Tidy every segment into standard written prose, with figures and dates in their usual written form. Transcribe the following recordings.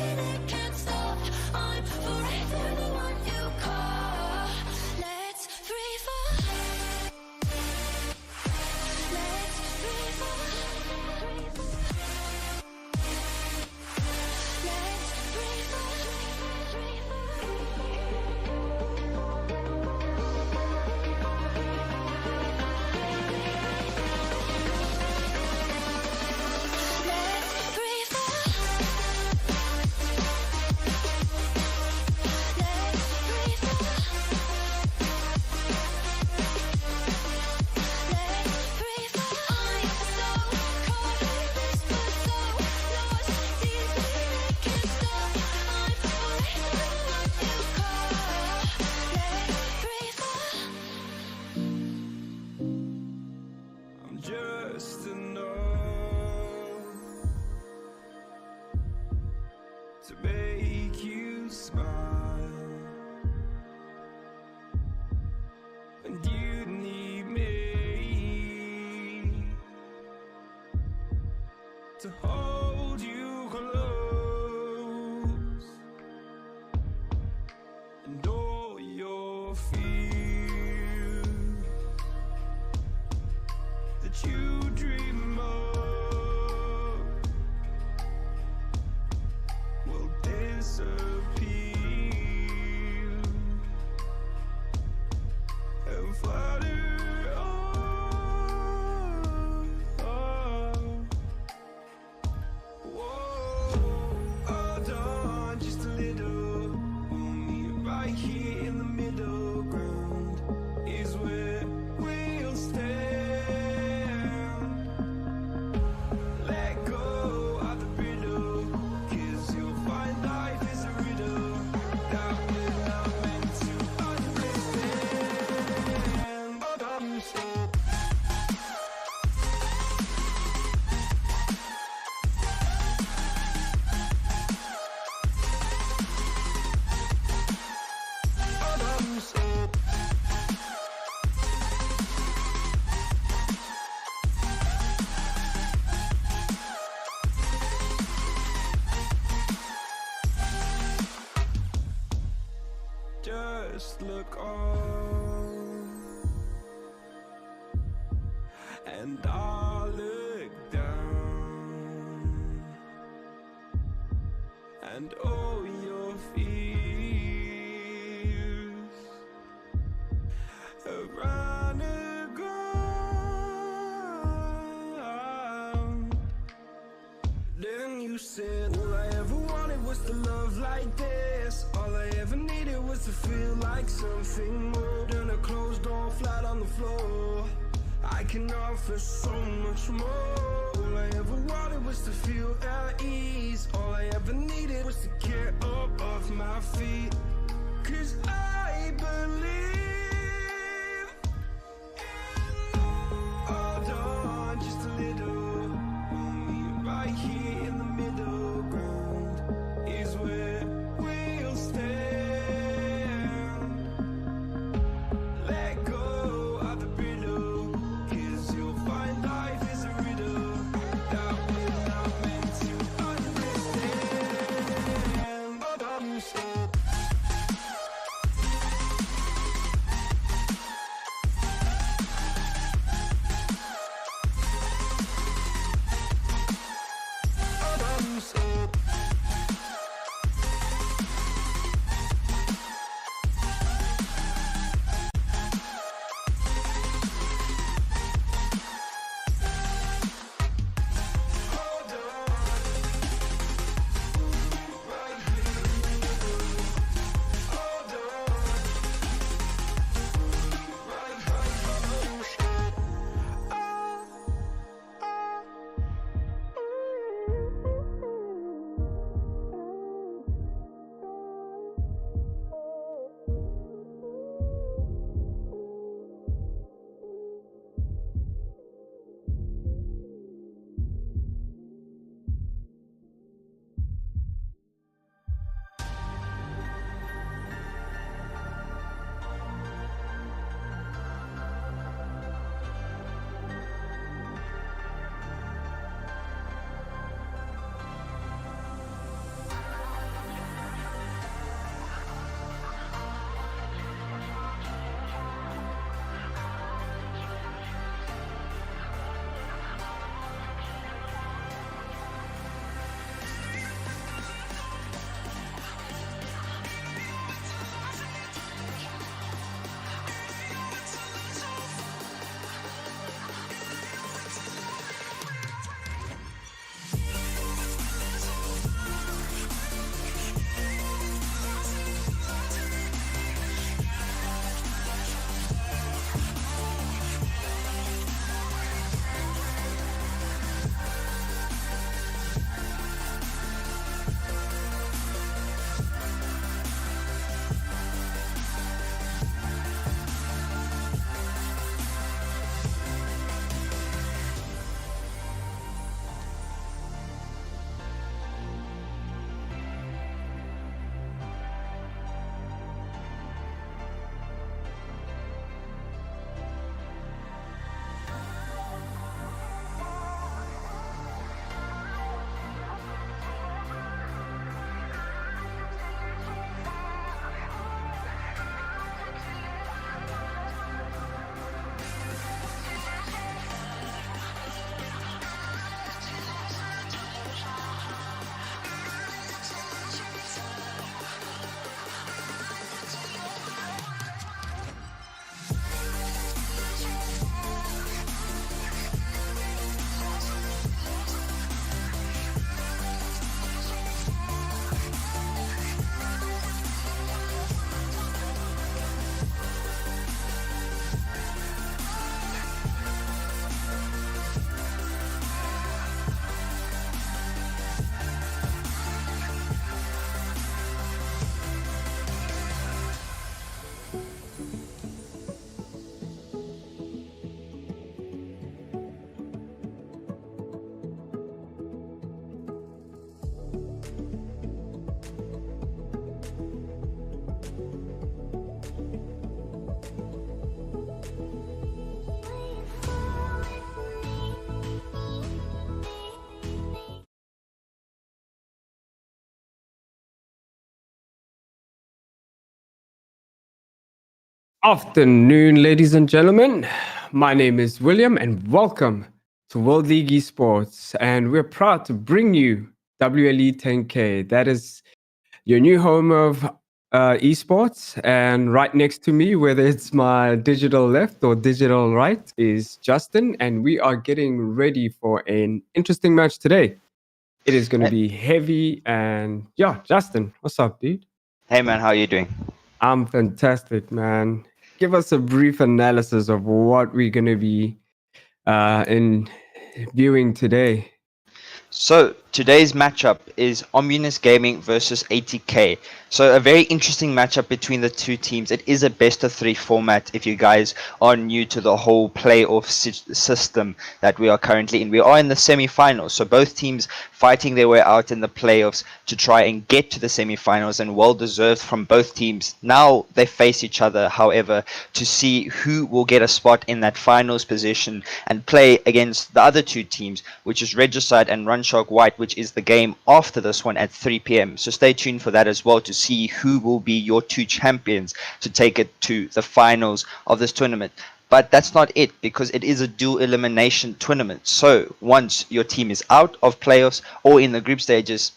that can't stop. I'm forever the one you call. Let's free fall. Let's free fall. Let's free fall. Just enough to make you smile, and you need me to hold you close, and all your fears that you dream of will disappear and flutter on. Whoa, hold on just a little. Hold me right here in the middle ground is where we'll stay. Just look on, and I'll look down, and all your fears around the ground. Then you said, all I ever wanted was to love like this. All I ever needed was to feel like something more than a closed door flat on the floor. I can offer so much more. All I ever wanted was to feel at ease. All I ever needed was to get up off my feet. 'Cause I believe in love. Hold on just a little. Hold me right here in the middle ground is where we'll stand. Let go of the brittle, 'cause you'll find life is a riddle that we're not meant to understand. Hold on, stop. Afternoon, ladies and gentlemen. My name is William, and welcome to World League Esports. And we're proud to bring you WLE 10K. That is your new home of esports. And right next to me, whether it's my digital left or digital right, is Justin. And we are getting ready for an interesting match today. It is going to be heavy. And yeah, Justin, what's up, dude? Hey man, how are you doing? I'm fantastic, man. Give us a brief analysis of what we're going to be in viewing today. So today's matchup is Ominous Gaming versus 80K. So a very interesting matchup between the two teams. It is a best of 3 format if you guys are new to the whole playoff system that we are currently in. We are in the semi-finals, so both teams fighting their way out in the playoffs to try and get to the semi-finals, and well deserved from both teams. Now they face each other, however, to see who will get a spot in that finals position and play against the other two teams, which is Regicide and Runshark White, which is the game after this one at 3 p.m. So stay tuned for that as well to see who will be your two champions to take it to the finals of this tournament. But that's not it, because it is a dual elimination tournament. So once your team is out of playoffs or in the group stages,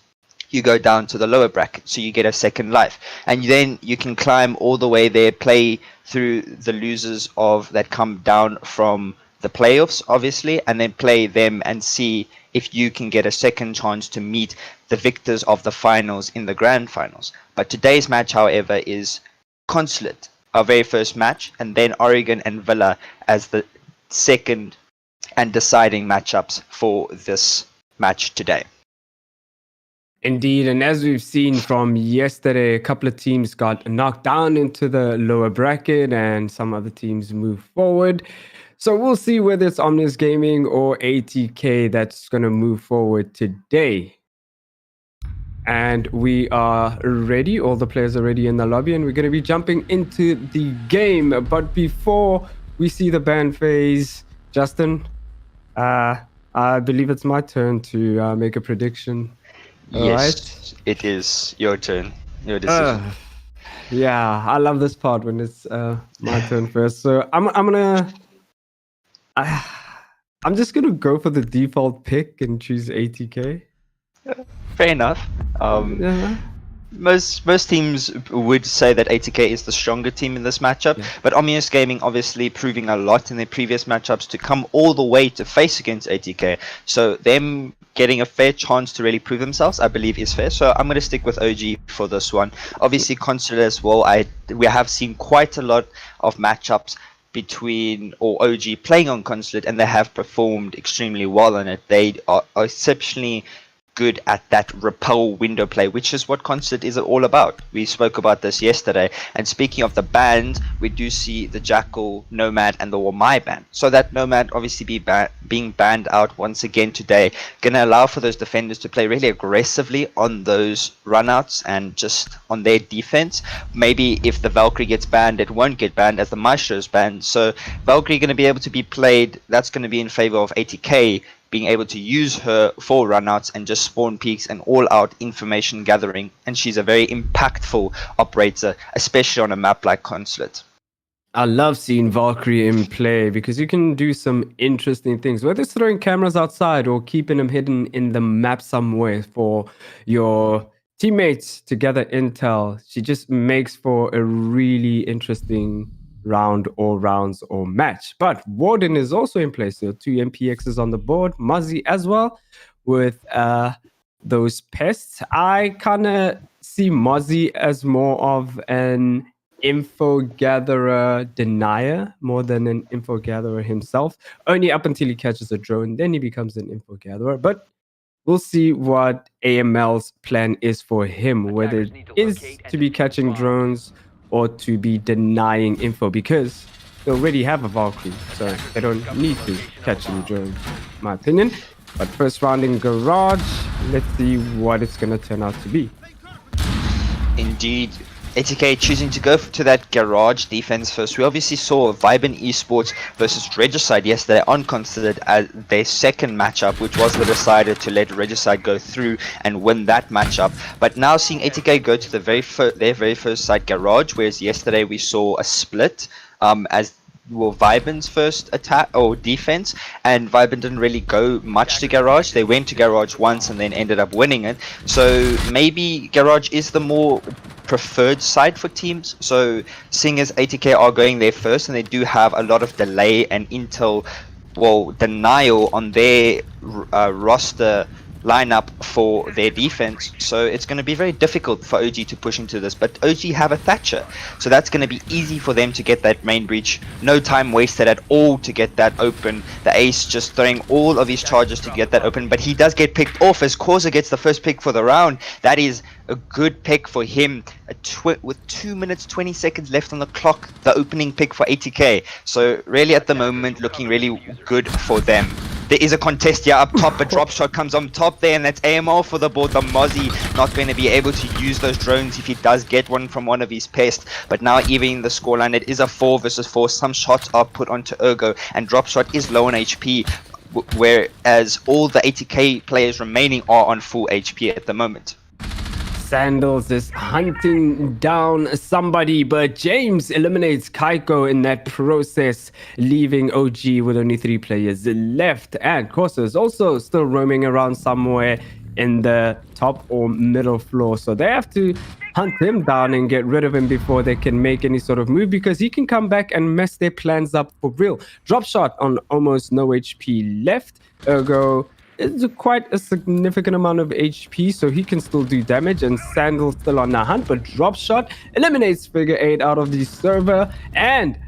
you go down to the lower bracket, so you get a second life, and then you can climb all the way there, play through the losers of that come down from the playoffs, obviously, and then play them and see if you can get a second chance to meet the victors of the finals in the grand finals. But today's match, however, is Consulate, our very first match, and then Oregon and Villa as the second and deciding matchups for this match today. Indeed, and as we've seen from yesterday, a couple of teams got knocked down into the lower bracket and some other teams moved forward. So we'll see whether it's Omnis Gaming or 80K that's going to move forward today. And we are ready. All the players are ready in the lobby, and we're going to be jumping into the game. But before we see the ban phase, Justin, I believe it's my turn to make a prediction. Yes, it is your turn. Your decision. Yeah, I love this part when it's my turn first. So I'm just gonna go for the default pick and choose 80K. Fair enough. Yeah. Most teams would say that 80K is the stronger team in this matchup, Yeah. but Ominous Gaming obviously proving a lot in their previous matchups to come all the way to face against 80K. So them getting a fair chance to really prove themselves, I believe, is fair. So I'm going to stick with OG for this one. Obviously, Consulate as well. We have seen quite a lot of matchups between OG playing on Consulate, and they have performed extremely well on it. They are exceptionally good at that repel window play, which is what Consulate is all about. We spoke about this yesterday. And speaking of the bans, we do see the Jackal, Nomad, and the Wamai ban. So that Nomad obviously being banned out once again today, going to allow for those defenders to play really aggressively on those runouts and just on their defense. Maybe if the Valkyrie gets banned, it won't get banned as the Maestro is banned. So Valkyrie going to be able to be played. That's going to be in favor of 80K, being able to use her for runouts and just spawn peaks and all-out information gathering. And she's a very impactful operator, especially on a map like Consulate. I love seeing Valkyrie in play because you can do some interesting things, whether it's throwing cameras outside or keeping them hidden in the map somewhere for your teammates to gather intel. She just makes for a really interesting round or rounds or match. But Warden is also in place. So 2 MPXs on the board, Muzzy as well with those pests. I kind of see Muzzy as more of an info gatherer denier more than an info gatherer himself, only up until he catches a drone, then he becomes an info gatherer. But we'll see what AML's plan is for him, whether it is to be catching drones or to be denying info, because they already have a Valkyrie, so they don't need to catch any drones, in my opinion. But first round in Garage, let's see what it's going to turn out to be. Indeed, ATK choosing to go to that garage defense first. We obviously saw Viben Esports versus Regicide yesterday unconsidered as their second matchup, which was the decider to let Regicide go through and win that matchup. But now seeing ATK go to the their very first side garage, whereas yesterday we saw a split as well, Viben's first attack or defense, and Viben didn't really go much to garage. They went to garage once and then ended up winning it. So maybe garage is the more preferred side for teams. So seeing as ATK are going there first, and they do have a lot of delay and intel, well, denial on their roster lineup for their defense, so it's going to be very difficult for OG to push into this. But OG have a Thatcher, so that's going to be easy for them to get that main breach. No time wasted at all to get that open. The ace just throwing all of his charges to get that open, but he does get picked off as Corsa gets the first pick for the round. That is a good pick for him. With 2 minutes 20 seconds left on the clock, the opening pick for ATK. So really at the moment looking really good for them. There is a contest here up top, but drop shot comes on top there, and that's AMR for the board. The Mozzie not going to be able to use those drones if he does get one from one of his pests. But now even the scoreline, it is a 4 versus 4. Some shots are put onto Ergo, and drop shot is low on HP, whereas all the ATK players remaining are on full HP at the moment. Sandals is hunting down somebody, but James eliminates Kaiko in that process, leaving OG with only 3 players left. And Corsa is also still roaming around somewhere in the top or middle floor, so they have to hunt him down and get rid of him before they can make any sort of move, because he can come back and mess their plans up for real. Drop shot on almost no HP left. Ergo is quite a significant amount of HP, so he can still do damage, and Sandals still on the hunt, but drop shot eliminates Figure 8 out of the server. And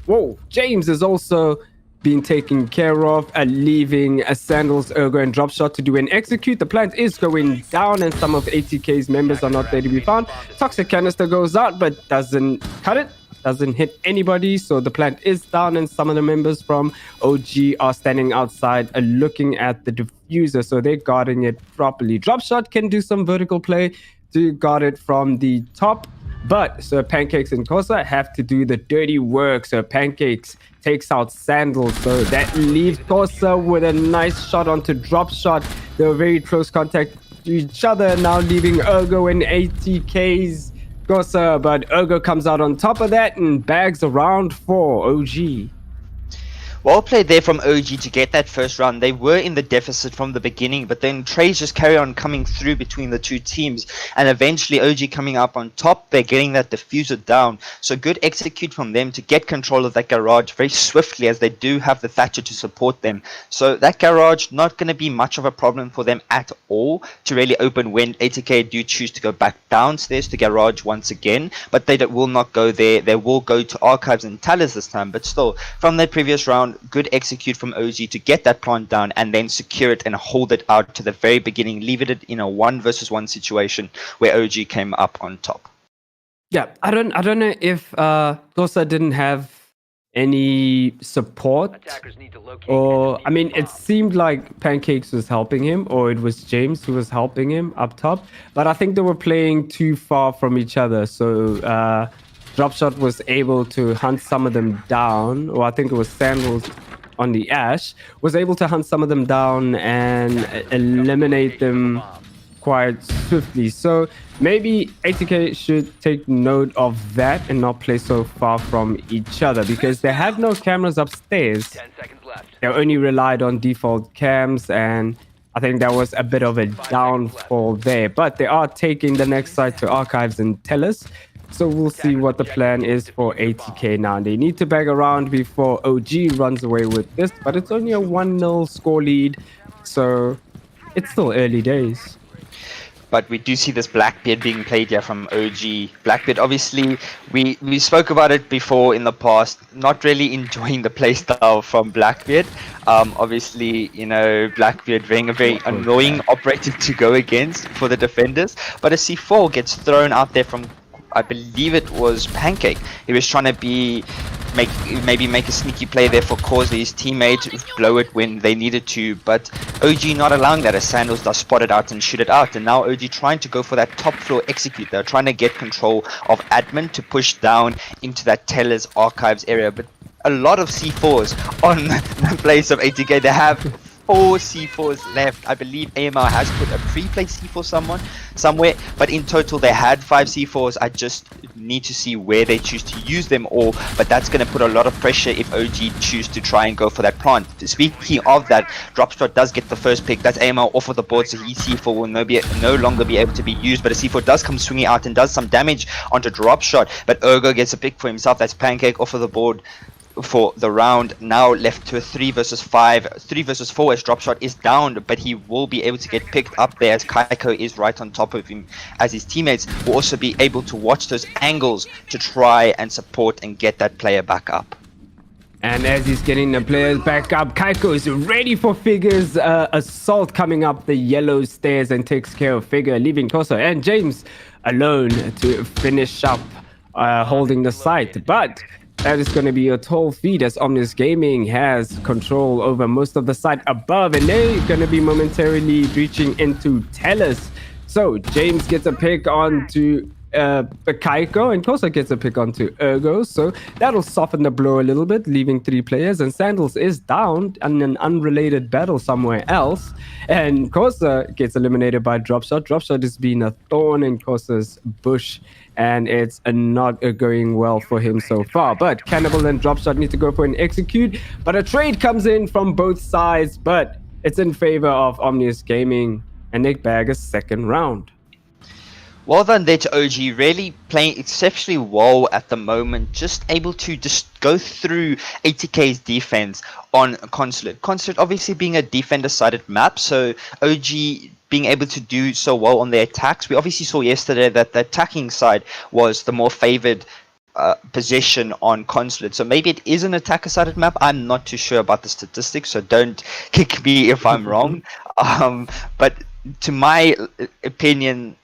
whoa, James is also being taken care of, leaving a Sandals, Ergo, and drop shot to do an execute. The plant is going down, and some of ATK's members are not there to be found. Toxic canister goes out, but doesn't cut it. Doesn't hit anybody, so the plant is down, and some of the members from OG are standing outside looking at the diffuser, so they're guarding it properly. Dropshot can do some vertical play to guard it from the top, but so Pancakes and Corsa have to do the dirty work. So Pancakes takes out Sandals, so that leaves Corsa with a nice shot onto Dropshot. They were very close contact to each other, now leaving Ergo and ATK's Corsa, but Ergo comes out on top of that and bags around for OG. Well played there from OG to get that first round. They were in the deficit from the beginning, but then trades just carry on coming through between the two teams, and eventually OG coming up on top. They're getting that diffuser down, so good execute from them to get control of that garage very swiftly, as they do have the Thatcher to support them. So that garage not going to be much of a problem for them at all to really open when ATK do choose to go back downstairs to garage once again, but they will not go there. They will go to Archives and Tellers this time, but still from that previous round, good execute from OG to get that plant down and then secure it and hold it out to the very beginning, leaving it in a 1 versus 1 situation where OG came up on top. Yeah, I don't know if Corsa didn't have any support, or I mean, it seemed like Pancakes was helping him, or it was James who was helping him up top, but I think they were playing too far from each other, so Dropshot was able to hunt some of them down, or I think it was Sandals on the Ash, was able to hunt some of them down and eliminate them quite swiftly. So maybe ATK should take note of that and not play so far from each other, because they have no cameras upstairs. 10 seconds left. They only relied on default cams, and I think that was a bit of a downfall there. But they are taking the next side to Archives and Tellers. So we'll see what the plan is for ATK now. They need to bag around before OG runs away with this, but it's only a 1-0 score lead, so it's still early days. But we do see this Blackbeard being played here from OG. Blackbeard, obviously, we spoke about it before in the past, not really enjoying the playstyle from Blackbeard. Obviously, you know, Blackbeard being a very annoying operator to go against for the defenders. But a C4 gets thrown out there from, I believe it was Pancake. He was trying to be maybe make a sneaky play there for Cause his teammate, blow it when they needed to, but OG not allowing that as Sandals does spot it out and shoot it out, and now OG trying to go for that top floor execute. They're trying to get control of admin to push down into that Teller's archives area, but a lot of C4s on the place of ATK. They have 4 C4s left. I believe AML has put a pre-play C4 somewhere, but in total they had 5 C4s. I just need to see where they choose to use them all, but that's going to put a lot of pressure if OG choose to try and go for that plant. Speaking of that, Dropshot does get the first pick. That's AML off of the board, so his C4 will no longer be able to be used, but a C4 does come swinging out and does some damage onto Dropshot, but Ergo gets a pick for himself. That's Pancake off of the board for the round. Now left to a 3 versus 4 as Dropshot is down, but he will be able to get picked up there as Kaiko is right on top of him, as his teammates will also be able to watch those angles to try and support and get that player back up. And as he's getting the players back up, Kaiko is ready for Figure's assault coming up the yellow stairs and takes care of Figure, leaving Koso and James alone to finish up holding the site. But that is going to be a tall feat as Omnis Gaming has control over most of the site above, and they're going to be momentarily reaching into Tellus. So James gets a pick onto Kaiko, and Kosa gets a pick onto Ergo, so that'll soften the blow a little bit, leaving 3 players, and Sandals is down in an unrelated battle somewhere else, and Kosa gets eliminated by Dropshot. Dropshot has been a thorn in Kosa's bush, and it's not going well for him so far. But Cannibal and Dropshot need to go for an execute, but a trade comes in from both sides, but it's in favor of Omnius Gaming, and they bag a second round. Well done there to OG, really playing exceptionally well at the moment, just able to just go through ATK's defense on Consulate. Consulate obviously being a defender-sided map, so OG being able to do so well on their attacks. We obviously saw yesterday that the attacking side was the more favored position on Consulate, so maybe it is an attacker-sided map. I'm not too sure about the statistics, so don't kick me if I'm wrong. But to my opinion,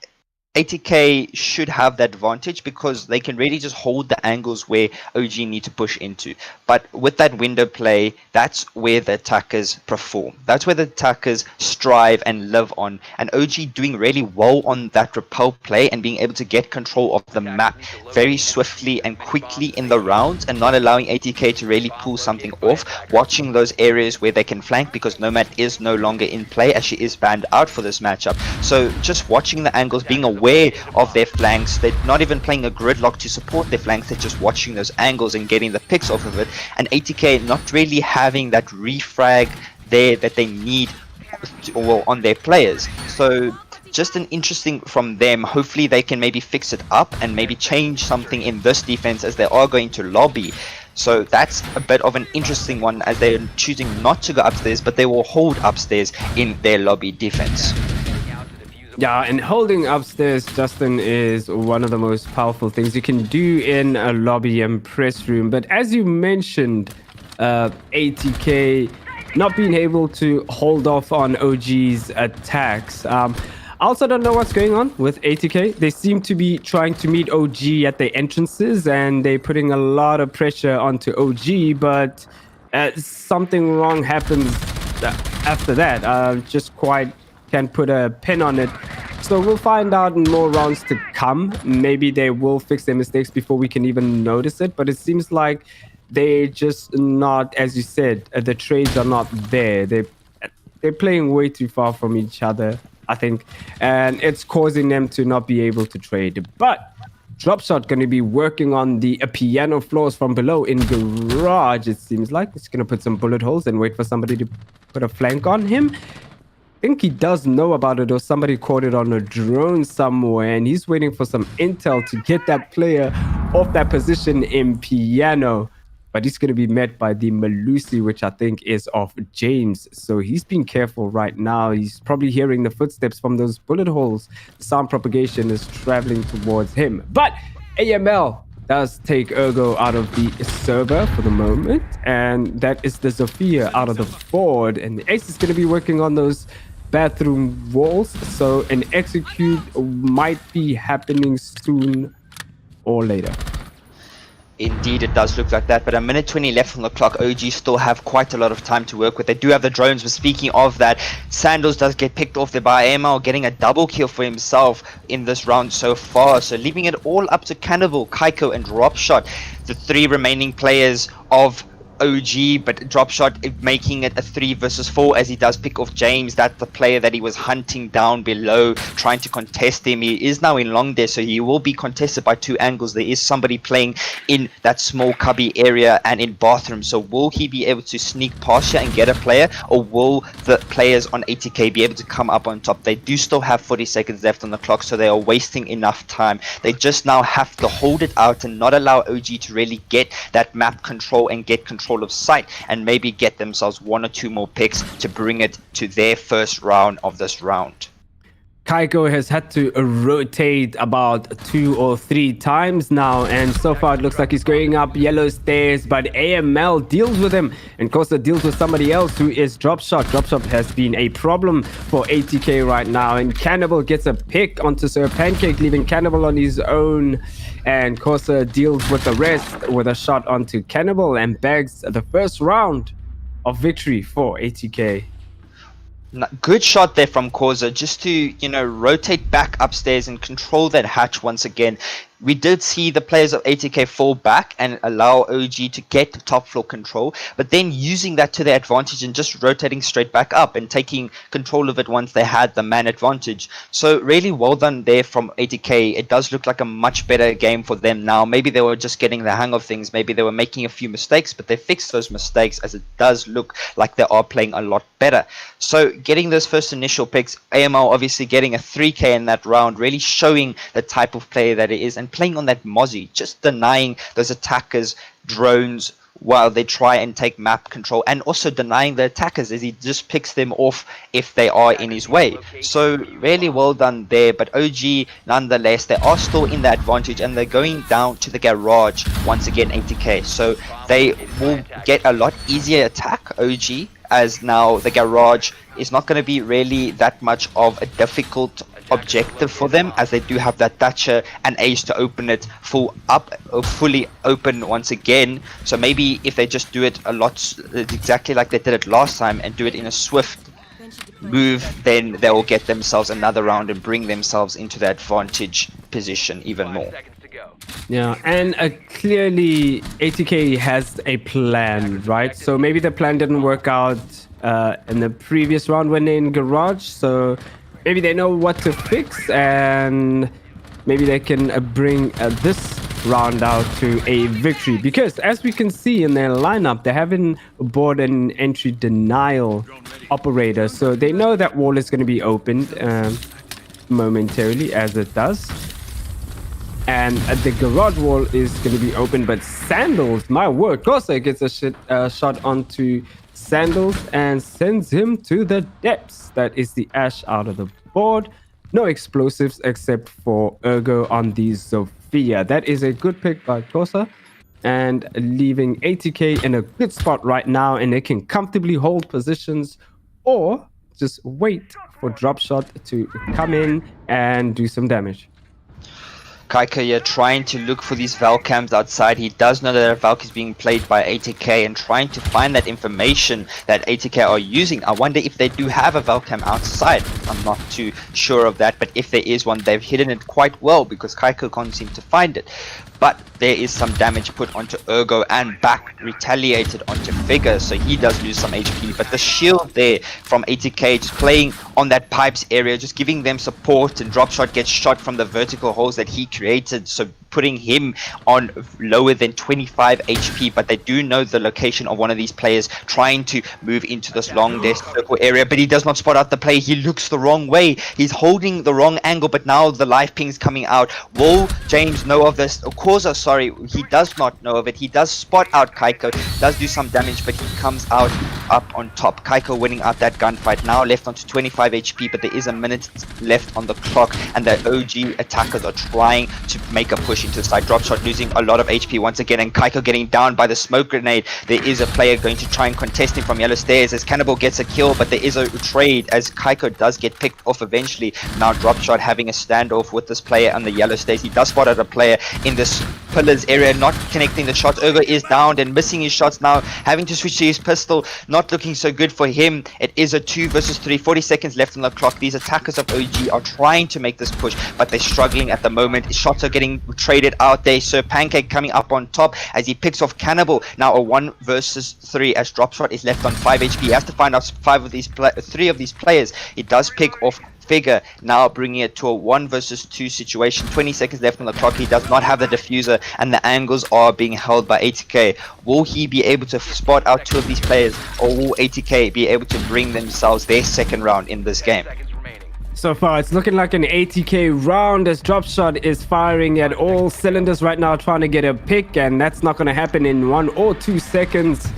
ATK should have the advantage because they can really just hold the angles where OG need to push into. But with that window play, that's where the attackers perform. That's where the attackers strive and live on. And OG doing really well on that repel play and being able to get control of the map very swiftly and quickly in the rounds, and not allowing ATK to really pull something off. Watching those areas where they can flank, because Nomad is no longer in play as she is banned out for this matchup. So just watching the angles, being aware of their flanks. They're not even playing a gridlock to support their flanks, they're just watching those angles and getting the picks off of it, and ATK not really having that refrag there that they need on their players. So just an interesting from them. Hopefully they can maybe fix it up and maybe change something in this defense, as they are going to lobby. So that's a bit of an interesting one, as they're choosing not to go upstairs, but they will hold upstairs in their lobby defense. Yeah, and holding upstairs, Justin, is one of the most powerful things you can do in a lobby and press room. But as you mentioned, ATK not being able to hold off on OG's attacks. I also don't know what's going on with ATK. They seem to be trying to meet OG at the entrances, and they're putting a lot of pressure onto OG, but something wrong happens after that. Just quite can't put a pin on it. So we'll find out in more rounds to come. Maybe they will fix their mistakes before we can even notice it, but it seems like they're just not, as you said, the trades are not there. They're playing way too far from each other, I think, and it's causing them to not be able to trade. But Dropshot going to be working on the piano floors from below in garage, it seems like. It's going to put some bullet holes and wait for somebody to put a flank on him. I think he does know about it, or somebody caught it on a drone somewhere, and he's waiting for some intel to get that player off that position in piano. But he's going to be met by the Malusi, which I think is of James. So he's being careful right now. He's probably hearing the footsteps from those bullet holes. The sound propagation is traveling towards him. But AML does take Ergo out of the server for the moment, and that is the Zofia out of the board. And the Ace is going to be working on those bathroom walls, so an execute might be happening soon or later. Indeed, it does look like that, but a minute 20 left on the clock. OG still have quite a lot of time to work with. They do have the drones, but speaking of that, Sandals does get picked off there by AML, getting a double kill for himself in this round so far, so leaving it all up to Cannibal, Kaiko, and Dropshot, the 3 remaining players of OG, but Dropshot making it a 3 versus 4 as he does pick off James. That's the player that he was hunting down below, trying to contest him. He is now in long there, so he will be contested by 2 angles. There is somebody playing in that small cubby area and in bathroom, so will he be able to sneak past here and get a player, or will the players on ATK be able to come up on top? They do still have 40 seconds left on the clock, so they are wasting enough time. They just now have to hold it out and not allow OG to really get that map control and get control of sight, and maybe get themselves 1 or 2 more picks to bring it to their first round of this round. Kaiko has had to rotate about 2 or 3 times now, and so far it looks like he's going up yellow stairs, but AML deals with him, and Costa deals with somebody else who is Dropshot. Dropshot has been a problem for ATK right now, and Cannibal gets a pick onto Sir Pancake, leaving Cannibal on his own, and Costa deals with the rest with a shot onto Cannibal and bags the first round of victory for ATK. Good shot there from Corza, just to, rotate back upstairs and control that hatch once again. We did see the players of ATK fall back and allow OG to get top floor control, but then using that to their advantage and just rotating straight back up and taking control of it once they had the man advantage. So really well done there from ATK. It does look like a much better game for them now. Maybe they were just getting the hang of things. Maybe they were making a few mistakes, but they fixed those mistakes, as it does look like they are playing a lot better. So getting those first initial picks, AML obviously getting a 3k in that round, really showing the type of player that it is, and playing on that Mozzie, just denying those attackers drones while they try and take map control, and also denying the attackers as he just picks them off if they are in his way. So really well done there, but OG nonetheless, they are still in the advantage, and they're going down to the garage once again, ATK, so they will get a lot easier attack, OG, as now the garage is not going to be really that much of a difficult objective for them, as they do have that Thatcher and Ace to open it fully open once again. So maybe if they just do it a lot exactly like they did it last time and do it in a swift move, then they will get themselves another round and bring themselves into the advantage position even more. Yeah, and clearly ATK has a plan, right? So maybe the plan didn't work out in the previous round when they're in garage, so maybe they know what to fix, and maybe they can bring this round out to a victory, because as we can see in their lineup, they haven't bought an entry denial operator, so they know that wall is going to be opened momentarily, as it does. And the garage wall is going to be open, but Sandals, my word, Kosa gets a shot onto Sandals and sends him to the depths. That is the Ash out of the board. No explosives except for Ergo on the Zofia. That is a good pick by Kosa, and leaving ATK in a good spot right now, and they can comfortably hold positions or just wait for Dropshot to come in and do some damage. Kaika here trying to look for these Valk cams outside. He does know that a Valk is being played by ATK and trying to find that information that ATK are using. I wonder if they do have a Valk cam outside. I'm not too sure of that, but if there is one, they've hidden it quite well, because Kaika can't seem to find it. But there is some damage put onto Ergo and back retaliated onto Figure, so he does lose some HP. But the shield there from ATK, just playing on that pipes area, just giving them support, and Dropshot gets shot from the vertical holes that he created, so putting him on lower than 25 HP. But they do know the location of one of these players trying to move into this long desk circle area, but he does not spot out the play. He looks the wrong way, he's holding the wrong angle, but now the life ping's coming out. Will James know of this? Of course, sorry, he does not know of it. He does spot out Kaiko, does do some damage, but he comes out up on top. Kaiko winning out that gunfight, now left onto 25 HP, but there is a minute left on the clock, and the OG attackers are trying to make a push into the side. Dropshot losing a lot of HP once again, and Kaiko getting down by the smoke grenade. There is a player going to try and contest him from yellow stairs as Cannibal gets a kill, but there is a trade as Kaiko does get picked off eventually. Now Dropshot having a standoff with this player on the yellow stairs. He does spot out a player in this pillars area, not connecting the shots. Ergo is downed and missing his shots now, having to switch to his pistol, not looking so good for him. It is a 2 versus 3, 40 seconds left on the clock. These attackers of OG are trying to make this push, but they're struggling at the moment. Shots are getting traded out there. Sir Pancake coming up on top as he picks off Cannibal. Now a 1 versus 3 as Dropshot is left on 5 HP. He has to find out 3 of these players. He does pick off Figure, now bringing it to a 1 versus 2 situation. 20 seconds left on the clock. He does not have the diffuser, and the angles are being held by ATK. Will he be able to spot out 2 of these players, or will ATK be able to bring themselves their second round in this game? So far, it's looking like an ATK round as Dropshot is firing at all cylinders right now, trying to get a pick, and that's not going to happen in 1 or 2 seconds.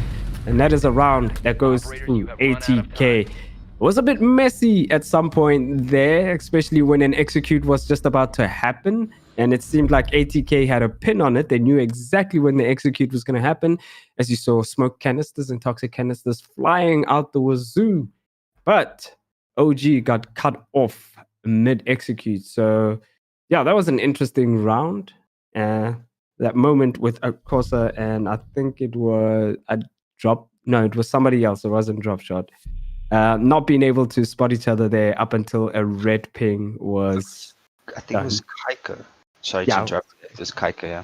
And that is a round that goes to ATK. It was a bit messy at some point there, especially when an execute was just about to happen. And it seemed like ATK had a pin on it. They knew exactly when the execute was going to happen, as you saw smoke canisters and toxic canisters flying out the wazoo. But OG got cut off mid-execute. So, yeah, that was an interesting round. That moment with Akosa, and I think it was a drop. No, it was somebody else. It wasn't Dropshot. Not being able to spot each other there up until a red ping was... I think it was Kaika. Sorry Yeah. to interrupt. It was Kaika, yeah.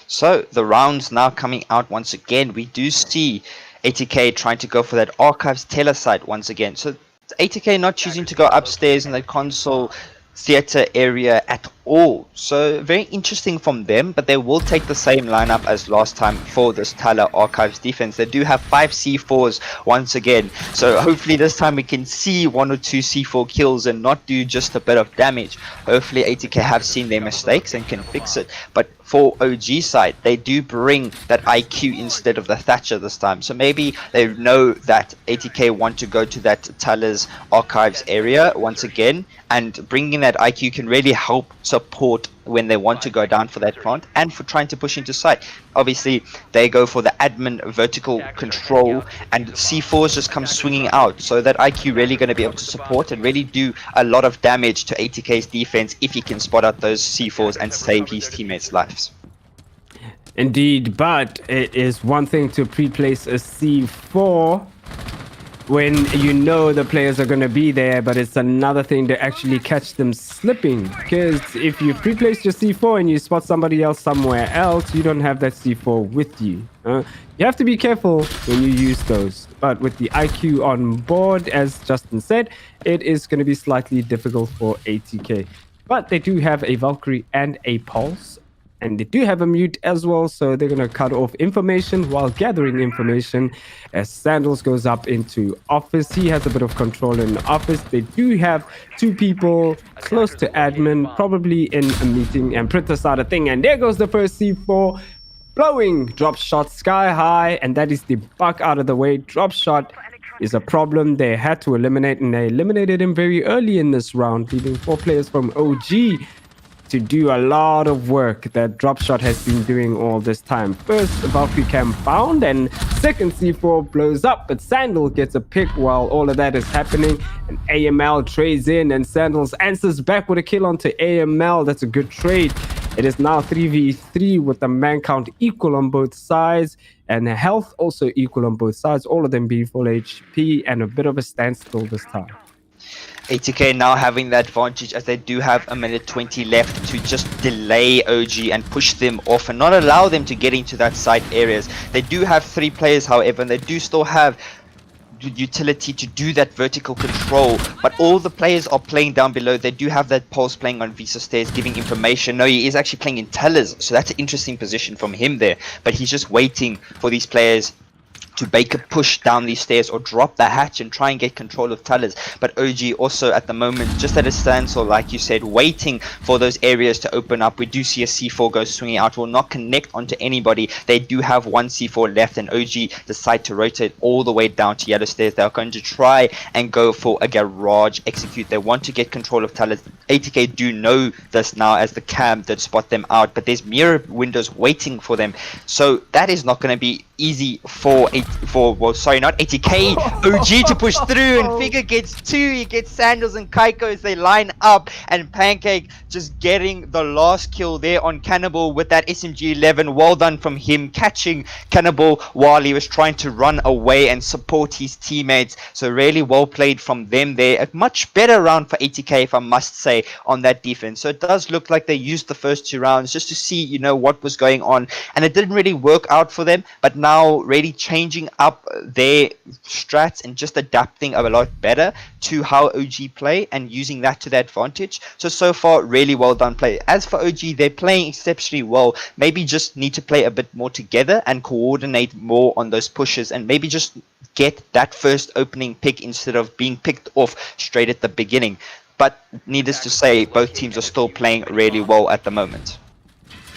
So the rounds now coming out once again. We do see ATK trying to go for that archives telesite once again. So ATK not choosing to go upstairs in the console theater area at all. So very interesting from them, but they will take the same lineup as last time for this Tyler Archives defense. They do have 5 C4s once again, so hopefully this time we can see 1 or 2 C4 kills and not do just a bit of damage. Hopefully ATK have seen their mistakes and can fix it, but for OG side, they do bring that IQ instead of the Thatcher this time. So maybe they know that ATK want to go to that Tyler's Archives area once again, and bringing that IQ can really help support when they want to go down for that plant and for trying to push into site. Obviously, they go for the admin vertical control, and C4s just come swinging out. So that IQ really going to be able to support and really do a lot of damage to ATK's defense if he can spot out those C4s and save his teammates' lives. Indeed, but it is one thing to pre-place a C4 when you know the players are going to be there, but it's another thing to actually catch them slipping. Because if you pre-place your C4 and you spot somebody else somewhere else, you don't have that C4 with you. You have to be careful when you use those. But with the IQ on board, as Justin said, it is going to be slightly difficult for ATK. But they do have a Valkyrie and a Pulse. And they do have a mute as well, so they're going to cut off information while gathering information. As Sandals goes up into office, he has a bit of control in the office. They do have 2 people close to admin, probably in a meeting, and Printer started a thing. And there goes the first C4, blowing drop shot sky high, and that is the buck out of the way. Drop shot is a problem they had to eliminate, and they eliminated him very early in this round, leaving 4 players from OG to do a lot of work that Dropshot has been doing all this time. First, Valkyrie cam found, and second C4 blows up, but Sandal gets a pick while all of that is happening, and AML trades in, and Sandals answers back with a kill onto AML. That's a good trade. It is now 3v3 with the man count equal on both sides, and the health also equal on both sides, all of them being full HP, and a bit of a standstill this time. ATK now having the advantage, as they do have a minute 20 left to just delay OG and push them off and not allow them to get into that side areas. They do have 3 players, however, and they do still have utility to do that vertical control, but all the players are playing down below. They do have that Pulse playing on Visa stairs, giving information. No, he is actually playing in tellers, so that's an interesting position from him there, but he's just waiting for these players to make a push down these stairs or drop the hatch and try and get control of tellers. But OG also at the moment just at a standstill, like you said, waiting for those areas to open up. We do see a C4 go swinging out, will not connect onto anybody. They do have 1 C4 left, and OG decide to rotate all the way down to yellow stairs. They're going to try and go for a garage execute. They want to get control of tellers. ATK do know this now, as the cam did spot them out, but there's mirror windows waiting for them, so that is not going to be easy for not ATK, OG to push through, and Figure gets 2, he gets Sandals and Kaiko as they line up, and Pancake just getting the last kill there on Cannibal with that SMG-11. Well done from him, catching Cannibal while he was trying to run away and support his teammates. So really well played from them there. A much better round for ATK, if I must say, on that defense. So it does look like they used the first 2 rounds just to see, you know, what was going on, and it didn't really work out for them, but now really changing up their strats and just adapting a lot better to how OG play and using that to their advantage. So far, really well done play. As for OG, they're playing exceptionally well. Maybe just need to play a bit more together and coordinate more on those pushes, and maybe just get that first opening pick instead of being picked off straight at the beginning. But needless to say, both teams are still playing really well at the moment.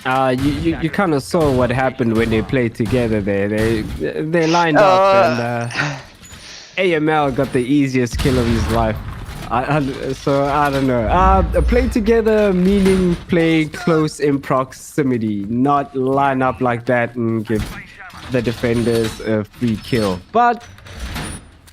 You kind of saw what happened when they played together there. They lined up, and AML got the easiest kill of his life. So I don't know. Play together meaning play close in proximity, not line up like that and give the defenders a free kill. But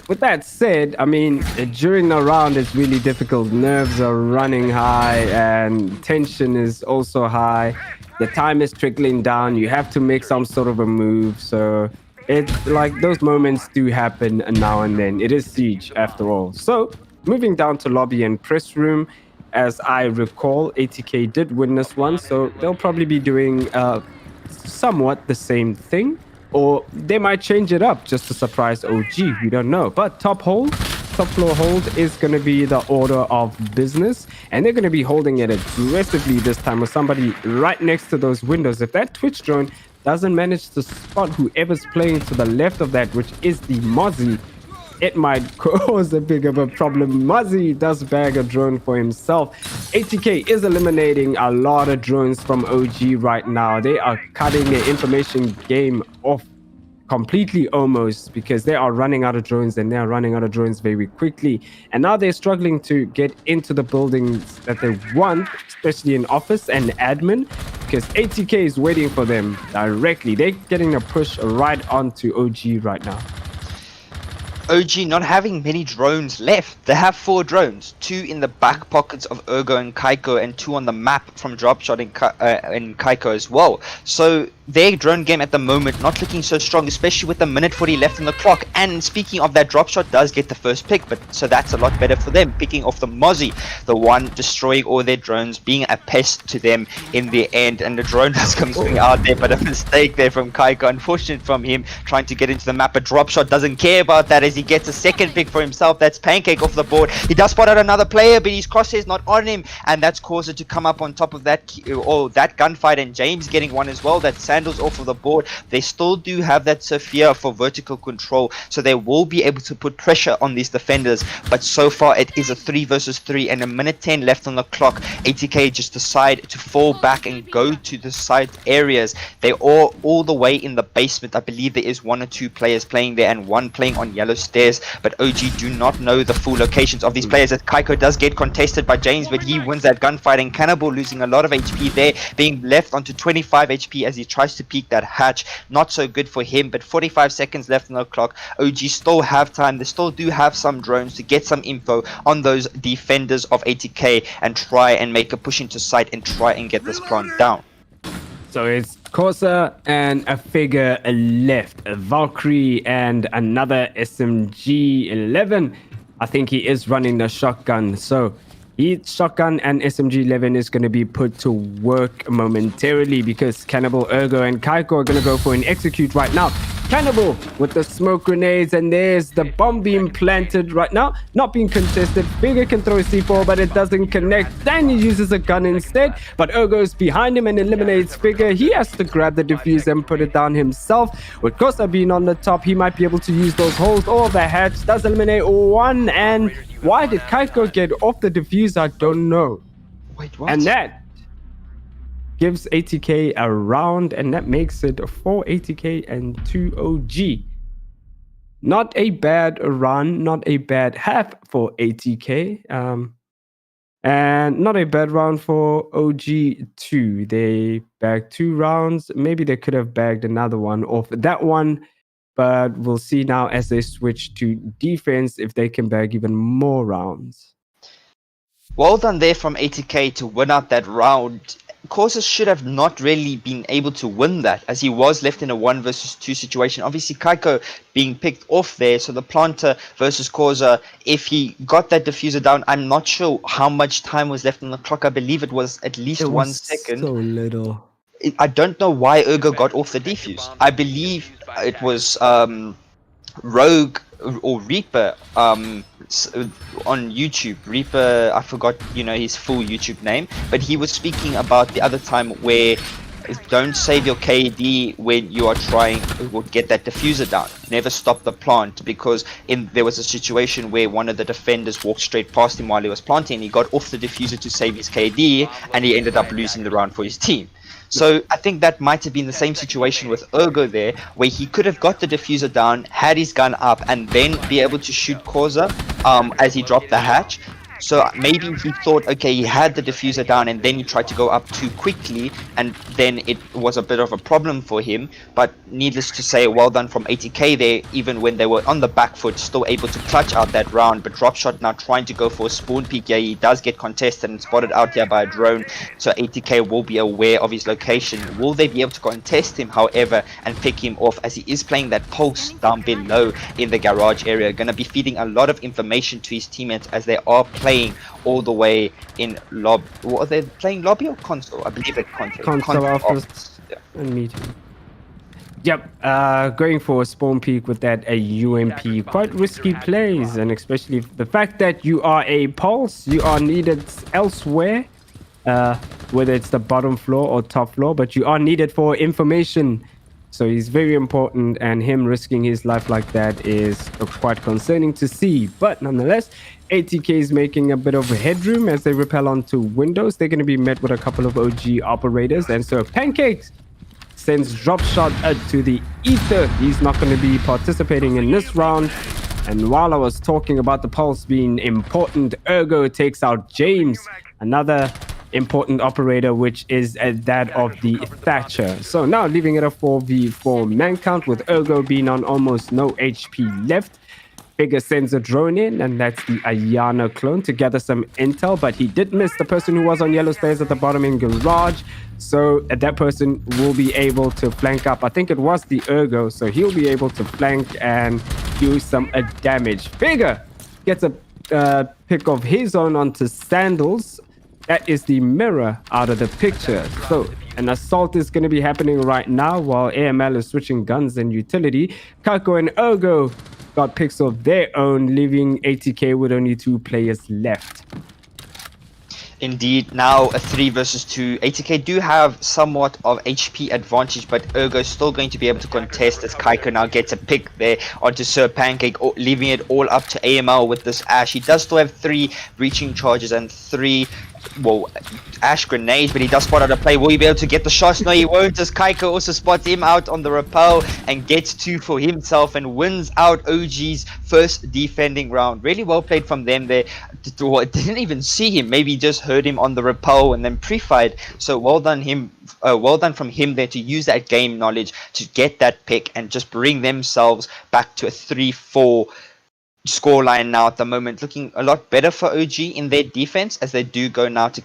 with that said, I mean, during the round it's really difficult. Nerves are running high and tension is also high. The time is trickling down. You have to make some sort of a move. So it's like those moments do happen now and then. It is Siege after all. So moving down to lobby and press room, as I recall, ATK did win this one. So they'll probably be doing somewhat the same thing. Or they might change it up just to surprise OG. We don't know. But top floor hold is going to be the order of business. And they're going to be holding it aggressively this time with somebody right next to those windows. If that Twitch drone doesn't manage to spot whoever's playing to the left of that, which is the Mozzie, it might cause a big of a problem. Muzzy does bag a drone for himself. ATK is eliminating a lot of drones from OG right now. They are cutting their information game off completely almost, because they are running out of drones, and they're running out of drones very quickly. And now they're struggling to get into the buildings that they want, especially in office and admin, because ATK is waiting for them directly. They're getting a push right onto OG right now. OG not having many drones left. They have 4 drones, 2 in the back pockets of Ergo and Kaiko, and 2 on the map from Dropshot and Kaiko as well. So their drone game at the moment not looking so strong, especially with the minute 40 left on the clock. And speaking of that, Dropshot does get the first pick, but so that's a lot better for them, picking off the Mozzie, the one destroying all their drones, being a pest to them in the end. And the drone does come swinging out there, but a mistake there from Kaiko, unfortunate from him, trying to get into the map. But Dropshot doesn't care about that as he gets a second pick for himself. That's Pancake off the board. He does spot out another player, but his crosshair's not on him, and that's caused it to come up on top of that gunfight, and James getting one as well. That's Sandals off of the board. They still do have that Sophia for vertical control, so they will be able to put pressure on these defenders. But so far it is a 3 versus 3 and a minute 10 left on the clock. ATK just decide to fall back and go to the side areas. They are all the way in the basement. I believe there is 1 or 2 players playing there and 1 playing on yellow stairs, but OG do not know the full locations of these players. As Kaiko does get contested by James, but he wins that gunfight, and Cannibal losing a lot of HP there, being left onto 25 HP as he tries to peek that hatch. Not so good for him, but 45 seconds left on the clock. OG still have time. They still do have some drones to get some info on those defenders of ATK and try and make a push into sight and try and get this plant down. So it's Corsa and a figure left, a Valkyrie and another SMG-11. I think he is running the shotgun. So shotgun and SMG-11 is going to be put to work momentarily, because Cannibal, Ergo, and Kaiko are going to go for an execute right now. Cannibal with the smoke grenades, and there's the bomb being planted right now, not being contested. Figure can throw C4, but it doesn't connect. Then he uses a gun instead, but Ergo's behind him and eliminates Figure. He has to grab the diffuser and put it down himself. With Kosa being on the top, he might be able to use those holes, or the hatch does eliminate 1. And why did Kaiko get off the diffuser? I don't know. Wait, what? And that gives ATK a round, and that makes it 4 ATK and 2 OG. Not a bad run, not a bad half for ATK. And not a bad round for OG2. They bagged 2 rounds. Maybe they could have bagged another one off that one, but we'll see now as they switch to defense if they can bag even more rounds. Well done there from ATK to win out that round. Causa should have not really been able to win that, as he was left in a 1 versus 2 situation. Obviously, Kaiko being picked off there, so the planter versus Causa, if he got that diffuser down, I'm not sure how much time was left on the clock. I believe it was at least It 1 was second. so little. I don't know why Ergo got off the defuse. I believe it was Rogue or Reaper on YouTube. Reaper, I forgot his full YouTube name, but he was speaking about the other time where don't save your KD when you are trying to get that diffuser down. Never stop the plant, because there was a situation where one of the defenders walked straight past him while he was planting, and he got off the diffuser to save his KD, and he ended up losing the round for his team. So I think that might have been the same situation with Ergo there, where he could have got the diffuser down, had his gun up, and then be able to shoot Causa as he dropped the hatch. So maybe he thought, okay, he had the diffuser down, and then he tried to go up too quickly, and then it was a bit of a problem for him. But needless to say, well done from ATK there, even when they were on the back foot, still able to clutch out that round. But Dropshot now trying to go for a spawn peek. Yeah, he does get contested and spotted out here by a drone, so ATK will be aware of his location. Will they be able to contest him, however, and pick him off, as he is playing that pulse down below in the garage area? Going to be feeding a lot of information to his teammates, as they are playing all the way in lobby. What are they playing, lobby or console? I believe it's console. Console office Yeah. and meeting. Yep, going for a spawn peek with that UMP. Quite risky plays, and especially the fact that you are a pulse, you are needed elsewhere, whether it's the bottom floor or top floor, but you are needed for information. So he's very important, and him risking his life like that is quite concerning to see. But nonetheless, ATK is making a bit of headroom as they repel onto windows. They're going to be met with a couple of OG operators, and so Pancakes sends Dropshot to the ether. He's not going to be participating in this round. And while I was talking about the pulse being important, Ergo takes out James, another important operator, which is that of the Thatcher. So now leaving it a 4v4 man count, with Ergo being on almost no HP left. Figure sends a drone in, and that's the Ayana clone, to gather some intel, but he did miss the person who was on yellow stairs at the bottom in garage. So that person will be able to flank up. I think it was the Ergo, so he'll be able to flank and do some damage. Figure gets a pick of his own onto Sandals. That is the mirror out of the picture. So an assault is going to be happening right now while AML is switching guns and utility. Kako and Ergo got picks of their own, leaving ATK with only 2 players left. Indeed, now a 3 versus 2. ATK do have somewhat of HP advantage, but Ergo is still going to be able to contest, as Kaiko now gets a pick there onto Sir Pancake, leaving it all up to AML with this Ash. He does still have 3 breaching charges and 3 Ash grenades, but he does spot out a play. Will he be able to get the shots? No, he won't, as Kaiko also spots him out on the rappel and gets 2 for himself and wins out OG's first defending round. Really well played from them there. Didn't even see him, maybe just heard him on the rappel and then pre-fired. So well done from him there to use that game knowledge to get that pick and just bring themselves back to a 3-4 scoreline now at the moment, looking a lot better for OG in their defense, as they do go now to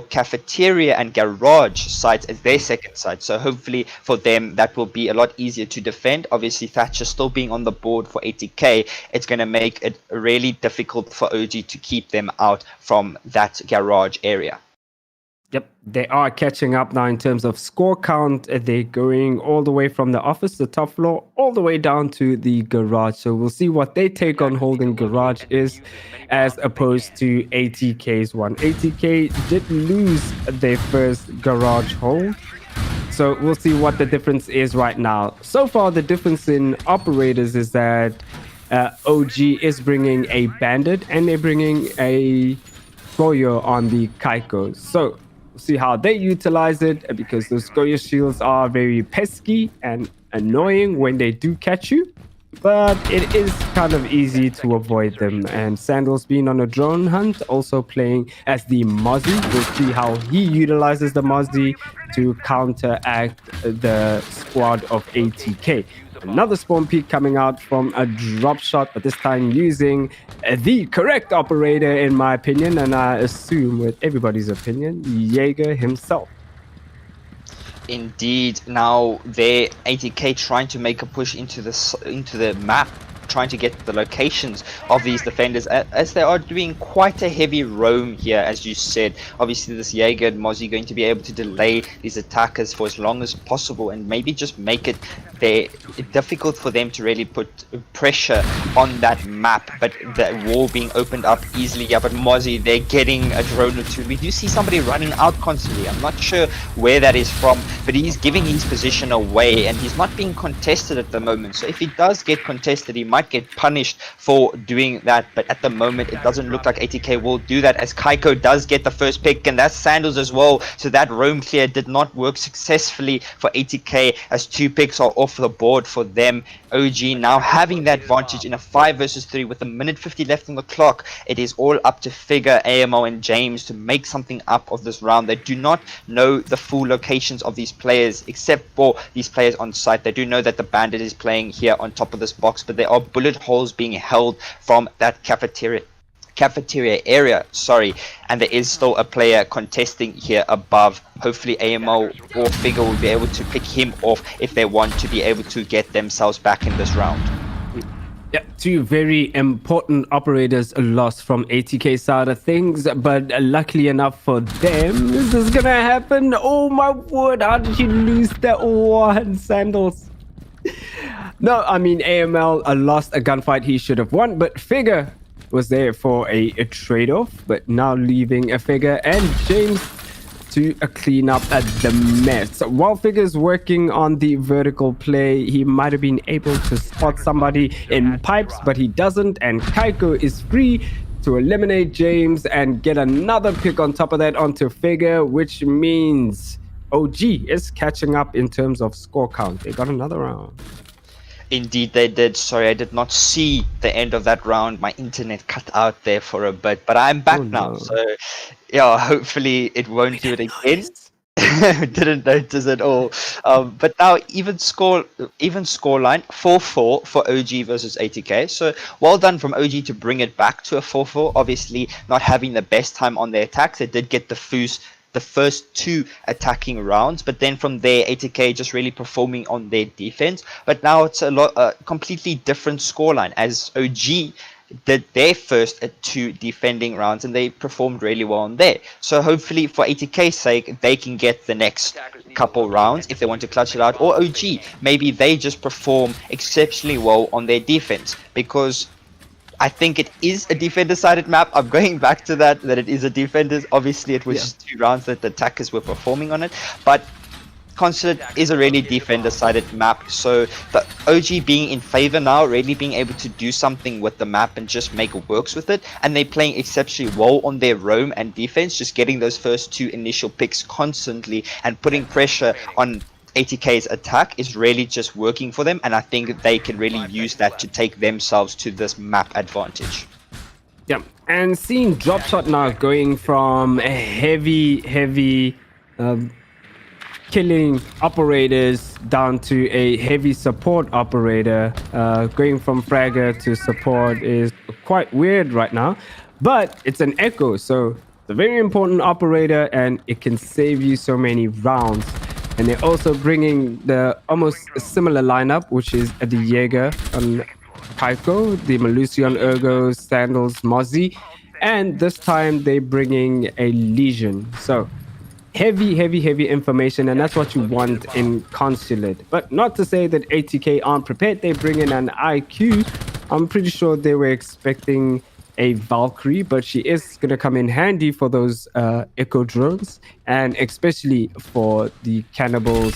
cafeteria and garage sites as their second site. So hopefully for them that will be a lot easier to defend. Obviously Thatcher still being on the board for ATK, it's going to make it really difficult for OG to keep them out from that garage area. Yep, they are catching up now in terms of score count. They're going all the way from the office, the top floor, all the way down to the garage. So we'll see what they take on holding garage is, as opposed to ATK's one. ATK did lose their first garage hold. So we'll see what the difference is right now. So far, the difference in operators is that OG is bringing a bandit and they're bringing a Goyo on the Kaiko. So see how they utilize it, because those Goyo shields are very pesky and annoying when they do catch you. but it is kind of easy to avoid them. And Sandals being on a drone hunt, also playing as the Mozzie. We'll see how he utilizes the Mozzie to counteract the squad of ATK. Another spawn peak coming out from a drop shot, but this time using the correct operator, in my opinion, and I assume with everybody's opinion, Jaeger himself. Indeed. Now they're ATK trying to make a push into the map, trying to get the locations of these defenders, as they are doing quite a heavy roam here, as you said. Obviously this Jaeger and Mozzie going to be able to delay these attackers for as long as possible, and maybe just make it difficult for them to really put pressure on that map, but the wall being opened up easily. Yeah, but Mozzie, they're getting a drone or two. We do see somebody running out constantly. I'm not sure where that is from, but he's giving his position away, and he's not being contested at the moment. So if he does get contested, he might get punished for doing that, but at the moment it doesn't look like ATK will do that, as Kaiko does get the first pick, and that's Sandals as well. So that roam clear did not work successfully for ATK, as 2 picks are off the board for them. OG now having that advantage in a 5 versus 3 with a minute 50 left on the clock. It is all up to Figure, AMO and James to make something up of this round. They do not know the full locations of these players, except for these players on site. They do know that the Bandit is playing here on top of this box, but there are bullet holes being held from that cafeteria area, and there is still a player contesting here above. Hopefully AMO or Figure will be able to pick him off if they want to be able to get themselves back in this round. Yeah, 2 very important operators lost from ATK side of things, but luckily enough for them, this is gonna happen. Oh my word, how did you lose that one, Sandals? No, I mean, AML lost a gunfight he should have won, but Figure was there for a trade-off, but now leaving a Figure and James to clean up at the mess. So while Figure's working on the vertical play, he might have been able to spot somebody in pipes, but he doesn't, and Kaiko is free to eliminate James and get another pick on top of that onto Figure, which means OG is catching up in terms of score count. They got another round. Indeed they did. Sorry, I did not see the end of that round. My internet cut out there for a bit, but I'm back now. So yeah, hopefully it won't do it again. Didn't notice at all. But now even scoreline 4-4 for OG versus ATK. So well done from OG to bring it back to a 4-4. Obviously not having the best time on their attacks. They did get the first 2 attacking rounds, but then from there ATK just really performing on their defense. But now it's a completely different scoreline, as OG did their first 2 defending rounds and they performed really well on there. So hopefully for ATK's sake they can get the next couple rounds if they want to clutch it out, or OG maybe they just perform exceptionally well on their defense, because I think it is a defender-sided map. I'm going back to that it is a defenders. Obviously, it was just 2 rounds that the attackers were performing on it. But Consulate is a really defender-sided map. So the OG being in favor now, really being able to do something with the map and just make works with it. And they're playing exceptionally well on their roam and defense, just getting those first 2 initial picks constantly and putting pressure on ATK's attack is really just working for them, and I think they can really use that to take themselves to this map advantage. Yeah, and seeing Dropshot now going from a heavy killing operators down to a heavy support operator, going from fragger to support is quite weird right now, but it's an echo, so it's a very important operator and it can save you so many rounds. And they're also bringing the almost similar lineup, which is the Jaeger on Kaiko, the Malusi on Ergo, Sandals, Mozzie, and this time they're bringing a Legion. So heavy information, and that's what you want in Consulate. But not to say that ATK aren't prepared. They bring in an IQ. I'm pretty sure they were expecting a Valkyrie, but she is going to come in handy for those echo drones, and especially for the cannibals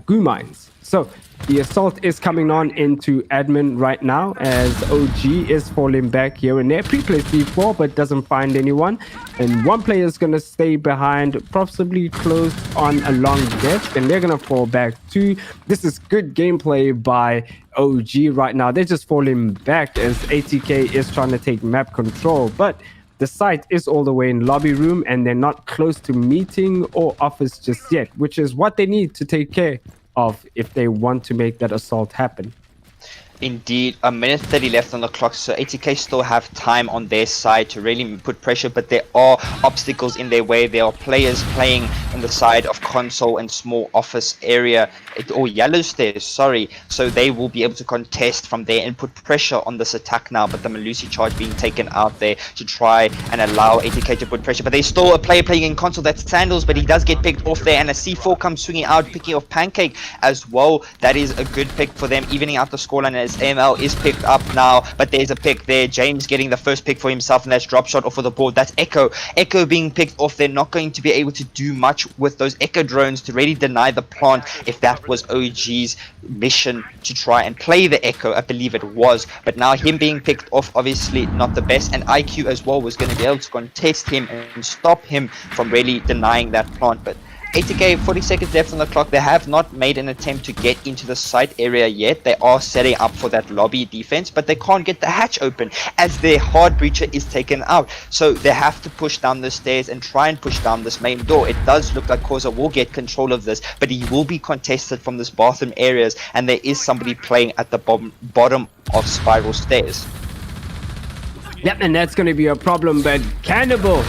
goo mines. So The assault is coming on into admin right now as OG is falling back here and there. Pre-plays D4 but doesn't find anyone. And one player is going to stay behind, possibly close on a long desk. And they're going to fall back too. This is good gameplay by OG right now. They're just falling back as ATK is trying to take map control. But the site is all the way in lobby room and they're not close to meeting or office just yet, which is what they need to take care of if they want to make that assault happen. Indeed, a minute 30 left on the clock, so ATK still have time on their side to really put pressure, but there are obstacles in their way. There are players playing on the side of console and small office area, or yellow stairs, sorry, so they will be able to contest from there and put pressure on this attack now, but the Malusi charge being taken out there to try and allow ATK to put pressure, but there's still a player playing in console, that's Sandals, but he does get picked off there, and a C4 comes swinging out, picking off Pancake as well. That is a good pick for them, evening out the scoreline as AML is picked up now, but there's a pick there. James getting the first pick for himself, and that's drop shot off of the board. That's Echo. Echo being picked off. They're not going to be able to do much with those Echo drones to really deny the plant if that was OG's mission to try and play the Echo. I believe it was, but now him being picked off, obviously not the best, and IQ as well was going to be able to contest him and stop him from really denying that plant, but ATK, 40 seconds left on the clock. They have not made an attempt to get into the site area yet. They are setting up for that lobby defense, but they can't get the hatch open as their hard breacher is taken out. So they have to push down the stairs and try and push down this main door. It does look like Koza will get control of this, but he will be contested from this bathroom areas, and there is somebody playing at the bottom of spiral stairs. Yep, and that's going to be a problem, but Cannibal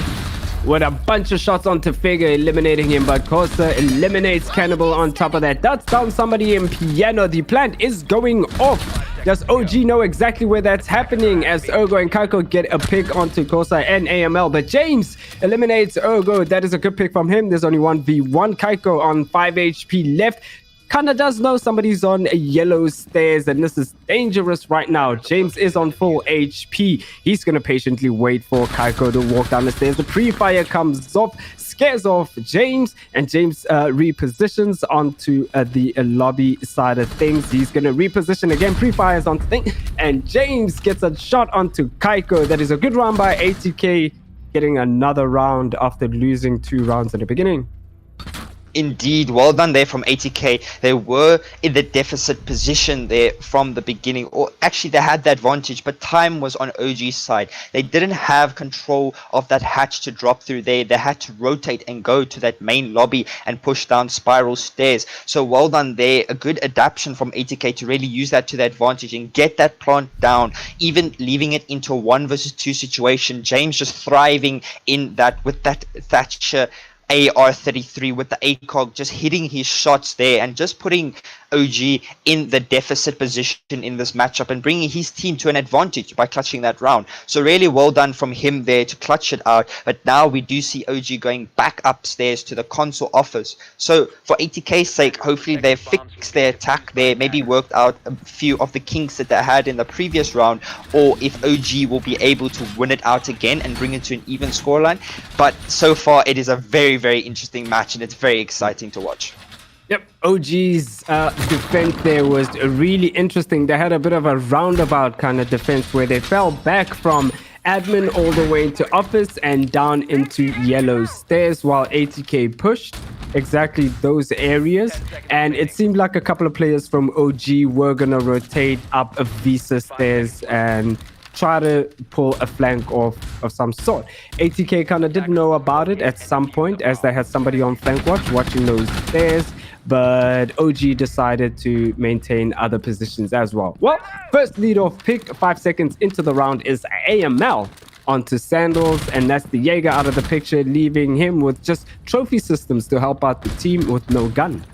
with a bunch of shots onto Figure, eliminating him, but Kosa eliminates Cannibal on top of that. That's down somebody in Piano. The plant is going off. Does OG know exactly where that's happening as Ergo and Kaiko get a pick onto Kosa and AML, but James eliminates Ergo. That is a good pick from him. There's only 1v1. Kaiko on 5 HP left. Kinda does know somebody's on yellow stairs, and this is dangerous right now. James is on full HP. He's gonna patiently wait for Kaiko to walk down the stairs. The pre-fire comes off, scares off James, and James repositions onto the lobby side of things. He's gonna reposition again, pre-fires onto thing, and James gets a shot onto Kaiko. That is a good round by ATK, getting another round after losing 2 rounds in the beginning. Indeed, well done there from ATK. They were in the deficit position there from the beginning, or actually they had the advantage, but time was on OG's side. They didn't have control of that hatch to drop through there. They had to rotate and go to that main lobby and push down spiral stairs. So well done there, a good adaptation from ATK to really use that to their advantage and get that plant down, even leaving it into a 1 versus 2 situation. James just thriving in that with that Thatcher AR-33 with the ACOG, just hitting his shots there and just putting OG in the deficit position in this matchup and bringing his team to an advantage by clutching that round. So really well done from him there to clutch it out. But now we do see OG going back upstairs to the console office. So for ATK's sake, hopefully they fixed their attack there, maybe worked out a few of the kinks that they had in the previous round, or if OG will be able to win it out again and bring it to an even scoreline. But so far it is a very, very interesting match, and it's very exciting to watch. Yep, OG's defense there was really interesting. They had a bit of a roundabout kind of defense where they fell back from admin all the way into office and down into yellow stairs while ATK pushed exactly those areas. And it seemed like a couple of players from OG were going to rotate up a Visa stairs and try to pull a flank off of some sort. ATK kind of didn't know about it at some point as they had somebody on flank watch watching those stairs, but OG decided to maintain other positions as well. Well, first lead-off pick 5 seconds into the round is AML onto Sandals, and that's the Jaeger out of the picture, leaving him with just trophy systems to help out the team with no gun.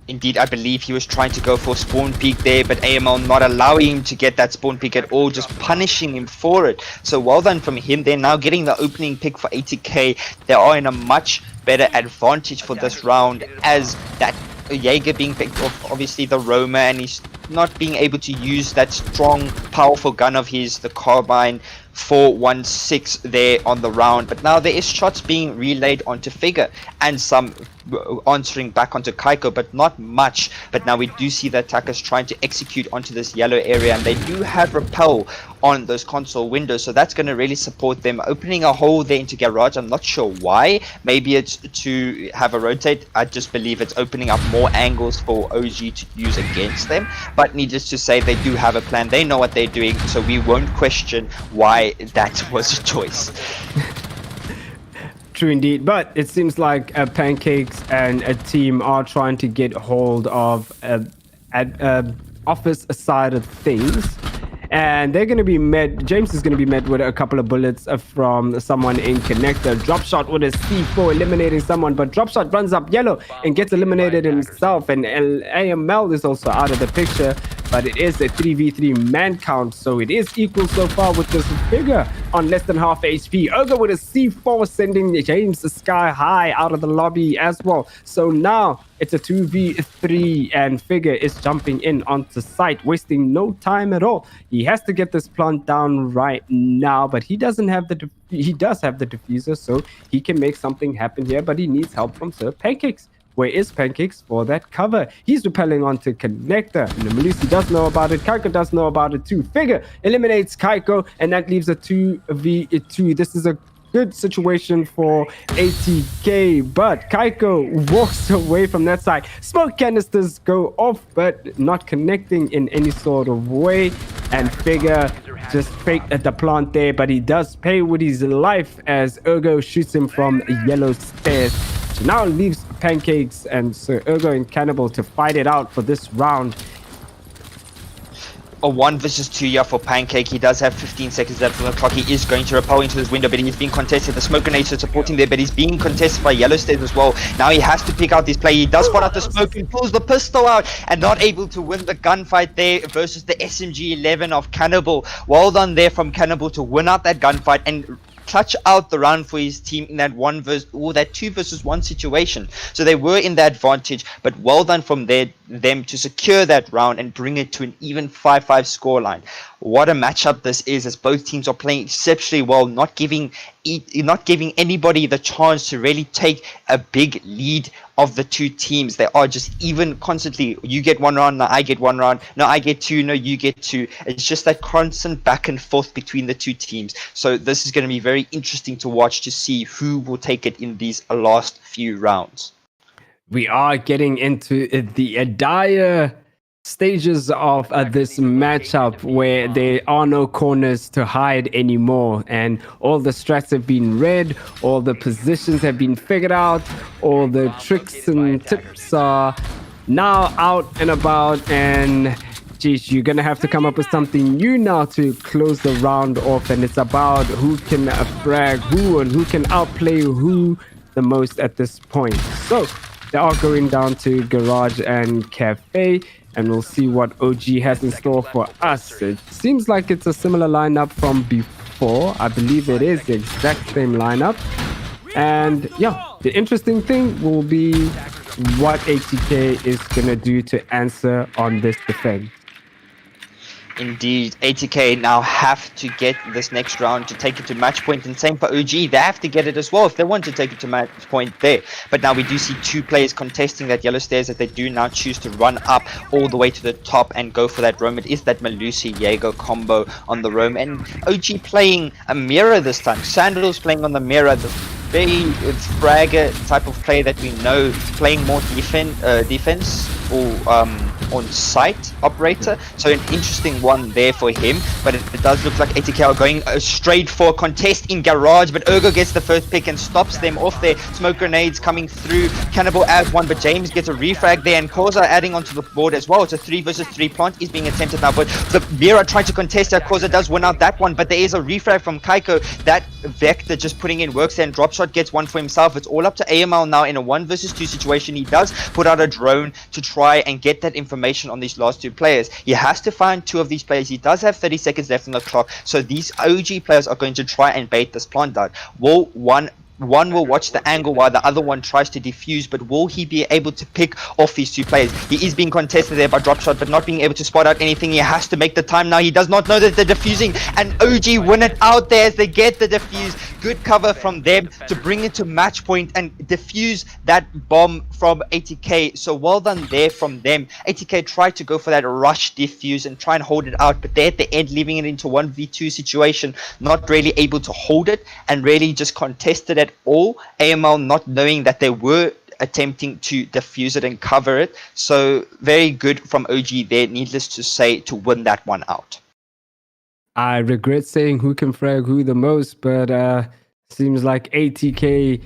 Indeed, I believe he was trying to go for spawn peek there, but AML not allowing him to get that spawn peek at all, just punishing him for it. So well done from him. They're now getting the opening pick for ATK. They are in a much better advantage for this round as that Jaeger being picked off, obviously the Roma, and he's not being able to use that strong, powerful gun of his, the carbine 416 there on the round. But now there is shots being relayed onto Figure and some answering back onto Kaiko, but not much. But now we do see the attackers trying to execute onto this yellow area, and they do have repel on those console windows, so that's going to really support them. Opening a hole there into Garage, I'm not sure why. Maybe it's to have a rotate. I just believe it's opening up more angles for OG to use against them. But needless to say, they do have a plan. They know what they're doing, so we won't question why that was a choice. True indeed, but it seems like Pancakes and a team are trying to get hold of office side of things, and they're going to be met. James is going to be met with a couple of bullets from someone in connector. Drop shot with a C4 eliminating someone, but drop shot runs up yellow and gets eliminated himself, and AML is also out of the picture. But it is a 3v3 man count, so it is equal so far with this Figure on less than half HP. Urgo with a C4 sending James sky high out of the lobby as well. So now it's a 2v3 and Figure is jumping in onto site, wasting no time at all. He has to get this plant down right now, but he doesn't have he does have the diffuser, so he can make something happen here, but he needs help from Sir Pancakes. Where is Pancakes for that cover? He's repelling onto Connector. And Malusi does know about it. Kaiko does know about it too. Figure eliminates Kaiko, and that leaves a 2v2. This is a good situation for ATK, but Kaiko walks away from that side. Smoke canisters go off, but not connecting in any sort of way. And Figure just faked at the plant there, but he does pay with his life as Urgo shoots him from yellow stairs. So now leaves Pancakes and Sir Urgo and Cannibal to fight it out for this round. A 1 versus 2 here for Pancake. He does have 15 seconds left on the clock. He is going to repel into this window, but he's being contested. The smoke grenades are supporting there, but he's being contested by yellow stairs as well. Now he has to pick out this play. He does spot out the smoke and pulls the pistol out, and not able to win the gunfight there versus the SMG-11 of Cannibal. Well done there from Cannibal to win out that gunfight and clutch out the round for his team in that 2 versus 1 situation. So they were in the advantage, but well done from them to secure that round and bring it to an even 5-5 scoreline. What a matchup this is, as both teams are playing exceptionally well, not giving anybody the chance to really take a big lead of the two teams. They are just even constantly. You get 1 round, now I get 1 round, no I get 2, no you get 2. It's just that constant back and forth between the two teams. So this is going to be very interesting to watch, to see who will take it in these last few rounds. We are getting into the dire stages of this matchup where there are no corners to hide anymore, and all the strats have been read, all the positions have been figured out, all the tricks and tips are now out and about, and geez, you're gonna have to come up with something new now to close the round off, and it's about who can frag who and who can outplay who the most at this point. So they are going down to Garage and Cafe, and we'll see what OG has in store for us. It seems like it's a similar lineup from before. I believe it is the exact same lineup. And yeah, the interesting thing will be what ATK is going to do to answer on this defense. Indeed, ATK now have to get this next round to take it to match point, and same for OG. They have to get it as well if they want to take it to match point there. But now we do see 2 players contesting that yellow stairs, that they do now choose to run up all the way to the top and go for that roam. It is that Malusi Jaeger combo on the roam, and OG playing a mirror this time. Sandals playing on the mirror, the very fragger type of play that we know, playing more defense or on site operator. So an interesting one there for him, but it does look like ATK are going straight for a contest in Garage, but Urgo gets the first pick and stops them off there. Smoke grenades coming through. Cannibal adds 1, but James gets a refrag there, and Koza adding onto the board as well. It's a 3 versus 3 plant is being attempted now, but the Vera trying to contest that. Koza does win out that one, but there is a refrag from Kaiko. That Vector just putting in works there, and Dropshot gets 1 for himself. It's all up to AML now in a 1 versus 2 situation. He does put out a drone to try and get that information on these last 2 players. He has to find 2 of these players. He does have 30 seconds left on the clock, so these OG players are going to try and bait this plant out. Will one one will watch the angle while the other one tries to defuse, but will he be able to pick off these two players? He is being contested there by Dropshot, but not being able to spot out anything. He has to make the time now. He does not know that they're defusing, and OG win it out there as they get the defuse. Good cover from them to bring it to match point and defuse that bomb from ATK. So well done there from them. ATK tried to go for that rush defuse and try and hold it out, but they're at the end leaving it into 1v2 situation, not really able to hold it and really just contested at all. AML not knowing that they were attempting to defuse it and cover it. So very good from OG there, needless to say, to win that one out. I regret saying who can frag who the most, but seems like ATK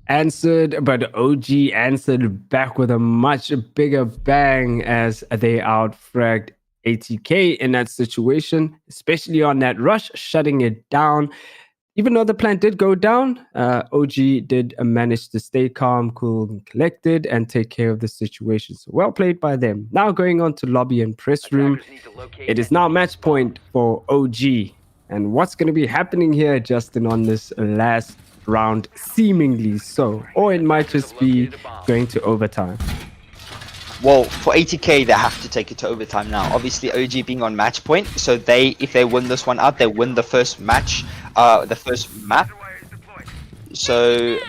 answered, but OG answered back with a much bigger bang as they outfragged ATK in that situation, especially on that rush, shutting it down. Even though the plant did go down, OG did manage to stay calm, cool, and collected and take care of the situation. So well played by them. Now going on to lobby and press room. It is now match point for OG. And what's going to be happening here, Justin, on this last round? Seemingly so. Or it might just be going to overtime. Well, for ATK, they have to take it to overtime now. Obviously, OG being on match point, so if they win this one out, they win the first match, the first map. So,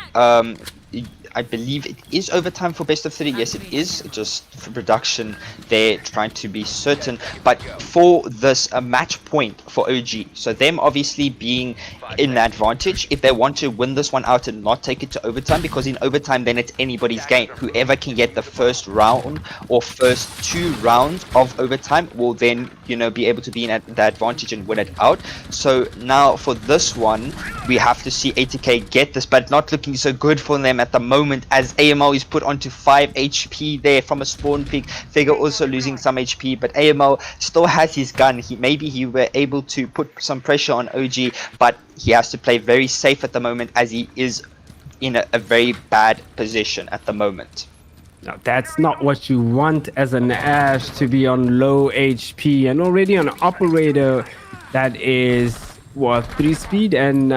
I believe it is overtime for best of 3. Yes, it is. Just for production, they're trying to be certain. But for this match point for OG, so them obviously being in advantage, if they want to win this one out and not take it to overtime, because in overtime then it's anybody's game. Whoever can get the first round or first 2 rounds of overtime will then, be able to be in the advantage and win it out. So now for this one, we have to see ATK get this, but not looking so good for them at the moment, as AML is put onto 5 HP there from a spawn pick. Figure also losing some HP, but AML still has his gun. Maybe he were able to put some pressure on OG, but he has to play very safe at the moment as he is in a very bad position at the moment. Now, that's not what you want as an Ash, to be on low HP and already an operator that is 3 speed and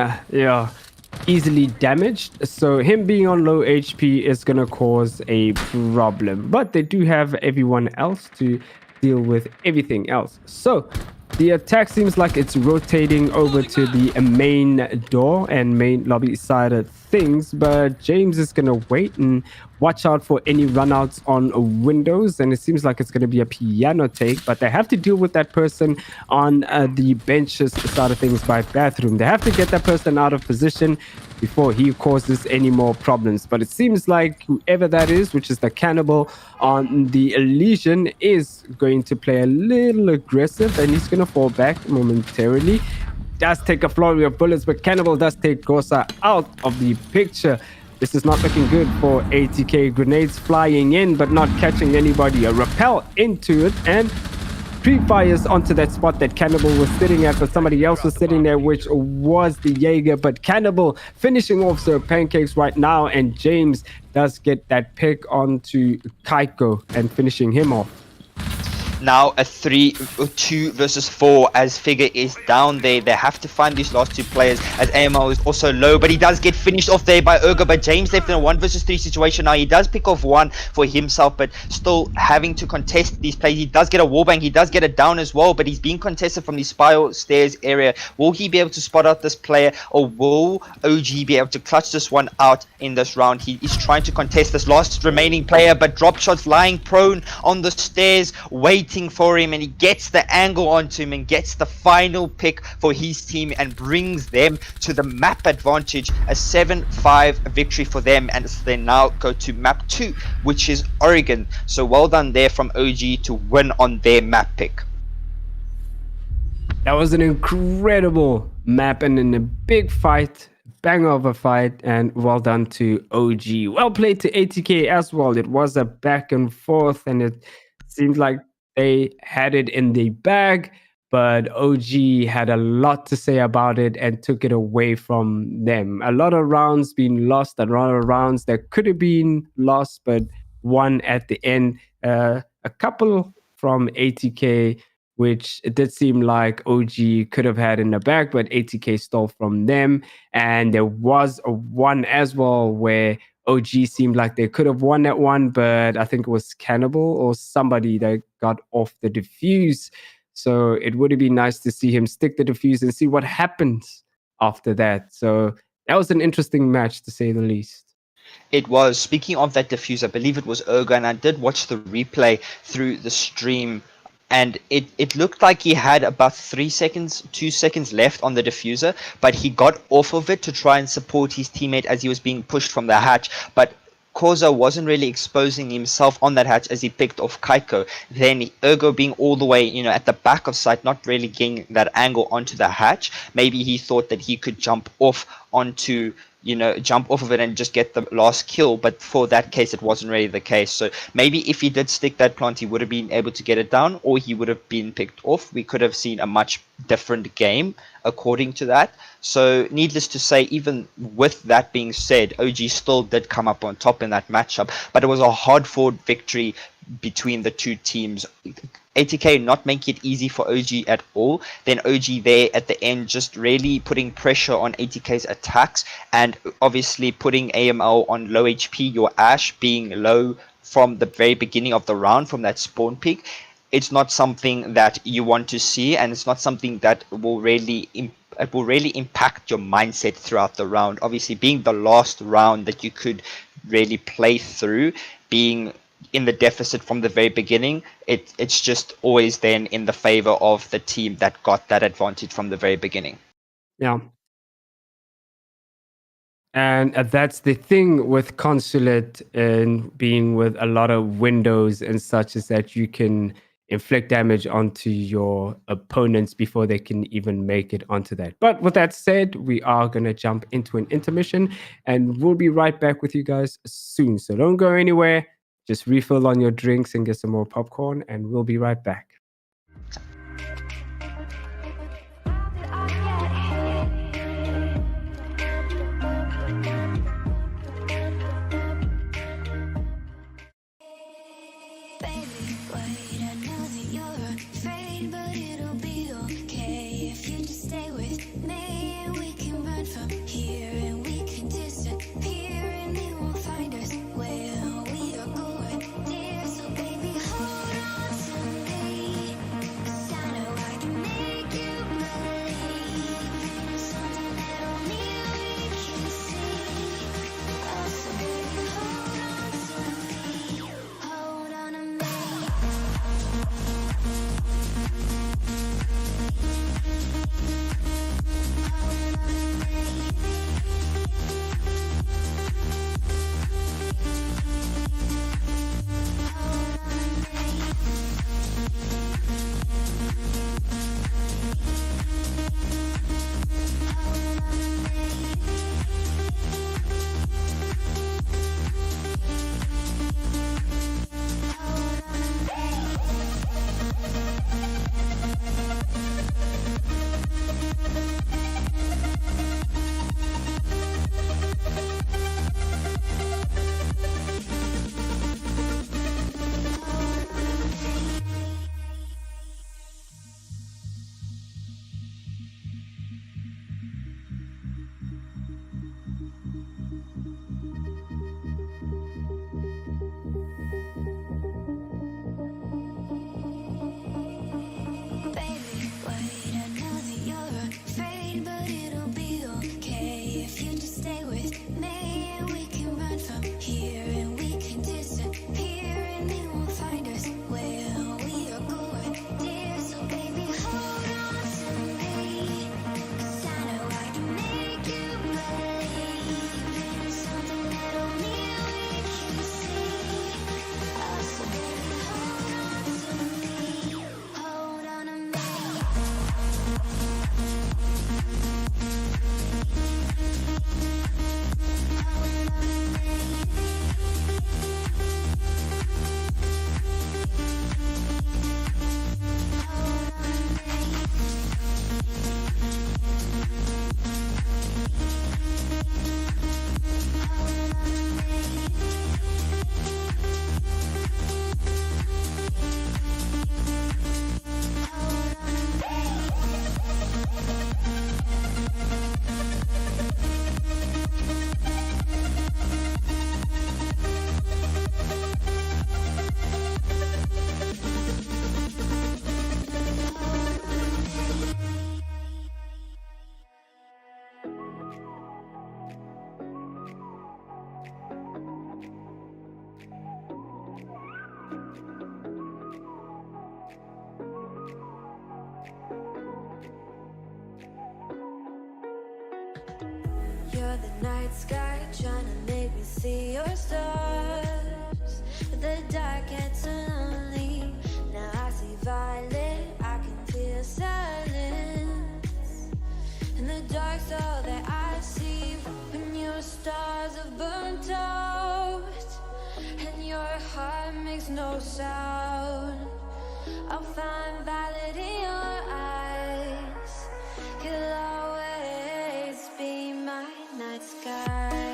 easily damaged. So him being on low HP is going to cause a problem, but they do have everyone else to deal with everything else. So the attack seems like it's rotating over to the main door and main lobby side of things, but James is going to wait and watch out for any runouts on windows, and it seems like it's going to be a piano take, but they have to deal with that person on the benches side of things by bathroom. They have to get that person out of position before he causes any more problems. But it seems like whoever that is, which is the cannibal on the Elysian, is going to play a little aggressive, and he's going to fall back momentarily. Does take a flurry of bullets, but Cannibal does take Gosa out of the picture. This is not looking good for ATK. Grenades flying in, but not catching anybody. A rappel into it, and pre-fires onto that spot that Cannibal was sitting at, but somebody else was sitting there, which was the Jaeger. But Cannibal finishing off the pancakes right now, and James does get that pick onto Kaiko and finishing him off. Now a 2 versus 4 as Figure is down there. They have to find these last 2 players as AML is also low, but he does get finished off there by Urgo. But James left in a 1 versus 3 situation now. He does pick off 1 for himself, but still having to contest these plays. He does get a wallbang, he does get it down as well, but he's being contested from the spiral stairs area. Will he be able to spot out this player, or will OG be able to clutch this one out in this round? He is trying to contest this last remaining player, but drop shots lying prone on the stairs, waiting for him, and he gets the angle onto him and gets the final pick for his team and brings them to the map advantage. A 7-5 victory for them, and they now go to map 2, which is Oregon. So well done there from OG to win on their map pick. That was an incredible map and in a big fight, bang of a fight, and well done to OG. Well played to ATK as well. It was a back and forth, and it seemed like they had it in the bag, but OG had a lot to say about it and took it away from them. A lot of rounds being lost, a lot of rounds that could have been lost, but won at the end. A couple from ATK which it did seem like OG could have had in the bag, but ATK stole from them. And there was a one as well where OG seemed like they could have won that one, but I think it was Cannibal or somebody that got off the defuse. So it would have been nice to see him stick the defuse and see what happens after that. So that was an interesting match, to say the least. It was. Speaking of that diffuse, I believe it was Ergo, and I did watch the replay through the stream, and it looked like he had about 2 seconds left on the diffuser, but he got off of it to try and support his teammate as he was being pushed from the hatch. But Corzo wasn't really exposing himself on that hatch as he picked off Kaiko. Then Ergo being all the way, at the back of sight, not really getting that angle onto the hatch. Maybe he thought that he could jump off onto, jump off of it and just get the last kill. But for that case, it wasn't really the case. So maybe if he did stick that plant, he would have been able to get it down, or he would have been picked off. We could have seen a much different game according to that. So needless to say, even with that being said, OG still did come up on top in that matchup, but it was a hard-fought victory between the two teams. ATK not making it easy for OG at all. Then OG there at the end just really putting pressure on ATK's attacks, and obviously putting AML on low HP, your Ash being low from the very beginning of the round from that spawn peak. It's not something that you want to see, and it's not something that will really impact your mindset throughout the round. Obviously, being the last round that you could really play through, being in the deficit from the very beginning, it's just always then in the favor of the team that got that advantage from the very beginning. Yeah. And that's the thing with Consulate and being with a lot of windows and such, is that you can inflict damage onto your opponents before they can even make it onto that. But with that said, we are going to jump into an intermission, and we'll be right back with you guys soon. So don't go anywhere. Just refill on your drinks and get some more popcorn, and we'll be right back. of the night sky, trying to make me see your stars. But the dark gets so lonely. Now I see violet, I can feel silence. And the dark's all that I see. When your stars have burnt out and your heart makes no sound, I'll find violet in your eyes. You'll always be my night sky.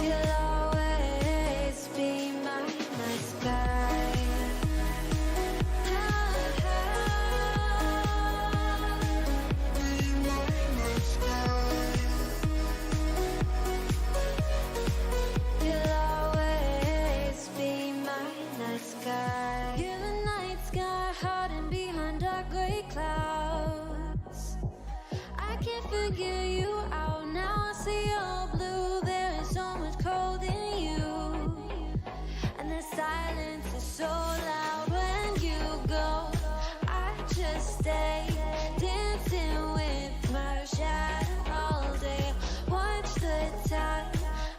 You'll always be my night sky. You'll always be my night sky. You're the night sky, hiding behind dark gray clouds. I can't figure you out now. I see all blue. There is so much cold in you, and the silence is so loud when you go. I just stay dancing with my shadow all day. Watch the time.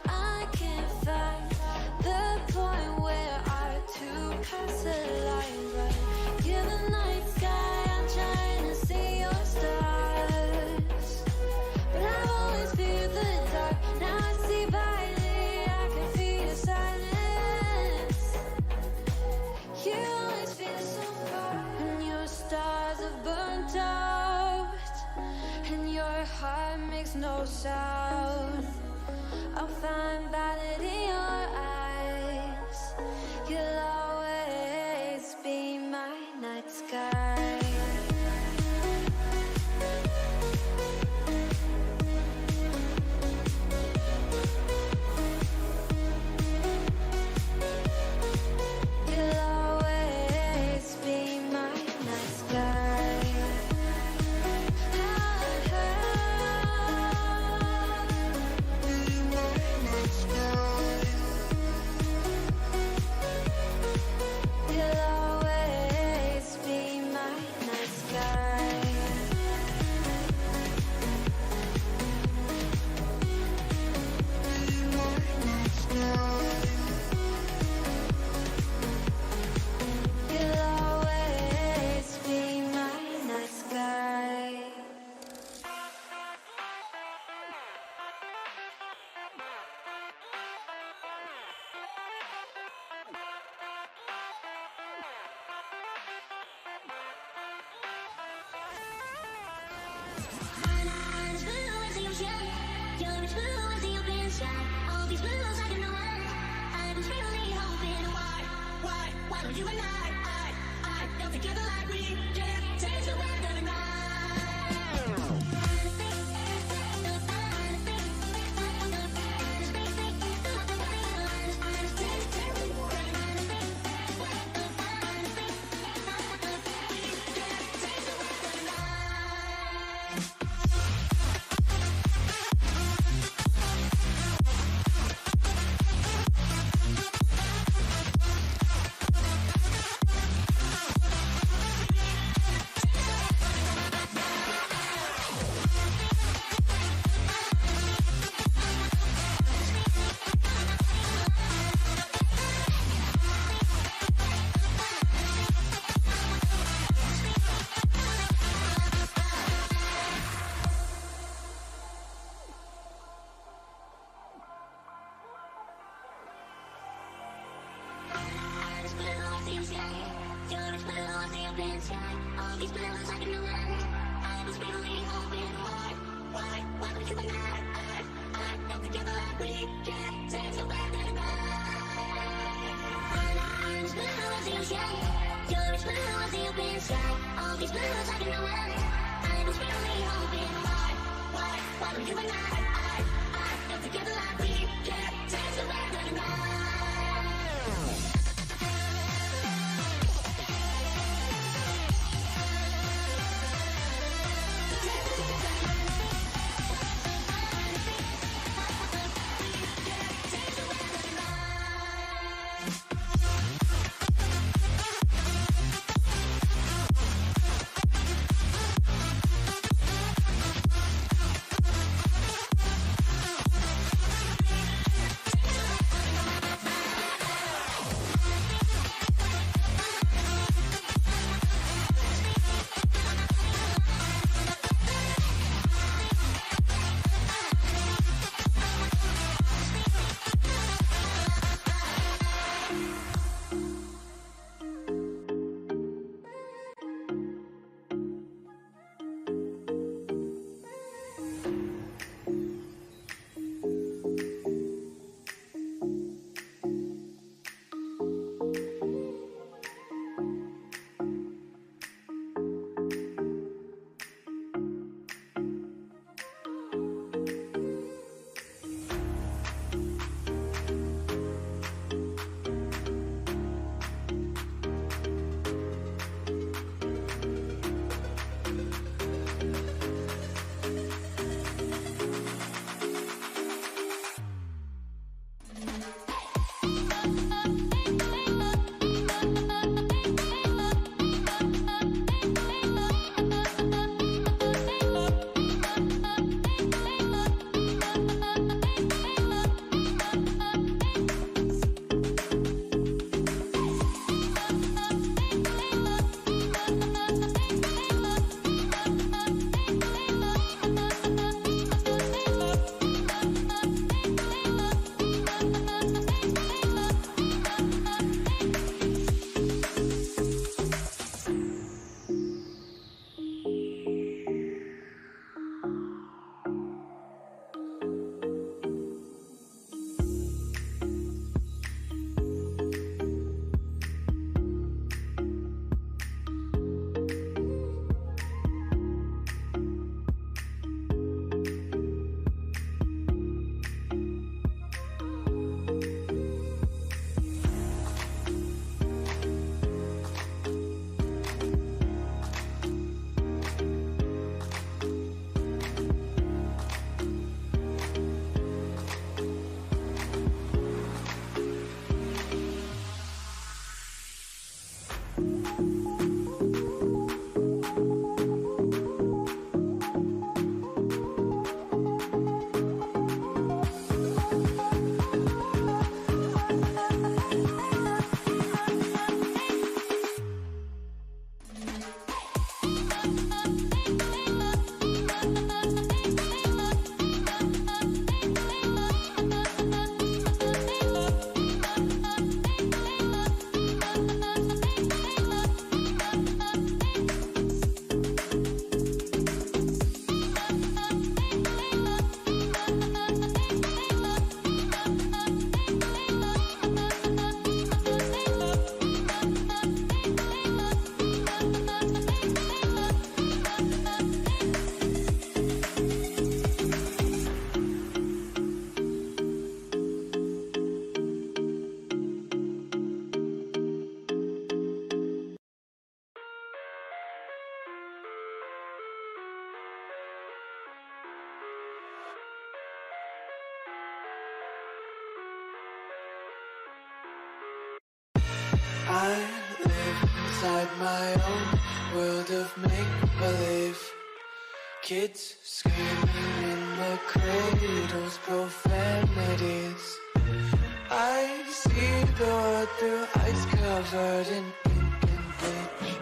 I can't find the point where our two paths align. But you're the night sky, I'm trying to see your stars. But I've always feared the dark. Now I see violet, I can feel your silence. You always feel so far when your stars have burnt out and your heart makes no sound. I'll find violet in your eyes. You'll always be my night sky. You'll always be my night sky. You'll always be my night sky. You'll always be my night sky. You and I don't together like we can change the weather all these bills I can run. I was really hoping hard. Why don't you and I come together like we can change the weather tonight. I'm as blue as the ocean. You're as blue as the open sky. All these bills I can run. I was really hoping hard. Why don't you and I come together like we can change the weather tonight. I live inside my own world of make-believe. Kids screaming in the cradles, profanities. I see the world through eyes covered in ink and bleach.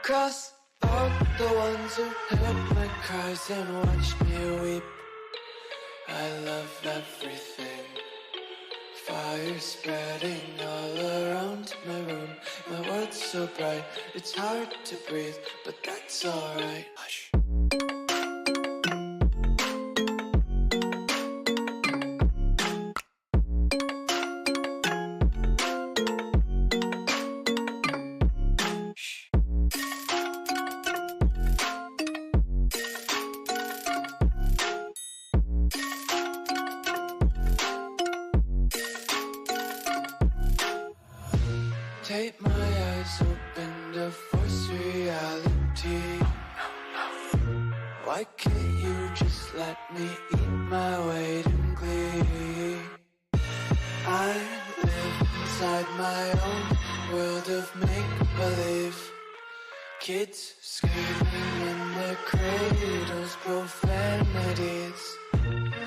Cross out the ones who heard my cries and watched me weep. I love everything. Fire spreading all around my room. My world's so bright, it's hard to breathe, but that's alright. Hush. Take my eyes open to force reality. Why can't you just let me eat my weight in glee? I live inside my own world of make-believe. Kids screaming in their cradles, profanities.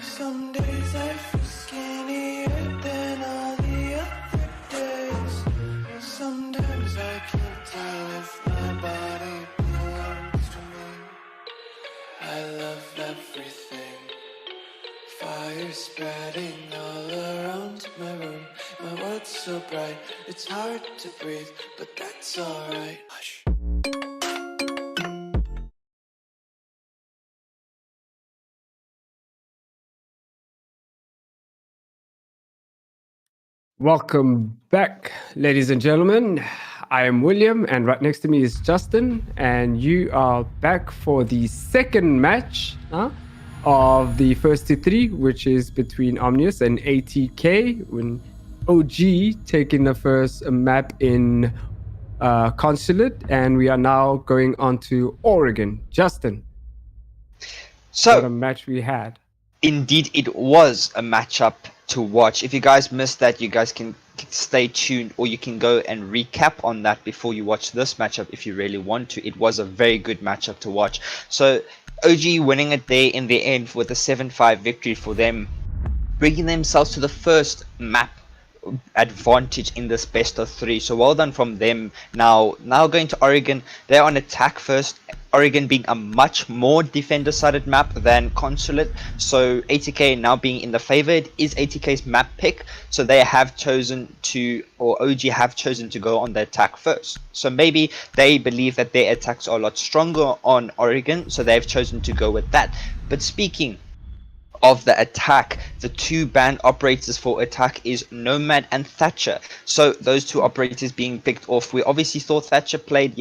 Some days I feel skinnier than all the other days. Sometimes I can't tell if my body belongs to me. I love everything. Fire spreading all around my room. My world's so bright, it's hard to breathe, but that's alright. Hush. Welcome back, ladies and gentlemen. I am William, and right next to me is Justin, and you are back for the second match of the first to three, which is between Omnius and ATK, when OG taking the first map in Consulate, and we are now going on to Oregon. Justin, what a So, match we had. indeed, it was a matchup to watch. If you guys missed that, you guys can stay tuned, or you can go and recap on that before you watch this matchup if you really want to. It was a very good matchup to watch. So OG winning it there in the end with a 7-5 victory for them, bringing themselves to the first map advantage in this best of three. So well done from them. Now going to Oregon, they're on attack first. Oregon being a much more defender sided map than Consulate, so ATK now being in the favor. It is ATK's map pick, so they have chosen to, or OG have chosen to go on the attack first. So maybe they believe that their attacks are a lot stronger on Oregon, so they've chosen to go with that. But speaking of the attack, the two banned operators for attack is Nomad and Thatcher. So those two operators being picked off. We obviously thought Thatcher played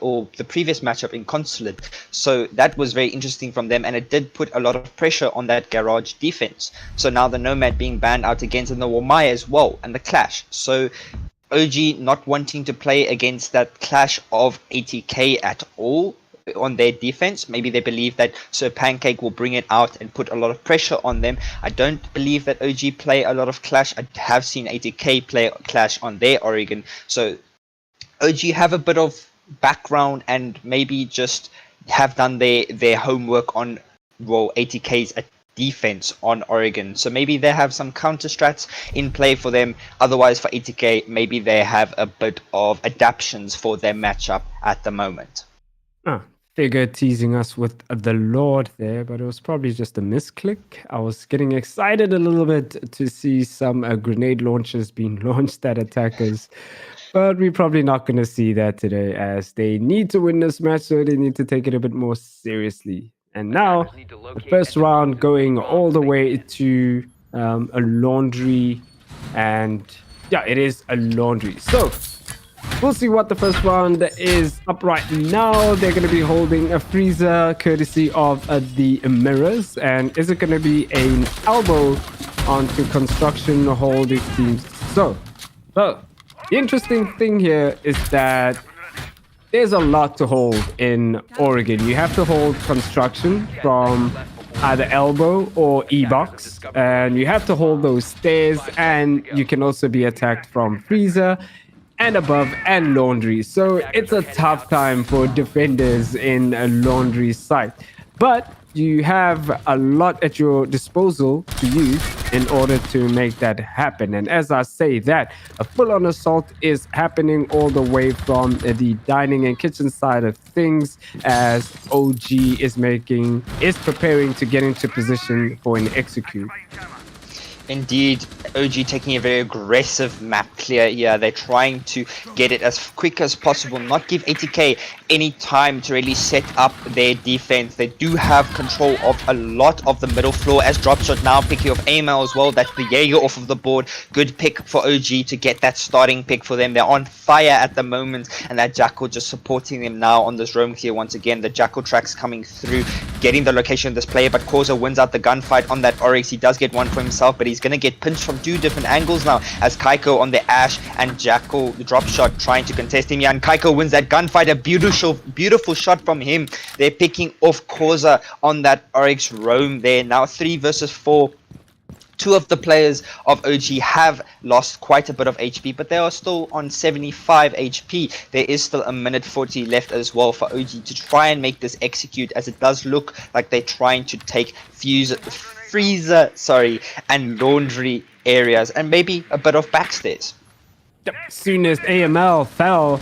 or the previous matchup in Consulate, so that was very interesting from them, and it did put a lot of pressure on that garage defense. So now the Nomad being banned out against, and the Wamai as well, and the Clash. So OG not wanting to play against that clash of ATK at all on their defense. Maybe they believe that Sir Pancake will bring it out and put a lot of pressure on them. I don't believe that OG play a lot of Clash. I have seen ATK play Clash on their Oregon. So OG have a bit of background and maybe just have done their homework on, well, ATK's defense on Oregon. So maybe they have some counter strats in play for them. Otherwise, for ATK, maybe they have a bit of adaptations for their matchup at the moment. Figure teasing us with the Lord there, but it was probably just a misclick. I was getting excited a little bit to see some grenade launchers being launched at attackers, but we're probably not going to see that today, as they need to win this match, so they need to take it a bit more seriously. And now, the first round going all the way to a laundry, and yeah, it is a laundry. So we'll see what the first round is up right now. They're going to be holding a freezer courtesy of the mirrors. And is it going to be an elbow onto construction holding teams? So the interesting thing here is that there's a lot to hold in Oregon. You have to hold construction from either elbow or E-box, and you have to hold those stairs, and you can also be attacked from freezer. and above and laundry. So it's a tough time for defenders in a laundry site. But you have a lot at your disposal to use in order to make that happen. And as I say that, a full-on assault is happening all the way from the dining and kitchen side of things as OG is preparing to get into position for an execute. Indeed, OG taking a very aggressive map clear here. They're trying to get it as quick as possible, not give ATK any time to really set up their defense. They do have control of a lot of the middle floor as Dropshot now picking off Amel as well. That's the Jaeger off of the board. Good pick for OG to get that starting pick for them. They're on fire at the moment, and that Jackal just supporting them now on this roam clear once again. The Jackal tracks coming through, getting the location of this player, but Corza wins out the gunfight on that Oryx. He does get one for himself, but he's going to get pinched from two different angles now as Kaiko on the Ash and Jackal, the drop shot, trying to contest him. Yeah, and Kaiko wins that gunfight. A beautiful shot from him. They're picking off Corza on that Oryx roam there. Now 3 versus 4. Two of the players of OG have lost quite a bit of HP, but they are still on 75 HP. There is still a minute 40 left as well for OG to try and make this execute, as it does look like they're trying to take freezer, and laundry areas, and maybe a bit of backstairs. As soon as AML fell,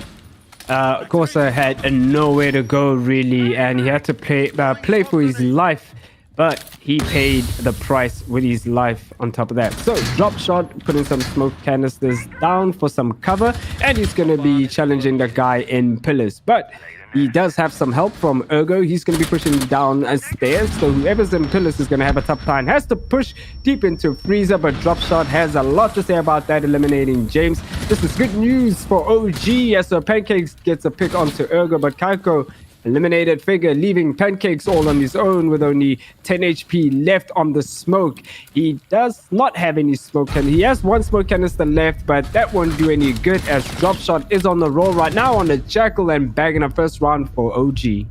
Corsa had nowhere to go really, and he had to play for his life. But he paid the price with his life on top of that. So, drop shot, putting some smoke canisters down for some cover, and he's going to be challenging the guy in pillars. But he does have some help from Ergo. He's going to be pushing down stairs. So, whoever's in pillars is going to have a tough time. Has to push deep into Freezer, but drop shot has a lot to say about that, eliminating James. This is good news for OG as Pancakes gets a pick onto Ergo, but Kaiko eliminated Figure, leaving Pancakes all on his own with only 10 HP left on the smoke. He does not have any smoke, and he has one smoke canister left, but that won't do any good as Dropshot is on the roll right now on the Jackal and bagging a first round for OG.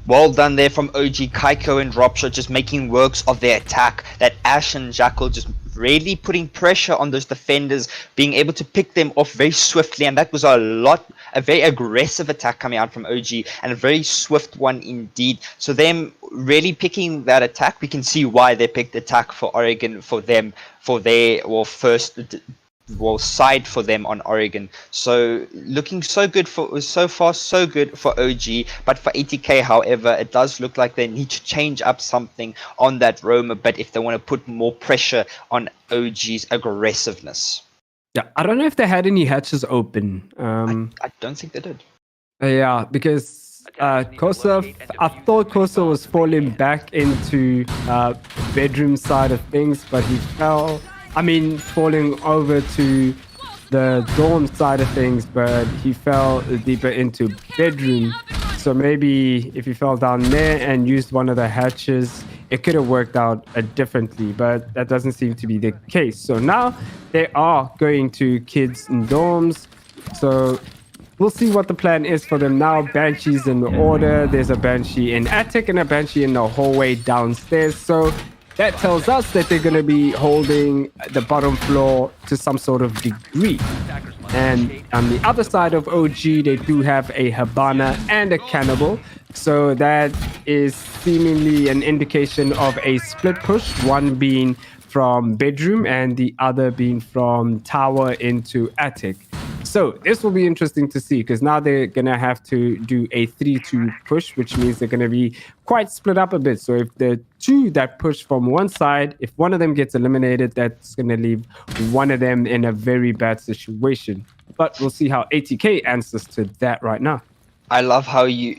Well done there from OG. Kaiko and Dropshot just making works of their attack. That Ash and Jackal just really putting pressure on those defenders, being able to pick them off very swiftly, and that was a very aggressive attack coming out from OG, and a very swift one indeed. So them really picking that attack, we can see why they picked attack for Oregon, for them, for their side for them on Oregon. So looking so far so good for OG, but for ATK, however, it does look like they need to change up something on that roam a bit if they want to put more pressure on OG's aggressiveness. Yeah, I don't know if they had any hatches open. I don't think they did. Yeah, because Kosa, I thought Kosa was falling back into bedroom side of things, but he fell. Falling over to the dorm side of things, but he fell deeper into bedroom. So maybe if he fell down there and used one of the hatches, it could have worked out differently, but that doesn't seem to be the case. So now they are going to kids in dorms. So we'll see what the plan is for them now. Banshee's in order. There's a Banshee in attic and a Banshee in the hallway downstairs. So that tells us that they're going to be holding the bottom floor to some sort of degree. And on the other side of OG, they do have a Habana and a Cannibal. So that is seemingly an indication of a split push, one being from bedroom and the other being from tower into attic. So this will be interesting to see, because now they're going to have to do a 3-2 push, which means they're going to be quite split up a bit. So if the two that push from one side, if one of them gets eliminated, that's going to leave one of them in a very bad situation. But we'll see how ATK answers to that right now. I love how you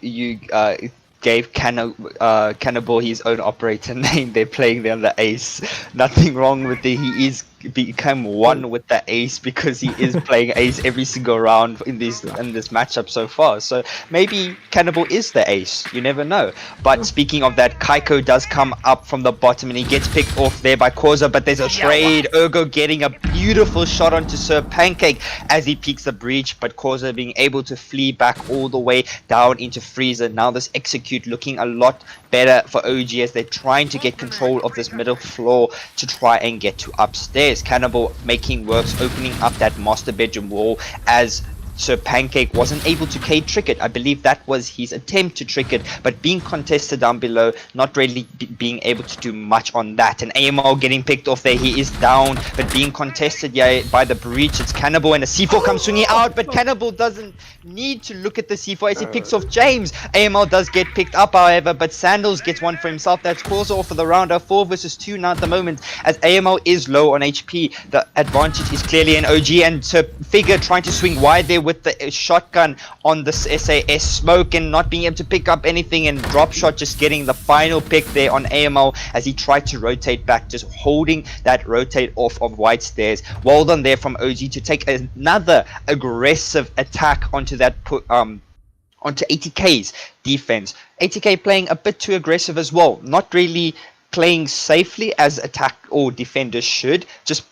gave Cannibal his own operator name. They're playing there on the ace. Nothing wrong with it. He is become one with the ace because he is playing ace every single round in this matchup so far. So maybe Cannibal is the ace. You never know. But speaking of that, Kaiko does come up from the bottom and he gets picked off there by Corza, but there's a trade. Ergo getting a beautiful shot onto Sir Pancake as he peeks the breach, but Corza being able to flee back all the way down into Freezer. Now this execute looking a lot better for OG as they're trying to get control of this middle floor to try and get to upstairs. there's Cannibal making works, opening up that master bedroom wall as Sir Pancake wasn't able to trick it. I believe that was his attempt to trick it, but being contested down below, not really being able to do much on that. And AML getting picked off there, he is down, but being contested by the breach. It's Cannibal, and a C4 comes swinging out, but Cannibal doesn't need to look at the C4 as he picks off James. AML does get picked up, however, but Sandals gets one for himself. That's calls off for the round of 4 versus 2 now at the moment, as AML is low on HP. The advantage is clearly an OG, and Sir Figure trying to swing wide there with the shotgun on the SAS smoke and not being able to pick up anything, and drop shot just getting the final pick there on AML as he tried to rotate back, just holding that rotate off of White Stairs. Well done there from OG to take another aggressive attack onto that onto ATK's defense. ATK playing a bit too aggressive as well, not really playing safely as attack or defenders should, just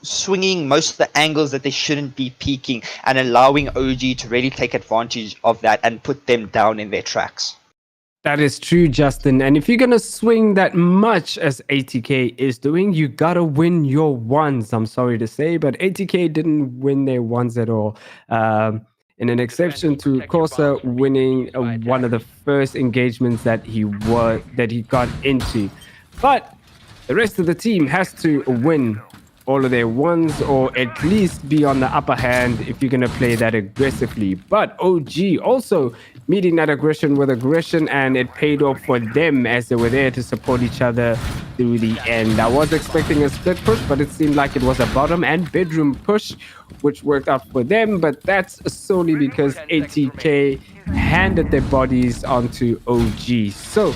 swinging most of the angles that they shouldn't be peeking, and allowing OG to really take advantage of that and put them down in their tracks. That is true, Justin. And if you're going to swing that much as ATK is doing, you got to win your ones, I'm sorry to say, but ATK didn't win their ones at all. In an exception to Corsa winning one of the first engagements that he got into. But the rest of the team has to win all of their ones, or at least be on the upper hand if you're going to play that aggressively. But OG also meeting that aggression with aggression, and it paid off for them as they were there to support each other through the end. I was expecting a split push, but it seemed like it was a bottom and bedroom push, which worked out for them. But that's solely because ATK handed their bodies onto OG. So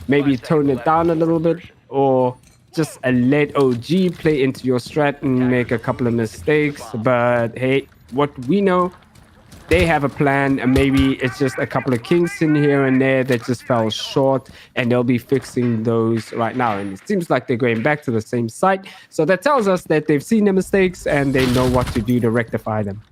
maybe tone it down a little bit, or just let OG play into your strat and make a couple of mistakes. But hey, what we know, they have a plan, and maybe it's just a couple of kinks in here and there that just fell short, and they'll be fixing those right now. And it seems like they're going back to the same site, so that tells us that they've seen the mistakes and they know what to do to rectify them.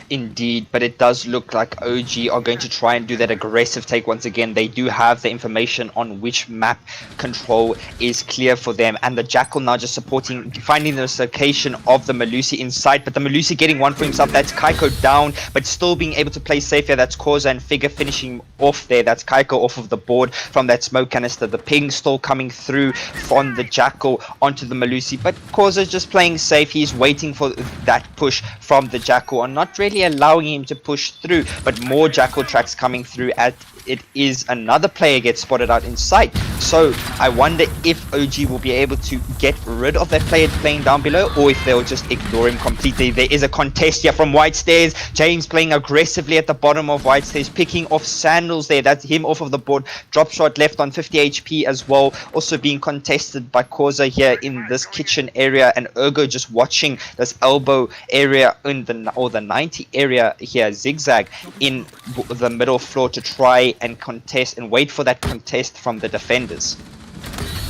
Indeed, but it does look like OG are going to try and do that aggressive take once again. They do have the information on which map control is clear for them, and the Jackal now just supporting, finding the location of the Malusi in sight, but the Malusi getting one for himself. That's Kaiko down, but still being able to play safe here. That's Korza and Figure finishing off there. That's Kaiko off of the board from that smoke canister. The ping still coming through from the Jackal onto the Malusi, but Korza just playing safe. He's waiting for that push from the Jackal, and not really allowing him to push through, but more Jackal tracks coming through. At it is another player gets spotted out in sight, so I wonder if OG will be able to get rid of that player playing down below, or if they'll just ignore him completely. There is a contest here from White Stairs. James playing aggressively at the bottom of White Stairs, picking off Sandals there. That's him off of the board. Drop shot left on 50 HP as well, also being contested by Korza here in this kitchen area, and Ergo just watching this elbow area in the 90 area here, zigzag in the middle floor to try and contest and wait for that contest from the defenders.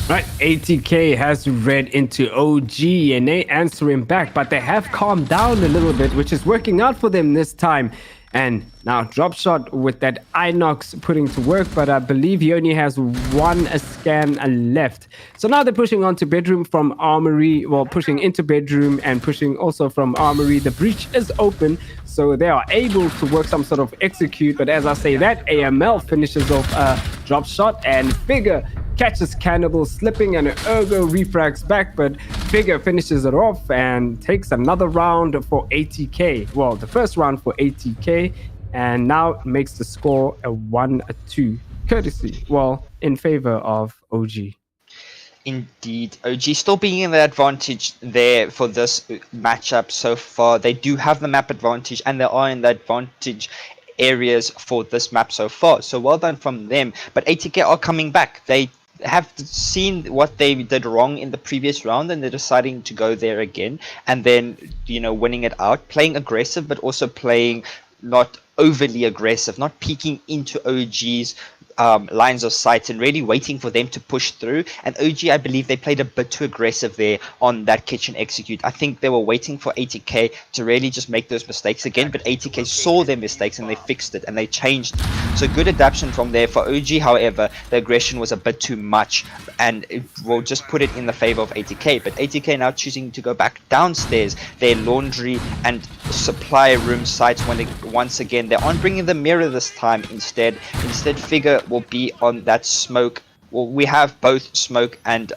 Right, ATK has read into OG and they answer him back, but they have calmed down a little bit, which is working out for them this time. And now drop shot with that Inox putting to work, but I believe he only has one scan left. So now they're pushing onto bedroom from armory, well, pushing into bedroom and pushing also from armory. The breach is open, so they are able to work some sort of execute. But as I say that, AML finishes off a drop shot, and Figure catches Cannibal slipping, and Ergo refrags back, but Figure finishes it off and takes another round for ATK. Well, the first round for ATK, and now makes the score a 1-2, courtesy, well, in favor of OG. Indeed, OG still being in the advantage there for this matchup so far. They do have the map advantage, and they are in the advantage areas for this map so far. So well done from them. But ATK are coming back. They have seen what they did wrong in the previous round, and they're deciding to go there again, and then, you know, winning it out, playing aggressive, but also playing not overly aggressive, not peeking into OG's lines of sight and really waiting for them to push through. And OG, I believe they played a bit too aggressive there on that kitchen execute. I think they were waiting for ATK to really just make those mistakes again, but ATK saw their mistakes and they fixed it and they changed. So good adaptation from there. For OG, however, the aggression was a bit too much and it will just put it in the favor of ATK. But ATK now choosing to go back downstairs, their laundry and supply room sites once again. They aren't bringing the mirror this time. Instead Figure will be on that smoke. Well, we have both smoke and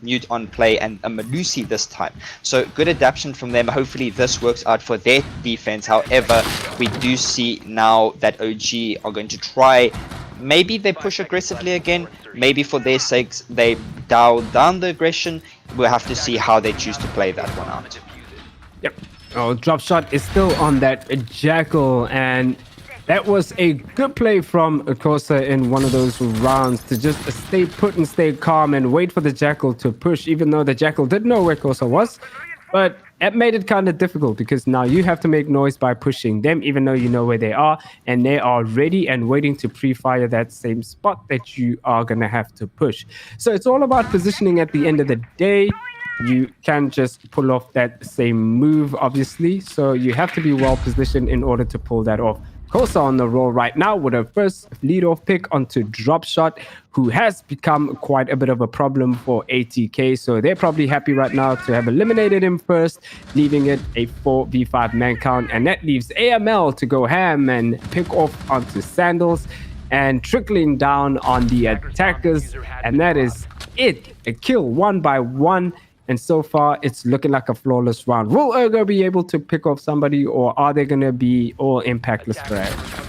mute on play and a Melusi this time. So good adaptation from them. Hopefully this works out for their defense. However, we do see now that OG are going to try. Maybe they push aggressively again. Maybe for their sakes they dial down the aggression. We'll have to see how they choose to play that one out. Yep. Oh, drop shot is still on that Jackal, and that was a good play from Kosa in one of those rounds to just stay put and stay calm and wait for the Jackal to push, even though the Jackal didn't know where Kosa was. But it made it kind of difficult because now you have to make noise by pushing them, even though you know where they are, and they are ready and waiting to pre-fire that same spot that you are going to have to push. So it's all about positioning at the end of the day. You can't just pull off that same move, obviously. So you have to be well positioned in order to pull that off. Kosa on the roll right now with a first lead-off pick onto Dropshot, who has become quite a bit of a problem for ATK. So they're probably happy right now to have eliminated him first, leaving it a 4v5 man count. And that leaves AML to go ham and pick off onto Sandals and trickling down on the attackers. And that is it. A kill one by one. And so far, it's looking like a flawless round. Will Ergo be able to pick off somebody, or are they going to be all impactless frags?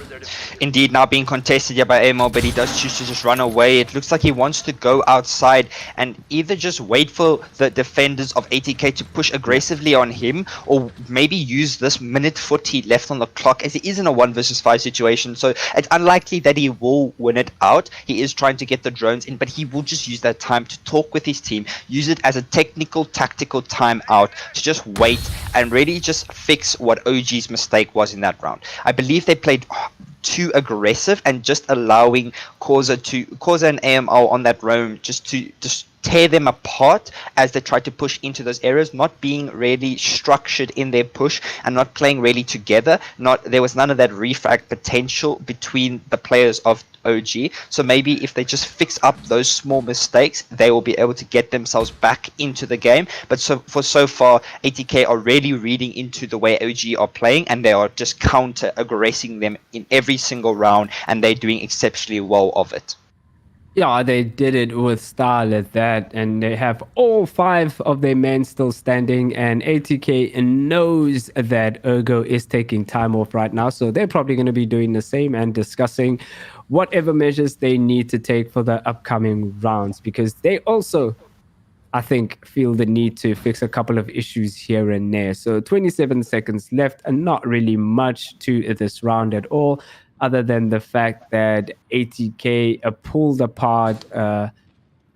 Indeed, now being contested here by Amo, but he does choose to just run away. It looks like he wants to go outside and either just wait for the defenders of ATK to push aggressively on him, or maybe use this minute 40 left on the clock, as he is in a 1 versus 5 situation. So it's unlikely that he will win it out. He is trying to get the drones in, but he will just use that time to talk with his team, use it as a technical, tactical timeout to just wait and really just fix what OG's mistake was in that round. I believe they played too aggressive and just allowing Causa and AML on that roam just to tear them apart as they try to push into those areas, not being really structured in their push and not playing really together. There was none of that refrag potential between the players of OG. So maybe if they just fix up those small mistakes, they will be able to get themselves back into the game. But so far, ATK are really reading into the way OG are playing, and they are just counter-aggressing them in every single round, and they're doing exceptionally well of it. Yeah, they did it with style at that, and they have all 5 of their men still standing, and ATK knows that Ergo is taking time off right now, so they're probably going to be doing the same and discussing whatever measures they need to take for the upcoming rounds, because they also, I think, feel the need to fix a couple of issues here and there. So 27 seconds left, and not really much to this round at all, other than the fact that ATK pulled apart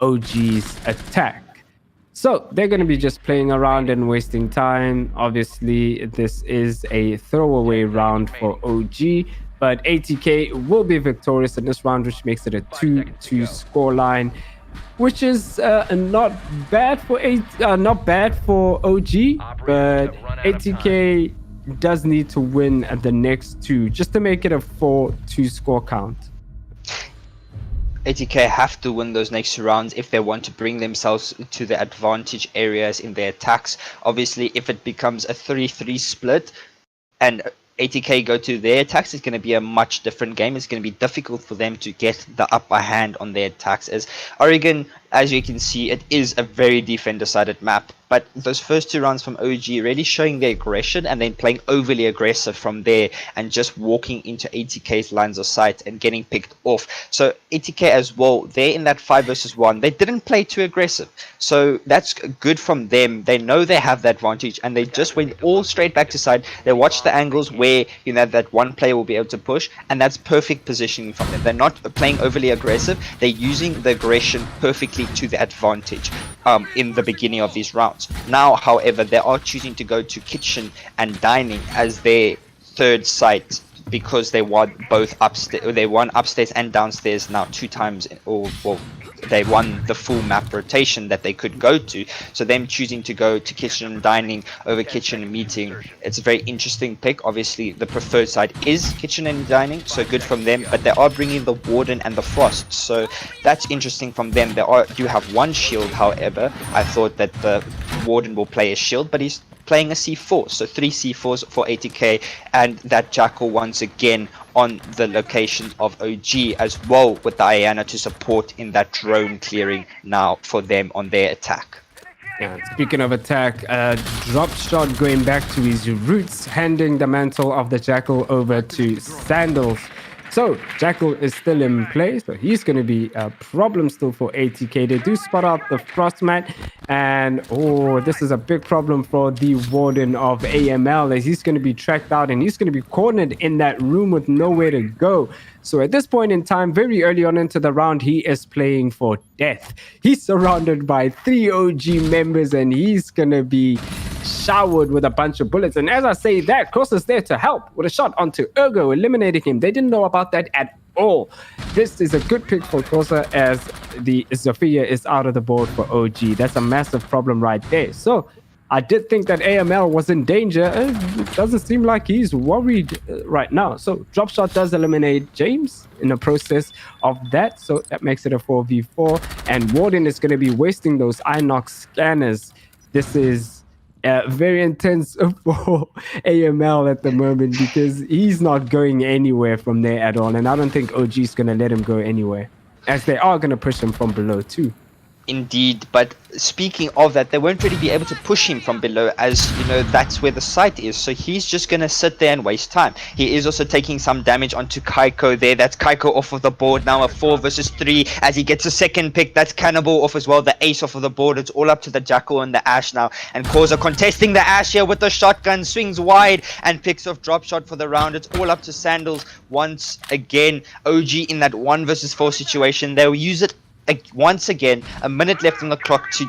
OG's attack. So they're going to be just playing around and wasting time. Obviously, this is a throwaway round for OG, but ATK will be victorious in this round, which makes it a 2-2 scoreline, which is not bad for OG, but ATK does need to win the next 2 just to make it a 4-2 score count. ATK have to win those next 2 rounds if they want to bring themselves to the advantage areas in their attacks. Obviously, if it becomes a 3-3 split and ATK go to their attacks, it's going to be a much different game. It's going to be difficult for them to get the upper hand on their attacks, as Oregon, as you can see, it is a very defender-sided map. But those first 2 rounds from OG really showing their aggression and then playing overly aggressive from there and just walking into ATK's lines of sight and getting picked off. So ATK as well, they're in that 5 versus 1. They didn't play too aggressive. So that's good from them. They know they have the advantage and they just went all straight back to side. They watched the angles where, you know, that one player will be able to push, and that's perfect positioning from them. They're not playing overly aggressive. They're using the aggression perfectly to the advantage in the beginning of these rounds. Now, however, they are choosing to go to kitchen and dining as their third site because they won both upstairs. They won upstairs and downstairs now 2 times, or well, they won the full map rotation that they could go to. So them choosing to go to kitchen and dining over kitchen and meeting, it's a very interesting pick. Obviously, the preferred side is kitchen and dining, so good from them. But they are bringing the Warden and the Frost, so that's interesting from them. They do have one shield, however. I thought that the Warden will play a shield, but he's playing a C4, so 3 C4s for 80k, and that Jackal once again on the location of OG as well, with the Ayana to support in that drone clearing now for them on their attack. Yeah, speaking of attack, drop shot going back to his roots, handing the mantle of the Jackal over to Sandals. So Jackal is still in play, so he's going to be a problem still for 80k. They do spot out the Frostmat, and this is a big problem for the Warden of AML, as he's going to be tracked out and he's going to be cornered in that room with nowhere to go. So at this point in time, very early on into the round, he is playing for death. He's surrounded by 3 OG members and he's going to be showered with a bunch of bullets. And as I say that, Cross is there to help with a shot onto Ergo, eliminating him. They didn't know about that at all. This is a good pick for Kosa, as the Zofia is out of the board for OG. That's a massive problem right there. So I did think that AML was in danger. It doesn't seem like he's worried right now. So drop shot does eliminate James in the process of that. So that makes it a 4v4. And Warden is going to be wasting those Inox scanners. This is very intense for AML at the moment, because he's not going anywhere from there at all. And I don't think OG is going to let him go anywhere, as they are going to push him from below too. Indeed, but speaking of that, they won't really be able to push him from below, as you know, that's where the site is. So he's just going to sit there and waste time. He is also taking some damage onto Kaiko there. That's Kaiko off of the board now, a 4 versus 3 as he gets a second pick. That's Cannibal off as well, the ace off of the board. It's all up to the Jackal and the Ash now, and Koza contesting the Ash here with the shotgun, swings wide and picks off drop shot for the round. It's all up to Sandals once again. OG in that 1 versus 4 situation, they'll use it once again, a minute left on the clock, to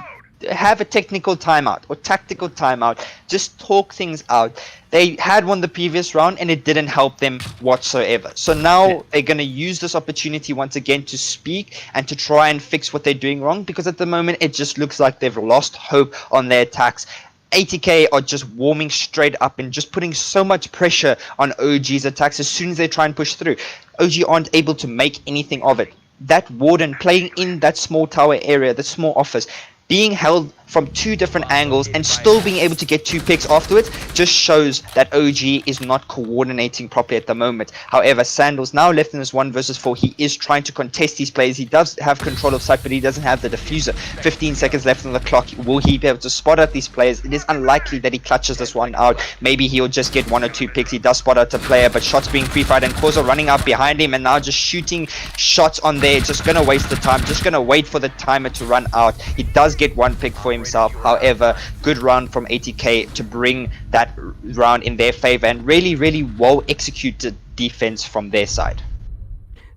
have a technical timeout or tactical timeout, just talk things out. They had won the previous round and it didn't help them whatsoever. So now they're going to use this opportunity once again to speak and to try and fix what they're doing wrong, because at the moment it just looks like they've lost hope on their attacks. 80k are just warming straight up and just putting so much pressure on OG's attacks as soon as they try and push through. OG aren't able to make anything of it. That Warden playing in that small tower area, the small office, being held from 2 different angles and still being able to get 2 picks afterwards, just shows that OG is not coordinating properly at the moment. However, Sandals now left in this 1 versus 4. He is trying to contest these players. He does have control of sight, but he doesn't have the diffuser. 15 seconds left on the clock. Will he be able to spot out these players? It is unlikely that he clutches this one out. Maybe he'll just get 1 or 2 picks. He does spot out a player, but shots being free-fired, and Koza running out behind him and now just shooting shots on there. Just going to waste the time. Just going to wait for the timer to run out. He does get 1 pick for himself. However, good round from 80k to bring that round in their favor, and really, really well executed defense from their side.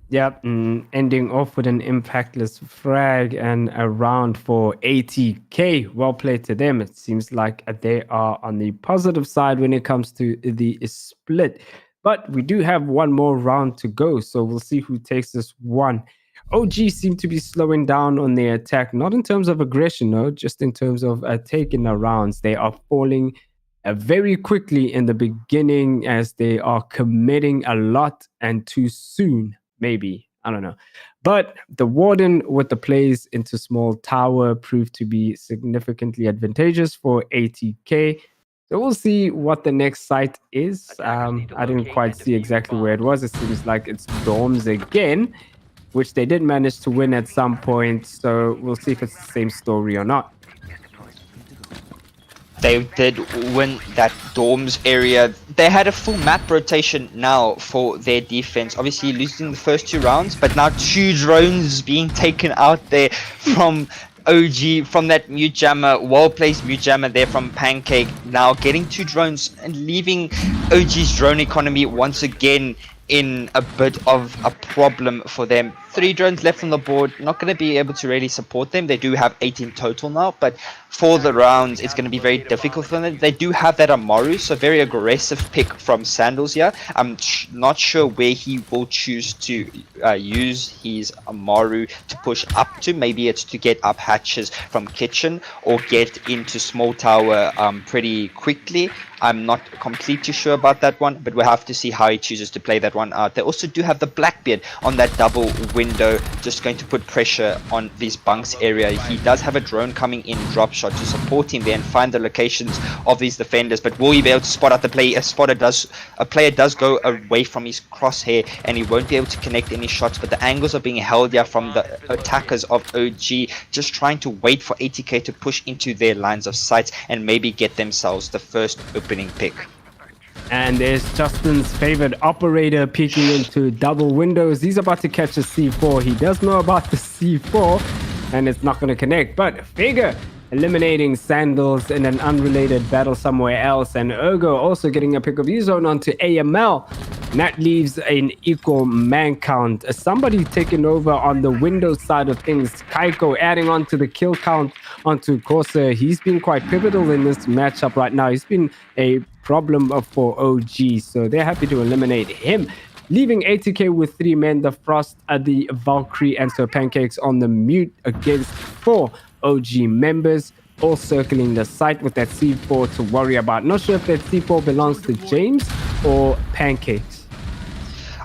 Yep, ending off with an impactless frag and a round for 80k. Well played to them. It seems like they are on the positive side when it comes to the split. But we do have one more round to go, so we'll see who takes this one. OG seem to be slowing down on their attack, not in terms of aggression, no, just in terms of taking the rounds. They are falling very quickly in the beginning, as they are committing a lot and too soon, maybe. I don't know. But the Warden with the plays into small tower proved to be significantly advantageous for 80k. So we'll see what the next site is. I didn't quite see exactly where it was. It seems like it's dorms again, which they did manage to win at some point. So we'll see if it's the same story or not. They did win that dorms area. They had a full map rotation now for their defense. Obviously losing the first 2 rounds, but now 2 drones being taken out there from OG, from that mute jammer, well-placed mute jammer there from Pancake. Now getting 2 drones and leaving OG's drone economy once again in a bit of a problem for them. 3 drones left on the board, not going to be able to really support them. They do have 8 in total now, but for the rounds, it's going to be very difficult for them. They do have that Amaru, so very aggressive pick from Sandals here. I'm not sure where he will choose to use his Amaru to push up to. Maybe it's to get up hatches from kitchen or get into small tower pretty quickly. I'm not completely sure about that one, but we'll have to see how he chooses to play that one out. They also do have the Blackbeard on that double window, just going to put pressure on this bunks area. He does have a drone coming in drop shot to support him there and find the locations of these defenders, but will he be able to spot out the play? A player does go away from his crosshair and he won't be able to connect any shots, but the angles are being held here from the attackers of OG, just trying to wait for ATK to push into their lines of sight and maybe get themselves the first opening pick. And there's Justin's favorite operator peeking into double windows. He's about to catch a C4. He does know about the C4 and it's not going to connect, but Figure eliminating Sandals in an unrelated battle somewhere else, and Ergo also getting a pick of his own onto AML. And that leaves an equal man count. Somebody taking over on the Windows side of things. Kaiko adding on to the kill count onto Corsair. He's been quite pivotal in this matchup right now. He's been a problem for OG, so they're happy to eliminate him, leaving ATK with 3 men, the Frost, the Valkyrie, and so Pancakes on the mute against 4 OG members, all circling the site with that C4 to worry about. Not sure if that C4 belongs to James or Pancakes.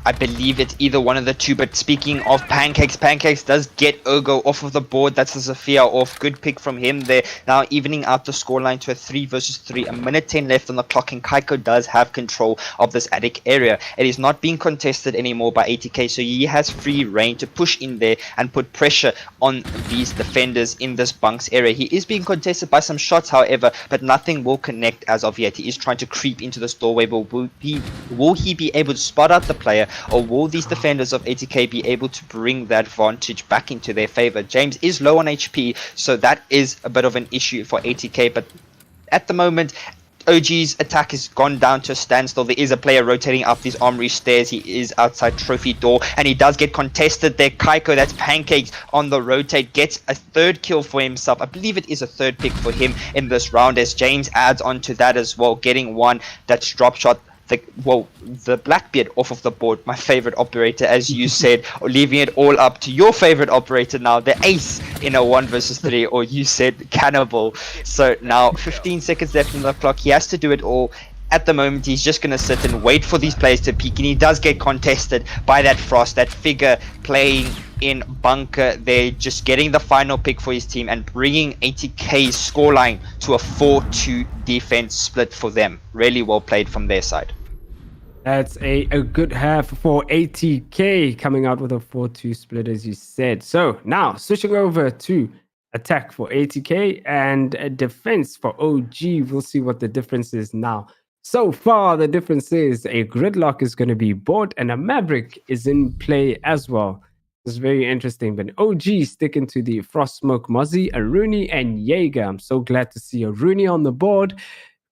I believe it's either one of the two, but speaking of Pancakes, Pancakes does get Ergo off of the board. That's the Sophia off. Good pick from him there. Now evening out the scoreline to a 3 versus 3. A minute 10 left on the clock, and Kaiko does have control of this attic area. It is not being contested anymore by ATK, so he has free reign to push in there and put pressure on these defenders in this bunks area. He is being contested by some shots, however, but nothing will connect as of yet. He is trying to creep into this doorway, but will he be able to spot out the player, or will these defenders of ATK be able to bring that advantage back into their favor? James is low on HP, so that is a bit of an issue for ATK, but at the moment, OG's attack has gone down to a standstill. There is a player rotating up these armory stairs. He is outside trophy door, and he does get contested there. Kaiko, that's Pancakes on the rotate, gets a 3rd kill for himself. I believe it is a 3rd pick for him in this round, as James adds on to that as well, getting one that's drop shot. The Blackbeard off of the board, my favorite operator, as you said, or leaving it all up to your favorite operator now, the ace in a 1 versus 3, or you said Cannibal. So now 15 seconds left on the clock. He has to do it all. At the moment, he's just going to sit and wait for these players to peak, and he does get contested by that Frost, that Figure playing in bunker. They're just getting the final pick for his team and bringing ATK's scoreline to a 4-2 defense split for them. Really well played from their side. That's a good half for ATK, coming out with a 4-2 split, as you said. So now switching over to attack for ATK and defense for OG. We'll see what the difference is now. So far, the difference is a Gridlock is going to be bought and a Maverick is in play as well. It's very interesting, but OG sticking to the Frost Smoke Mozzie, a Rooney, and Jaeger. I'm so glad to see a Rooney on the board,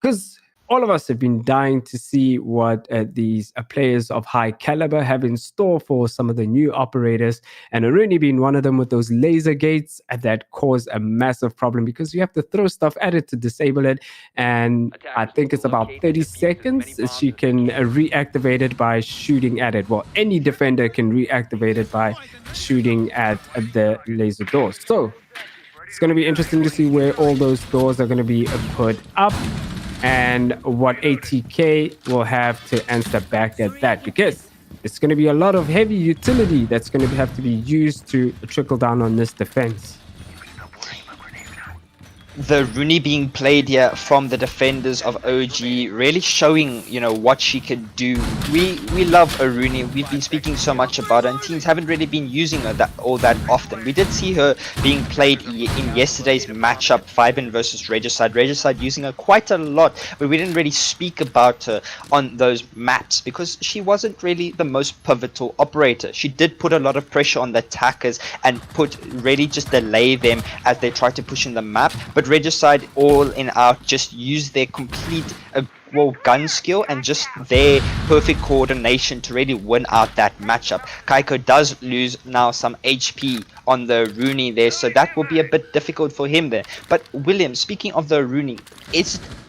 because all of us have been dying to see what these players of high caliber have in store for some of the new operators, and Aruni being one of them with those laser gates that cause a massive problem because you have to throw stuff at it to disable it, and I think it's about 30 seconds she can reactivate it by shooting at it. Well, any defender can reactivate it by shooting at the laser doors. So it's going to be interesting to see where all those doors are going to be put up, and what ATK will have to answer back at that, because it's going to be a lot of heavy utility that's going to have to be used to trickle down on this defense. The Rooney being played here from the defenders of OG, really showing, you know, what she can do. We love a Rooney. We've been speaking so much about her, and teams haven't really been using her that often. We did see her being played in yesterday's matchup, 5-in versus Regicide. Regicide using her quite a lot, but we didn't really speak about her on those maps because she wasn't really the most pivotal operator. She did put a lot of pressure on the attackers and really just delay them as they tried to push in the map, but but Regicide all in out just used their complete gun skill and just their perfect coordination to really win out that matchup. Kaiko does lose now some HP on the Rooney there, so that will be a bit difficult for him there. But William, speaking of the Rooney,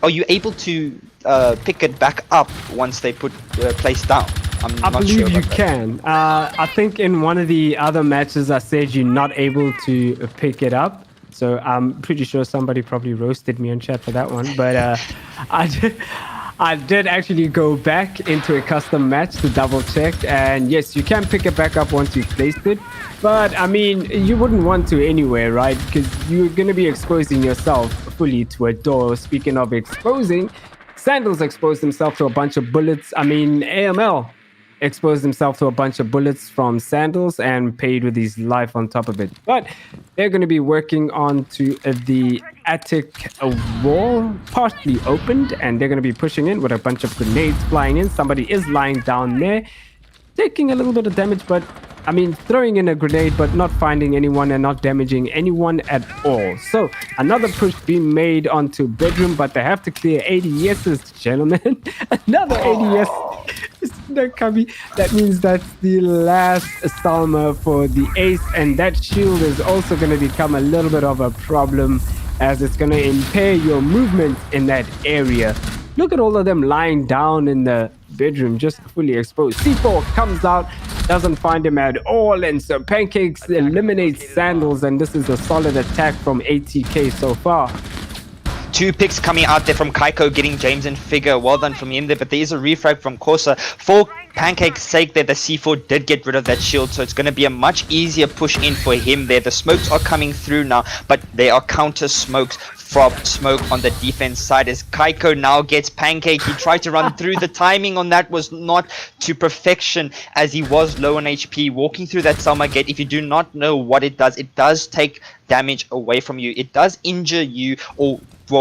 are you able to pick it back up once they put place down? I believe you can. I think in one of the other matches I said you're not able to pick it up. So I'm pretty sure somebody probably roasted me on chat for that one. But I did actually go back into a custom match to double check. And yes, you can pick it back up once you've placed it. But I mean, you wouldn't want to anyway, right? Because you're going to be exposing yourself fully to a door. Speaking of exposing, Sandals exposed himself to a bunch of bullets. I mean, AML exposed himself to a bunch of bullets from Sandals and paid with his life on top of it. But they're going to be working on to the attic wall, partly opened, and they're going to be pushing in with a bunch of grenades flying in. Somebody is lying down there, taking a little bit of damage, but I mean, throwing in a grenade, but not finding anyone and not damaging anyone at all. So another push being made onto bedroom, but they have to clear ADS's, gentlemen. Another ADS. That means that's the last Salma for the ace, and that shield is also going to become a little bit of a problem as it's going to impair your movement in that area. Look at all of them lying down in the bedroom, just fully exposed. C4 comes out, doesn't find him at all, and so Pancakes eliminates Sandals, and this is a solid attack from ATK so far. 2 picks coming out there from Kaiko, getting James and Figure. Well done from him there, but there is a refrag from Corsa. For Pancake's sake there, the C4 did get rid of that shield, so it's going to be a much easier push in for him there. The smokes are coming through now, but there are counter smokes from smoke on the defense side as Kaiko now gets Pancake. He tried to run through. The timing on that was not to perfection as he was low on HP. Walking through that Selma gate, if you do not know what it does take damage away from you. It does injure you or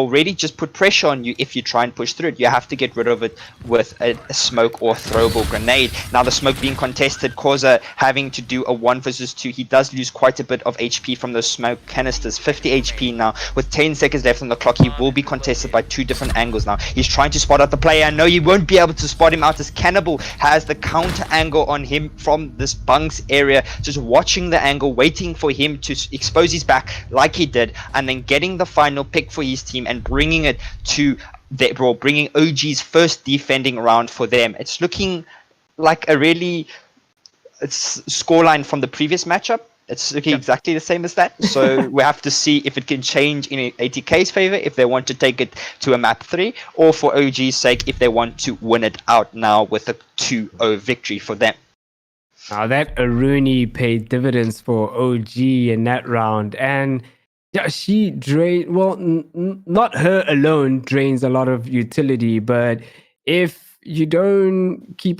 really just put pressure on you if you try and push through it. You have to get rid of it with a smoke or throwable grenade. Now the smoke being contested, Causa having to do a 1 versus 2. He does lose quite a bit of HP from those smoke canisters. 50 HP now. With 10 seconds left on the clock, he will be contested by 2 different angles now. He's trying to spot out the player. I know you won't be able to spot him out as Cannibal has the counter angle on him from this bunks area. Just watching the angle, waiting for him to expose his back like he did, and then getting the final pick for his team and bringing it to bringing OG's first defending round for them. It's looking like a really scoreline from the previous matchup. It's looking exactly the same as that. So we have to see if it can change in ATK's favor, if they want to take it to a map 3, or for OG's sake, if they want to win it out now with a 2-0 victory for them. Now that Rooney paid dividends for OG in that round, and yeah, she drained. Well, not her alone drains a lot of utility, but if you don't keep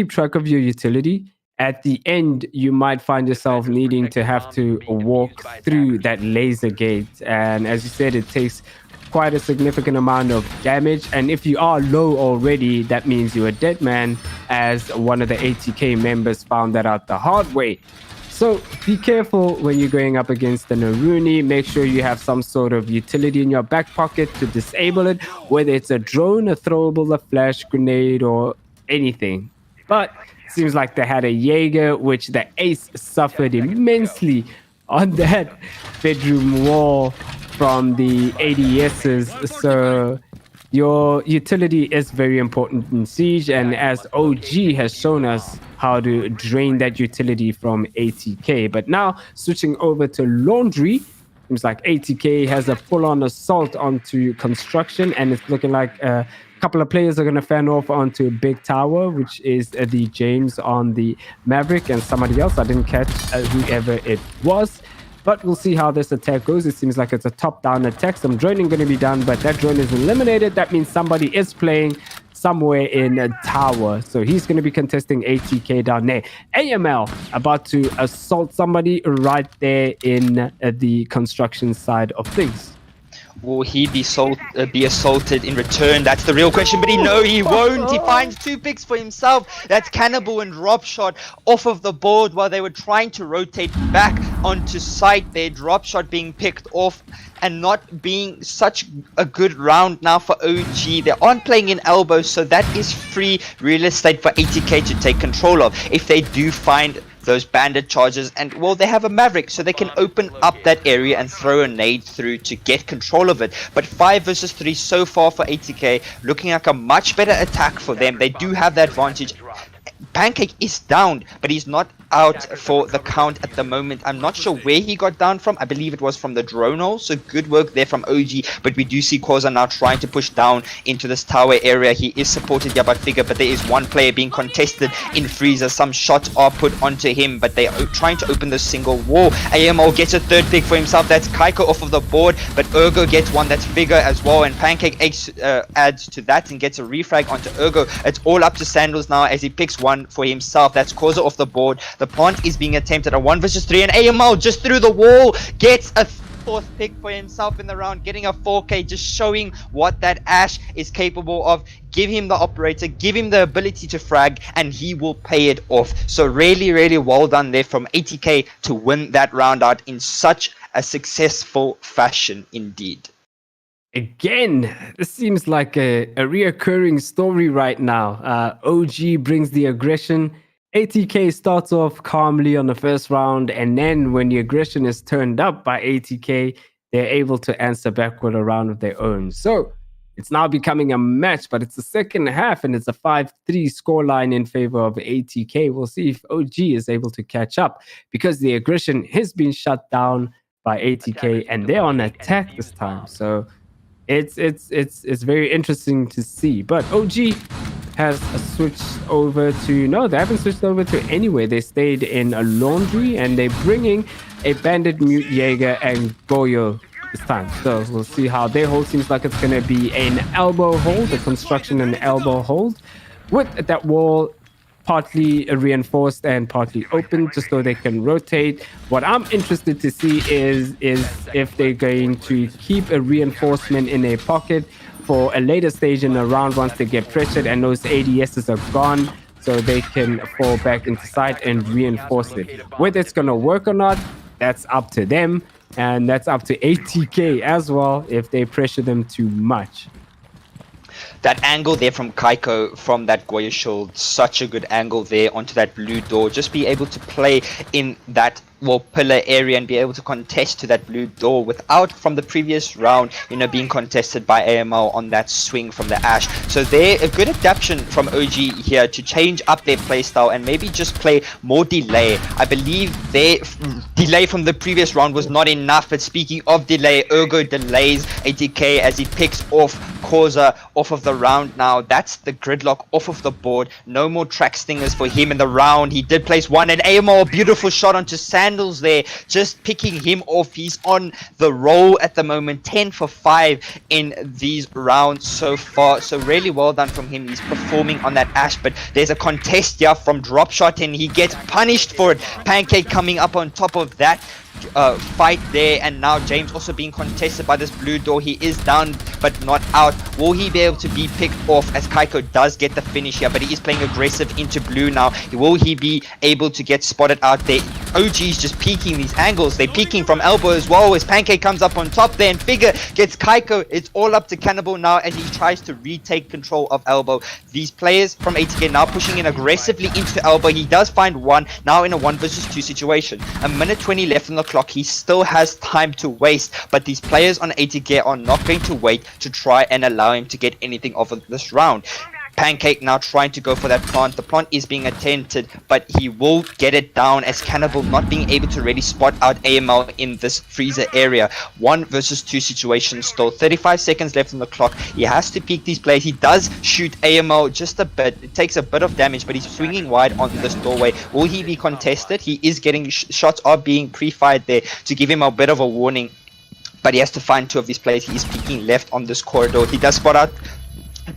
track of your utility, at the end you might find yourself needing to have to walk through that laser gate, and as you said, it takes quite a significant amount of damage, and if you are low already, that means you're a dead man, as one of the ATK members found that out the hard way. So be careful when you're going up against the Naruni. Make sure you have some sort of utility in your back pocket to disable it, whether it's a drone, a throwable, a flash grenade, or anything. But it seems like they had a Jaeger, which the ace suffered immensely on that bedroom wall from the ADSs. So your utility is very important in Siege, and as OG has shown us how to drain that utility from ATK. But now switching over to Laundry, seems like ATK has a full-on assault onto construction, and it's looking like a couple of players are going to fan off onto Big Tower, which is the James on the Maverick, and somebody else. I didn't catch whoever it was. But we'll see how this attack goes. It seems like it's a top-down attack. Some droning going to be done, but that drone is eliminated. That means somebody is playing somewhere in a tower. So he's going to be contesting ATK down there. AML about to assault somebody right there in the construction side of things. Will he be assaulted in return? That's the real question. But he won't. He finds 2 picks for himself. That's Cannibal and Drop Shot off of the board while they were trying to rotate back onto site. Their Drop Shot being picked off and not being such a good round now for OG. They aren't playing in elbows, so that is free real estate for ATK to take control of. If they do find those bandit charges, and well, they have a Maverick, so they can open up that area and throw a nade through to get control of it. But 5 versus 3 so far for ATK, looking like a much better attack for them. They do have the advantage. Pancake is down, but he's not out for the count at the moment. I'm not sure where he got down from. I believe it was from the drone hole, so good work there from OG. But we do see Koza now trying to push down into this tower area. He is supported here by Figure, but there is one player being contested in Freezer. Some shots are put onto him, but they are trying to open the single wall. AMO gets a 3rd pick for himself. That's Kaiko off of the board, but Ergo gets one. That's Figure as well, and Pancake adds to that and gets a refrag onto Ergo. It's all up to Sandals now as he picks one for himself. That's Koza off the board. The plant is being attempted at 1 versus 3, and AML just through the wall gets a 4th pick for himself in the round, getting a 4K, just showing what that Ash is capable of. Give him the operator, give him the ability to frag, and he will pay it off. So really well done there from ATK to win that round out in such a successful fashion indeed. Again, this seems like a reoccurring story right now. OG brings the aggression. ATK starts off calmly on the first round, and then when the aggression is turned up by ATK, they're able to answer back with a round of their own. So it's now becoming a match, but it's the second half, and it's a 5-3 scoreline in favor of ATK. We'll see if OG is able to catch up, because the aggression has been shut down by ATK, and they're on attack this time. So it's very interesting to see. But OG has switched over to, no, they haven't switched over to anywhere. They stayed in a laundry, and they're bringing a bandit, mute Jaeger, and Goyo this time. So we'll see how their hold. Seems like it's going to be an elbow hold, a construction and elbow hold, with that wall partly reinforced and partly open, just so they can rotate. What I'm interested to see is if they're going to keep a reinforcement in their pocket for a later stage in the round once they get pressured and those ADSs are gone, so they can fall back into sight and reinforce it. Whether it's going to work or not, that's up to them, and that's up to ATK as well if they pressure them too much. That angle there from Kaiko from that Goya shield, such a good angle there onto that blue door. Just be able to play in that pillar area and be able to contest to that blue door without, from the previous round, being contested by AML on that swing from the Ash. So they're a good adaptation from OG here to change up their playstyle and maybe just play more delay. I believe their delay from the previous round was not enough, but speaking of delay, Ergo delays ATK as he picks off Koza off of the round now. That's the gridlock off of the board. No more track stingers for him in the round. He did place one, and AML, beautiful shot onto Sandals there, just picking him off. He's on the roll at the moment, 10 for 5 in these rounds so far. So really well done from him. He's performing on that Ash, but there's a contest here from Dropshot, and he gets punished for it. Pancake coming up on top of that fight there, and now James also being contested by this blue door. He is down but not out. Will he be able to be picked off as Kaiko does get the finish here, but he is playing aggressive into blue now. Will he be able to get spotted out there? OG's just peeking these angles. They're peeking from elbow as well as Pancake comes up on top there, and Figure gets Kaiko. It's all up to Cannibal now as he tries to retake control of elbow. These players from ATK now pushing in aggressively into elbow. He does find one, now in a 1 versus 2 situation. A minute 20 left on the clock. He still has time to waste, but these players on ATK are not going to wait to try and allow him to get anything off of this round. Pancake now trying to go for that plant. The plant is being attempted, but he will get it down as Cannibal not being able to really spot out AML in this freezer area. 1 versus 2 situation still. 35 seconds left on the clock. He has to peek these plays. He does shoot AML just a bit. It takes a bit of damage, but he's swinging wide on this doorway. Will he be contested? He is getting shots are being pre-fired there to give him a bit of a warning, but he has to find 2 of these players. He is peeking left on this corridor. He does spot out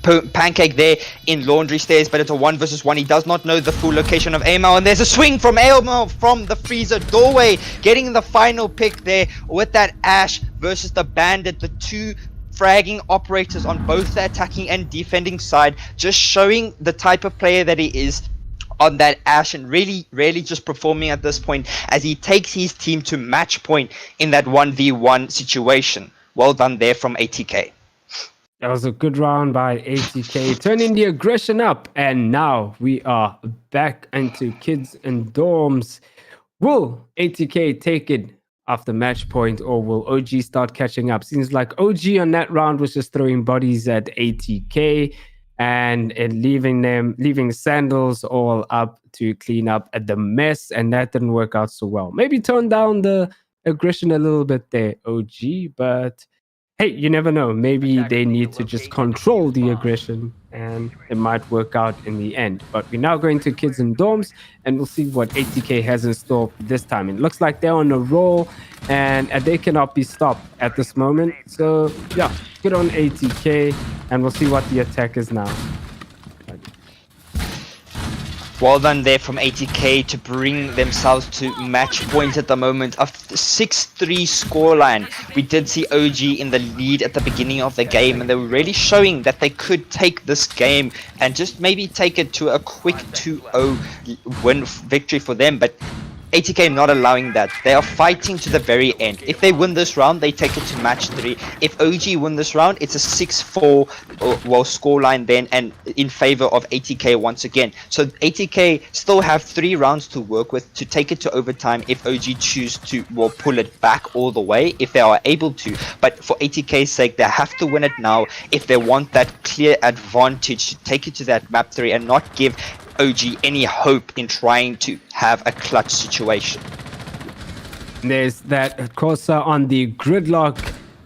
Pancake there in laundry stairs, but it's a 1 versus 1. He does not know the full location of Amel, and there's a swing from Amel from the freezer doorway, getting the final pick there with that Ash versus the Bandit, the two fragging operators on both the attacking and defending side, just showing the type of player that he is on that Ash, and really just performing at this point as he takes his team to match point in that 1v1 situation. Well done there from ATK. That was a good round by ATK, turning the aggression up. And now we are back into kids and dorms. Will ATK take it after match point, or will OG start catching up? Seems like OG on that round was just throwing bodies at ATK and leaving Sandals all up to clean up at the mess. And that didn't work out so well. Maybe tone down the aggression a little bit there, OG, but hey, you never know. Maybe they need to just control the aggression and it might work out in the end. But we're now going to kids and dorms and we'll see what ATK has in store this time. It looks like they're on a roll and they cannot be stopped at this moment. So yeah, good on ATK and we'll see what the attack is now. Well done there from ATK to bring themselves to match point at the moment. A 6-3 scoreline. We did see OG in the lead at the beginning of the game, and they were really showing that they could take this game and just maybe take it to a quick 2-0 win victory for them. But ATK not allowing that. They are fighting to the very end. If they win this round, they take it to match 3. If OG win this round, it's a 6-4 scoreline then, and in favor of ATK once again. So ATK still have 3 rounds to work with to take it to overtime if OG choose to pull it back all the way, if they are able to. But for ATK's sake, they have to win it now if they want that clear advantage to take it to that map 3 and not give OG any hope in trying to have a clutch situation. There's that Corsa on the gridlock,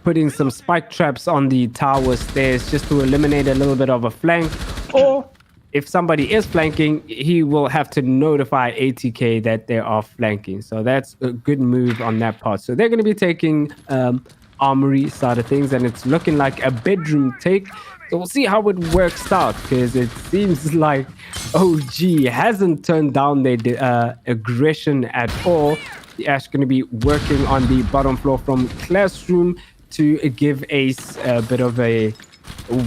putting some spike traps on the tower stairs just to eliminate a little bit of a flank. Or if somebody is flanking, he will have to notify ATK that they are flanking. So that's a good move on that part. So they're going to be taking armory side of things, and it's looking like a bedroom take. So we'll see how it works out, because it seems like OG hasn't turned down their aggression at all. The Ash going to be working on the bottom floor from Classroom to give Ace a bit of a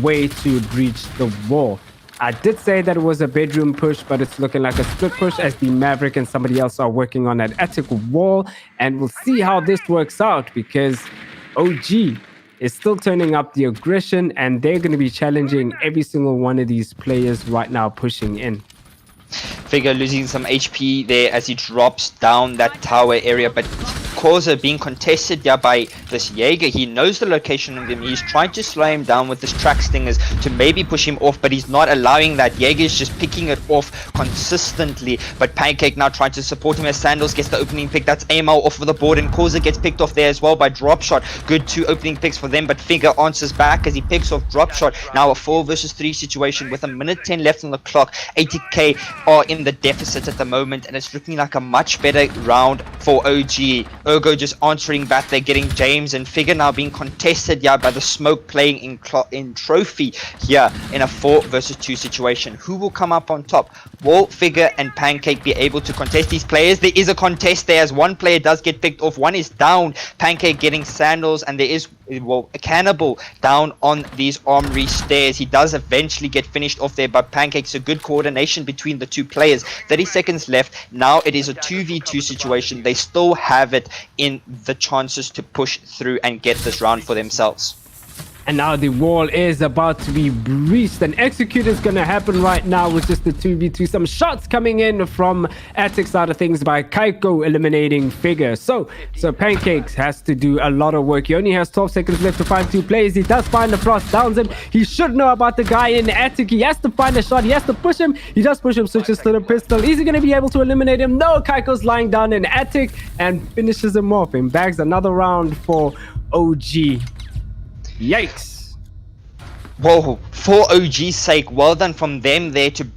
way to breach the wall. I did say that it was a bedroom push, but it's looking like a split push as the Maverick and somebody else are working on that attic wall. And we'll see how this works out, because OG is still turning up the aggression, and they're going to be challenging every single one of these players right now pushing in. Figure losing some HP there as he drops down that tower area, but Corsa being contested by this Jaeger. He knows the location of him. He's trying to slow him down with his track stingers to maybe push him off, but he's not allowing that. Jaeger's just picking it off consistently, but Pancake now trying to support him as Sandals gets the opening pick. That's Amel off of the board, and Corsa gets picked off there as well by Dropshot. Good 2 opening picks for them, but Figure answers back as he picks off Dropshot. Now a 4 versus 3 situation with a minute 10 left on the clock. ATK are in the deficit at the moment, and it's looking like a much better round for OG. Ergo just answering back. They're getting James and Figure now being contested by the smoke playing in Trophy here in a 4 versus 2 situation. Who will come up on top? Will Figure and Pancake be able to contest these players? There is a contest there as one player does get picked off. One is down. Pancake getting Sandals, and there is a Cannibal down on these armory stairs. He does eventually get finished off there, but Pancake's a good coordination between the two players. 30 seconds left. Now it is a 2v2 situation. They still have it in the chances to push through and get this round for themselves. And now the wall is about to be breached, and execute is going to happen right now with just the 2v2. Some shots coming in from Attic side of things by Kaiko eliminating Figure. So Pancakes has to do a lot of work. He only has 12 seconds left to find 2 players. He does find the frost, downs him. He should know about the guy in Attic. He has to find a shot. He has to push him. He does push him, switches to the pistol. Is he going to be able to eliminate him? No, Kaiko's lying down in Attic and finishes him off and bags another round for OG. Yikes. Whoa, for OG's sake, well done from them there to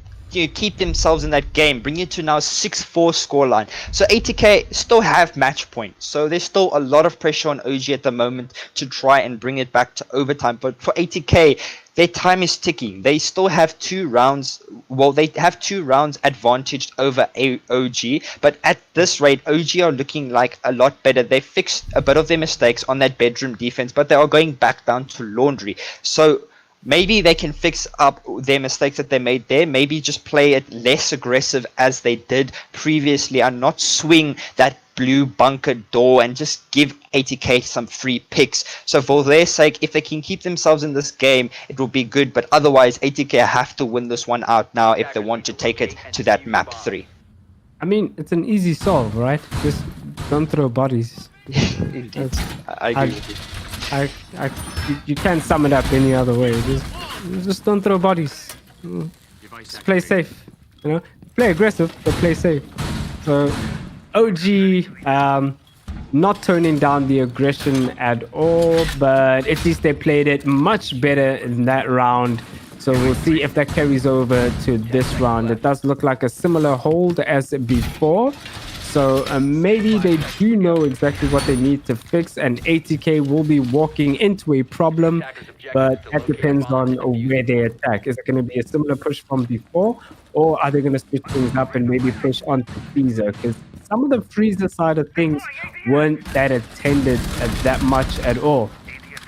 keep themselves in that game, bring it to now 6-4 scoreline. So ATK still have match point. So there's still a lot of pressure on OG at the moment to try and bring it back to overtime. But for ATK, their time is ticking. They still have 2 rounds. Well, they have 2 rounds advantaged over OG. But at this rate, OG are looking like a lot better. They fixed a bit of their mistakes on that bedroom defense, but they are going back down to laundry. So maybe they can fix up their mistakes that they made there. Maybe just play it less aggressive as they did previously and not swing that blue bunker door and just give ATK some free picks. So for their sake, if they can keep themselves in this game, it will be good. But otherwise, ATK have to win this one out now if they want to take it to that map 3. I mean, it's an easy solve, right? Just don't throw bodies. Indeed. I agree with you. You can't sum it up any other way. Just don't throw bodies. Just play safe. You know, play aggressive, but play safe. So OG, not toning down the aggression at all, but at least they played it much better in that round. So we'll see if that carries over to this round. It does look like a similar hold as before. So maybe they do know exactly what they need to fix, and ATK will be walking into a problem, but that depends on where they attack. Is it going to be a similar push from before, or are they going to switch things up and maybe push on to Freezer? Because some of the Freezer side of things weren't that attended that much at all.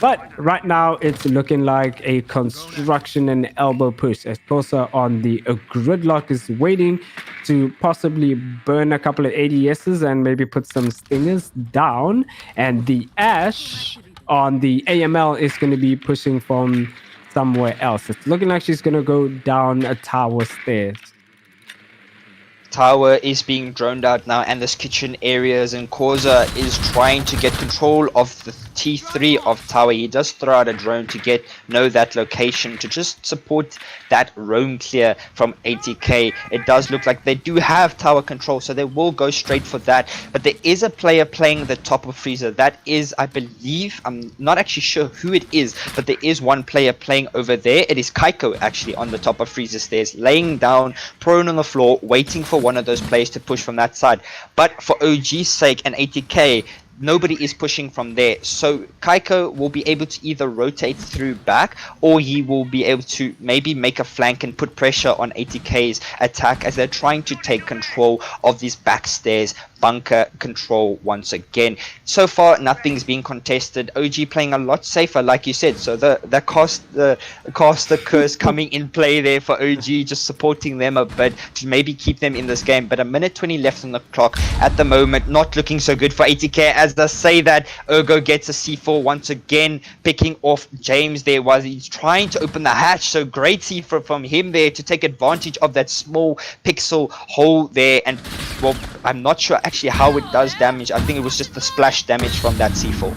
But right now, it's looking like a construction and elbow push. As Kosa on the gridlock is waiting to possibly burn a couple of ADSs and maybe put some stingers down. And the Ash on the AML is going to be pushing from somewhere else. It's looking like she's going to go down a tower stairs. Tower is being droned out now, and this kitchen areas, and Kosa is trying to get control of the T3 of tower. He does throw out a drone to know that location to just support that roam clear from ATK. It does look like they do have tower control, so they will go straight for that. But there is a player playing the top of Freezer. That is, I believe, I'm not actually sure who it is, but there is one player playing over there. It is Kaiko actually on the top of Freezer stairs, laying down, prone on the floor, waiting for one of those players to push from that side. But for OG's sake and ATK, nobody is pushing from there. So Kaiko will be able to either rotate through back, or he will be able to maybe make a flank and put pressure on ATK's attack as they're trying to take control of these backstairs bunker control once again. So far, nothing's being contested. OG playing a lot safer, like you said. So the caster curse coming in play there for OG, just supporting them a bit to maybe keep them in this game. But a minute 20 left on the clock at the moment, not looking so good for ATK. As I say that, Ergo gets a C4 once again, picking off James there while he's trying to open the hatch. So great C4 from him there to take advantage of that small pixel hole there. And well, I'm not sure actually how it does damage. I think it was just the splash damage from that C4.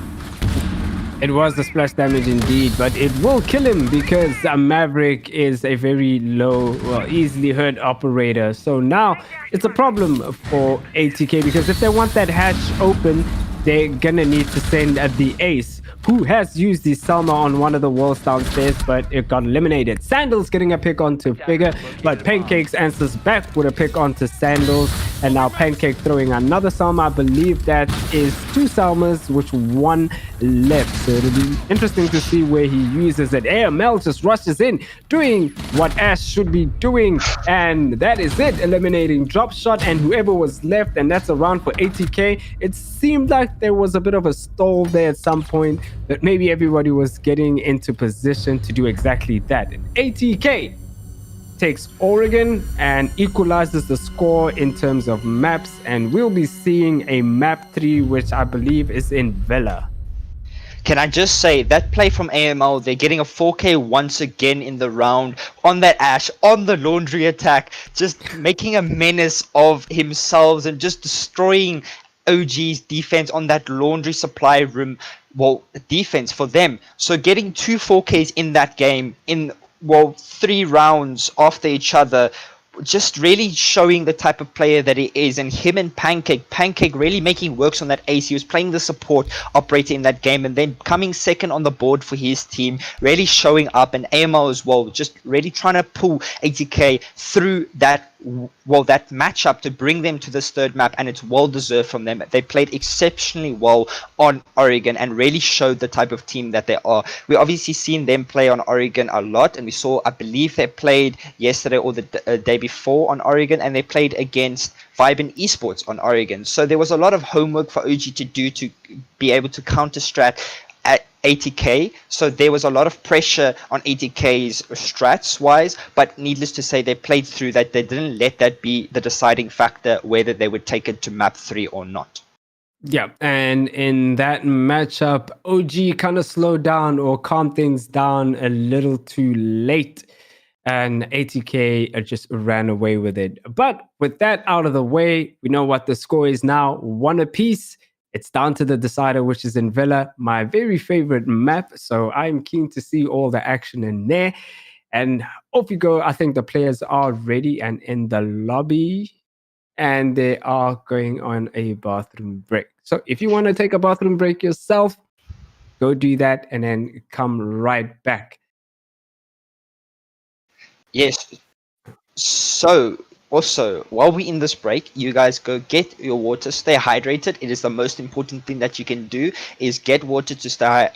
It was the splash damage indeed, but it will kill him because Maverick is a very low, well, easily hurt operator. So now it's a problem for ATK because if they want that hatch open, they're gonna need to send the Ace, who has used the Selma on one of the walls downstairs, but it got eliminated. Sandals getting a pick onto Figure, but Pancakes answers back with a pick onto Sandals, and now Pancake throwing another Selma. I believe that is 2 Selmas, which 1 left. So it'll be interesting to see where he uses it. AML just rushes in, doing what Ash should be doing, and that is it, eliminating Drop Shot and whoever was left, and that's a round for ATK. It seemed like there was a bit of a stall there at some point, but maybe everybody was getting into position to do exactly that. And ATK takes Oregon and equalizes the score in terms of maps, and we'll be seeing a map 3, which I believe is in Villa. Can I just say that play from AML, they're getting a 4K once again in the round on that Ash, on the laundry attack, just making a menace of himself and just destroying OG's defense on that laundry supply room, well, defense for them. So getting 2 4Ks in that game in, well, 3 rounds after each other just really showing the type of player that he is, and him and Pancake really making works on that ace. He was playing the support operator in that game, and then coming second on the board for his team, really showing up, and AML as well, just really trying to pull ATK through that matchup to bring them to this third map, and it's well deserved from them. They played exceptionally well on Oregon and really showed the type of team that they are. We obviously seen them play on Oregon a lot, and we saw, I believe they played yesterday or the day before on Oregon, and they played against Vibe Esports on Oregon. So there was a lot of homework for OG to do to be able to counter strat at ATK, so there was a lot of pressure on ATK's strats wise, but needless to say, they played through that. They didn't let that be the deciding factor whether they would take it to map 3 or not. Yeah, and in that matchup, OG kind of slowed down or calmed things down a little too late, and ATK just ran away with it. But with that out of the way, we know what the score is now, 1 apiece. It's down to the decider, which is in Villa, my very favorite map. So I'm keen to see all the action in there. And off you go. I think the players are ready and in the lobby, and they are going on a bathroom break. So if you want to take a bathroom break yourself, go do that and then come right back. Yes. So also, while we're in this break, you guys go get your water, stay hydrated. It is the most important thing that you can do, is get water to stay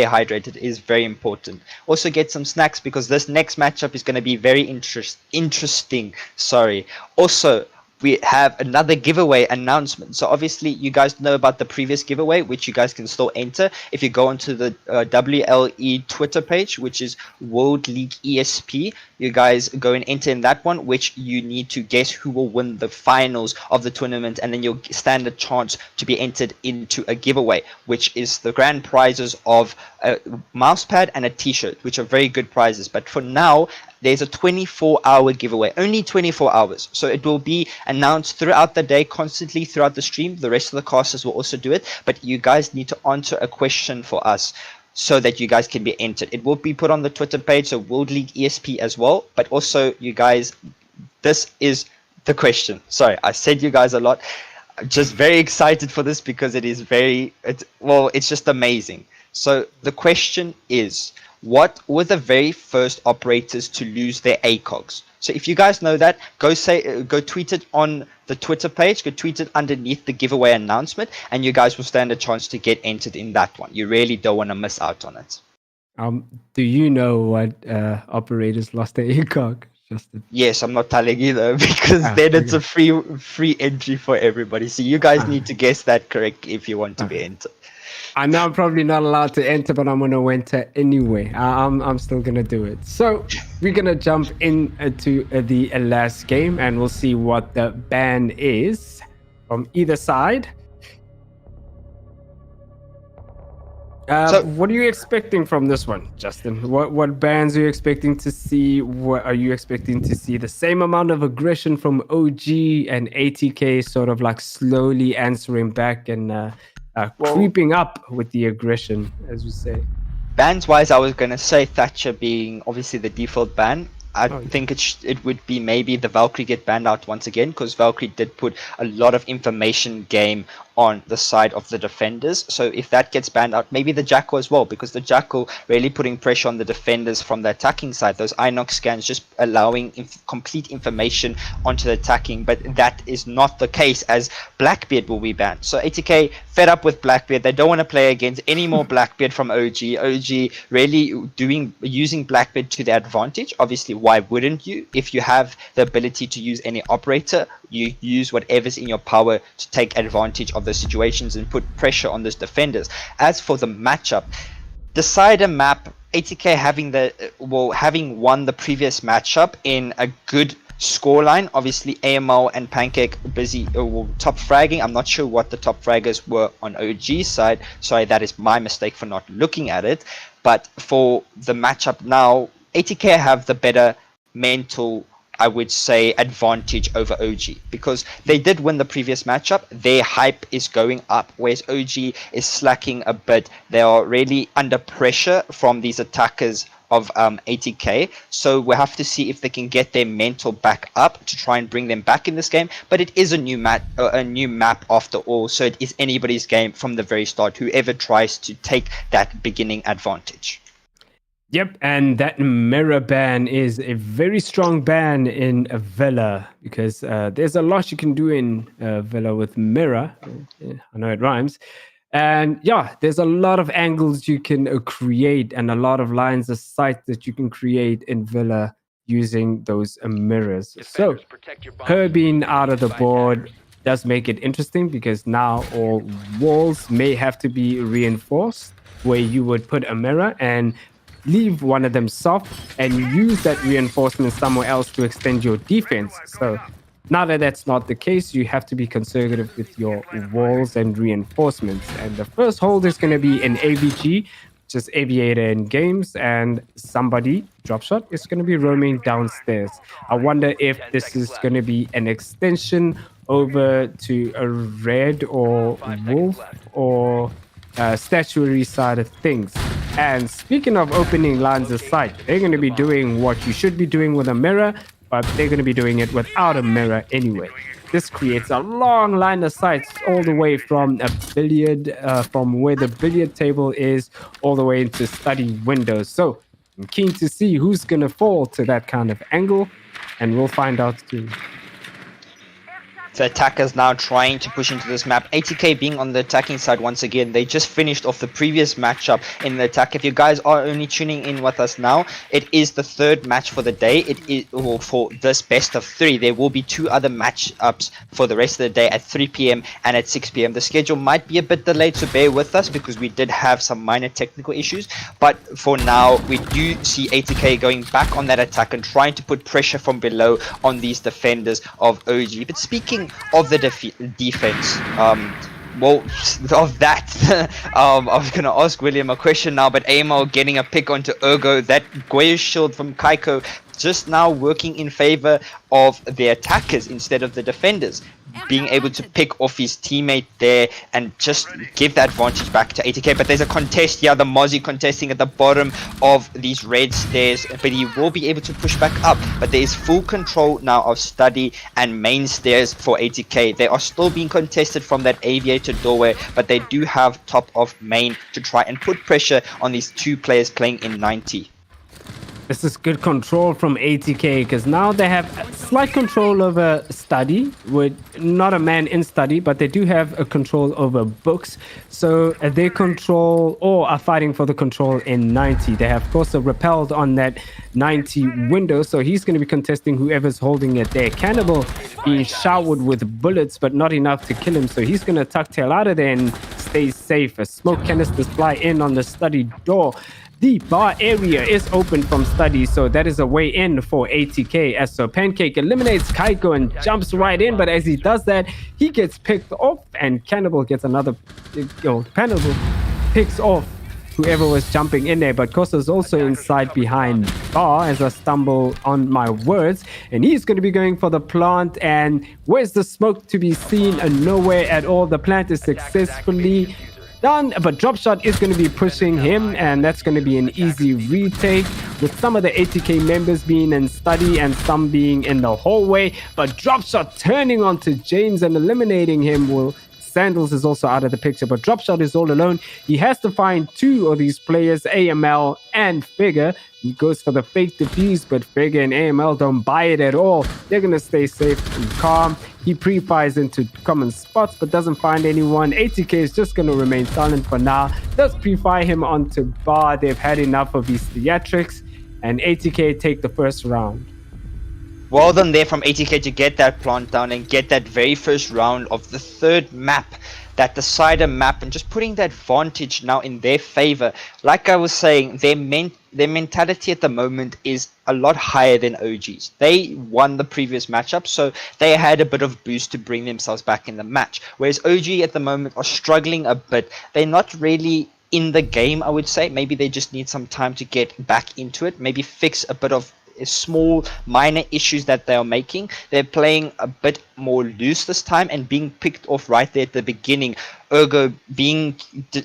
hydrated. It is very important. Also get some snacks, because this next matchup is going to be very interesting. Sorry. Also, we have another giveaway announcement. So obviously you guys know about the previous giveaway, which you guys can still enter if you go onto the WLE Twitter page, which is World League ESP. You guys go and enter in that one, which you need to guess who will win the finals of the tournament, and then you'll stand a chance to be entered into a giveaway, which is the grand prizes of a mousepad and a t-shirt, which are very good prizes. But for now, there's a 24-hour giveaway, only 24 hours. So it will be announced throughout the day, constantly throughout the stream. The rest of the casters will also do it, but you guys need to answer a question for us so that you guys can be entered. It will be put on the Twitter page, so World League ESP as well. But also, you guys, this is the question. Sorry, I said you guys a lot. I'm just very excited for this because it is it's just amazing. So the question is, what were the very first operators to lose their ACOGs? So if you guys know that, go tweet it on the Twitter page, go tweet it underneath the giveaway announcement, and you guys will stand a chance to get entered in that one. You really don't want to miss out on it. Do you know what operators lost their ACOG? Yes, I'm not telling you though, because then it's a free entry for everybody. So you guys need to guess that correctly if you want to be entered. I know I'm probably not allowed to enter, but I'm going to enter anyway. I'm still going to do it. So we're going to jump into the last game, and we'll see what the ban is from either side. What are you expecting from this one, Justin? What bans are you expecting to see? What are you expecting to see? The same amount of aggression from OG and ATK, sort of like slowly answering back and creeping up with the aggression, as we say. Bans wise, I was gonna say Thatcher being obviously the default ban. I think it would be maybe the Valkyrie get banned out once again, because Valkyrie did put a lot of information game on the side of the defenders. So if that gets banned out, maybe the Jackal as well, because the Jackal really putting pressure on the defenders from the attacking side. Those Inox scans just allowing complete information onto the attacking, but that is not the case, as Blackbeard will be banned. So ATK fed up with Blackbeard. They don't want to play against any more Blackbeard from OG. OG really using Blackbeard to their advantage. Obviously, why wouldn't you? If you have the ability to use any operator, you use whatever's in your power to take advantage of those situations and put pressure on those defenders. As for the matchup, decider map, ATK having won the previous matchup in a good scoreline. Obviously AML and Pancake busy top fragging. I'm not sure what the top fraggers were on OG side. Sorry, that is my mistake for not looking at it. But for the matchup now, ATK have the better mental, I would say, advantage over OG, because they did win the previous matchup. Their hype is going up, whereas OG is slacking a bit. They are really under pressure from these attackers of 80k. So we'll have to see if they can get their mental back up to try and bring them back in this game. But it is a new map after all, so it is anybody's game from the very start. Whoever tries to take that beginning advantage. Yep, and that mirror ban is a very strong ban in Villa because there's a lot you can do in Villa with mirror. I know it rhymes. And yeah, there's a lot of angles you can create and a lot of lines of sight that you can create in Villa using those mirrors. So her being out of the board does make it interesting because now all walls may have to be reinforced where you would put a mirror and leave one of them soft and use that reinforcement somewhere else to extend your defense. So now that that's not the case, you have to be conservative with your walls and reinforcements. And the first hold is going to be an AVG, which is Aviator in games, and somebody, Dropshot, is going to be roaming downstairs. I wonder if this is going to be an extension over to a red or wolf or statuary side of things. And speaking of opening lines of sight, they're going to be doing what you should be doing with a mirror, but they're going to be doing it without a mirror anyway. This creates a long line of sights all the way from a billiard, from where the billiard table is, all the way into study windows. So I'm keen to see who's going to fall to that kind of angle, and we'll find out too. The attackers now trying to push into this map. 80k being on the attacking side once again. They just finished off the previous matchup in the attack. If you guys are only tuning in with us now, it is the third match for the day. It is for this best of 3. There will be 2 other matchups for the rest of the day at 3 p.m. and at 6 p.m. The schedule might be a bit delayed, so bear with us because we did have some minor technical issues. But for now, we do see 80k going back on that attack and trying to put pressure from below on these defenders of OG. But speaking of the defense, well, of that, I was going to ask William a question now, but AML getting a pick onto Ergo, that Gueye's shield from Kaiko just now working in favor of the attackers instead of the defenders, being able to pick off his teammate there and just give that advantage back to 80k. But there's a contest here, the Mozzie contesting at the bottom of these red stairs, but he will be able to push back up. But there is full control now of study and main stairs for 80k. They are still being contested from that aviator doorway, but they do have top of main to try and put pressure on these 2 players playing in 90. This is good control from 80k because now they have slight control over study, with not a man in study, but they do have a control over books. So they control or are fighting for the control in 90. They have, of course, repelled on that 90 window, so he's going to be contesting whoever's holding it there. Cannibal being showered with bullets, but not enough to kill him, so he's going to tuck tail out of there and stay safe as smoke canisters fly in on the study door. The bar area is open from study, so that is a way in for 80k. As so Pancake eliminates Kaiko and jumps right in, but as he does that, he gets picked off, and Cannibal gets another. Cannibal picks off whoever was jumping in there, but Kosa's also inside behind bar as I stumble on my words, and he's going to be going for the plant. And where's the smoke to be seen? Nowhere at all. The plant is successfully done, but Dropshot is going to be pushing him, and that's going to be an easy retake with some of the 80k members being in study and some being in the hallway. But Dropshot turning onto James and eliminating him. Well, Sandals is also out of the picture, but Dropshot is all alone. He has to find 2 of these players, AML and Figure. He goes for the fake defuse, but Figure and AML don't buy it at all. They're going to stay safe and calm. He pre-fires into common spots, but doesn't find anyone. 80k is just going to remain silent for now. Does pre-fire him onto bar. They've had enough of these theatrics, and 80k take the first round. Well done there from 80k to get that plant down and get that very first round of the third map, that decider map, and just putting that advantage now in their favor. Like I was saying, their mentality at the moment is a lot higher than OG's. They won the previous matchup, so they had a bit of boost to bring themselves back in the match. Whereas OG at the moment are struggling a bit. They're not really in the game, I would say. Maybe they just need some time to get back into it. Maybe fix a bit of small minor issues that they are making. They're playing a bit more loose this time and being picked off right there at the beginning. Ergo being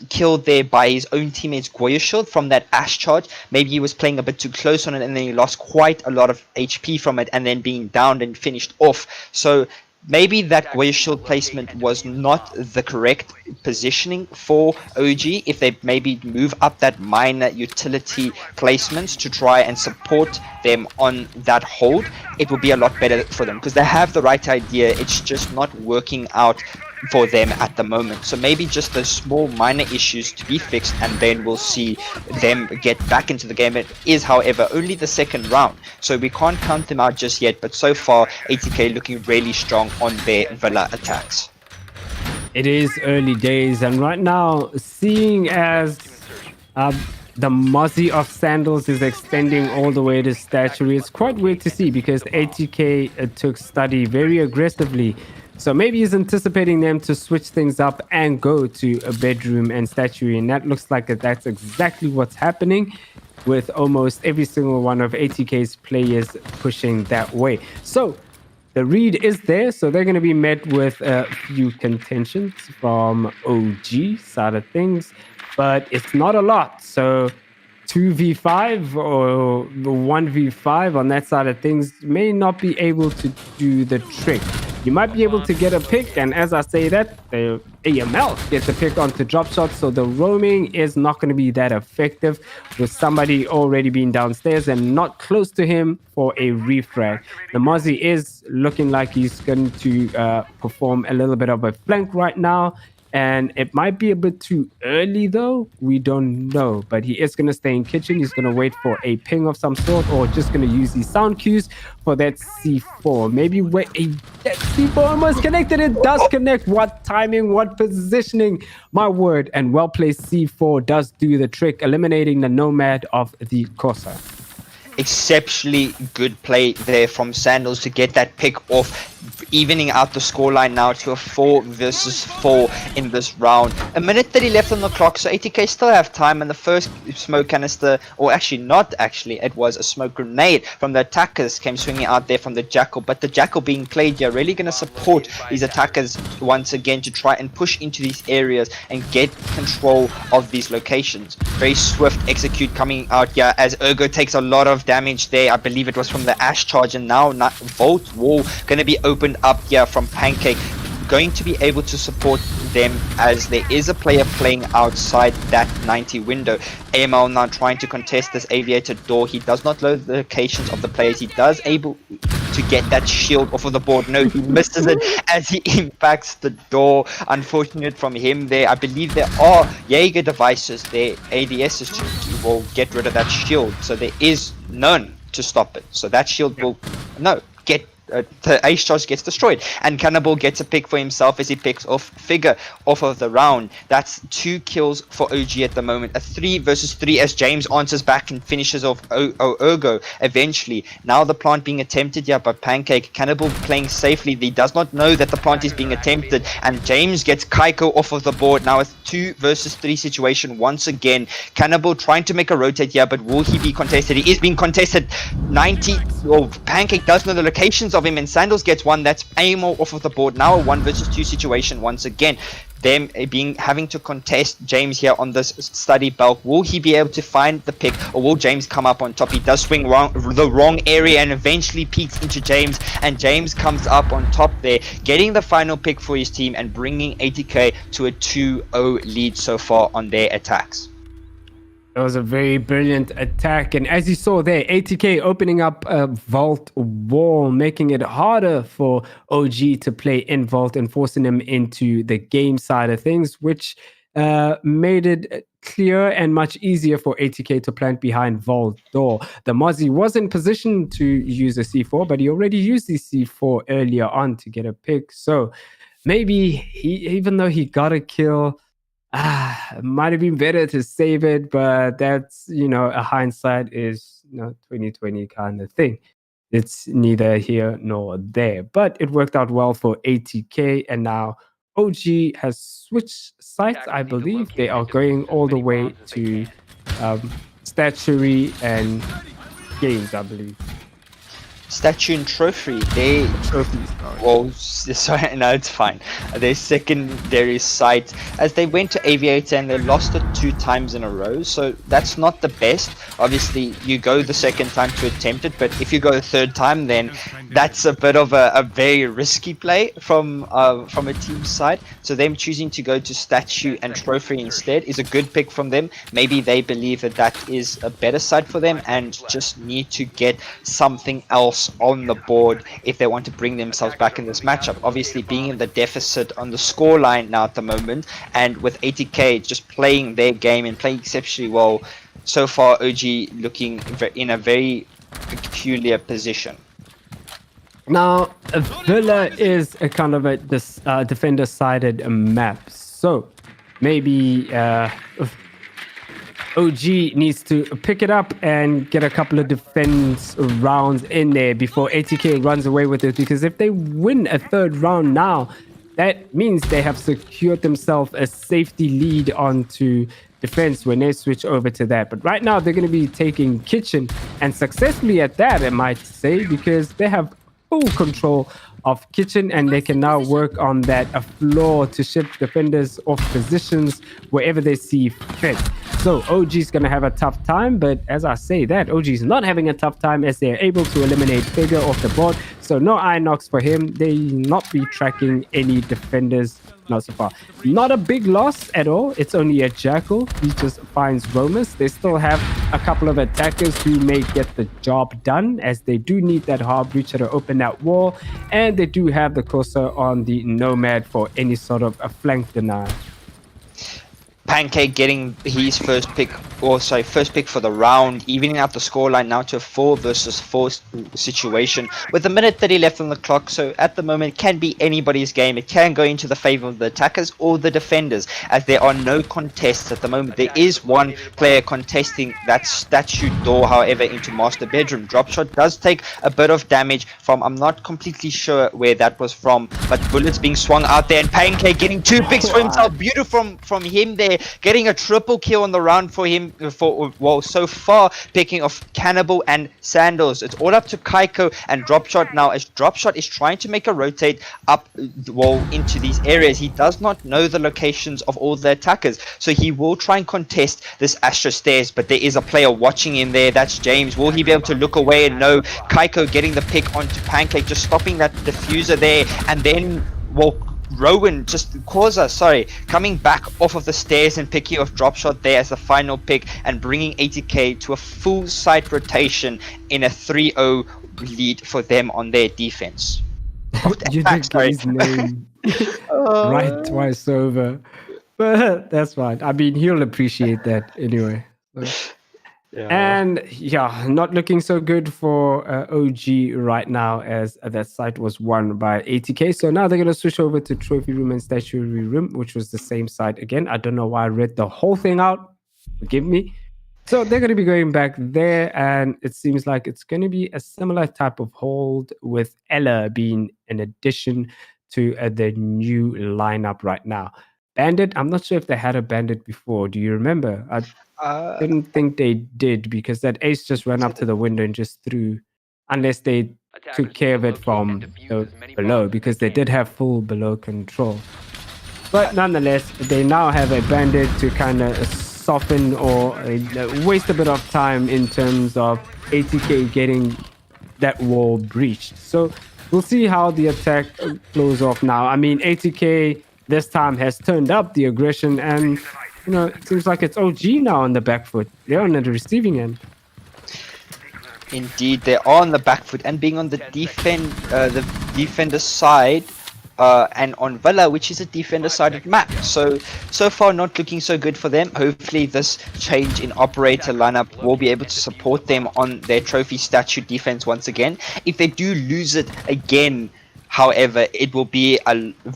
killed there by his own teammate's Goya shield from that Ash charge. Maybe he was playing a bit too close on it and then he lost quite a lot of HP from it and then being downed and finished off. So maybe that Goya shield placement was not the correct positioning for OG. If they maybe move up that minor utility placements to try and support them on that hold, it will be a lot better for them because they have the right idea. It's just not working out for them at the moment. So maybe just those small minor issues to be fixed and then we'll see them get back into the game. It is, however, only the second round, so we can't count them out just yet, but so far ATK looking really strong on their Villa attacks. It is early days, and right now, seeing as the Mozzie of Sandals is extending all the way to Statuary, it's quite weird to see because ATK took Study very aggressively. So maybe he's anticipating them to switch things up and go to a bedroom and Statuary, and that looks like that's exactly what's happening with almost every single one of ATK's players pushing that way. So the read is there, so they're going to be met with a few contentions from OG side of things, but it's not a lot. So 2v5 or the 1v5 on that side of things may not be able to do the trick. You might be able to get a pick, and as I say that, the AML gets a pick onto drop shots, so the roaming is not going to be that effective with somebody already being downstairs and not close to him for a refrag. The Mozzie is looking like he's going to perform a little bit of a flank right now, and it might be a bit too early though, we don't know, but he is going to stay in kitchen. He's going to wait for a ping of some sort or just going to use these sound cues for that C4. Maybe wait, that C4 almost connected. It does connect. What timing, what positioning, my word. And well placed C4 does do the trick, eliminating the Nomad of the Corsa. Exceptionally good play there from Sandals to get that pick off, evening out the scoreline now to a 4 versus 4 in this round. A minute 30 left on the clock, so ATK still have time, and the first smoke canister, or actually not actually, it was a smoke grenade from the attackers came swinging out there from the Jackal, but the Jackal being played here really going to support these attackers once again to try and push into these areas and get control of these locations. Very swift execute coming out here as Ergo takes a lot of damage there. I believe it was from the Ash charge, and now Volt Wall going to be opened up here from Pancake, going to be able to support them as there is a player playing outside that 90 window. AML now trying to contest this aviator door. He does not know the locations of the players. He does able to get that shield off of the board. No, he misses it as he impacts the door. Unfortunate from him there. I believe there are Jaeger devices there, ADSs to will get rid of that shield, so there is none to stop it. So that shield will get the Ace charge gets destroyed, and Cannibal gets a pick for himself as he picks off Figure off of the round. That's 2 kills for OG at the moment, a 3 versus 3 as James answers back and finishes off Ergo eventually. Now the plant being attempted here by Pancake. Cannibal playing safely. He does not know that the plant is being attempted, and James gets Kaiko off of the board. Now it's 2 versus 3 situation once again. Cannibal trying to make a rotate here, but will he be contested? He is being contested. 90. Well, Pancake does know the locations of him, and Sandals gets one. That's Amo off of the board. Now a 1 versus 2 situation once again. Them having to contest James here on this Study bulk. Will he be able to find the pick, or will James come up on top? He does swing the wrong area and eventually peeks into James, and James comes up on top there, getting the final pick for his team and bringing ATK to a 2-0 lead so far on their attacks. That was a very brilliant attack, and as you saw there, ATK opening up a Vault wall, making it harder for OG to play in Vault and forcing him into the game side of things, which made it clear and much easier for ATK to plant behind Vault door. The Mozzie was in position to use a C4, but he already used the C4 earlier on to get a pick, so maybe even though he got a kill, it might have been better to save it, but that's, a hindsight is 2020 kind of thing. It's neither here nor there, but it worked out well for ATK, and now OG has switched sites. I believe they are going all the way to Statuary and Games, I believe. statue and trophy. They Trophies. well, sorry, no, it's fine. Their secondary site, as they went to Aviator and they lost it 2 times in a row, so that's not the best. Obviously, you go the second time to attempt it, but if you go the third time, then that's a bit of a very risky play from a team side. So them choosing to go to statue and trophy instead is a good pick from them. Maybe they believe that that is a better side for them and just need to get something else on the board if they want to bring themselves back in this matchup. Obviously, being in the deficit on the scoreline now at the moment, and with 80k just playing their game and playing exceptionally well, so far OG looking in a very peculiar position. Now, Villa is a kind of a defender-sided map, so maybe OG needs to pick it up and get a couple of defense rounds in there before 80k runs away with it, because if they win a third round now, that means they have secured themselves a safety lead onto defense when they switch over to that. But right now they're going to be taking kitchen, and successfully at that, I might say, because they have full control of kitchen and they can now work on that floor to shift defenders off positions wherever they see fit. So OG's going to have a tough time, but as I say that, OG's not having a tough time as they're able to eliminate Figure off the board. So no eye knocks for him. They not be tracking any defenders, not so far. Not a big loss at all. It's only a Jackal. He just finds Romus. They still have a couple of attackers who may get the job done, as they do need that hard breacher to open that wall. And they do have the Corsair on the Nomad for any sort of a flank denial. Pancake getting his first pick for the round, evening out the scoreline now to a 4 versus 4 situation with a minute 30 left on the clock. So at the moment, it can be anybody's game. It can go into the favor of the attackers or the defenders, as there are no contests at the moment. There is one player contesting that statue door, however, into master bedroom. Dropshot does take a bit of damage from, I'm not completely sure where that was from, but bullets being swung out there, and Pancake getting 2 picks for himself. Beautiful from him there, getting a triple kill on the round for him, so far picking off Cannibal and Sandals. It's all up to Kaiko and Dropshot now, as Dropshot is trying to make a rotate up into these areas. He does not know the locations of all the attackers, so he will try and contest this Astro Stairs, but there is a player watching him there. That's James. Will he be able to look away? And no, Kaiko getting the pick onto Pancake, just stopping that diffuser there, and then Rowan coming back off of the stairs and picking off Dropshot there as the final pick, and bringing 80k to a full site rotation in a 3-0 lead for them on their defense. You did get his name right twice over, but that's fine. I mean, he'll appreciate that anyway. So. Yeah. And yeah, not looking so good for OG right now, as that site was won by 80k. So now they're going to switch over to Trophy Room and Statuary Room, which was the same site again. I don't know why I read the whole thing out. Forgive me. So they're going to be going back there, and it seems like it's going to be a similar type of hold, with Ella being an addition to the new lineup right now. Bandit, I'm not sure if they had a Bandit before. Do you remember? I didn't think they did, because that ace just ran up to the window and just threw, unless they took care of it from below, because they did have full below control. But nonetheless, they now have a bandit to kind of soften or waste a bit of time in terms of 80k getting that wall breached. So we'll see how the attack flows off now. I mean, 80k this time has turned up the aggression, and it seems like it's OG now on the back foot. They're on the receiving end. Indeed, they are on the back foot, and being on the defender side, and on Villa, which is a defender-sided map. So far not looking so good for them. Hopefully this change in operator lineup will be able to support them on their trophy statue defense once again. If they do lose it again, however, it will be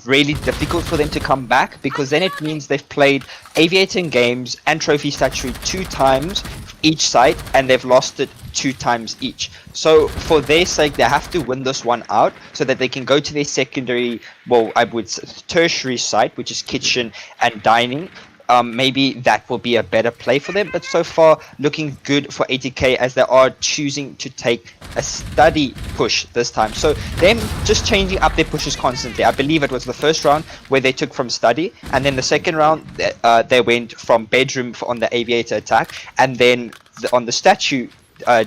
really difficult for them to come back, because then it means they've played Aviator games and Trophy Statue 2 times each site, and they've lost it 2 times each. So for their sake, they have to win this one out so that they can go to their secondary, tertiary site, which is kitchen and dining, maybe that will be a better play for them. But so far, looking good for ATK as they are choosing to take a study push this time. So them just changing up their pushes constantly. I believe it was the first round where they took from study, and then the second round they went from bedroom on the aviator attack, and then on the statue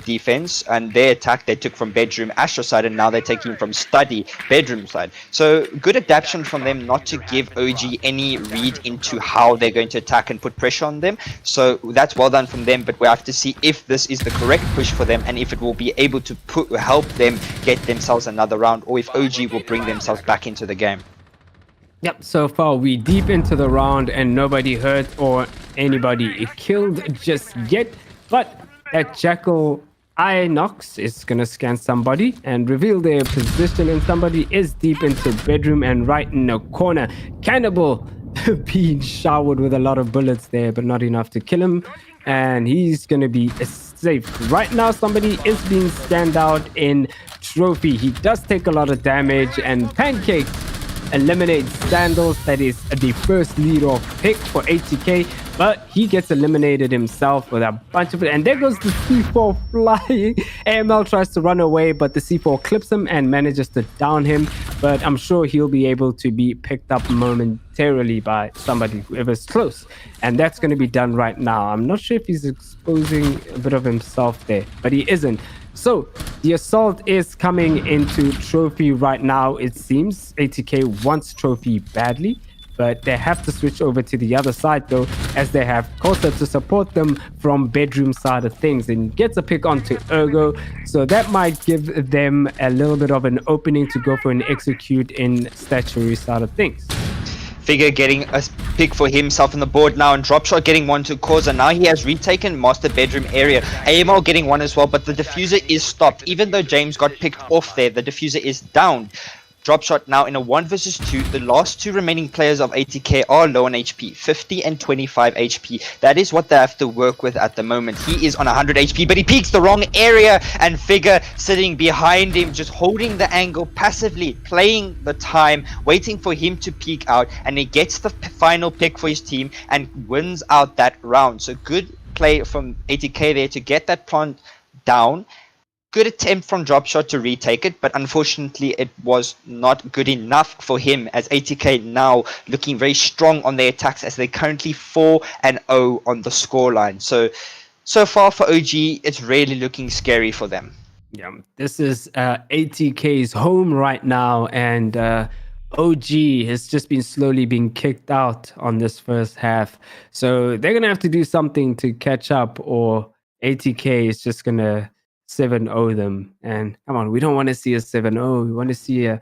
defense and their attack they took from bedroom astro side, and now they're taking from study bedroom side. So good adaptation from them not to give OG any read into how they're going to attack and put pressure on them. So that's well done from them, but we have to see if this is the correct push for them and if it will be able to help them get themselves another round, or if OG will bring themselves back into the game. Yep, so far we deep into the round and nobody hurt or anybody killed just yet, but that Jackal Inox is gonna scan somebody and reveal their position, and somebody is deep into bedroom and right in the corner. Cannibal being showered with a lot of bullets there, but not enough to kill him, and he's gonna be safe. Right now somebody is being scanned out in Trophy. He does take a lot of damage, and Pancake eliminates Sandals. That is the first lead-off pick for ATK, but he gets eliminated himself with a bunch of it. And there goes the C4 flying. AML tries to run away, but the C4 clips him and manages to down him. But I'm sure he'll be able to be picked up momentarily by somebody, whoever's close. And that's going to be done right now. I'm not sure if he's exposing a bit of himself there, but he isn't. So the assault is coming into Trophy right now. It seems ATK wants Trophy badly, but they have to switch over to the other side though, as they have Kosa to support them from bedroom side of things, and gets a pick onto Ergo. So that might give them a little bit of an opening to go for an execute in statuary side of things. Figure getting a pick for himself on the board now, and Dropshot getting one to cause, and now he has retaken master bedroom area. AML getting one as well, but the diffuser is stopped. Even though James got picked off there, the diffuser is down. Dropshot now in a 1 versus 2. The last two remaining players of ATK are low on HP, 50 and 25 HP. That is what they have to work with at the moment. He is on 100 HP, but he peeks the wrong area, and Figure sitting behind him, just holding the angle passively, playing the time, waiting for him to peek out, and he gets the final pick for his team and wins out that round. So good play from ATK there to get that plant down. Good attempt from Dropshot to retake it, but unfortunately it was not good enough for him, as ATK now looking very strong on their attacks as they're currently 4-0 on the scoreline. So far for OG, it's really looking scary for them. Yeah, this is ATK's home right now, and OG has just been slowly being kicked out on this first half. So they're going to have to do something to catch up, or ATK is just going to 7-0 them. And come on, we don't want to see a 7-0. We want to see a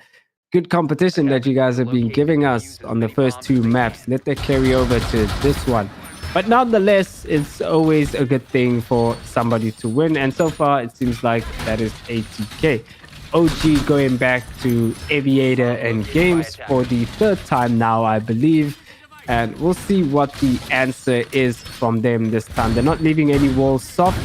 good competition that you guys have been giving us on the first two maps. Let that carry over to this one. But nonetheless, it's always a good thing for somebody to win. And so far, it seems like that is ATK. OG going back to Aviator and Games for the third time now, I believe. And we'll see what the answer is from them this time. They're not leaving any walls soft,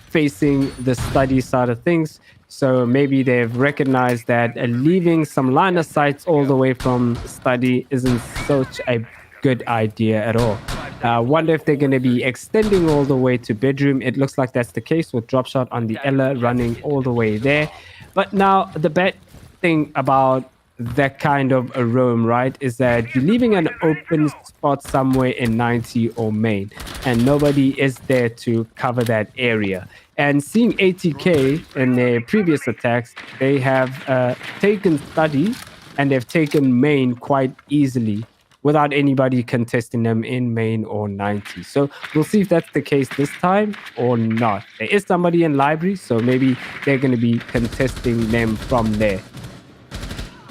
facing the study side of things. So maybe they've recognized that leaving some line of sights all the way from study isn't such a good idea at all. I wonder if they're going to be extending all the way to bedroom. It looks like that's the case with Dropshot on the Ella running all the way there. But now the bad thing about that kind of a roam, right, is that you're leaving an open spot somewhere in 90 or main, and nobody is there to cover that area. And seeing ATK in their previous attacks, they have taken study and they've taken main quite easily without anybody contesting them in main or 90. So we'll see if that's the case this time or not. There is somebody in library, so maybe they're going to be contesting them from there.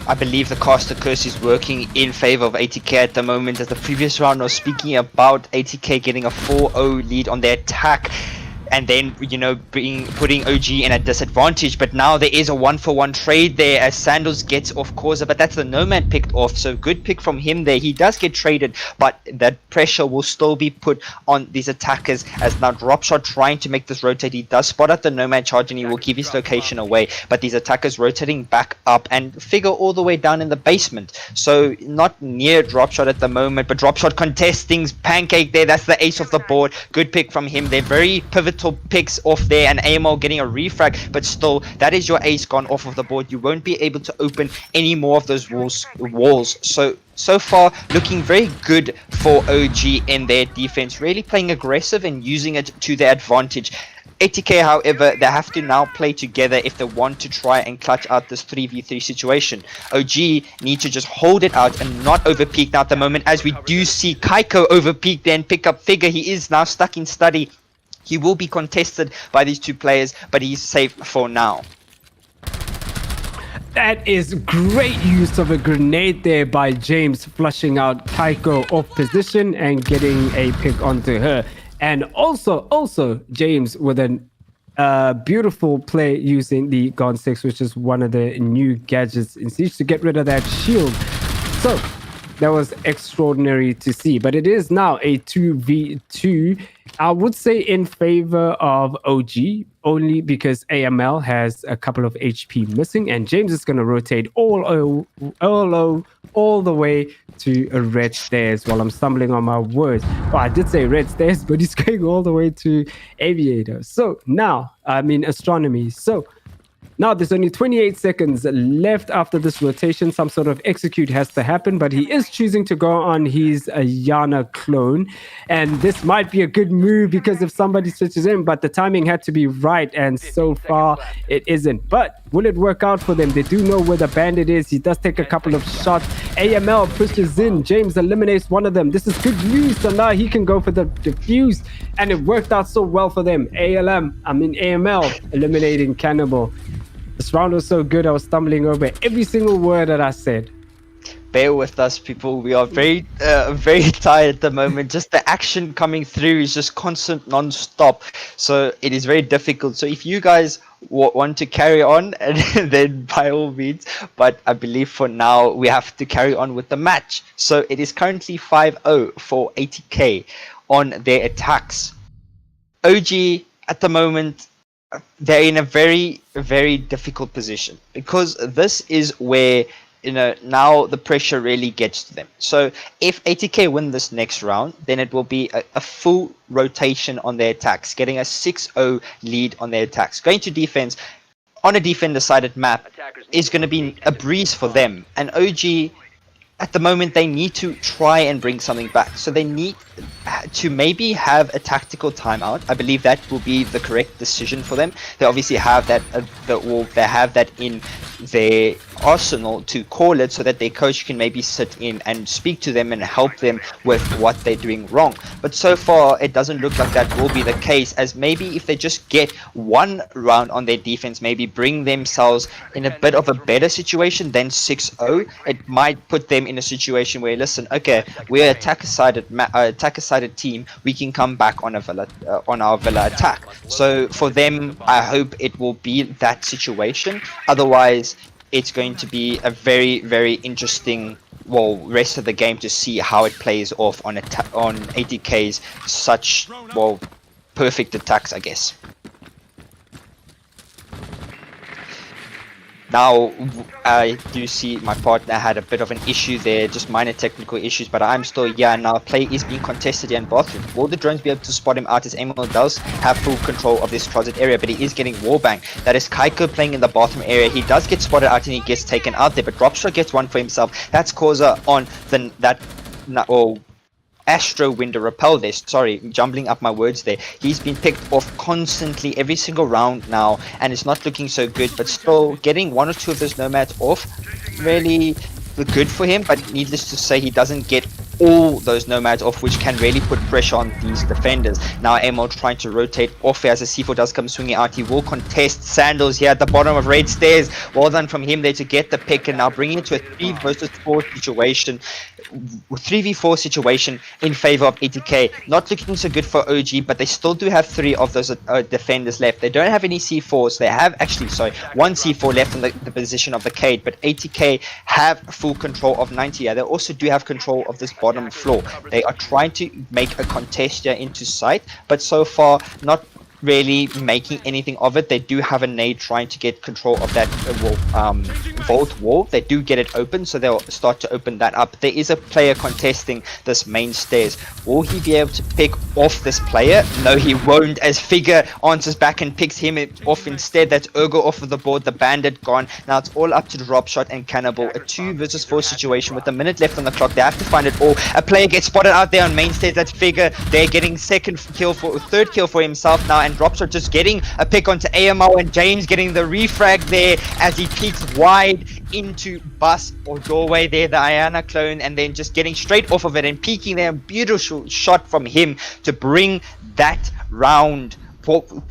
I believe the caster curse is working in favor of ATK at the moment, as the previous round was speaking about ATK getting a 4-0 lead on their attack. and then putting OG in a disadvantage. But now there is a 1-for-1 trade there as Sandals gets off Causa, but that's the Nomad picked off, so good pick from him there. He does get traded, but that pressure will still be put on these attackers as now Dropshot trying to make this rotate. He does spot out the Nomad charge and he will give his location away, but these attackers rotating back up and figure all the way down in the basement, so not near Dropshot at the moment. But Dropshot contests things, pancake there, that's the ace of the board. Good pick from him. They're very pivotal picks off there, and AML getting a refrag, but still that is your ace gone off of the board. You won't be able to open any more of those walls. So far looking very good for OG in their defense, really playing aggressive and using it to their advantage. ATK, however, they have to now play together if they want to try and clutch out this 3v3 situation. OG need to just hold it out and not overpeak now at the moment, as we do see Kaiko overpeak there and pick up Figure. He is now stuck in study. He will be contested by these two players, but he's safe for now. That is great use of a grenade there by James, flushing out Kaiko off position and getting a pick onto her. And also James with a beautiful play using the Gone 6, which is one of the new gadgets in Siege to get rid of that shield. So that was extraordinary to see, but it is now a 2v2. I would say in favor of OG, only because AML has a couple of HP missing, and James is going to rotate all the way to a red stairs while I'm stumbling on my words. Oh, I did say red stairs, but he's going all the way to Aviator. So now, Astronomy. So now there's only 28 seconds left after this rotation. Some sort of execute has to happen, but he is choosing to go on his Yana clone. And this might be a good move because if somebody switches in, but the timing had to be right, and so far it isn't. But will it work out for them? They do know where the bandit is. He does take a couple of shots. AML pushes in. James eliminates one of them. This is good news. So now he can go for the defuse, and it worked out so well for them. AML eliminating Cannibal. This round was so good, I was stumbling over every single word that I said. Bear with us, people. We are very tired at the moment. Just the action coming through is just constant, non-stop. So it is very difficult. So if you guys want to carry on, and then by all means. But I believe for now, we have to carry on with the match. So it is currently 5-0 for ATK on their attacks. OG, at the moment, they're in a very, very difficult position, because this is where, now the pressure really gets to them. So if ATK win this next round, then it will be a full rotation on their attacks, getting a 6-0 lead on their attacks. Going to defense on a defender-sided map is going to be a breeze for them. And OG, at the moment, they need to try and bring something back. So they need to maybe have a tactical timeout. I believe that will be the correct decision for them. They obviously have that, they have that in their arsenal to call it, so that their coach can maybe sit in and speak to them and help them with what they're doing wrong. But so far, it doesn't look like that will be the case, as maybe if they just get one round on their defense, maybe bring themselves in a bit of a better situation than 6-0, it might put them in a situation where, listen, okay, we're attacker-sided team, we can come back on our Villa attack. So for them, I hope it will be that situation. Otherwise, it's going to be a very, very interesting rest of the game to see how it plays off on ATK's such perfect attacks, I guess. Now, I do see my partner had a bit of an issue there, just minor technical issues, but I'm still here. Now, play is being contested here in bathroom. Will the drones be able to spot him out, as Emil does have full control of this closet area, but he is getting wallbang. That is Kaiko playing in the bathroom area. He does get spotted out and he gets taken out there, but Dropshot gets one for himself. That's Causa on Astro Window Repel there. Sorry, jumbling up my words there. He's been picked off constantly every single round now, and it's not looking so good, but still getting one or two of those nomads off, really good for him. But needless to say, he doesn't get all those nomads off, which can really put pressure on these defenders. Now Emil trying to rotate off as a C4 does come swinging out. He will contest Sandals here at the bottom of red stairs. Well done from him there to get the pick, and now bringing it to a 3 versus 4 situation. 3v4 situation in favor of ATK. Not looking so good for OG, but they still do have 3 of those defenders left. They don't have any C4s. They have actually, sorry, 1 C4 left in the position of the Cade, but ATK have full control of 90. Yeah, they also do have control of this bottom floor. They are trying to make a contest here into sight, but so far not really making anything of it. They do have a nade trying to get control of that vault wall. They do get it open, so they'll start to open that up. There is a player contesting this main stairs. Will he be able to pick off this player? No, he won't, as Figure answers back and picks him off instead. That's Ergo off of the board, the bandit gone. Now it's all up to Dropshot and Cannibal. A 2 versus 4 situation with a minute left on the clock. They have to find it all. A player gets spotted out there on main stairs. That's Figure. They're getting third kill for himself now, and Dropshot just getting a pick onto AMO, and James getting the refrag there as he peeks wide into bus or doorway there, the Iana clone, and then just getting straight off of it and peeking there. A beautiful shot from him to bring that round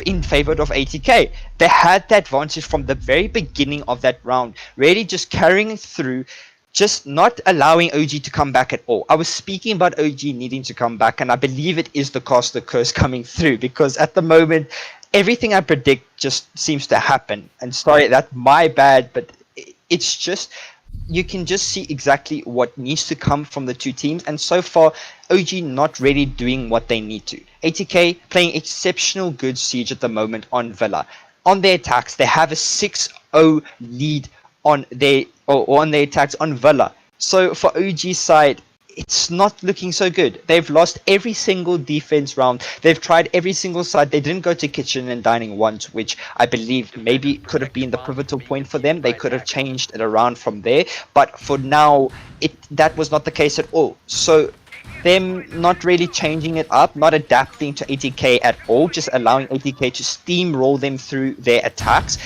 in favor of ATK. They had the advantage from the very beginning of that round, really just carrying it through, just not allowing OG to come back at all. I was speaking about OG needing to come back, and I believe it is the caster curse coming through, because at the moment, everything I predict just seems to happen. And sorry, that's my bad, but it's just, you can just see exactly what needs to come from the two teams, and so far, OG not really doing what they need to. ATK playing exceptional good siege at the moment on Villa. On their attacks, they have a 6-0 lead on their attacks on Villa. So for OG side, it's not looking so good. They've lost every single defense round. They've tried every single side. They didn't go to kitchen and dining once, which I believe maybe could have been the pivotal point for them. They could have changed it around from there. But for now, that was not the case at all. So them not really changing it up, not adapting to ATK at all, just allowing ATK to steamroll them through their attacks.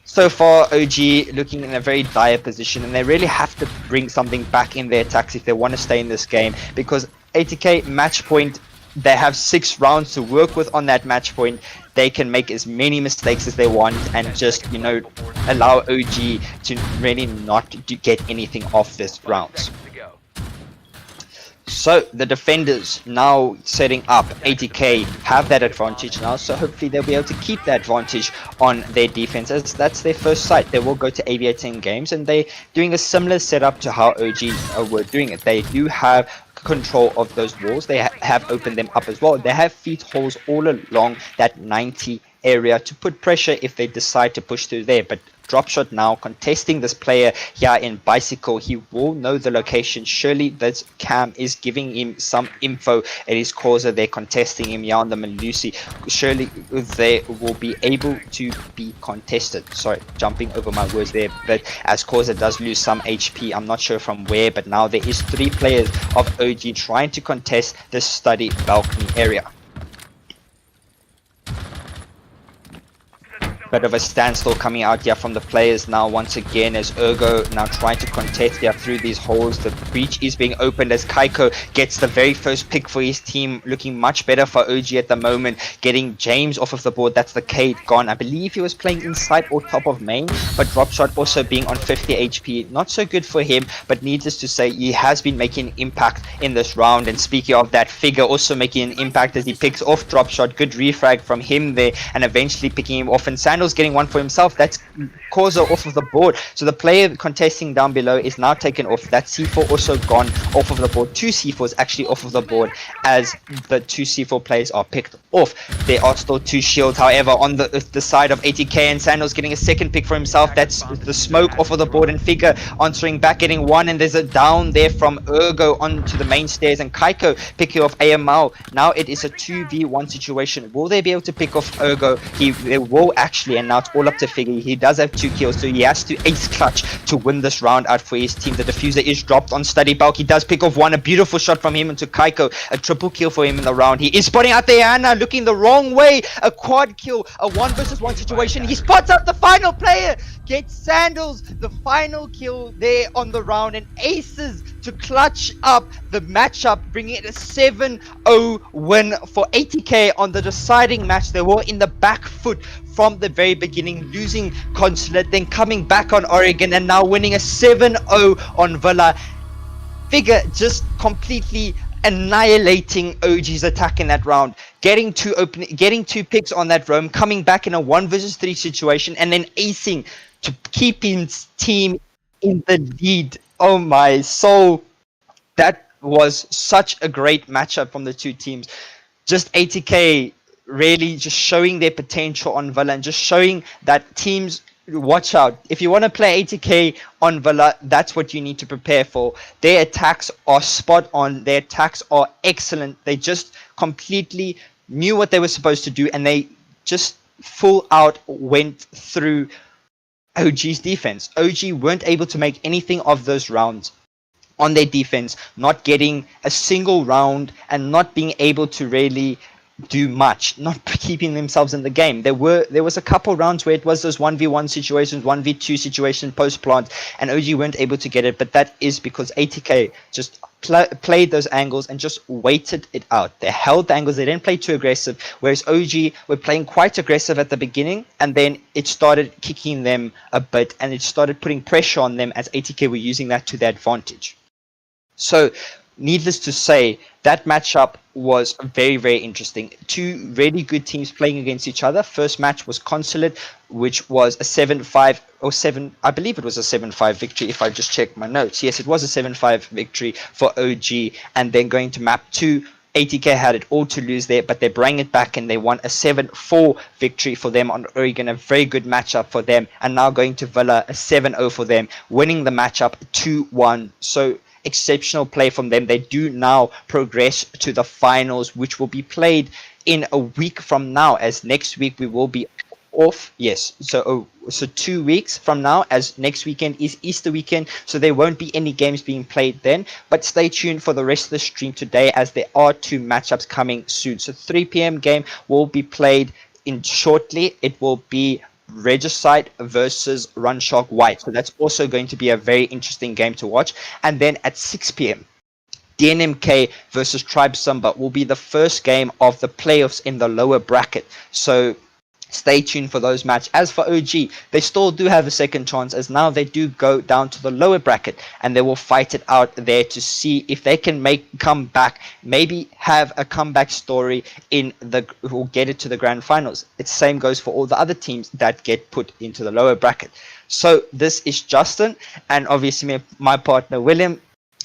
So far, OG looking in a very dire position, and they really have to bring something back in their attacks if they want to stay in this game, because ATK match point, they have 6 rounds to work with on that match point. They can make as many mistakes as they want and just, allow OG to really not get anything off this round. So the defenders now setting up, ATK have that advantage now, so hopefully they'll be able to keep that advantage on their defense, as that's their first sight. They will go to Aviator games, and they're doing a similar setup to how OG were doing it. They do have control of those walls. They have opened them up as well. They have feet holes all along that 90 area to put pressure if they decide to push through there. But Dropshot now contesting this player here in Bicycle. He will know the location. Surely this cam is giving him some info at his causer. They're contesting him here on the Melusi. Surely they will be able to be contested. Sorry, jumping over my words there. But as causer does lose some HP, I'm not sure from where, but now there is 3 players of OG trying to contest this study balcony area. Bit of a standstill coming out here from the players now once again, as Ergo now trying to contest here through these holes. The breach is being opened as Kaiko gets the very first pick for his team, looking much better for OG at the moment, getting James off of the board. That's the Cade gone. I believe he was playing inside or top of main, but Dropshot also being on 50 HP. Not so good for him, but needless to say, he has been making an impact in this round. And speaking of that, Figure also making an impact as he picks off Dropshot. Good refrag from him there, and eventually picking him off. And getting one for himself. That's Causa off of the board. So the player contesting down below is now taken off. That C4 also gone off of the board. 2 C4s actually off of the board as the 2 C4 players are picked off. There are still 2 shields, however, on the side of ATK, and Sandals getting a second pick for himself. That's the smoke off of the board, and Figure answering back, getting 1, and there's a down there from Ergo onto the main stairs, and Kaiko picking off AML. Now it is a 2v1 situation. Will they be able to pick off Ergo? They will actually, and now it's all up to Figure. He does have 2 kills, so he has to ace clutch to win this round out for his team. The diffuser is dropped on Study Bulk. He does pick off 1. A beautiful shot from him into Kaiko. A triple kill for him in the round. He is spotting out there, Anna looking the wrong way. A quad kill, a 1 versus 1 situation. He spots out the final player. Gets Sandals the final kill there on the round, and aces to clutch up the matchup, bringing it a 7-0 win for ATK on the deciding match. They were in the back foot from the very beginning, losing Consulate, then coming back on Oregon, and now winning a 7-0 on Villa. Figure just completely annihilating OG's attack in that round, getting two picks on that roam, coming back in a 1 versus 3 situation, and then acing to keep his team in the lead. Oh my soul. That was such a great matchup from the two teams. Just ATK really just showing their potential on Villa and just showing that teams, watch out. If you want to play ATK on Villa, that's what you need to prepare for. Their attacks are spot on. Their attacks are excellent. They just completely knew what they were supposed to do, and they just full out went through OG's defense. OG weren't able to make anything of those rounds on their defense, not getting a single round and not being able to really do much, not keeping themselves in the game. There was a couple rounds where it was those 1v1 situations, 1v2 situations post plant, and OG weren't able to get it, but that is because ATK just played those angles and just waited it out. They held the angles, they didn't play too aggressive, whereas OG were playing quite aggressive at the beginning, and then it started kicking them a bit, and it started putting pressure on them as ATK were using that to their advantage. So, needless to say, that matchup was very, very interesting. Two really good teams playing against each other. First match was Consulate, which was a 7-5 or 7, I believe it was a 7-5 victory if I just check my notes. Yes, it was a 7-5 victory for OG, and then going to map 2, ATK had it all to lose there, but they bring it back and they won a 7-4 victory for them on Oregon, a very good matchup for them, and now going to Villa, a 7-0 for them, winning the matchup 2-1. So exceptional play from them. They do now progress to the finals, which will be played in a week from now, as next week we will be off. Yes, so 2 weeks from now, as next weekend is Easter weekend, so there won't be any games being played then, but stay tuned for the rest of the stream today, as there are 2 matchups coming soon. So 3 p.m. game will be played in shortly. It will be Regicide versus Runshark White. So that's also going to be a very interesting game to watch. And then at 6 p.m. DNMK versus Tribe Simba will be the first game of the playoffs in the lower bracket. So stay tuned for those matches. As for OG, they still do have a second chance, as now they do go down to the lower bracket and they will fight it out there to see if they can come back, maybe have a comeback story or get it to the grand finals. The same goes for all the other teams that get put into the lower bracket. So this is Justin, and obviously my partner William.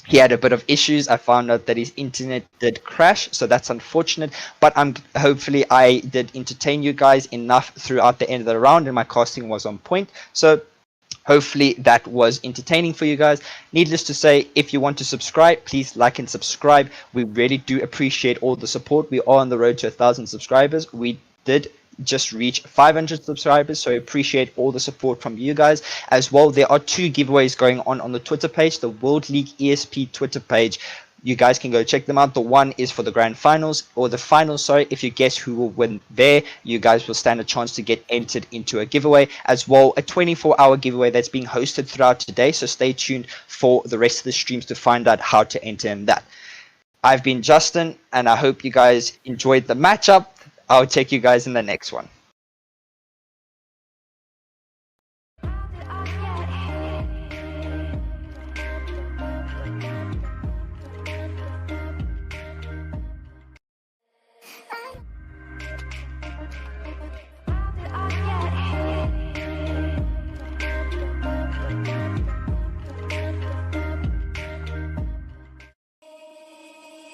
He had a bit of issues. I found out that his internet did crash, so that's unfortunate. But hopefully I did entertain you guys enough throughout the end of the round, and my casting was on point. So hopefully that was entertaining for you guys. Needless to say, if you want to subscribe, please like and subscribe. We really do appreciate all the support. We are on the road to 1,000 subscribers. We did just reach 500 subscribers, so I appreciate all the support from you guys as well. There are 2 giveaways going on the Twitter page, the World League ESP Twitter page. You guys can go check them out. The one is for the grand finals, or the finals, sorry. If you guess who will win there, you guys will stand a chance to get entered into a giveaway. As well, a 24-hour giveaway that's being hosted throughout today, so stay tuned for the rest of the streams to find out how to enter in that. I've been Justin, and I hope you guys enjoyed the matchup. I'll take you guys in the next one.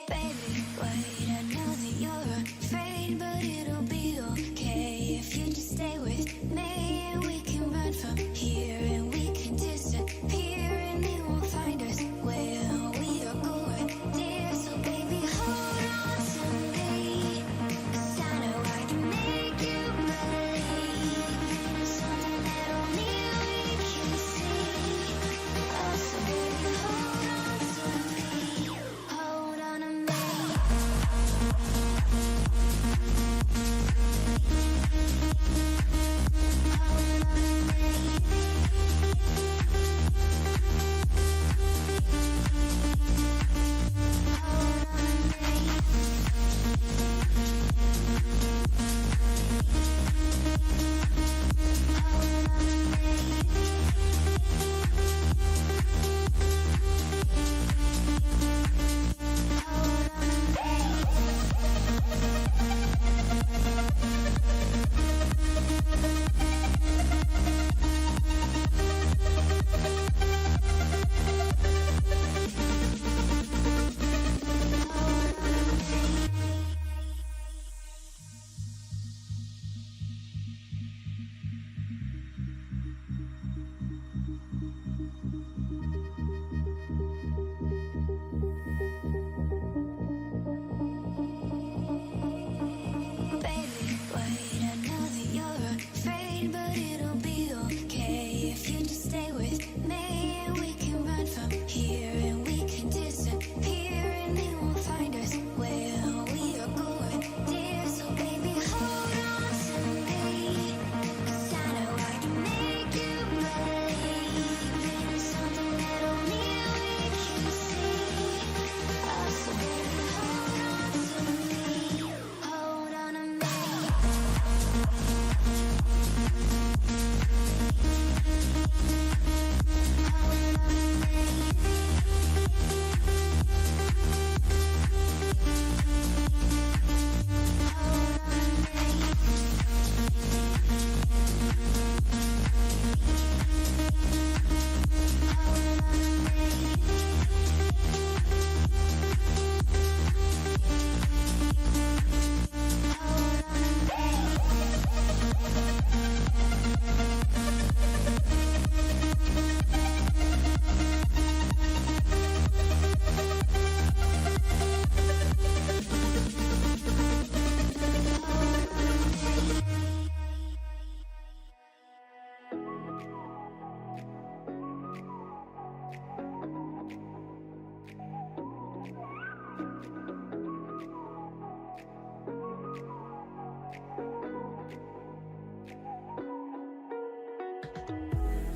Baby, wait, I know that you're afraid, but it'll be okay if you just stay with me, and we can run from here, and we can disappear, and they won't find us where we are going, dear. So baby, hold on to me, 'cause I know I can make you believe something that only we can see. Oh, so baby, hold on to me, hold on to me.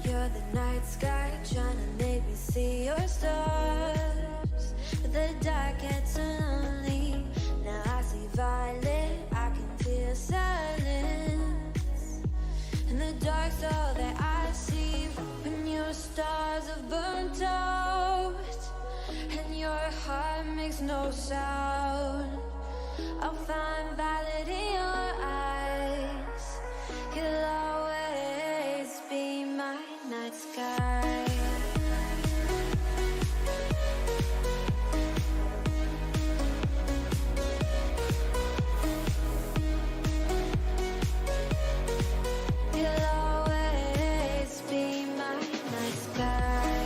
You're the night sky trying to make me see your stars, but the dark gets so lonely. Now I see violet, I can feel silence. And the dark's all that I see when your stars have burnt out and your heart makes no sound. I'll find violet in your eyes. You'll always be my night sky. You'll always be my night sky.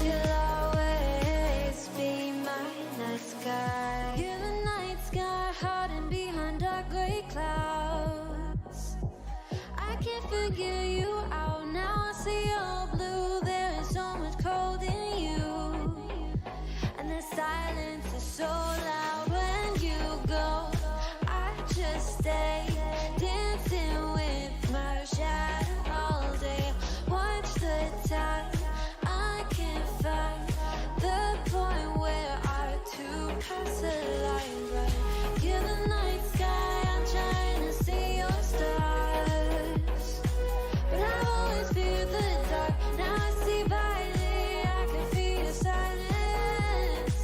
You'll always be my night sky. You're the night sky hiding behind dark gray clouds. I can't figure you out now. I see all blue. There is so much cold in you, and the silence is so loud when you go. I just stay dancing with my shadow all day. Watch the time. I can't find the point where our two paths align. Right? You're the night sky. I'm trying to see your stars, but I've always feared the dark. Now I see violet. I can feel your silence.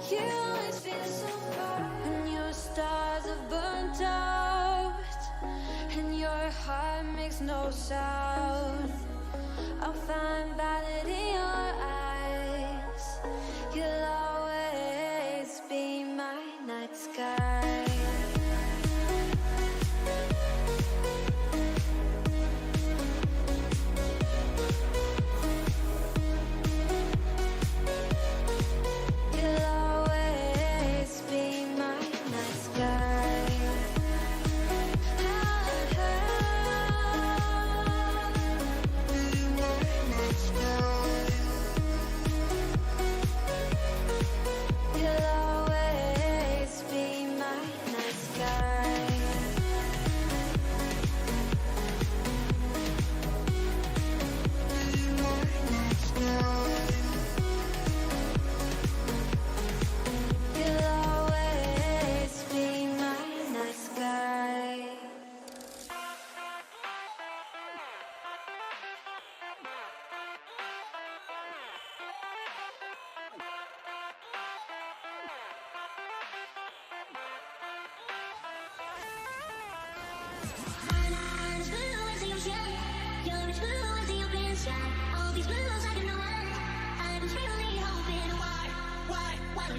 You always feel so far when your stars have burnt out and your heart makes no sound. I'll find violet in your eyes. You'll always be my night sky. You'll always be my night sky. You'll always be my night sky. You'll always be my night sky.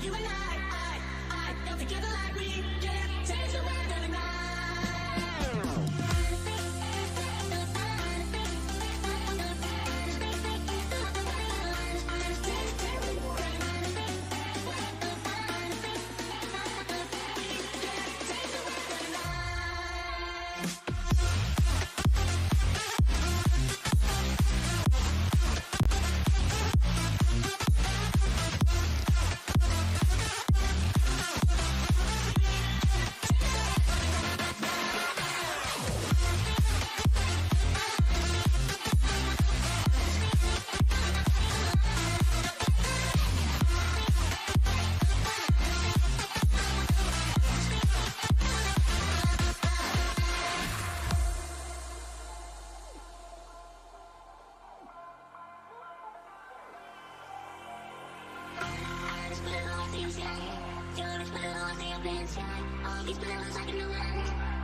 You and I don't together like we can change the world every all these battles I can win.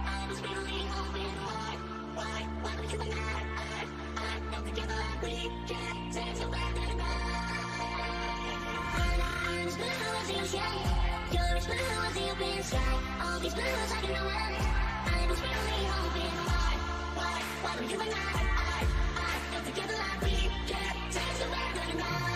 I was really hoping hard. Why don't you and I don't together like we can change the world every night. I'm as blue as the ocean. You're as blue as the open sky. All these battles I can win. I was really hoping hard. Why don't you and I don't together like we can change the world every night.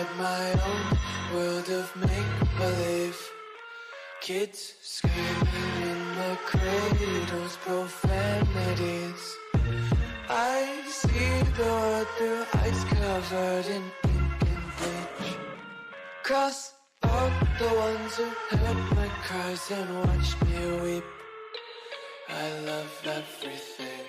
inside my own world of make-believe. Kids screaming in their cradles, profanities. I see the world through eyes covered in ink and bleach. Cross out the ones who heard my cries and watched me weep. I love everything.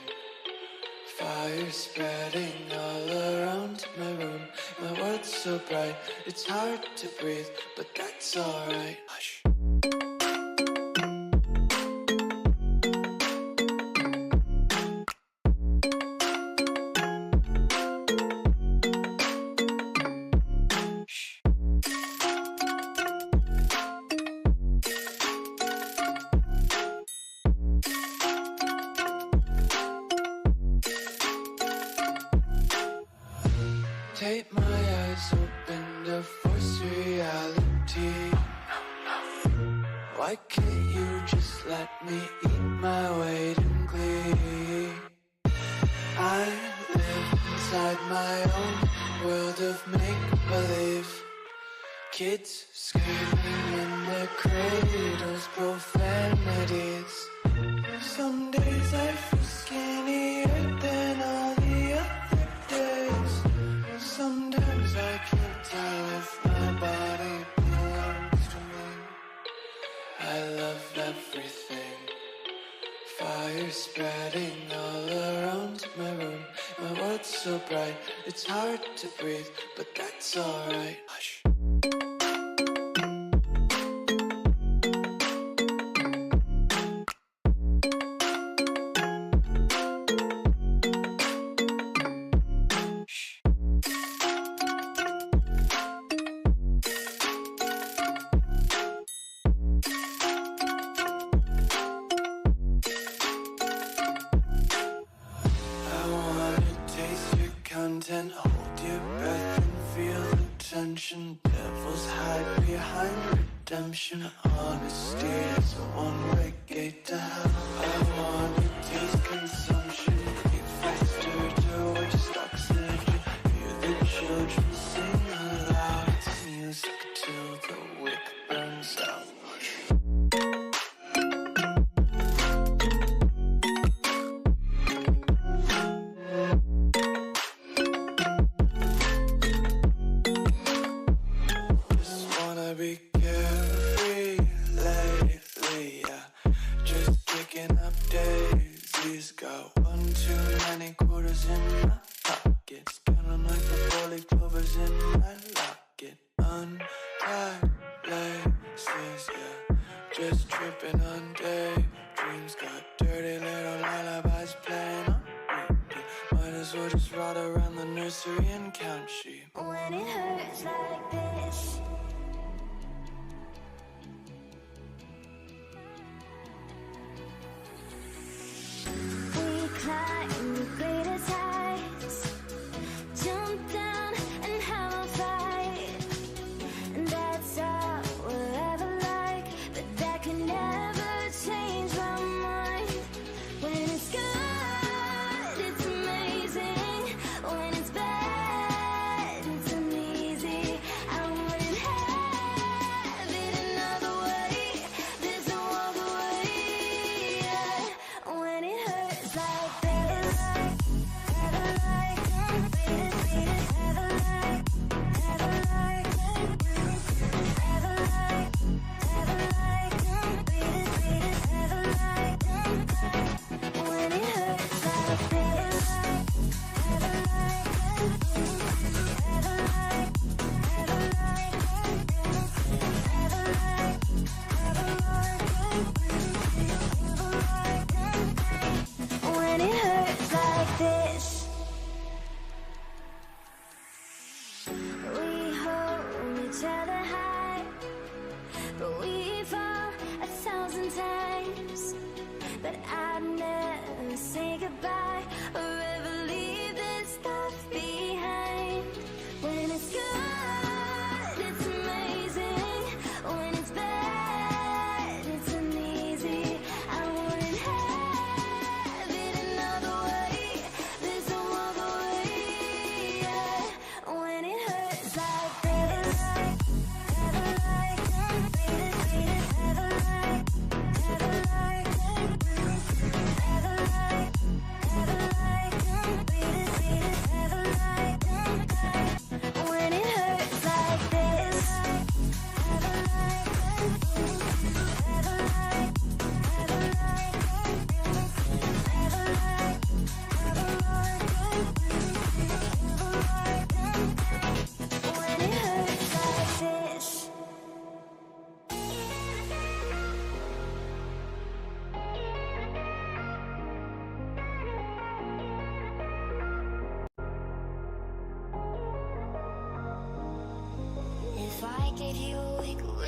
Fire spreading all around my room. My world's so bright, it's hard to breathe, but that's alright. Hush. Take my eyes open to force reality. Why can't you just let me eat my weight in glee? I live inside my own world of make-believe. Kids screaming in their cradles, profanities. Some days I feel skinnier than all the other days. Sometimes I can't tell if my body belongs to me. I love everything. Fire spreading all around my room. My world's so bright, it's hard to breathe, but that's alright. Hush. Content, hold your breath and feel the tension. Devils hide behind redemption. Honesty is a one-way gate to hell. I wanna taste consumption. Eat faster to waste oxygen. Hear the children sing aloud. It's music till the wick burns out. Be carefree lately, yeah. Just kicking up daisies. Got one too many quarters in my pockets. Counting like the four-leaf clovers in my locket. Untied laces, yeah. Just tripping on daydreams. Got dirty little lullabies playing on repeat. Might as well just ride around the nursery and count sheep. When it hurts like this, we climb the greatest heights, jump down and have a fight, and that's all we'll ever like. But that can never change my mind. When it's good, it's amazing. When it's bad, it's uneasy. I wouldn't have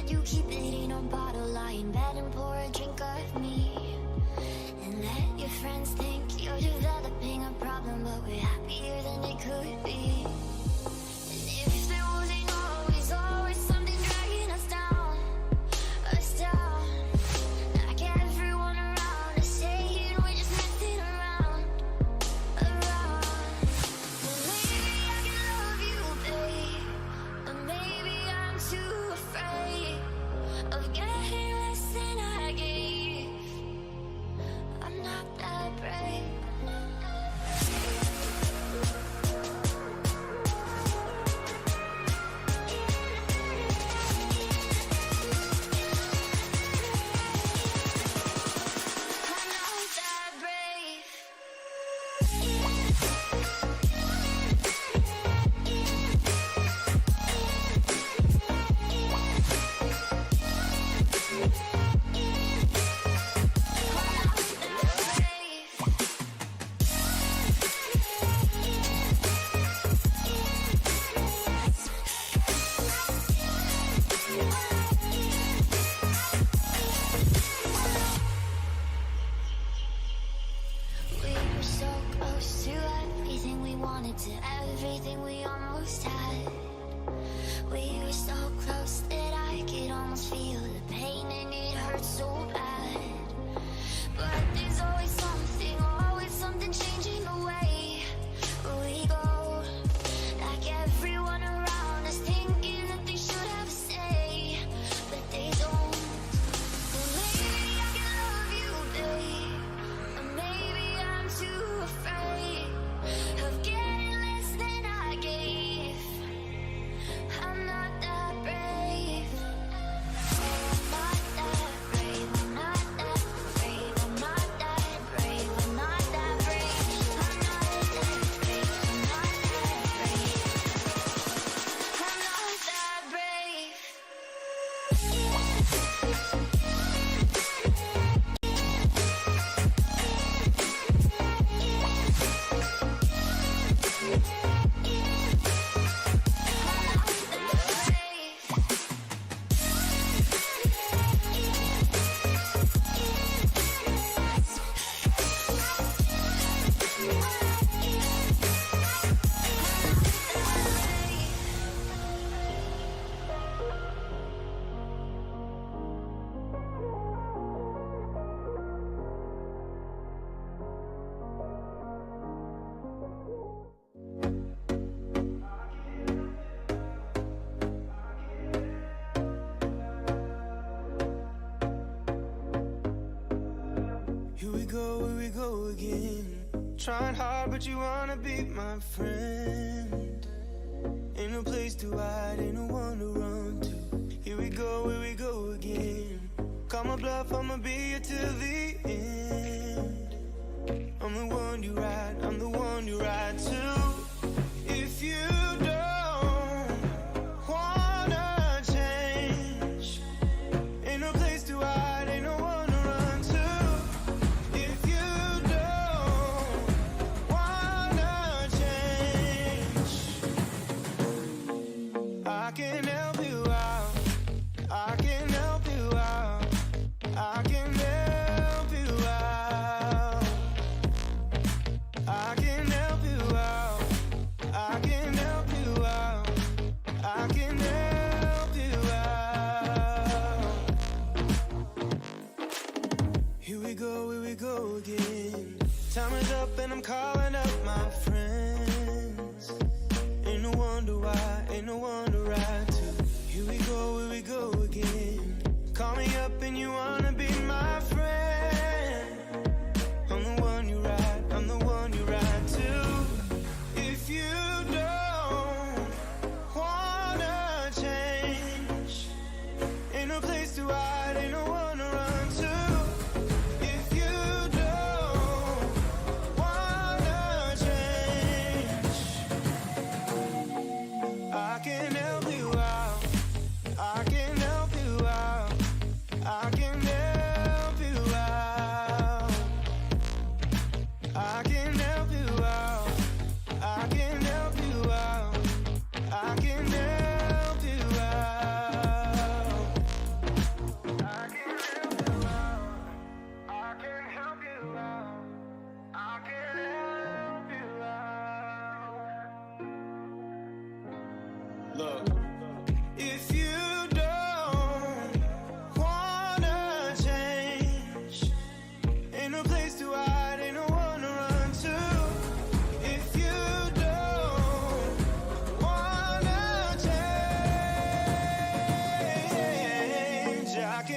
you keep it in a bottle, lie in bed and pour a drink of me. And let your friends think you're developing a problem, but we're happier than it could be. And if there wasn't always something dragging us down, like everyone around us saying we're just messing around. Well, maybe I can love you, babe, but maybe I'm too afraid of getting less than I gave. I'm not that brave. I'm not that brave. We were so close to everything we wanted, to everything we almost had. We were so close that I could almost feel the pain and it hurt so bad. But there's always something changing the way we go. Like everyone around us thinking that they should have a say, but they don't. Well, maybe I can love you, babe, or maybe I'm too afraid of getting less than I gave. I'm not that brave. Oh, I'm not that brave. I'm not that brave. I'm not that brave. I'm not that brave. I'm not that brave. I'm not that brave. I'm not that brave. Here we go again. Trying hard, but you wanna be my friend. Ain't no place to hide, ain't no one to run to. Here we go again. Call my bluff, I'ma be here till the end. I'm the one you ride to. If you don't wanna change, ain't no place to hide, ain't no one to run to. If you don't wanna change, I can help you out. I can help you out. I can help you out. I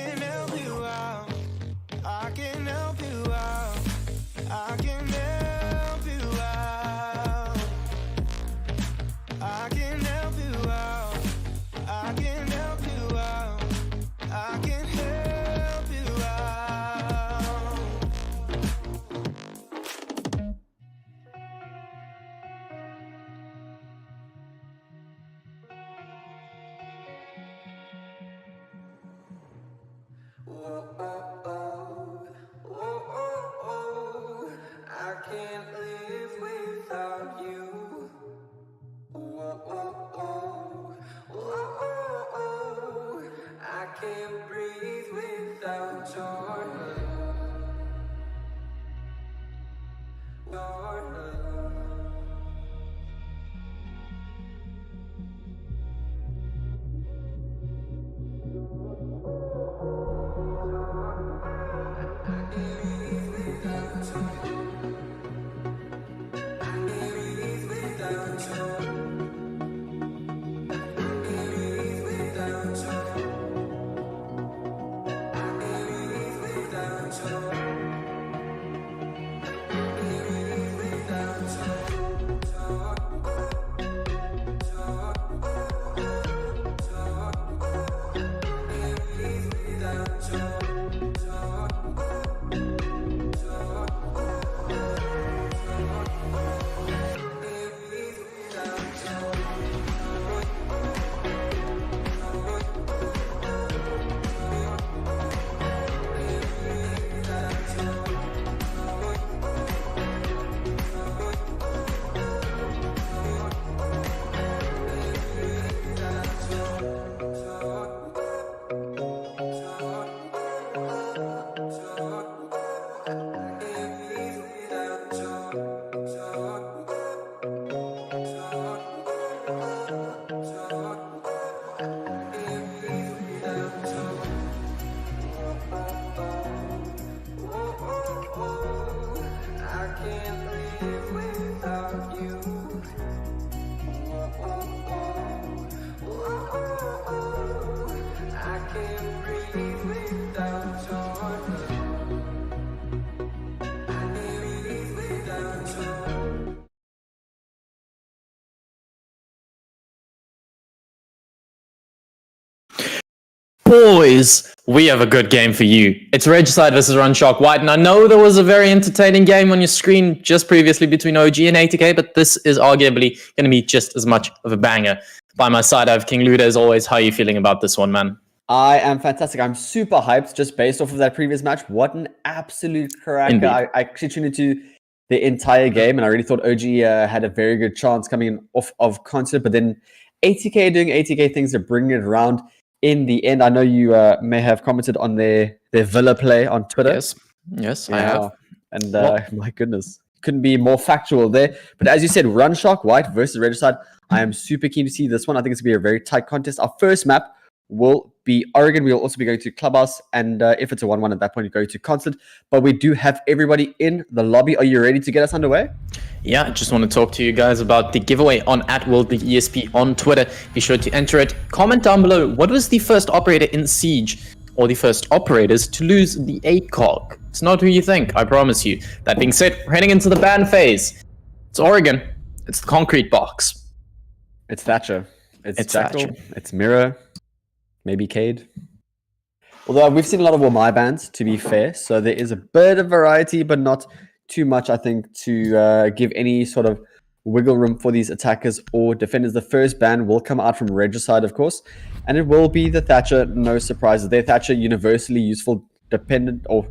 can help you out. I can help you out. I can help you out. I can help you out. I can help you out. I can help you out. Whoa, oh, oh, whoa, oh, oh. I can't live without you. Whoa, oh, oh, whoa, oh, oh. I can't breathe without your love. Your love. Boys, we have a good game for you. It's Regicide versus Runshark White, and I know there was a very entertaining game on your screen just previously between OG and 80k, but this is arguably going to be just as much of a banger. By my side, I have King Luda as always. How are you feeling about this one, man? I am fantastic. I'm super hyped just based off of that previous match. What an absolute cracker. Indeed. I actually tuned into the entire game, and I really thought OG had a very good chance coming in off of concert, but then 80k doing 80k things to bring it around. In the end, I know you may have commented on their Villa play on Twitter. Yes, I have. And my goodness, couldn't be more factual there. But as you said, Runshark White versus Regicide. I am super keen to see this one. I think it's going to be a very tight contest. Our first map will be Oregon. We will also be going to Clubhouse. And if it's a 1-1 at that point, you go to Concert. But we do have everybody in the lobby. Are you ready to get us underway? Yeah, I just want to talk to you guys about the giveaway on @WorldLeagueESP on Twitter. Be sure to enter it. Comment down below, what was the first operator in Siege, or the first operators to lose the ACOG? It's not who you think, I promise you. That being said, we're heading into the ban phase. It's Oregon. It's the concrete box. It's Thatcher. It's Jackal. Thatcher. It's Mirror. Maybe Cade. Although we've seen a lot of Wamai bans, to be fair. So there is a bit of variety, but not too much, I think, to give any sort of wiggle room for these attackers or defenders. The first ban will come out from Regicide, of course, and it will be the Thatcher. No surprises there. Thatcher, universally useful, dependent, or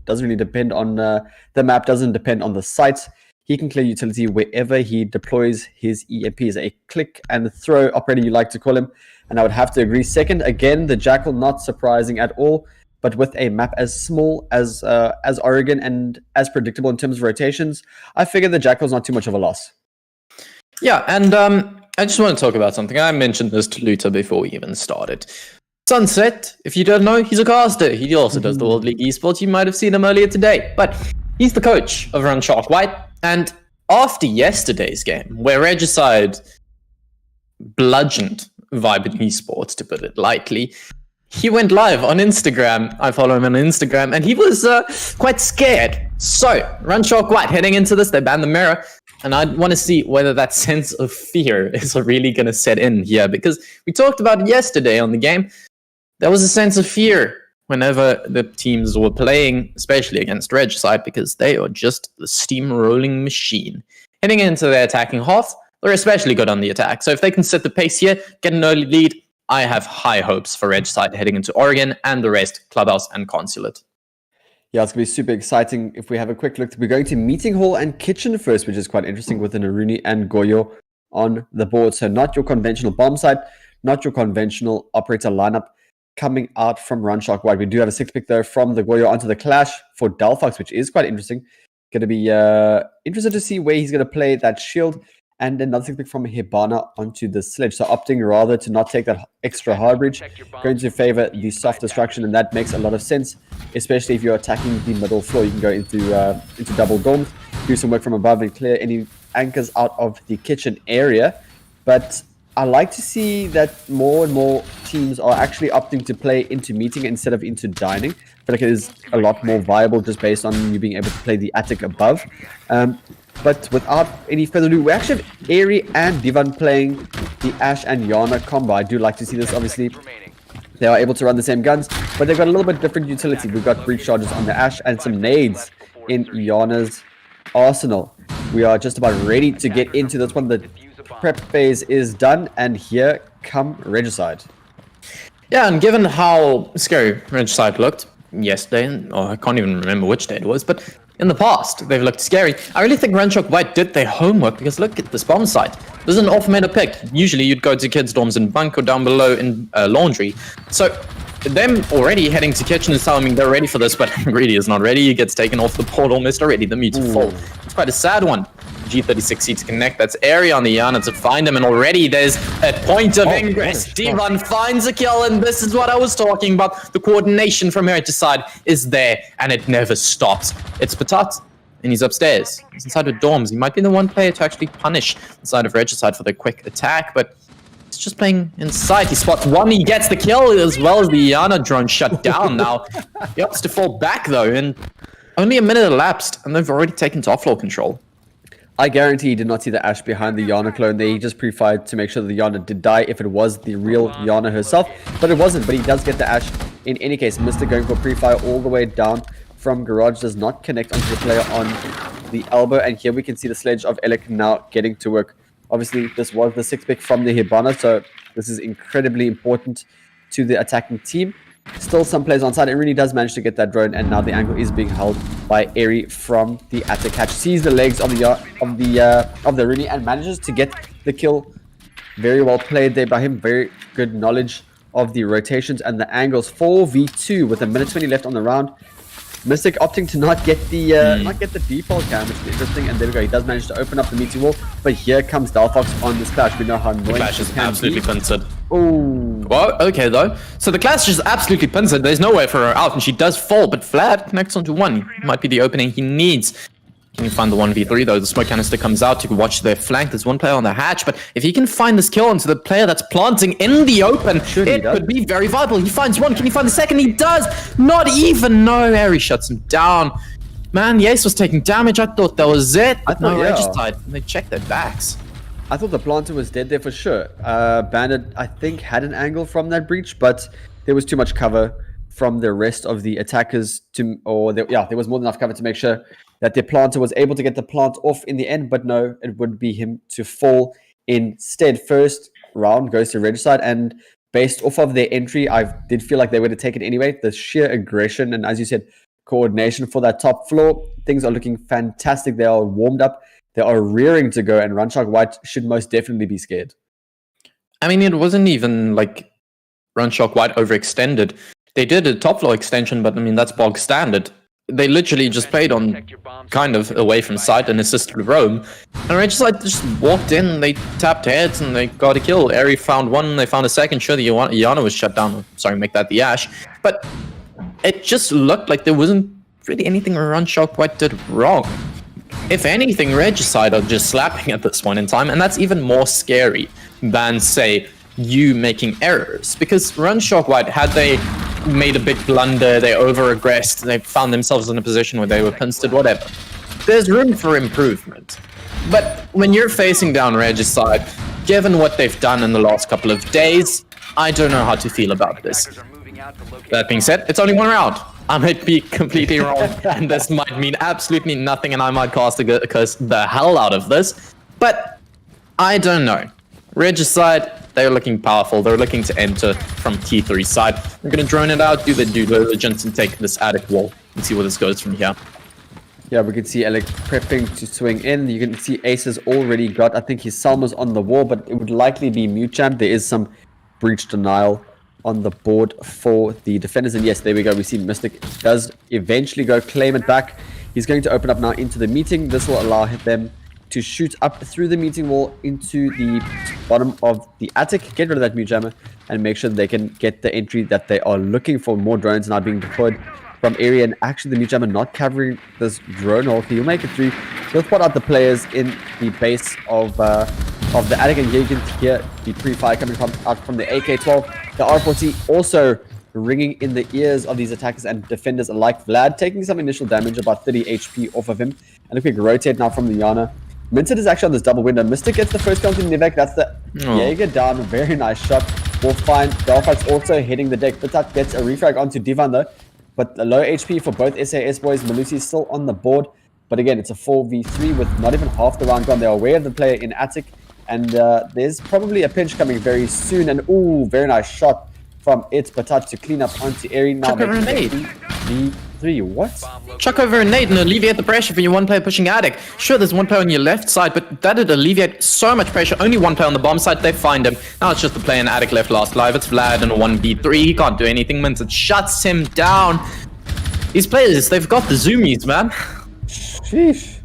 doesn't really depend on the map, doesn't depend on the site. He can clear utility wherever he deploys his EMPs. A click and throw operator, you like to call him, and I would have to agree. Second, again, the Jackal, not surprising at all. But with a map as small as Oregon and as predictable in terms of rotations, I figure the Jackal's not too much of a loss. Yeah, and I just want to talk about something. I mentioned this to Luta before we even started. Sunset, if you don't know, he's a caster. He also does the World League Esports. You might have seen him earlier today. But he's the coach of Runshark White. And after yesterday's game, where Regicide bludgeoned Vibrant Esports, to put it lightly, he went live on Instagram. I follow him on Instagram, and he was quite scared. So, Runshark White heading into this, they banned the mirror, and I want to see whether that sense of fear is really going to set in here, because we talked about yesterday on the game, there was a sense of fear whenever the teams were playing, especially against Regicide, because they are just the steamrolling machine. Heading into their attacking half, they're especially good on the attack, so if they can set the pace here, get an early lead, I have high hopes for Regicide heading into Oregon and the rest, Clubhouse and Consulate. Yeah, it's going to be super exciting. If we have a quick look, we're going to Meeting Hall and Kitchen first, which is quite interesting with an Naruni and Goyo on the board. So not your conventional bomb site, not your conventional operator lineup coming out from Runshark White. We do have a 6-pick though from the Goyo onto the Clash for Delphox, which is quite interesting. Going to be interested to see where he's going to play that shield. And another 6-pick from Hibana onto the Sledge. So opting rather to not take that extra hard bridge, going to favor the soft destruction, and that makes a lot of sense, especially if you're attacking the middle floor. You can go into double dorms, do some work from above, and clear any anchors out of the kitchen area. But I like to see that more and more teams are actually opting to play into meeting instead of into dining. I feel like it is a lot more viable just based on you being able to play the attic above. But without any further ado, we actually have Airy and Divan playing the Ash and Yana combo. I do like to see this, obviously. They are able to run the same guns, but they've got a little bit different utility. We've got breach charges on the Ash and some nades in Yana's arsenal. We are just about ready to get into this one. The prep phase is done, and here come Regicide. Yeah, and given how scary Regicide looked yesterday, or I can't even remember which day it was, but in the past, they've looked scary. I really think Runshark White did their homework, because look at this bomb site. This is an off-meta pick. Usually you'd go to kids' dorms and bunk, or down below in laundry. So them already heading to kitchen is telling me they're ready for this, but Greedy is not ready. He gets taken off the board almost already. The mute to fall. It's quite a sad one. G36C to connect. That's area on the Yana to find him, and already there's a point of ingress. D-Run finds a kill, and this is what I was talking about. The coordination from Regicide is there, and it never stops. It's Patat, and he's upstairs. He's inside of dorms. He might be the one player to actually punish the side of Regicide for the quick attack, but he's just playing inside. He spots one, he gets the kill, as well as the Yana drone shut down. Now, he opts to fall back, though, and only a minute elapsed, and they've already taken top floor control. I guarantee he did not see the Ash behind the Yana clone there. He just pre-fired to make sure that the Yana did die if it was the real Yana herself. But it wasn't, but he does get the Ash in any case. Mr. going for pre-fire all the way down from Garage does not connect onto the player on the elbow. And here we can see the sledge of Elec now getting to work. Obviously, this was the 6-pick from the Hibana, so this is incredibly important to the attacking team. Still some players on side. It really does manage to get that drone, and now the angle is being held by Airy from the attic hatch. Sees the legs of the Rooney and manages to get the kill. Very well played there by him. Very good knowledge of the rotations and the angles. 4v2 with a minute 20 left on the round. Mystic opting to not get the default cam, which is interesting, and there we go. He does manage to open up the meeting wall, but here comes Delphox on this Clash. We know how annoying Clash is absolutely pincered. Oh, well, okay though. So the Clash is absolutely pincered. There's no way for her out, and she does fall, but Vlad connects onto one. Might be the opening he needs. Can you find the 1v3 though? The smoke canister comes out. You can watch their flank. There's one player on the hatch, but if he can find this kill onto the player that's planting in the open, it could be very viable. He finds one. Can he find the second? He does. Not even. No, Harry shuts him down. Man, the ace was taking damage. I thought that was it. Regicide. They checked their backs. I thought the planter was dead there for sure. Bandit, I think, had an angle from that breach, but there was too much cover from the rest of the attackers there was more than enough cover to make sure that the planter was able to get the plant off in the end, but no, it would be him to fall instead. First round goes to Regicide, and based off of their entry, I did feel like they would have taken it anyway. The sheer aggression and, as you said, coordination for that top floor, things are looking fantastic. They are warmed up. They are rearing to go, and Runshark White should most definitely be scared. I mean, it wasn't even like Runshark White overextended. They did a top floor extension, but I mean, that's bog standard. They literally just played on kind of away from sight and assisted roam. And Regicide just walked in, they tapped heads, and they got a kill. Airy found one, they found a second. Sure, the Yana was shut down. Sorry, make that the Ash. But it just looked like there wasn't really anything Runshark White did wrong. If anything, Regicide are just slapping at this point in time, and that's even more scary than, say, you making errors. Because Runshark White, had they made a big blunder, they over-aggressed, they found themselves in a position where they were pinsted, whatever, there's room for improvement. But when you're facing down Regicide, given what they've done in the last couple of days, I don't know how to feel about this. That being said, it's only one round. I might be completely wrong, and this might mean absolutely nothing, and I might curse the hell out of this. But I don't know. Regicide, they're looking powerful. They're looking to enter from T3 side. They're going to drone it out, do the due diligence, and take this attic wall and see where this goes from here. Yeah, we can see Alec prepping to swing in. You can see Ace has already got, I think his Salma's on the wall, but it would likely be mute champ. There is some breach denial on the board for the defenders. And yes, there we go. We see Mystic does eventually go claim it back. He's going to open up now into the meeting. This will allow them to shoot up through the meeting wall into the bottom of the attic, get rid of that mute jammer, and make sure they can get the entry that they are looking for. More drones now being deployed from area, and actually the mute jammer not covering this drone hole. He'll make it through. He'll spot out the players in the base of the attic, and here you can hear the pre-fire coming out from the AK-12. The R40 also ringing in the ears of these attackers and defenders alike. Vlad taking some initial damage, about 30 HP off of him. And a quick rotate now from the Yana. Minted is actually on this double window. Mystic gets the first count in Nivek. That's the Jaeger down. A very nice shot. We'll find Belfast also hitting the deck. Bitat gets a refrag onto Divan though. But the low HP for both SAS boys. Malusi is still on the board. But again, it's a 4v3 with not even half the round gone. They're aware of the player in attic. And there's probably a pinch coming very soon. And ooh, very nice shot from It's Patat to clean up onto Eri. Now Chuck over a nade. V3, what? Chuck over a nade and alleviate the pressure for your one player pushing attic. Sure, there's one player on your left side, but that would alleviate so much pressure. Only one player on the bomb side, they find him. Now it's just the player in attic left last live. It's Vlad and a 1v3. He can't do anything. Minted shuts him down. These players, they've got the zoomies, man. Sheesh.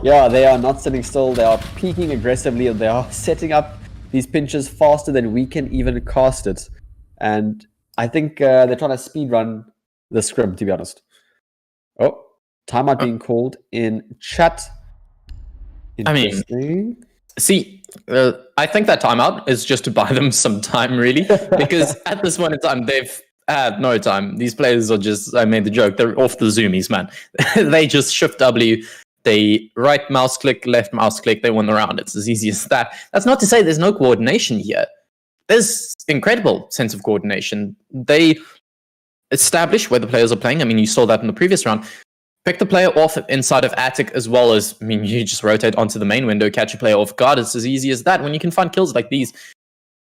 Yeah, they are not sitting still. They are peeking aggressively. They are setting up these pinches faster than we can even cast it. And I think they're trying to speed run the scrim, to be honest. Oh, timeout being called in chat. I mean, see, I think that timeout is just to buy them some time, really, because at this point in time, they've had no time. These players are just, I made the joke, they're off the zoomies, man. They just shift W, they right mouse click, left mouse click, they win the round. It's as easy as that. That's not to say there's no coordination here. There's incredible sense of coordination. They establish where the players are playing. I mean, you saw that in the previous round. Pick the player off inside of attic, as well as, I mean, you just rotate onto the main window, catch a player off guard. It's as easy as that. When you can find kills like these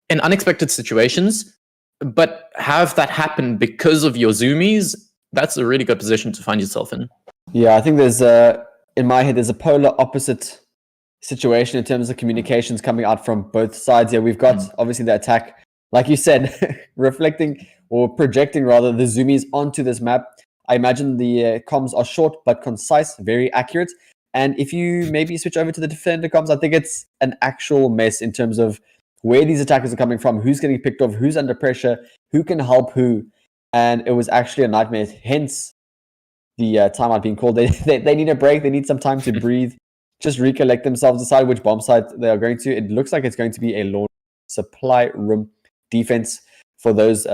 in unexpected situations, but have that happen because of your zoomies, that's a really good position to find yourself in. Yeah, I think there's in my head, there's a polar opposite situation in terms of communications coming out from both sides. Yeah, we've got obviously the attack, like you said, reflecting or projecting rather the zoomies onto this map. I imagine the comms are short but concise, very accurate. And if you maybe switch over to the defender comms, I think it's an actual mess in terms of where these attackers are coming from, who's getting picked off, who's under pressure, who can help who. And it was actually a nightmare. Hence the timeout being called. They need a break. They need some time to breathe, just recollect themselves, decide which bomb site they are going to. It looks like it's going to be a launch supply room defense for those.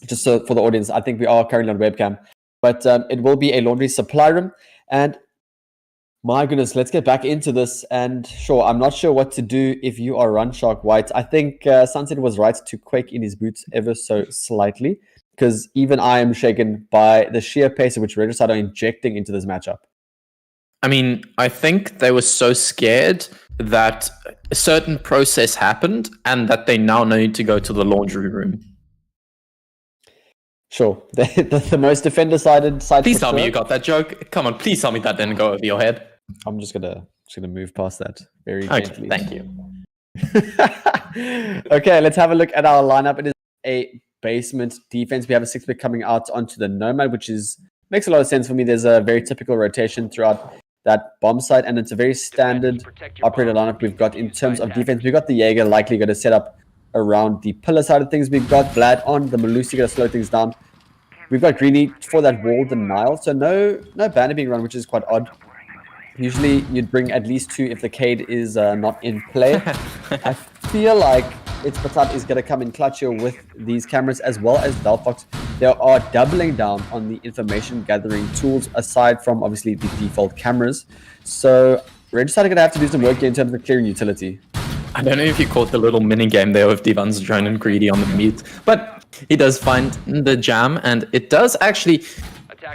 Just so for the audience, I think we are currently on webcam, but it will be a laundry supply room. And my goodness, let's get back into this. And sure, I'm not sure what to do if you are Runshark White. I think Sunset was right to quake in his boots ever so slightly, because even I am shaken by the sheer pace at which Regicide are injecting into this matchup. I mean, I think they were so scared that a certain process happened and that they now need to go to the laundry room. Sure. The most defender-sided side. Please tell me you got that joke. Come on, please tell me that didn't go over your head. I'm just gonna move past that very Okay, gently. thank you. Okay, let's have a look at our lineup. It is a basement defense. We have a 6-pick coming out onto the Nomad, which makes a lot of sense for me. There's a very typical rotation throughout that bomb site, and it's a very standard operator lineup we've got in terms of defense. We've got the Jaeger likely going to set up around the pillar side of things. We've got Vlad on the Malusi going to slow things down. We've got Greeny for that wall denial, so no banner being run, which is quite odd. Usually you'd bring at least 2 if the Cade is not in play. I feel like It's Patat is going to come in clutch here with these cameras as well as Delphox. They are doubling down on the information gathering tools aside from obviously the default cameras. So Regicide are going to have to do some work here in terms of clearing utility. I don't know if you caught the little mini game there with Divan's drone and Greedy on the mute, but he does find the jam, and it does actually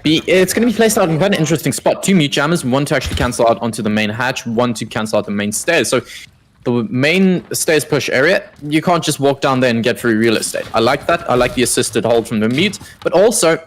it's going to be placed out in quite an interesting spot. 2 mute jammers, one to actually cancel out onto the main hatch, one to cancel out the main stairs. So the main stairs push area, you can't just walk down there and get free real estate. I like that. I like the assisted hold from the mute, but also,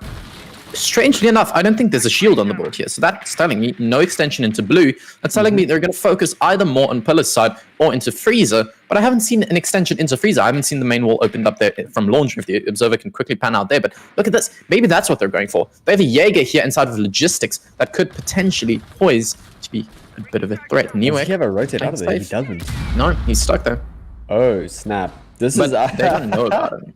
strangely enough, I don't think there's a shield on the board here. So that's telling me no extension into blue. That's telling me they're going to focus either more on Pillar's side or into Freezer. But I haven't seen an extension into Freezer. I haven't seen the main wall opened up there from Launcher. If the observer can quickly pan out there. But look at this. Maybe that's what they're going for. They have a Jaeger here inside of Logistics that could potentially poise to be a bit of a threat. Anyway, Does he ever rotate out of there? He doesn't. No, he's stuck there. Oh, snap. This But is... they don't know about it.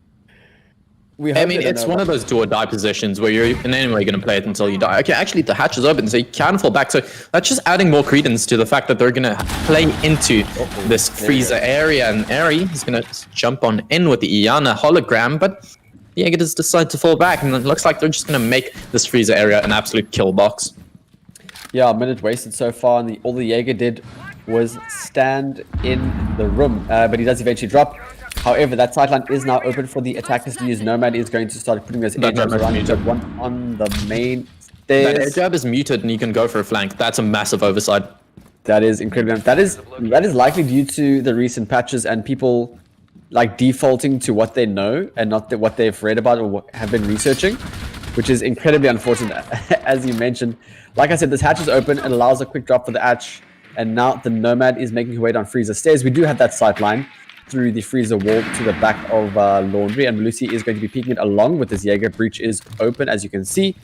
I mean, it's one of those do or die positions where you're in any way going to play it until you die. Okay, actually, the hatch is open, so you can fall back. So that's just adding more credence to the fact that they're going to play into this freezer area. And Airy is going to jump on in with the Iana hologram, but Jaeger does decide to fall back. And it looks like they're just going to make this freezer area an absolute kill box. Yeah, a minute wasted so far, and all the Jaeger did was stand in the room, but he does eventually drop. However, that sideline is now open for the attackers to use. Nomad is going to start putting those air jabs around. He's got one on the main stairs. That air jab is muted and you can go for a flank. That's a massive oversight. That is incredible. That is likely due to the recent patches and people like defaulting to what they know and not what they've read about or what have been researching, which is incredibly unfortunate. As you mentioned, like I said, this hatch is open. It allows a quick drop for the hatch, and now the Nomad is making her way down Freezer stairs. We do have that sight line through the Freezer wall to the back of Laundry, and Lucy is going to be peeking it along with this Jaeger. Breach is open, as you can see.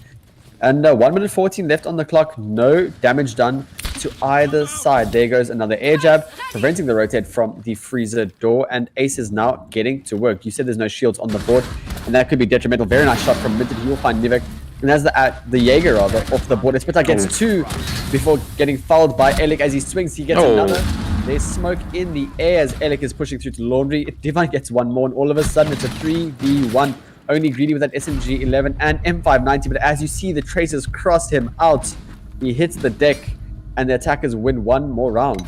And 1 minute 14 left on the clock. No damage done to either side. There goes another air jab, preventing the rotate from the Freezer door. And Ace is now getting to work. You said there's no shields on the board, and that could be detrimental. Very nice shot from Minted. He will find Nivek. And as the Jaeger rather off the board, Espita gets 2 before getting fouled by Elik as he swings. He gets another. There's smoke in the air as Elik is pushing through to Laundry. Divine gets one more, and all of a sudden it's a 3v1. Only Greedy with that SMG 11 and M590, but as you see, the Tracers cross him out. He hits the deck, and the attackers win one more round.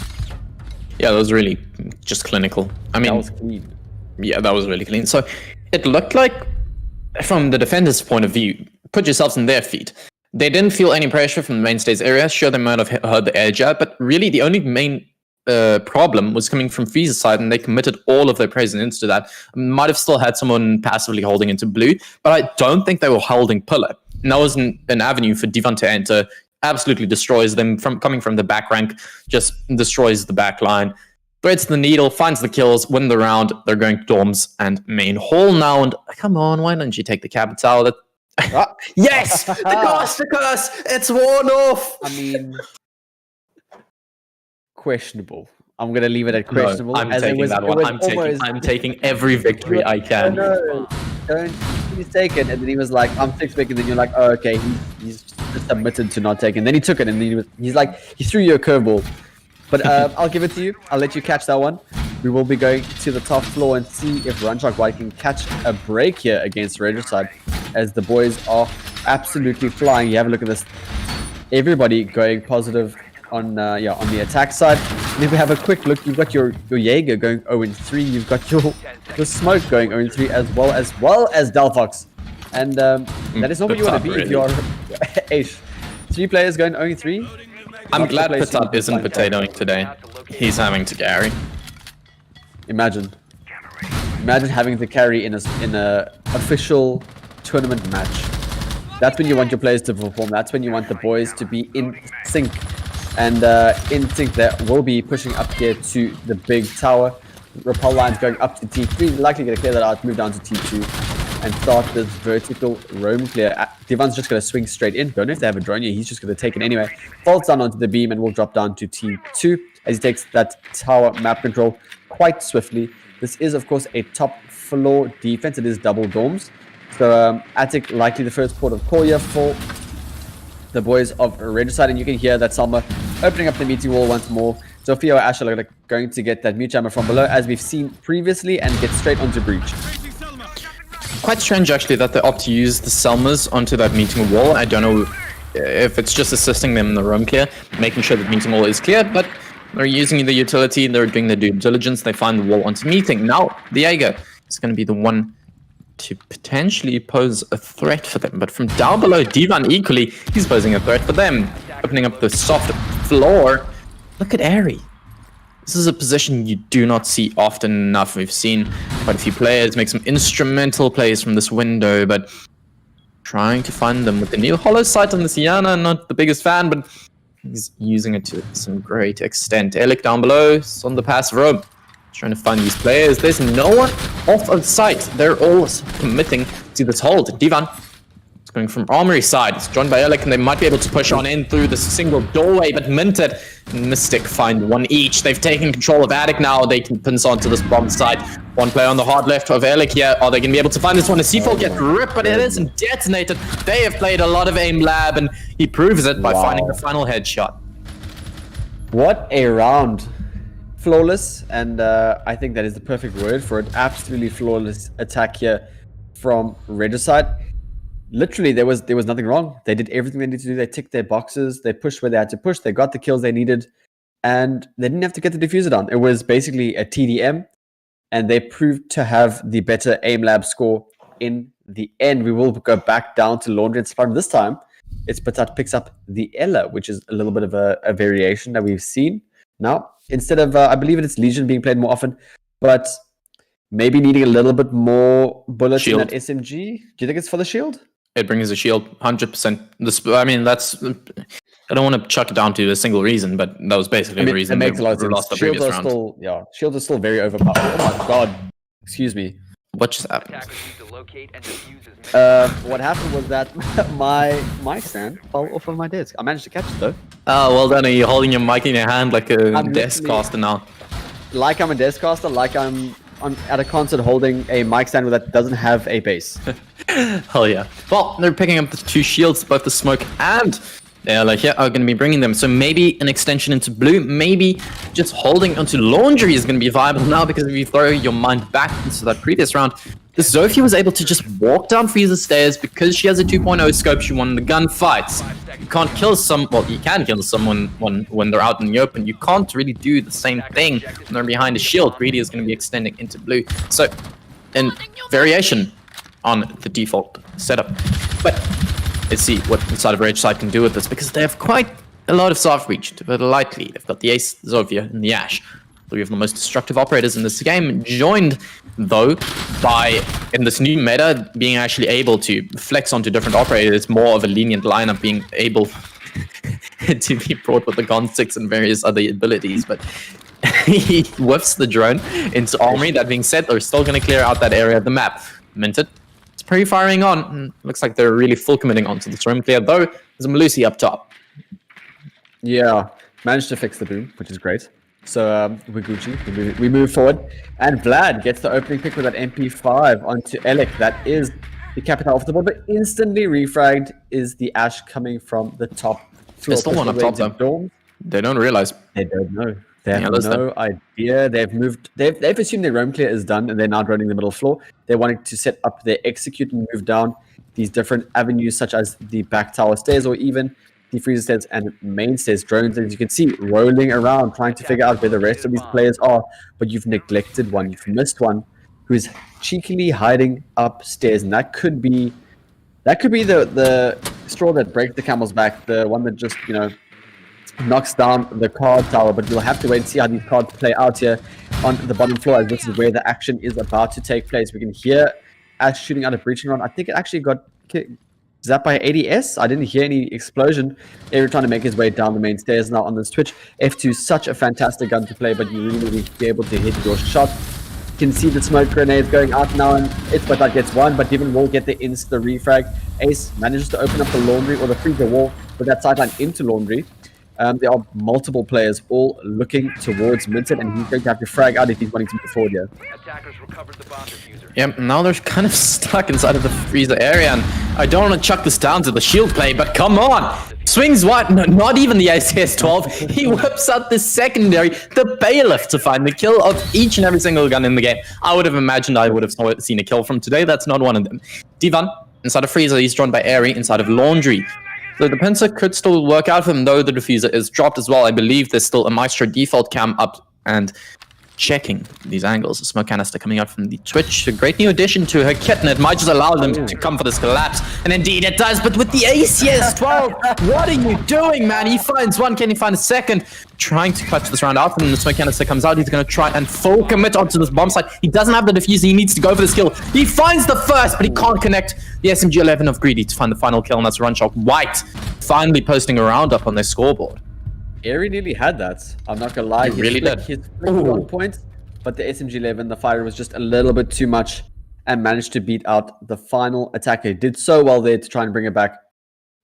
Yeah, that was really just clinical. I mean, That was clean. Yeah, that was really clean. So it looked like, from the defender's point of view, put yourselves in their feet. They didn't feel any pressure from the mainstays area. Sure, they might have heard the air jab, but really the only main problem was coming from Freezer's side, and they committed all of their presence to that. Might have still had someone passively holding into blue, but I don't think they were holding Pillar. And that was an avenue for Divan to enter. Absolutely destroys them from coming from the back rank, just destroys the back line. Threads the needle, finds the kills, win the round. They're going to dorms and main hall now. And come on, why don't you take the capital? Yes! The curse! It's worn off! I mean, questionable. I'm going to leave it at questionable. No, I'm taking that one. I'm taking every victory I can. No, don't. He's taken, and then he was like, I'm 6 pick, and then you're like, oh, okay, he's just admitted to not taking. Then he took it, and then he's like, he threw you a curveball. But I'll give it to you. I'll let you catch that one. We will be going to the top floor and see if Runshark White can catch a break here against Regicide, as the boys are absolutely flying. You have a look at this. Everybody going positive on the attack side. And if we have a quick look, you've got your Jaeger going 0-3. You've got your Smoke going 0-3 as well as Delphox. And that is not what you want to be if you're Ace. 3 players going 0-3. I'm glad Patat isn't potatoing today. He's having to carry. Imagine having to carry in a official tournament match. That's when you want your players to perform. That's when you want the boys to be in sync. And in sync, that will be pushing up here to the big tower. Repel lines going up to T3. Likely going to clear that out, move down to T2, and start this vertical roam clear. Divan's just going to swing straight in. Don't know if they have a drone here. He's just going to take it anyway. Falls down onto the beam and will drop down to T2 as he takes that tower map control quite swiftly. This is, of course, a top floor defense. It is double dorms. So Attic likely the first port of call here for the boys of Regicide, and you can hear that Simba opening up the meaty wall once more. Sophia or Ash are going to get that mute jammer from below, as we've seen previously, and get straight onto breach. Quite strange, actually, that they opt to use the Selmas onto that meeting wall. I don't know if it's just assisting them in the room clear, making sure that meeting wall is clear, but they're using the utility, they're doing their due diligence, they find the wall onto meeting. Now, Diego is going to be the one to potentially pose a threat for them. But from down below, Divan equally, he's posing a threat for them. Opening up the soft floor. Look at Airy. This is a position you do not see often enough. We've seen quite a few players make some instrumental plays from this window, but trying to find them with the new hollow sight on the Sienna. Not the biggest fan, but he's using it to some great extent. Elik down below is on the passive roam. Trying to find these players. There's no one off of sight. They're all committing to this hold. Divan is going from Armory side. It's joined by Elik, and they might be able to push on in through the single doorway, but Minted and Mystic find one each. They've taken control of Attic now. They can pinch onto this bomb side. One player on the hard left of Elik here. Are they going to be able to find this one? A C4 gets ripped, but it isn't detonated. They have played a lot of aim lab, and he proves it by finding the final headshot. What a round. Flawless, and I think that is the perfect word for it. Absolutely flawless attack here from Regicide. Literally, there was nothing wrong. They did everything they needed to do. They ticked their boxes. They pushed where they had to push. They got the kills they needed, and they didn't have to get the diffuser down. It was basically a TDM, and they proved to have the better aim lab score in the end. We will go back down to Laundry and Spartan. This time, it's Patat picks up the Ella, which is a little bit of a variation that we've seen now. Instead of, I believe it's Legion being played more often, but maybe needing a little bit more bullets in that SMG. Do you think it's for the shield? It brings a shield, 100%. I mean, that's... I don't want to chuck it down to a single reason, but that was basically the reason it makes a lot of lost the sense. previous round. Shields are still very overpowered. Oh my god. Excuse me. What just happened? What happened was that my mic stand fell off of my desk. I managed to catch it though. Oh, well done. Are you holding your mic in your hand like a desk caster now? Like I'm a desk caster, like I'm at a concert holding a mic stand that doesn't have a base. Hell yeah. Well, they're picking up the two shields, both the smoke and are going to be bringing them. So maybe an extension into blue, maybe just holding onto Laundry is going to be viable now, because if you throw your mind back into that previous round, the Zofia was able to just walk down Freezer stairs because she has a 2.0 scope. She won the gunfights. You can't kill you can kill someone when they're out in the open. You can't really do the same thing when they're behind a shield. Greedy is going to be extending into blue. So, in variation on the default setup. But let's see what inside of Regicide can do with this, because they have quite a lot of soft reach to put it lightly. They've got the Ace, Zofia, and the Ash. Three of the most destructive operators in this game, joined though by, in this new meta, being actually able to flex onto different operators, more of a lenient lineup, being able to be brought with the Gon 6 and various other abilities. But he whiffs the drone into Armory. That being said, they're still going to clear out that area of the map. Minted. It's pre-firing on. Looks like they're really full committing onto this room clear, though there's a Malusi up top. Yeah, managed to fix the boom, which is great. So we're Gucci. We move forward, and Vlad gets the opening pick with that MP5 onto Elik. That is the capital off the board, but instantly refragged is the Ash coming from the top. There's still one up top though. They don't realize. They don't know. They have no idea. They've moved. They've assumed their roam clear is done, and they're now running the middle floor. They're wanting to set up their execute and move down these different avenues, such as the back tower stairs or even the freezer stairs and main stairs. Drones, as you can see, rolling around, trying to figure out where the rest of these players are. But you've neglected one. You've missed one who's cheekily hiding upstairs, and that could be the straw that breaks the camel's back. The one that just knocks down the card tower. But you'll have to wait and see how these cards play out here on the bottom floor, as this is where the action is about to take place. We can hear Ash shooting out a breaching run. I think it actually got zapped by ADS. I didn't hear any explosion. Every trying to make his way down the main stairs now on this Twitch. F2 is such a fantastic gun to play, but you really need to be able to hit your shot. You can see the smoke grenades going out now, and it's but that gets one, but Divin will get the insta refrag. Ace manages to open up the laundry or the freezer wall with that sideline into laundry. There are multiple players all looking towards Minted, and he's going to have to frag out if he's wanting to move forward here. Yep, now they're kind of stuck inside of the freezer area, and I don't want to chuck this down to the shield play, but come on! Swings what? No, not even the ACS-12. He whips out the secondary, the Bailiff, to find the kill of each and every single gun in the game. I would have imagined I would have seen a kill from today. That's not one of them. Divan, inside of Freezer, he's drawn by Airy, inside of Laundry. So the pincer could still work out for him, though the diffuser is dropped as well. I believe there's still a Maestro default cam up and checking these angles. A smoke canister coming out from the Twitch. A great new addition to her kit, and it might just allow them to come for this collapse. And indeed it does, but with the ACS-12, what are you doing, man? He finds one, can he find a second? Trying to clutch this round out, and the smoke canister comes out. He's going to try and full commit onto this bomb site. He doesn't have the diffuser. He needs to go for this kill. He finds the first, but he can't connect the SMG-11 of Greedy to find the final kill, and that's Runshark White finally posting a roundup on their scoreboard. Airy nearly had that. I'm not gonna lie. He really did. His 1 point, but the SMG-11, the fire was just a little bit too much and managed to beat out the final attacker. He did so well there to try and bring it back,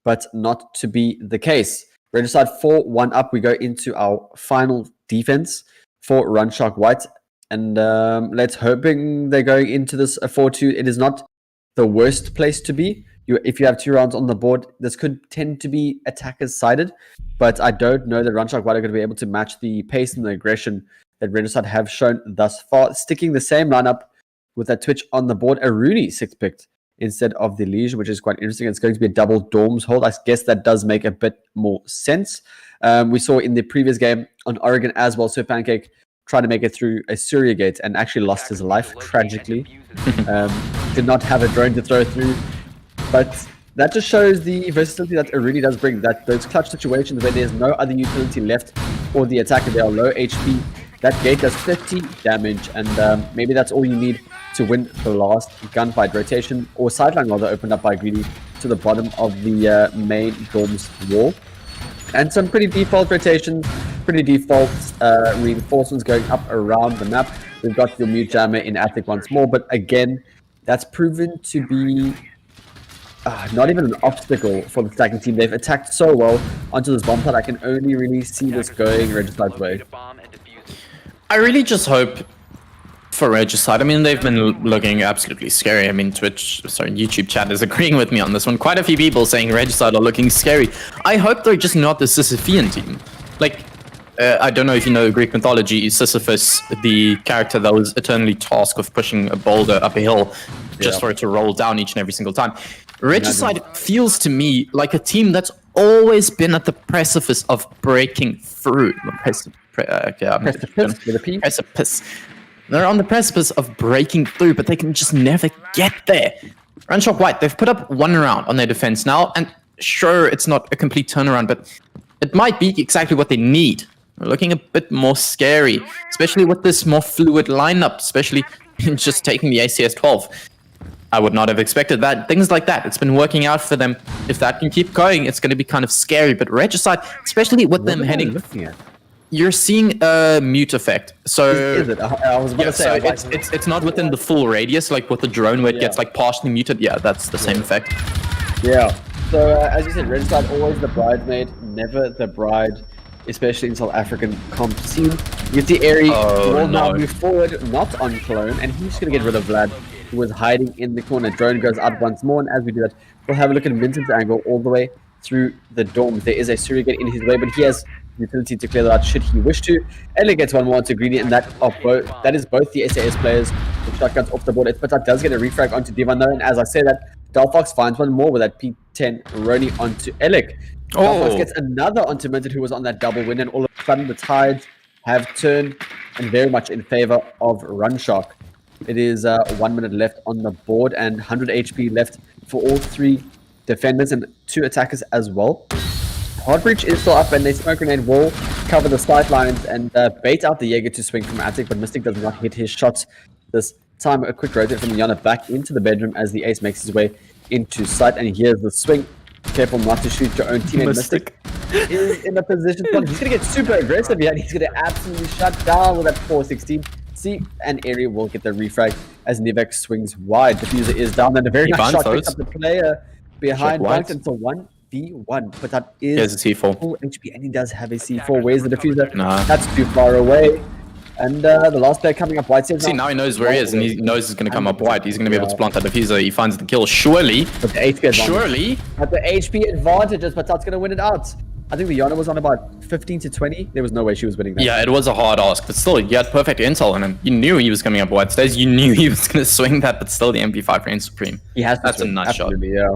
but not to be the case. Regicide 4-1 up. We go into our final defense for Runshark White. And let's hoping they're going into this 4-2. It is not the worst place to be. If you have 2 rounds on the board, this could tend to be attackers sided, but I don't know that Runshark White are going to be able to match the pace and the aggression that Regicide have shown thus far. Sticking the same lineup with that Twitch on the board, a Rooney 6-picked instead of the Liege, which is quite interesting. It's going to be a double Dorms hold. I guess that does make a bit more sense. We saw in the previous game on Oregon as well, Sir Pancake tried to make it through a Surya gate and actually lost his life tragically. Did not have a drone to throw through. But that just shows the versatility that Aruni does bring. That those clutch situations where there's no other utility left for the attacker, they are low HP. That gate does 50 damage, and maybe that's all you need to win the last gunfight. Rotation or sideline rather opened up by Greedy to the bottom of the main dorm's wall. And some pretty default rotations, pretty default reinforcements going up around the map. We've got your mute jammer in Attic once more, but again, that's proven to be not even an obstacle for the attacking team. They've attacked so well onto this bomb site. I can only really see this going Regicide's way. I really just hope for Regicide. I mean, they've been looking absolutely scary. I mean, YouTube chat is agreeing with me on this one. Quite a few people saying Regicide are looking scary. I hope they're just not the Sisyphean team. Like, I don't know if you know Greek mythology, Sisyphus, the character that was eternally tasked with pushing a boulder up a hill just for it to roll down each and every single time. Regicide feels to me like a team that's always been at the precipice of breaking through. Precipice. They're on the precipice of breaking through, but they can just never get there. Runshark White, they've put up 1 round on their defense now, and sure, it's not a complete turnaround, but it might be exactly what they need. They're looking a bit more scary, especially with this more fluid lineup, especially just taking the ACS-12. I would not have expected that. Things like that. It's been working out for them. If that can keep going, it's going to be kind of scary. But Regicide, especially with them heading... You're seeing a mute effect. So is it? I was about to say, so it's not within the full radius, like with the drone where it gets like partially muted. Yeah, that's the same effect. Yeah. So as you said, Regicide always the bridesmaid, never the bride, especially in South African comp scene. You get the Airy will now move forward, not on clone, and he's going to get rid of Vlad, who was hiding in the corner. Drone goes out once more, and as we do that, we'll have a look at Vincent's angle all the way through the dorm. There is a surrogate in his way, but he has utility to clear that out should he wish to. Ellie gets 1 more to Greedy, and that is both the SAS players with shotguns off the board. But that does get a refrag onto Divan though, and as I say that, Dalfox finds 1 more with that P10 Roni onto Elik. Dalfox gets another onto Minted, who was on that double win, and all of a sudden the tides have turned and very much in favor of Runshark. It is 1 minute left on the board and 100 HP left for all 3 defenders and 2 attackers as well. Heartbreach is still up, and they smoke grenade will cover the sidelines and bait out the Jaeger to swing from Attic, but Mystic does not hit his shots this time. A quick rotate from Yana back into the bedroom as the ace makes his way into sight, and here's the swing. Careful not to shoot your own teammate. Mystic is in a position to... He's going to get super aggressive here, and he's going to absolutely shut down with that 416. See, and Airy will get the refrag as Nivek swings wide. Diffuser is down, and a very nice shot picks up the player behind Bunked until 1v1, but that is a C4. full HP, and he does have a C4. Where's the diffuser? Nah. That's too far away. And the last player coming up, White says See, now he knows where he is, and he knows he's going to come up wide. He's going to be able to plant that diffuser. He finds the kill. Surely. But the HP advantage. Surely. At the HP advantages, but that's going to win it out. I think the Yana was on about 15 to 20. There was no way she was winning that. Yeah, it was a hard ask, but still, you had perfect intel on him. You knew he was coming up wide stays. You knew he was going to swing that, but still, the MP5 reigns supreme. He has to That's swing. a nice shot. Absolutely, yeah.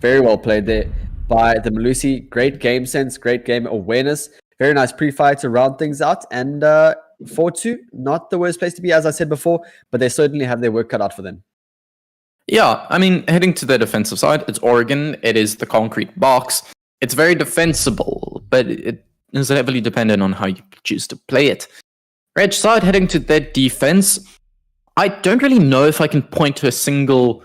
Very well played there by the Malusi. Great game sense, great game awareness. Very nice pre-fire to round things out. And 4-2, not the worst place to be, as I said before, but they certainly have their work cut out for them. Yeah, I mean, heading to the defensive side, it's Oregon. It is the concrete box. It's very defensible, but it is heavily dependent on how you choose to play it. Regicide heading to their defense. I don't really know if I can point to a single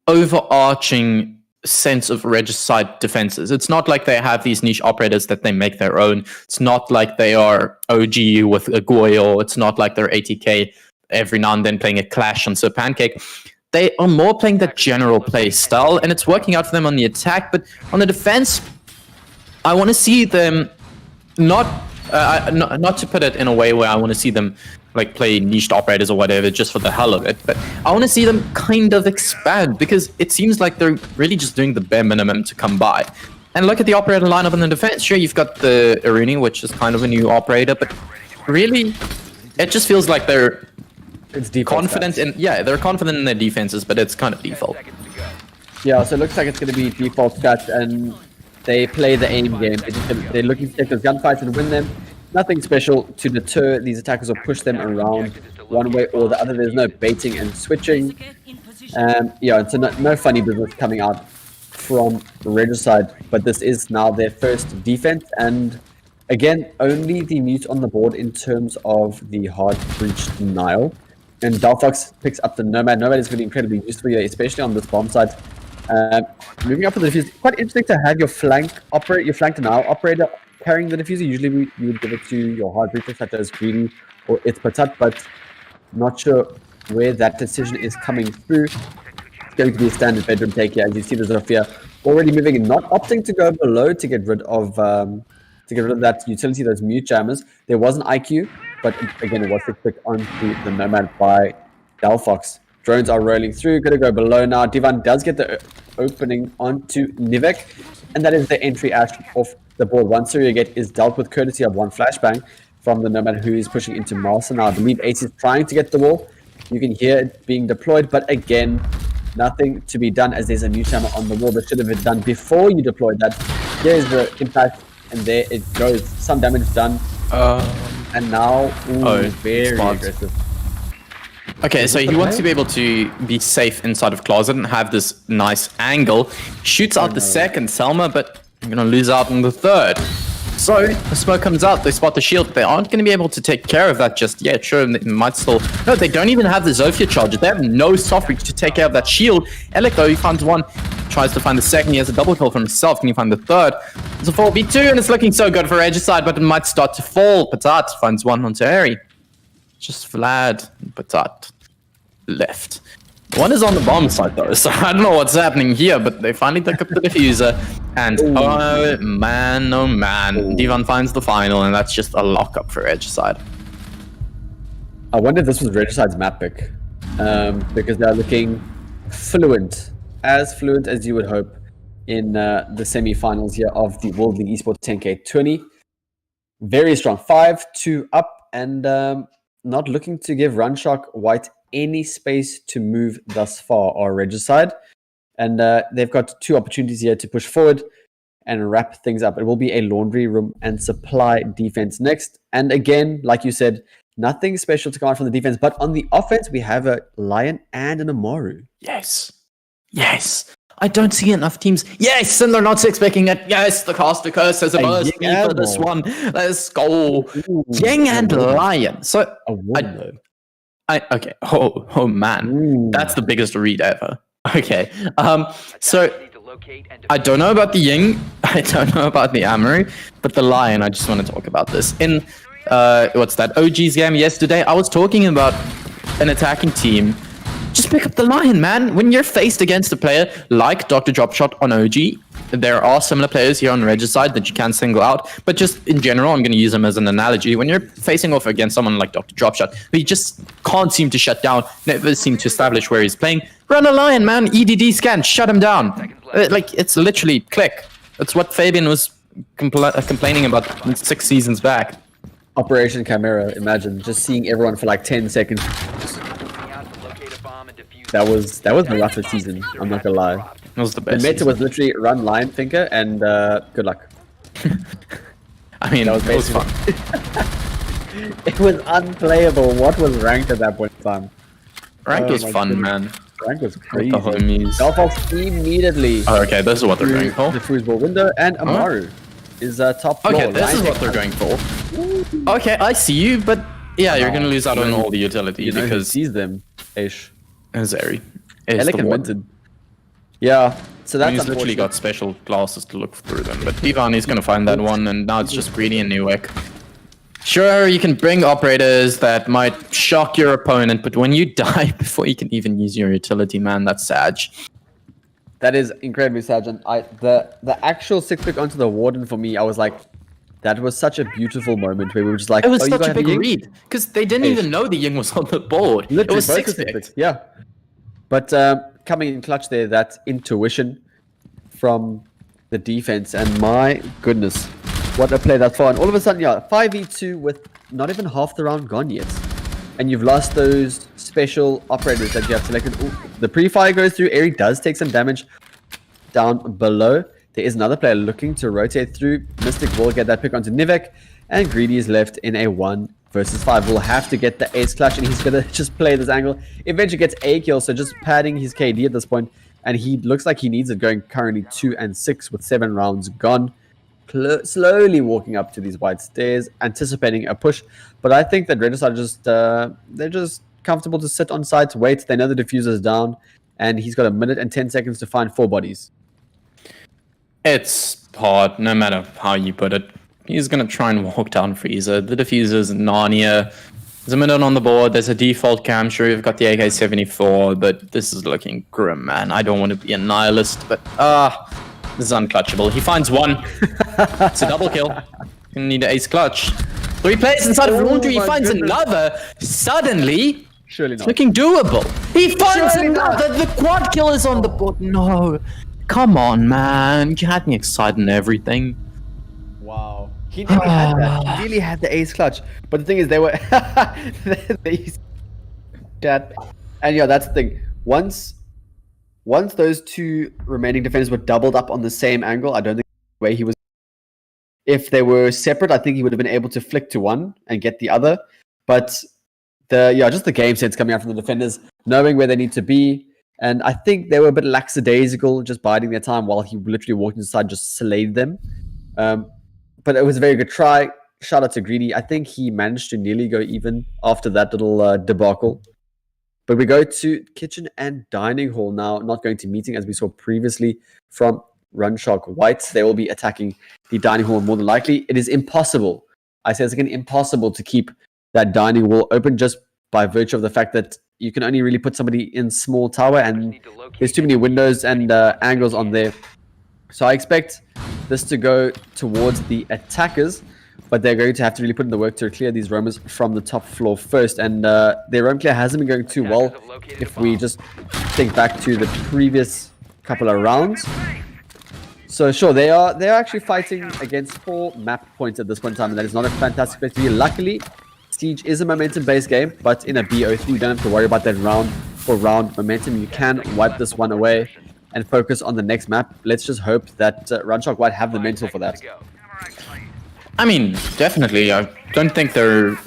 overarching sense of Regicide defenses. It's not like they have these niche operators that they make their own. It's not like they are OG with a Goyo. It's not like they're ATK every now and then playing a Clash on Sir Pancake. They are more playing that general play style, and it's working out for them on the attack. But on the defense, I want to see them not to put it in a way where I want to see them like play niched operators or whatever just for the hell of it, but I want to see them kind of expand, because it seems like they're really just doing the bare minimum to come by. And look at the operator lineup in the defense. Sure, you've got the Iruni, which is kind of a new operator, but really, it just feels like they're confident in they're confident in their defenses, but it's kind of default. Yeah, so it looks like it's going to be default stats, and they play the aim game. They're looking to take those gunfights and win them. Nothing special to deter these attackers or push them around one way or the other. There's no baiting and switching. Yeah, so no funny business coming out from Regicide, but this is now their first defense, and again, only the mute on the board in terms of the hard breach denial. And Dalfox picks up the Nomad. Nomad is going to be incredibly useful here, especially on this bomb side. Moving up for the diffuser, quite interesting to have your flank denial operator carrying the diffuser. Usually you would give it to your hard breacher such as Greedy or It's Patat, but not sure where that decision is coming through. It's going to be a standard bedroom take here, as you see the Zofia already moving and not opting to go below to get rid of that utility, those mute jammers. There was an IQ, but again, it was clicked onto the Nomad by Dalfox. Drones are rolling through, going to go below now. Divan does get the opening onto Nivek, and that is the entry ash off the board. One Surya get is dealt with courtesy of one flashbang from the Nomad, who is pushing into Marsa now. I believe Ace is trying to get the wall. You can hear it being deployed, but again, nothing to be done as there's a new jammer on the wall that should have been done before you deployed that. Here's the impact, and there it goes. Some damage done. And now, very aggressive. Okay, so he wants to be able to be safe inside of closet and have this nice angle. Shoots out the second Selma, but I'm gonna lose out on the third. So the smoke comes out, they spot the shield, but they aren't going to be able to take care of that just yet. Sure, they might still... No, they don't even have the Zofia charger. They have no soft reach to take care of that shield. Elec, though, he finds one, tries to find the second. He has a double kill for himself. Can he find the third? It's a 4v2, and it's looking so good for Regicide, but it might start to fall. Patat finds one onto Harry. Just Vlad and Patat left. One is on the bomb side, though, so I don't know what's happening here, but they finally took up the diffuser, and oh man, Divan finds the final, and that's just a lockup for Regicide. I wonder if this was Regicide's map pick, because they're looking fluent as you would hope in the semi-finals here of the World League Esports 10K 20. Very strong, 5-2 up, and not looking to give Runshark White any space to move thus far are Regicide, and they've got two opportunities here to push forward and wrap things up. It will be a laundry room and supply defense next, and again, like you said, nothing special to come out from the defense, but on the offense we have a Lion and an Amaru. Yes, I don't see enough teams. Yes, and they're not six-picking it. Yes, the caster curse has a burst for this one. Let's go. Yang and Lion. So okay. Oh man, that's the biggest read ever. Okay. So I don't know about the Ying, I don't know about the Amaru, but the Lion, I just want to talk about this. In what's that? OG's game yesterday, I was talking about an attacking team. Just pick up the Lion, man. When you're faced against a player like Dr. Dropshot on OG, there are similar players here on Regicide that you can single out, but just in general, I'm going to use them as an analogy. When you're facing off against someone like Dr. Dropshot, who you just can't seem to shut down, never seem to establish where he's playing, run a line, man. EDD scan, shut him down. Like, it's literally click. That's what Fabian was complaining about 6 seasons back. Operation Chimera, imagine just seeing everyone for like 10 seconds. That was the roughest season, I'm not gonna lie. It was the The best. meta season. was literally run line thinker and good luck. I mean, that was it was fun. It was unplayable. What was ranked at that point in time? Ranked Oh was my fun, goodness. man. Rank was With crazy. the homies. Belfast immediately Oh, okay, this is what they're through going for. the foosball window, and Amaru is top floor. Okay, this is line what they're tech. going for. Okay, I see you, but yeah, you're gonna lose out on all the utility You know who because sees them, Ish. Zeri is Alec the and one. Minted. Yeah, so that's He's literally unfortunate. got special glasses to look through them. But Ivan is gonna find that one, and now it's just Greedy and Newek. Sure, you can bring operators that might shock your opponent, but when you die before you can even use your utility, man, that's sad. That is incredibly sad. And the actual 6-pick onto the Warden for me, I was like, that was such a beautiful moment where we were just like, It was oh, you such got a big Ying? read because they didn't Ish. even know the Ying was on the board. Literally, it was both 6 were picks. six-picked, yeah. But coming in clutch there, that intuition from the defense, and my goodness, what a play that far. And all of a sudden, yeah, 5v2 with not even half the round gone yet. And you've lost those special operators that you have selected. Ooh, the pre-fire goes through. Eri does take some damage down below. There is another player looking to rotate through. Mystic will get that pick onto Nivek, and Greedy is left in a 1 versus 5. Will have to get the ace clutch, and he's gonna just play this angle. Eventually gets a kill, so just padding his KD at this point, and he looks like he needs it, going currently 2 and 6 with 7 rounds gone. Slowly walking up to these white stairs, anticipating a push. But I think that Regicide just they're just comfortable to sit on site, wait. They know the diffuser's down, and he's got 1 minute and 10 seconds to find 4 bodies. It's hard, no matter how you put it. He's gonna try and walk down Freezer. The diffuser's Narnia. There's a minute on the board. There's a default cam. Sure, you've got the AK-74, but this is looking grim, man. I don't want to be a nihilist, but this is unclutchable. He finds 1. It's a double kill. Gonna need an ace clutch. 3 players inside of Oh laundry. He my finds goodness. another. Suddenly, Surely it's not. looking doable. He finds Surely not. another. The quad kill is on the board. No. Come on, man. You had me excited and everything. Wow. He nearly had that. He nearly had the ace clutch. But the thing is, they were... that. And yeah, that's the thing. Once those 2 remaining defenders were doubled up on the same angle, I don't think the way he was... If they were separate, I think he would have been able to flick to one and get the other. But just the game sense coming out from the defenders, knowing where they need to be. And I think they were a bit lackadaisical, just biding their time while he literally walked inside, just slayed them. But it was a very good try. Shout out to Greedy. I think he managed to nearly go even after that little debacle. But we go to kitchen and dining hall now, not going to meeting as we saw previously from Runshark White. They will be attacking the dining hall more than likely. It is impossible. I say it's again impossible to keep that dining hall open just by virtue of the fact that you can only really put somebody in small tower and there's too many windows and angles on there. So I expect this to go towards the attackers, but they're going to have to really put in the work to clear these roamers from the top floor first. And their roam clear hasn't been going too well if we just think back to the previous couple of rounds. So sure, they're actually fighting against 4 map points at this point in time, and that is not a fantastic place to be. Luckily, Siege is a momentum-based game, but in a BO3, you don't have to worry about that round-for-round momentum. You can wipe this one away and focus on the next map. Let's just hope that Runshark White have the mental for that. I mean, definitely. I don't think they're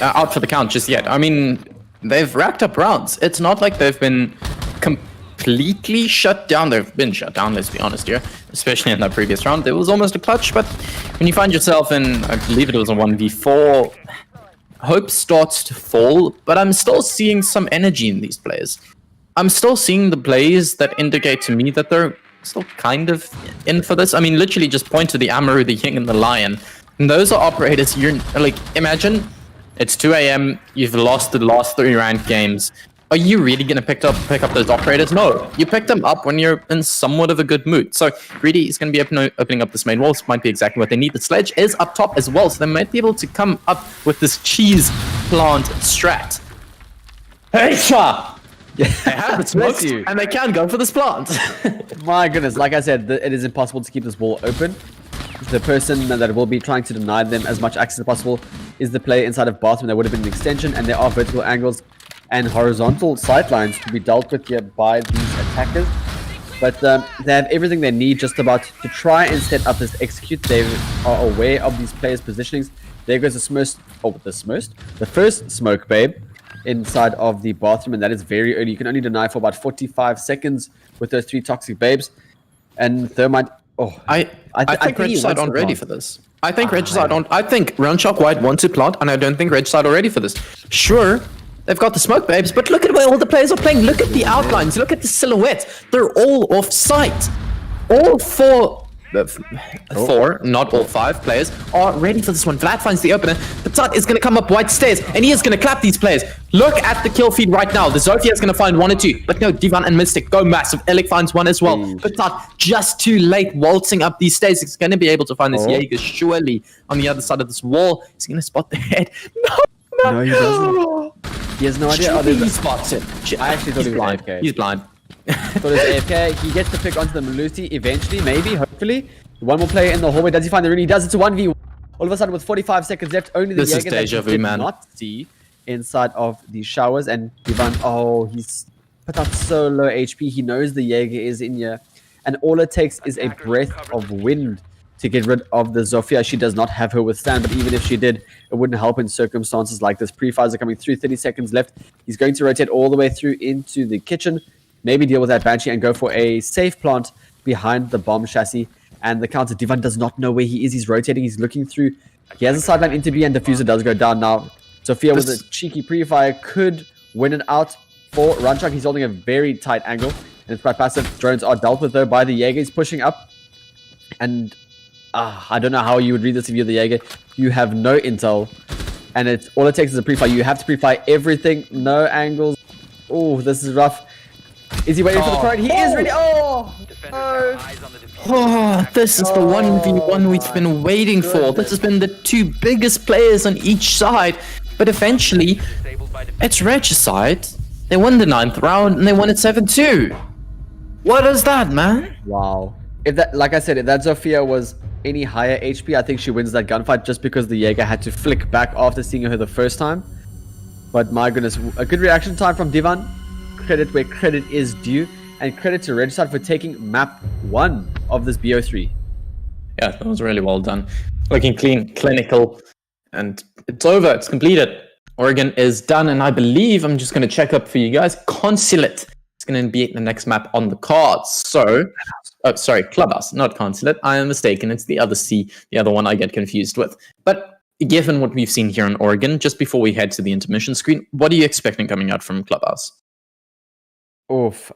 out for the count just yet. I mean, they've racked up rounds. It's not like they've been completely shut down. They've been shut down, let's be honest here. Especially in that previous round. It was almost a clutch, but when you find yourself in, I believe it was a 1v4, hope starts to fall, but I'm still seeing some energy in these players. I'm still seeing the plays that indicate to me that they're still kind of in for this. I mean, literally just point to the Amaru, the Ying, and the Lion. And those are operators, you're like, imagine it's 2 a.m., you've lost the last 3 ranked games, Are you really gonna pick up those operators? No, you pick them up when you're in somewhat of a good mood. So Greedy is gonna be opening up this main wall. This might be exactly what they need. The sledge is up top as well, so they might be able to come up with this cheese plant strat. Hey, they have the smokes, and they can go for this plant. My goodness, like I said, it is impossible to keep this wall open. The person that will be trying to deny them as much access as possible is the player inside of bathroom. There would have been an extension, and there are vertical angles and horizontal sightlines to be dealt with here by these attackers. But they have everything they need just about to try and set up this execute. They are aware of these players' positionings. There goes the first smoke babe inside of the bathroom, and that is very early. You can only deny for about 45 seconds with those 3 toxic babes. And Thermite, I think Regicide aren't ready for this. I think Regicide aren't. I think Runshark White wants to plant, and I don't think Regicide are ready for this. Sure, they've got the smoke babes, but look at where all the players are playing. Look at the outlines. Look at the silhouette. They're all off site. All 4, not all 5 players are ready for this one. Vlad finds the opener. Patat is going to come up white stairs, and he is going to clap these players. Look at the kill feed right now. The Zofia is going to find 1 or 2, but no, Divan and Mystic go massive. Elik finds 1 as well. Patat just too late waltzing up these stairs. He's going to be able to find this Jaeger surely on the other side of this wall. He's going to spot the head. No, he doesn't. He has no idea. He spots it. I actually thought he was blind. AFK. He's blind. Thought it was AFK. He gets the pick onto the Malusi eventually, maybe, hopefully. One more player in the hallway. Does he find the Rooney? He does. It's a 1v1. All of a sudden, with 45 seconds left, only the Jaeger that he did not see inside of the showers. And Divan, he's put up so low HP. He knows the Jaeger is in here. And all it takes is a breath of wind to get rid of the Zofia. She does not have her withstand, but even if she did, it wouldn't help in circumstances like this. Pre-fires are coming through, 30 seconds left. He's going to rotate all the way through into the kitchen, maybe deal with that Banshee and go for a safe plant behind the bomb chassis. And the counter, Divan does not know where he is. He's rotating, he's looking through. He has a sideline into B, and Diffuser does go down now. Sophia with a cheeky pre-fire could win it out for Runshark. He's holding a very tight angle, and it's quite passive. Drones are dealt with though by the Jaeger. He's pushing up, and I don't know how you would read this if you're the Jaeger. You have no intel, and all it takes is a pre-fire. You have to pre-fire everything. No angles. Oh, this is rough. Is he waiting for the card? He is ready. This is the 1v1 we've been waiting for. This has been the 2 biggest players on each side. But eventually, it's Regicide. They won the 9th round, and they won it 7-2. What is that, man? Wow. If that, like I said, if that Zofia was any higher HP, I think she wins that gunfight just because the Jaeger had to flick back after seeing her the first time. But my goodness, a good reaction time from Divan. Credit where credit is due. And credit to Regicide for taking map 1 of this BO3. Yeah, that was really well done. Looking clean, clinical, and it's over. It's completed. Oregon is done, and I believe, I'm just going to check up for you guys, Consulate is going to be the next map on the cards. So, sorry, Clubhouse, not Consulate. I am mistaken. It's the other C, the other one I get confused with. But given what we've seen here in Oregon, just before we head to the intermission screen, what are you expecting coming out from Clubhouse? Oof.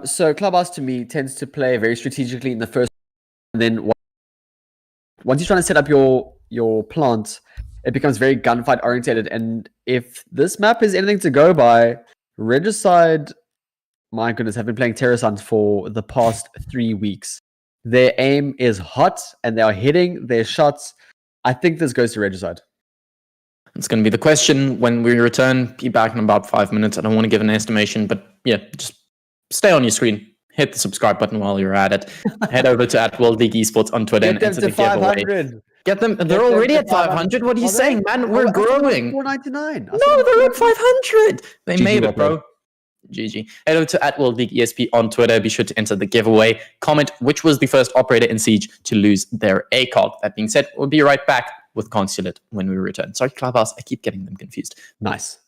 So Clubhouse to me tends to play very strategically in the first, and then once you're trying to set up your plant, it becomes very gunfight orientated. And if this map is anything to go by, Regicide, my goodness, have been playing Terrasant for the past 3 weeks. Their aim is hot, and they are hitting their shots. I think this goes to Regicide. It's going to be the question when we return. Be back in about 5 minutes. I don't want to give an estimation, but yeah, just stay on your screen. Hit the subscribe button while you're at it. Head over to @WorldLeagueEsports on Twitter and enter the giveaway. Get them. They're already at 500. What are you saying, man? We're growing. 499. No, they're at 500. They made it, bro. GG. Head over to @WorldLeagueESP on Twitter. Be sure to enter the giveaway. Comment which was the first operator in Siege to lose their ACOG. That being said, we'll be right back with Consulate when we return. Sorry, Clubhouse, I keep getting them confused. Nice.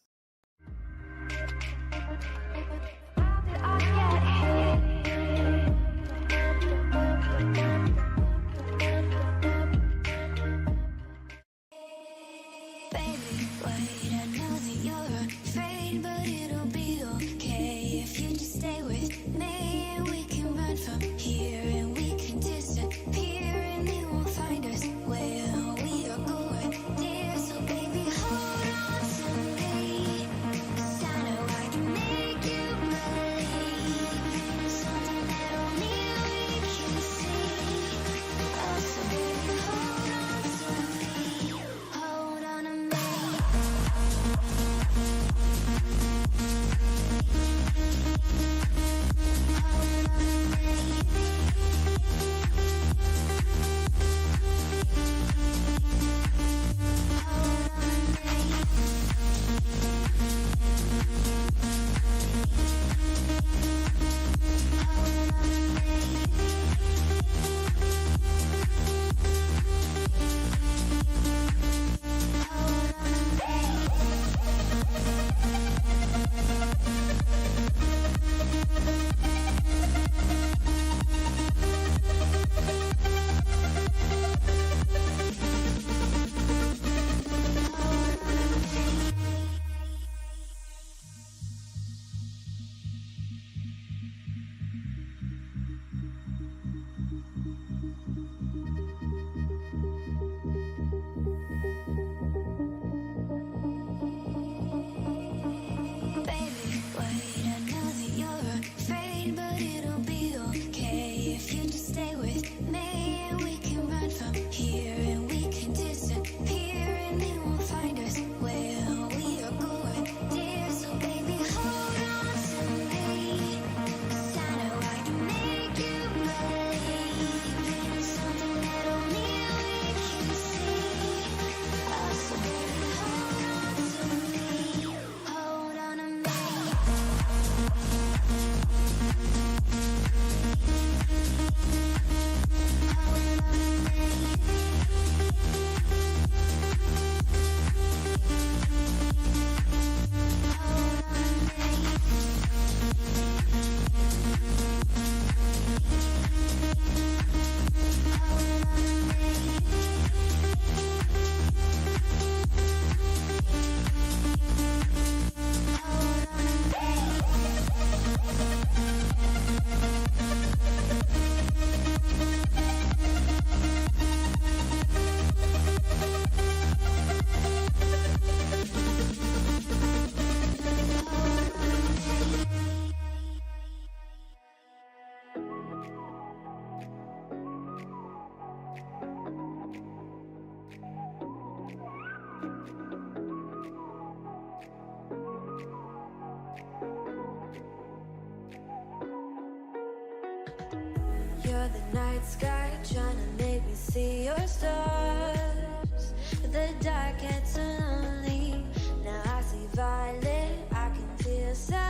under the night sky, trying to make me see your stars. But the dark gets so lonely. Now I see violet, I can feel silence.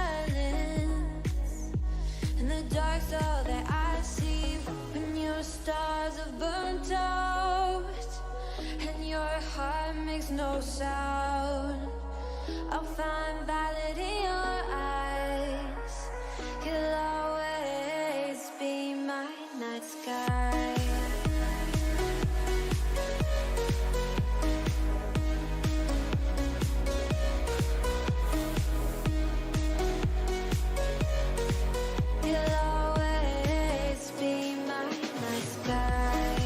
And the dark's all that I see. When your stars have burnt out and your heart makes no sound, I'll find violet in your eyes. You'll always be my night sky. You'll always be my night sky.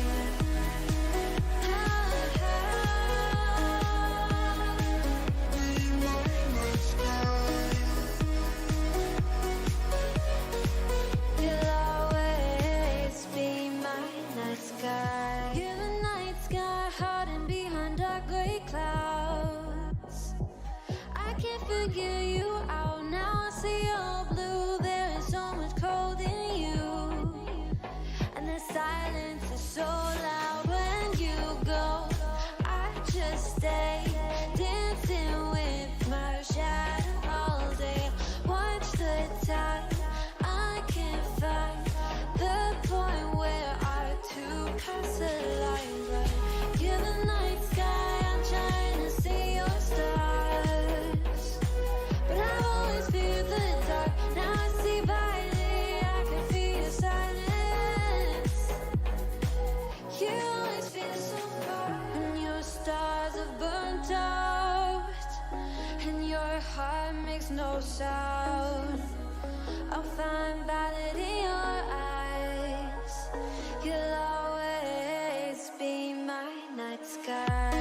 You'll always be my night sky. You're the night sky hiding behind dark gray clouds. I can't figure you out now. I see all blue. There is so much cold in you, and the silence is so loud when you go. I just stay dancing with my shadow all day. Watch the tide. I can't find the point where our two paths align. But you're the night sky. I'm trying to see your stars, but I've always feared the dark. Now I see violet. I can feel your silence. You always feel so far when your stars have burnt out and your heart makes no sound. I'll find violet in your eyes. You'll always be my night sky.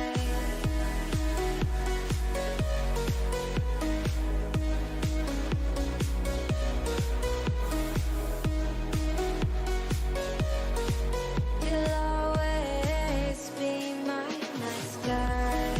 You'll always be my night sky.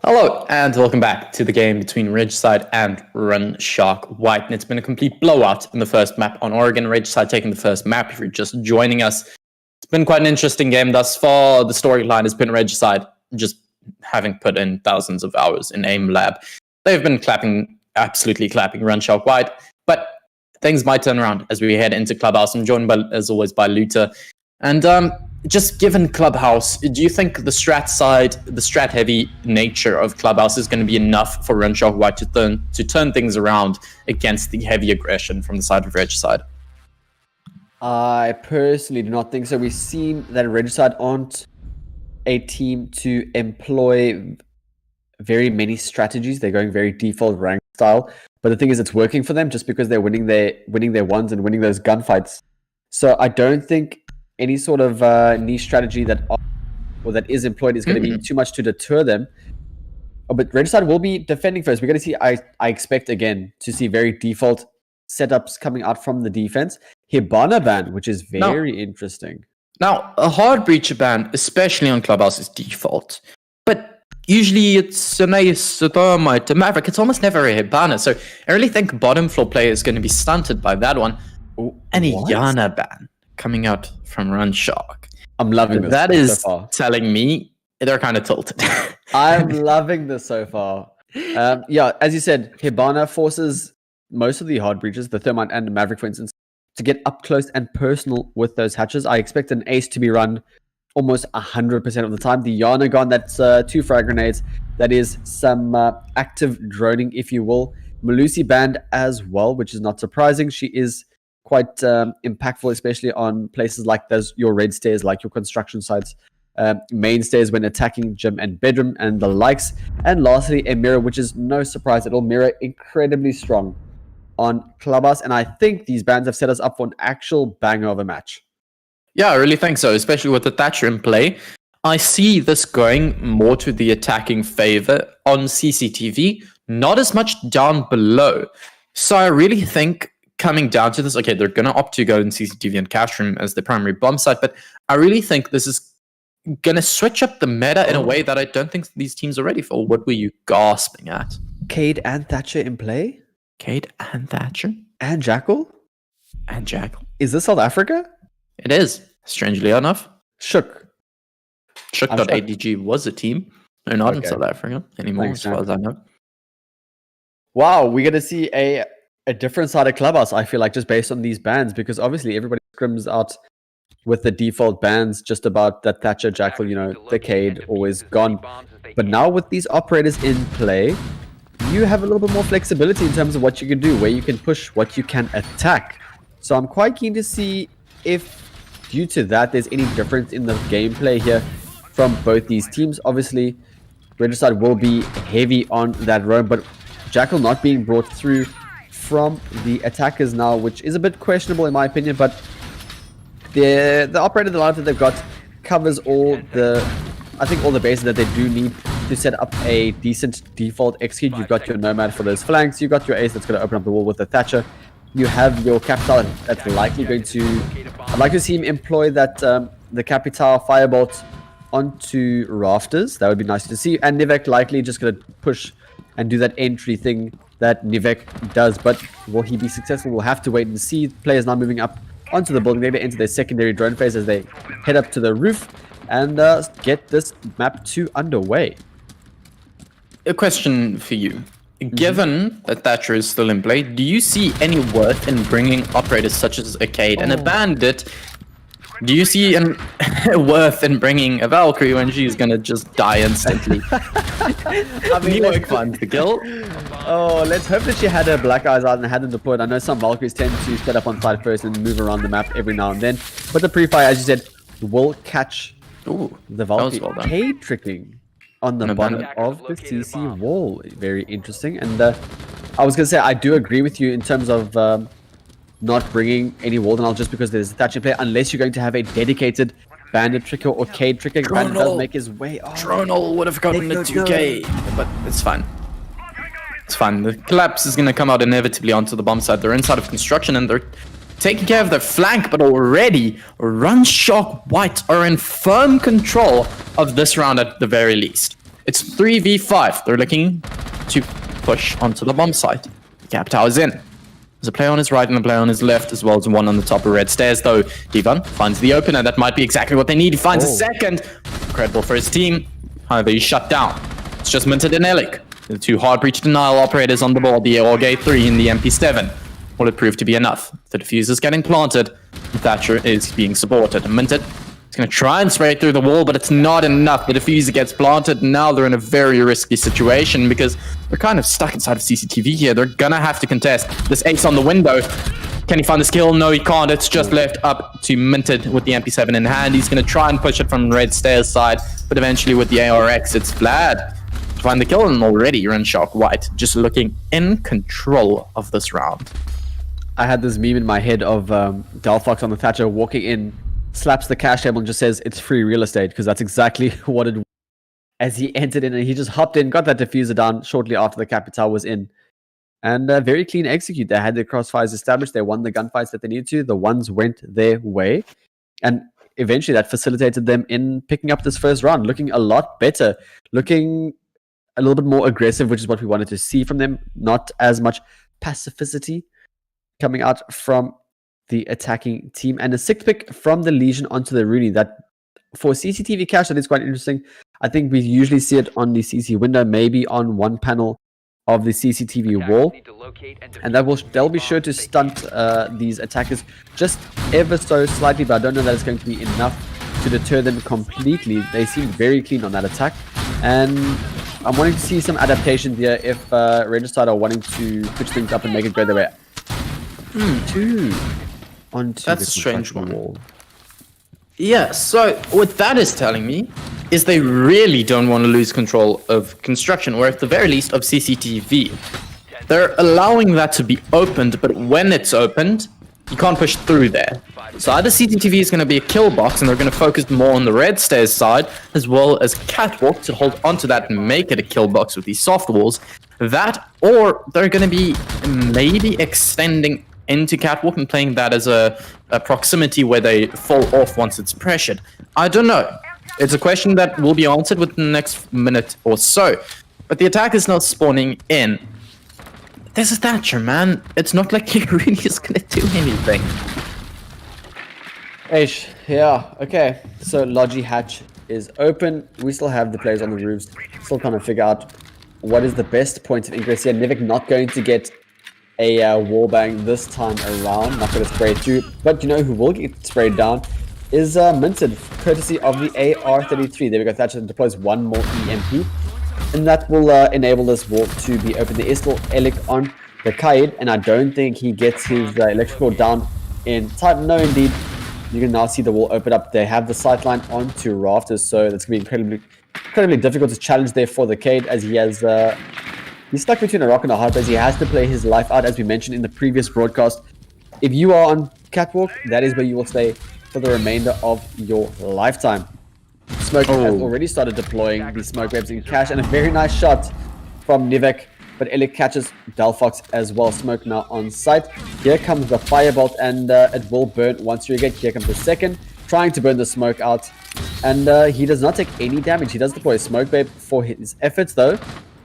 Hello, and welcome back to the game between Regicide and Runshark White. And it's been a complete blowout in the first map on Oregon. Regicide taking the first map if you're just joining us. It's been quite an interesting game thus far. The storyline has been Regicide just having put in thousands of hours in AIM Lab. They've been absolutely clapping Runshark White, but things might turn around as we head into Clubhouse. I'm joined as always by Luther. And just given Clubhouse, do you think the strat heavy nature of Clubhouse is going to be enough for Runshark White to turn things around against the heavy aggression from the side of Regicide? I personally do not think so. We've seen that Regicide aren't a team to employ very many strategies. They're going very default rank style. But the thing is, it's working for them just because they're winning their ones and winning those gunfights. So I don't think any sort of niche strategy that is employed is going to be too much to deter them. But Regicide will be defending first. We're going to see, I expect again, to see very default setups coming out from the defense. Hibana ban, which is very interesting. Now, a hard breacher ban, especially on Clubhouse, is default. But usually it's an Ace, a Thermite, a Maverick. It's almost never a Hibana. So I really think bottom floor player is going to be stunted by that one. And a Yana ban coming out from Runshark. I'm loving this. That is so far. telling me they're kind of tilted. I'm loving this so far. Yeah, as you said, Hibana forces most of the hard breaches, the Thermite and the Maverick, for instance, to get up close and personal with those hatches. I expect an Ace to be run almost 100% of the time. The Yana gun, that's 2 frag grenades. That is some active droning, if you will. Malusi banned as well, which is not surprising. She is quite impactful, especially on places like your red stairs, like your construction sites, main stairs when attacking gym and bedroom and the likes. And lastly, a Mirror, which is no surprise at all. Mirror, incredibly strong on Clubhouse, and I think these bans have set us up for an actual banger of a match. Yeah, I really think so, especially with the Thatcher in play. I see this going more to the attacking favor on CCTV, not as much down below. So I really think coming down to this, okay, they're going to opt to go in CCTV and cash room as the primary bomb site, but I really think this is gonna switch up the meta in a way that I don't think these teams are ready for. What were you gasping at? Cade and Thatcher in play? Cade and Thatcher? And Jackal? And Jackal. Is this South Africa? It is, strangely enough. Shook. Shook.adg was a team. They're not in Okay. South Africa anymore, Thanks, as far as I know. Wow, we're going to see a different side of Clubhouse, I feel like, just based on these bans, because obviously everybody scrims out with the default bans just about that Thatcher, Jackal, the Cade, always gone. But now with these operators in play, you have a little bit more flexibility in terms of what you can do, where you can push, what you can attack. So I'm quite keen to see if, due to that, there's any difference in the gameplay here from both these teams. Obviously, Regicide will be heavy on that roam, but Jackal not being brought through from the attackers now, which is a bit questionable in my opinion, but the operator, the lineup that they've got covers all the bases that they do need to set up a decent default execute. You've got your Nomad for those flanks, you've got your Ace that's going to open up the wall with the Thatcher, you have your Capital that's likely going to... I'd like to see him employ that the Capital Firebolt onto rafters. That would be nice to see. And Nivek likely just going to push and do that entry thing that Nivek does. But will he be successful? We'll have to wait and see. Players now moving up onto the building. They're going to enter their secondary drone phase as they head up to the roof and get this map 2 underway. A question for you. Given that Thatcher is still in play, do you see any worth in bringing operators such as a Cade and a Bandit? Do you see worth in bringing a Valkyrie when she's gonna just die instantly? I mean, You fun to kill. Oh, let's hope that she had her black eyes out and had them deployed. I know some Valkyries tend to set up on side first and move around the map every now and then. But the pre-fire, as you said, will catch Ooh, the that was Valkyrie. well done. Cade tricking on the bottom of the CC wall. Very interesting. And I was going to say, I do agree with you in terms of not bringing any wall denial just because there's a Thatcher player, unless you're going to have a dedicated Bandit tricker or Cade tricker. Bandit does make his way. Oh, Tronal would have gotten the 2k, but it's fine. It's fine. The collapse is going to come out inevitably onto the bomb side. They're inside of construction and they're taking care of their flank, but already Runshark White are in firm control of this round at the very least. It's 3v5. They're looking to push onto the bomb site. The cap tower is in. There's a player on his right and a player on his left, as well as one on the top of red stairs, though. Divan finds the opener. That might be exactly what they need. He finds a second. Incredible for his team. However, he's shut down. It's just Minted and Elik. The two hard breach denial operators on the board, the Orgate 3 and the MP7. Will it prove to be enough? The diffuser's getting planted. Thatcher is being supported. Minted is going to try and spray through the wall, but it's not enough. The diffuser gets planted. Now they're in a very risky situation because they're kind of stuck inside of CCTV here. They're going to have to contest this ace on the window. Can he find the skill? No, he can't. It's just left up to Minted with the MP7 in hand. He's going to try and push it from red stairs side, but eventually with the ARX, it's Vlad to find the kill, and already Runshark White just looking in control of this round. I had this meme in my head of Delphox on the Thatcher walking in, slaps the cash table and just says it's free real estate, because that's exactly what it was. As he entered in and he just hopped in, got that diffuser down shortly after the Capital was in. And very clean execute. They had their crossfires established. They won the gunfights that they needed to. The ones went their way. And eventually that facilitated them in picking up this first round, looking a lot better, looking a little bit more aggressive, which is what we wanted to see from them. Not as much pacificity coming out from the attacking team. And a 6th pick from the Legion onto the Rooney. That for CCTV cache, that is quite interesting. I think we usually see it on the CC window, maybe on one panel of the CCTV wall. And they'll be sure to stunt these attackers just ever so slightly, but I don't know that it's going to be enough to deter them completely. They seem very clean on that attack. And I'm wanting to see some adaptation here if Regicide are wanting to switch things up and make it go their way. Two onto That's the a strange construction one. wall. Yeah, so what that is telling me is they really don't want to lose control of construction, or at the very least of CCTV. They're allowing that to be opened, but when it's opened, you can't push through there. So either CCTV is going to be a kill box, and they're going to focus more on the red stairs side, as well as catwalk to hold onto that and make it a kill box with these soft walls. That, or they're going to be maybe extending into catwalk and playing that as a proximity where they fall off once it's pressured. I don't know. It's a question that will be answered within the next minute or so. But the attack is not spawning in. There's a Thatcher, man. It's not like he really is going to do anything. Aish, yeah, okay. So Logi hatch is open. We still have the players on the roofs. Still trying to figure out what is the best point of ingress here. Nivik not going to get a wallbang this time around. Not going to spray it through. But you know who will get sprayed down is Minted, courtesy of the AR-33. There we go. Thatcher deploys one more EMP. And that will enable this wall to be open. There is still Elik on the Kaid. And I don't think he gets his electrical down in time. No, indeed. You can now see the wall open up. They have the sightline onto rafters, so that's going to be incredibly difficult to challenge there for the Cade, as he has he's stuck between a rock and a hard place. He has to play his life out, as we mentioned in the previous broadcast. If you are on Catwalk, that is where you will stay for the remainder of your lifetime. Smoke has already started deploying the smoke webs in cash, and a very nice shot from Nivek. But Elik catches Delphox as well. Smoke now on site. Here comes the firebolt, and it will burn once you get. Here comes the second, trying to burn the smoke out. And he does not take any damage. He does deploy a smoke babe for his efforts, though.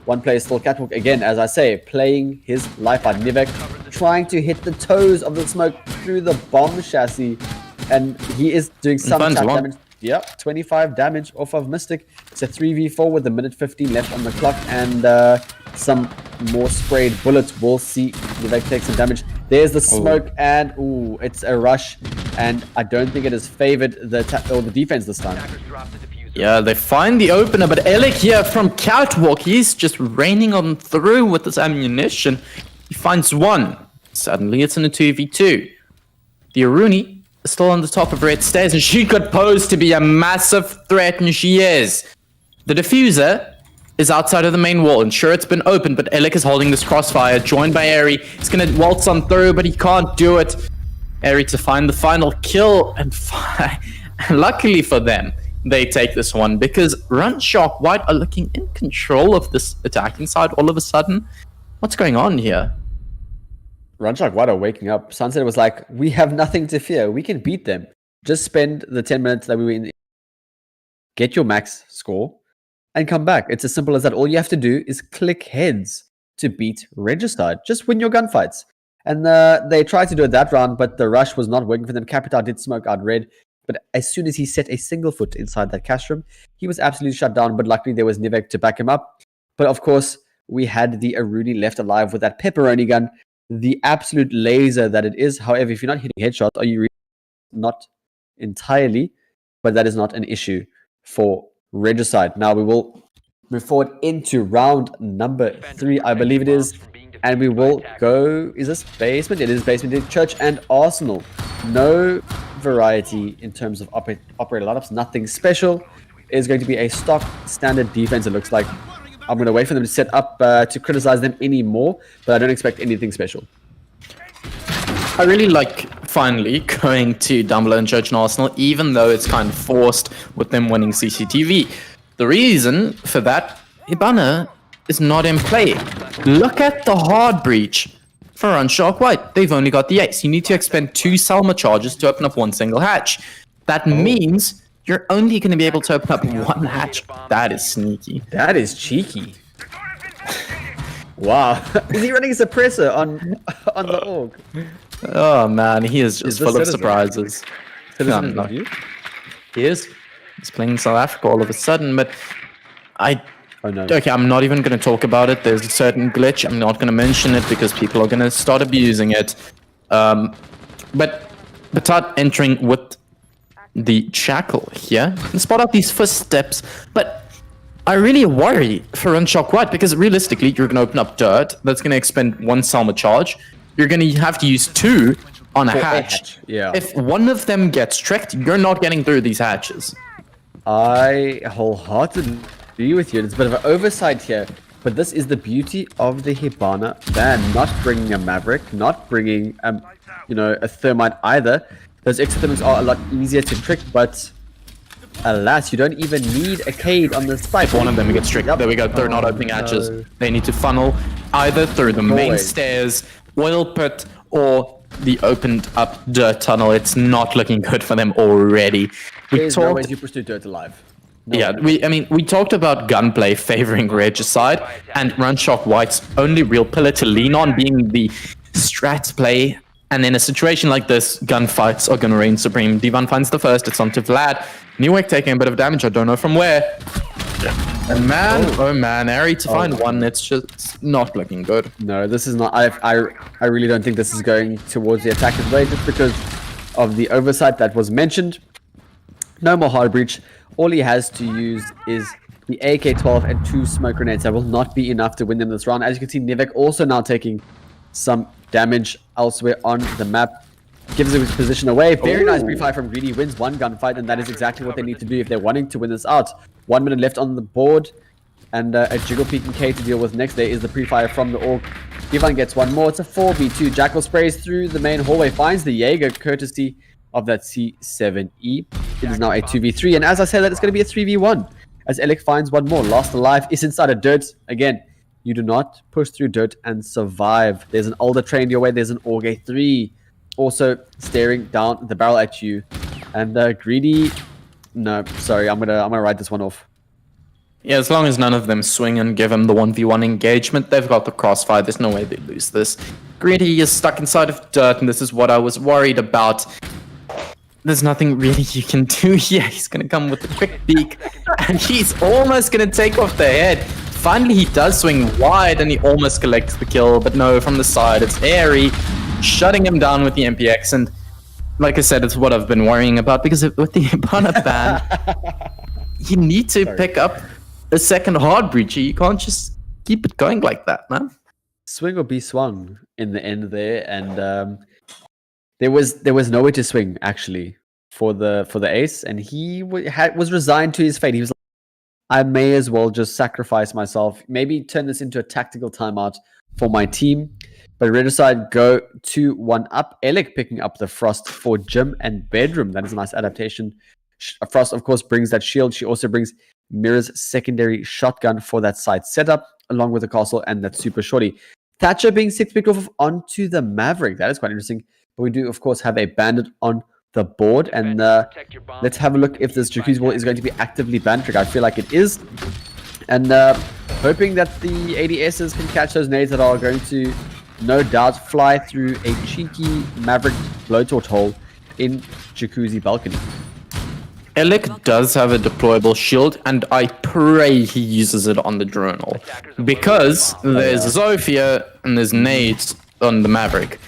One player still Catwalk again, as I say, playing his life out. Nivek trying to hit the toes of the smoke through the bomb chassis. And he is doing some damage. Yep, 25 damage off of Mystic. It's a 3v4 with a minute 15 left on the clock, and some more sprayed bullets. We'll see Nivek take some damage. There's the smoke, and it's a rush, and I don't think it has favored the defense this time. Yeah, they find the opener, but Elik here from Catwalk, he's just raining on through with this ammunition. He finds one. Suddenly it's in a 2v2. The Aruni is still on the top of red stairs, and she could pose to be a massive threat, and she is. The diffuser is outside of the main wall, and sure, it's been opened, but Elik is holding this crossfire, joined by Airy. He's gonna waltz on through, but he can't do it. Airy to find the final kill, and luckily for them, they take this one, because Runshark White are looking in control of this attacking side all of a sudden. What's going on here? Runshark White are waking up. Sunset was like, we have nothing to fear. We can beat them. Just spend the 10 minutes that we were in. Get your max score and come back. It's as simple as that. All you have to do is click heads to beat Regicide. Just win your gunfights. And they tried to do it that round, but the rush was not working for them. Capital did smoke out red. But as soon as he set a single foot inside that cash room, he was absolutely shut down. But luckily, there was Nivek to back him up. But of course, we had the Aruni left alive with that pepperoni gun. The absolute laser that it is. However, if you're not hitting headshots, are you really? Not entirely, but that is not an issue for Regicide. Now we will move forward into round number 3, I believe it is, and we will go. Is this basement? It is basement. It is Church and Arsenal. No variety in terms of operator lineups. Nothing special. It is going to be a stock standard defense. It looks like. I'm going to wait for them to set up to criticize them anymore, but I don't expect anything special. I really like finally going to Dumbledore and Church and Arsenal, even though it's kind of forced with them winning CCTV. The reason for that, Ibana is not in play. Look at the hard breach for Runshark White. They've only got the ace. You need to expend 2 Selma charges to open up 1 single hatch. That means you're only going to be able to open up 1 hatch. That is sneaky. That is cheeky. Wow. Is he running a suppressor on the org? Oh man, he is just full of surprises. No. He is. He's playing in South Africa all of a sudden, but Oh no. Okay, I'm not even going to talk about it. There's a certain glitch. I'm not going to mention it because people are going to start abusing it. But Batat entering with the shackle here and spot out these first steps, but I really worry for Runshark White because realistically you're going to open up dirt that's going to expend 1 Selma charge. You're going to have to use 2 on a hatch. Yeah. If one of them gets tricked, you're not getting through these hatches. I wholeheartedly agree with you. It's a bit of an oversight here, but this is the beauty of the Hibana ban, not bringing a Maverick, not bringing a Thermite either. Those extra thermites are a lot easier to trick, but alas, you don't even need a Cade on the spike. One of them gets tricked. There we go. They're not opening hatches. They need to funnel either through the main stairs, oil pit, or the opened up dirt tunnel. It's not looking good for them already. There's no way you push through dirt alive. Yeah, we talked about gunplay favoring Regicide, and Runshark White's only real pillar to lean on being the strat play. And in a situation like this, gunfights are going to reign supreme. Divan finds the first, it's on to Vlad. Newick taking a bit of damage, I don't know from where. And man, Ari to find one, it's just not looking good. No, this is not. I really don't think this is going towards the attacker's way, just because of the oversight that was mentioned. No more hard breach. All he has to use is the AK-12 and 2 smoke grenades. That will not be enough to win them this round. As you can see, Nivek also now taking some damage elsewhere on the map. Gives his position away. Very nice pre-fire from Greedy. Wins one gunfight, and that is exactly what they need to do if they're wanting to win this out. 1 minute left on the board, and a Jiggle Peek and K to deal with next. There is the pre-fire from the Orc. Divan gets one more. It's a 4v2. Jackal sprays through the main hallway, finds the Jaeger, courtesy of that C7E. It is now a 2v3, and as I said, that it's going to be a 3v1. As Elec finds one more. Lost alive is inside of dirt. Again, you do not push through dirt and survive. There's an older train your way. There's an Org 3 also staring down the barrel at you. And Greedy... No, sorry, I'm gonna write this one off. Yeah, as long as none of them swing and give him the 1v1 engagement, they've got the crossfire. There's no way they lose this. Greedy is stuck inside of dirt, and this is what I was worried about. There's nothing really you can do here. He's gonna come with a quick peek, and he's almost gonna take off the head. Finally, he does swing wide, and he almost collects the kill, but no, from the side, it's Airy, shutting him down with the MPX, and like I said, it's what I've been worrying about, because with the Ipana ban, you need to pick up a second hard breacher. You can't just keep it going like that, man. Swing or be swung in the end there, and there was nowhere to swing actually for the ace, and he was resigned to his fate. He was like, I may as well just sacrifice myself, maybe turn this into a tactical timeout for my team. But Regicide go 2-1 up. Elec picking up the Frost for Gym and Bedroom. That is a nice adaptation. Frost, of course, brings that shield. She also brings Mira's secondary shotgun for that side setup, along with the castle and that super shorty. Thatcher being 6-picked off onto the Maverick. That is quite interesting. But we do, of course, have a bandit on the board. And let's have a look if this Jacuzzi ball is going to be actively banned. I feel like it is. And hoping that the ADSs can catch those nades that are going to... no doubt fly through a cheeky Maverick blowtorch hole in Jacuzzi balcony. Elec does have a deployable shield, and I pray he uses it on the drone hole, because there's Zofia and there's nades on the Maverick.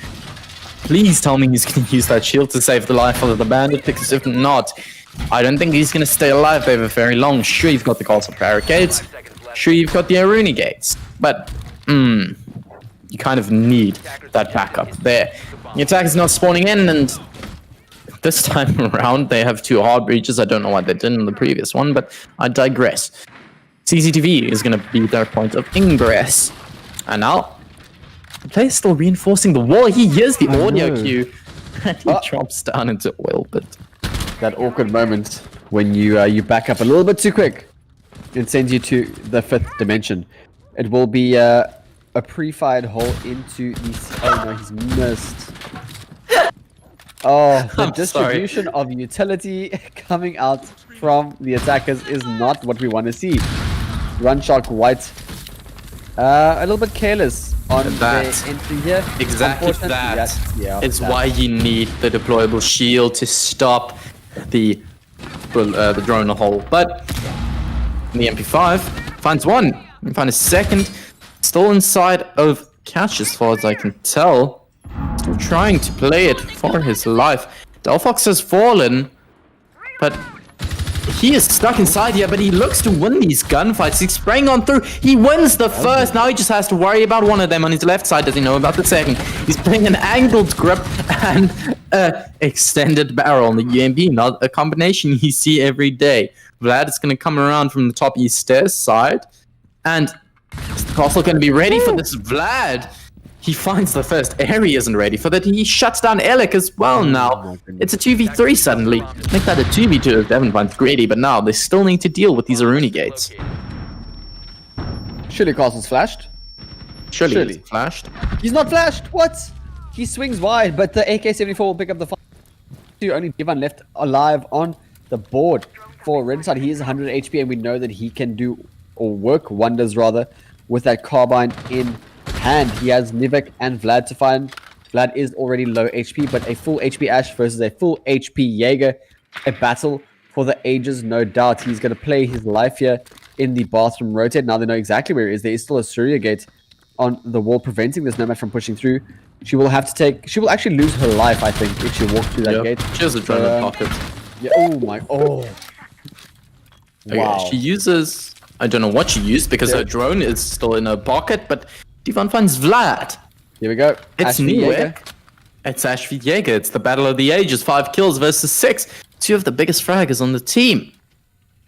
Please tell me he's going to use that shield to save the life of the bandit, because if not, I don't think he's going to stay alive over very long. Sure, you've got the castle barricades, sure, you've got the Aruni gates, but you kind of need that backup there. The attack is not spawning in, and this time around they have 2 hard breaches. I don't know why they didn't in the previous one, but I digress. CCTV is going to be their point of ingress. And now, the player's still reinforcing the wall. He hears the audio cue, and he drops down into oil pit. That awkward moment when you back up a little bit too quick. It sends you to the 5th dimension. It will be... a pre-fired hole into the... Oh no, he's missed. Oh, the distribution of utility coming out from the attackers is not what we want to see. Runshark White, a little bit careless on their entry here. Exactly that. It's why you need the deployable shield to stop the drone hole. But the MP5 finds one. We find a second. Still inside of Cash as far as I can tell. Still trying to play it for his life. Delphox has fallen, but he is stuck inside here, but he looks to win these gunfights. He's spraying on through. He wins the first. Now he just has to worry about one of them on his left side. Does he know about the second? He's playing an angled grip and extended barrel on the UMP. Not a combination you see every day. Vlad is going to come around from the top east stairs side, and is the castle going to be ready for this? Vlad, he finds the first area isn't ready for that. He shuts down Elec as well now. It's a 2v3 suddenly. Make that a 2v2 if Devon finds Grady, but now they still need to deal with these Aruni gates. Surely castle's flashed. Surely he's flashed. He's not flashed. What? He swings wide, but the AK-74 will pick up the fire. Only Divan left alive on the board. for Regicide, he is 100 HP, and we know that he can do, or work wonders rather, with that carbine in hand. He has Nivek and Vlad to find. Vlad is already low HP, but a full HP Ash versus a full HP Jaeger. A battle for the ages, no doubt. He's going to play his life here in the bathroom rotate. Now they know exactly where he is. There is still a Surya gate on the wall preventing this Nomad from pushing through. She will have to take... She will actually lose her life, I think, if she walks through that gate. She has a drone in pocket. Yeah, oh my... Oh. Okay, Wow. she uses... I don't know what she used because her drone is still in her pocket, but Divan finds Vlad. Here we go. It's Ashby Jaeger. Jaeger. It's Ashby Jaeger. It's the battle of the ages. 5 kills versus 6. 2 of the biggest fraggers on the team.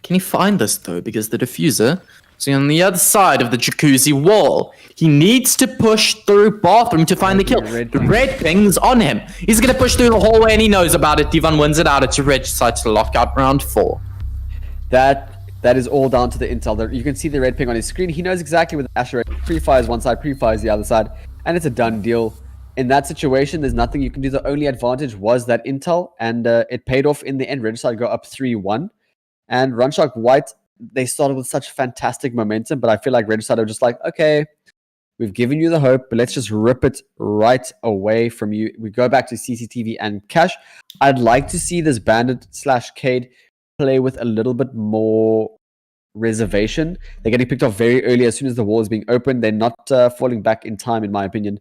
Can he find this though? Because the diffuser is on the other side of the jacuzzi wall. He needs to push through bathroom to find the kill. The red ping's on him. He's going to push through the hallway and he knows about it. Divan wins it out. It's a Regicide to lock out round 4. That is all down to the intel. You can see the red ping on his screen. He knows exactly where the Asher pre-fires one side, pre-fires the other side, and it's a done deal. In that situation, there's nothing you can do. The only advantage was that intel, and it paid off in the end. Regicide go up 3-1. And Runshark White, they started with such fantastic momentum, but I feel like Regicide are just like, okay, we've given you the hope, but let's just rip it right away from you. We go back to CCTV and Cash. I'd like to see this Bandit / Cade play with a little bit more reservation. They're getting picked off very early as soon as the wall is being opened. They're not falling back in time, in my opinion.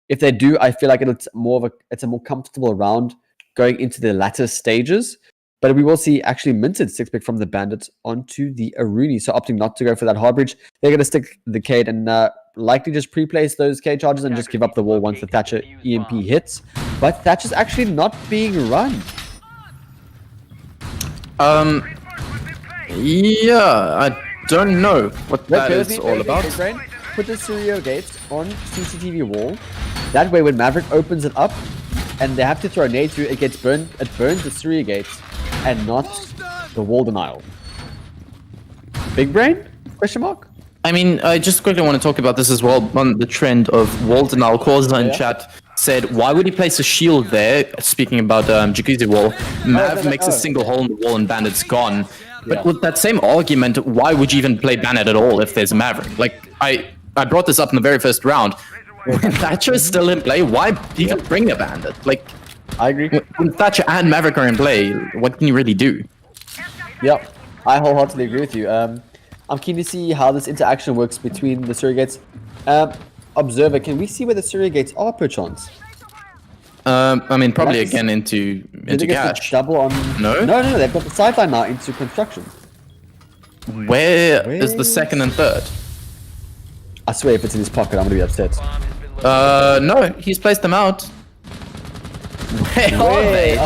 If they do, I feel like it's a more comfortable round going into the latter stages. But we will see actually minted 6-pick from the Bandits onto the Aruni. So opting not to go for that hard bridge. They're going to stick the Cade and likely just pre-place those Cade charges and just give up the wall once the Thatcher EMP hits. But Thatcher's actually not being run. Yeah, I don't know what that is all about. Put the Surya gates on CCTV wall. That way, when Maverick opens it up and they have to throw a nade through, it gets burned. It burns the Surya gates and not the wall denial. Big brain? Question mark? I mean, I just quickly want to talk about this as well on the trend of wall denial. Causa in chat said, why would he place a shield there? Speaking about Jacuzzi wall, Mav makes a single hole in the wall and Bandit's gone. But with that same argument, why would you even play Bandit at all if there's a Maverick? Like, I brought this up in the very first round. When Thatcher is still in play, why even bring a Bandit? Like, I agree. When Thatcher and Maverick are in play, what can you really do? Yep, I wholeheartedly agree with you. I'm keen to see how this interaction works between the surrogates. Observer, can we see where the surrogates are, perchance? I mean, probably again into cash. Double on... No? No, they've got the sideline now into construction. Where is the second and third? I swear if it's in his pocket, I'm going to be upset. No, he's placed them out. Where are they?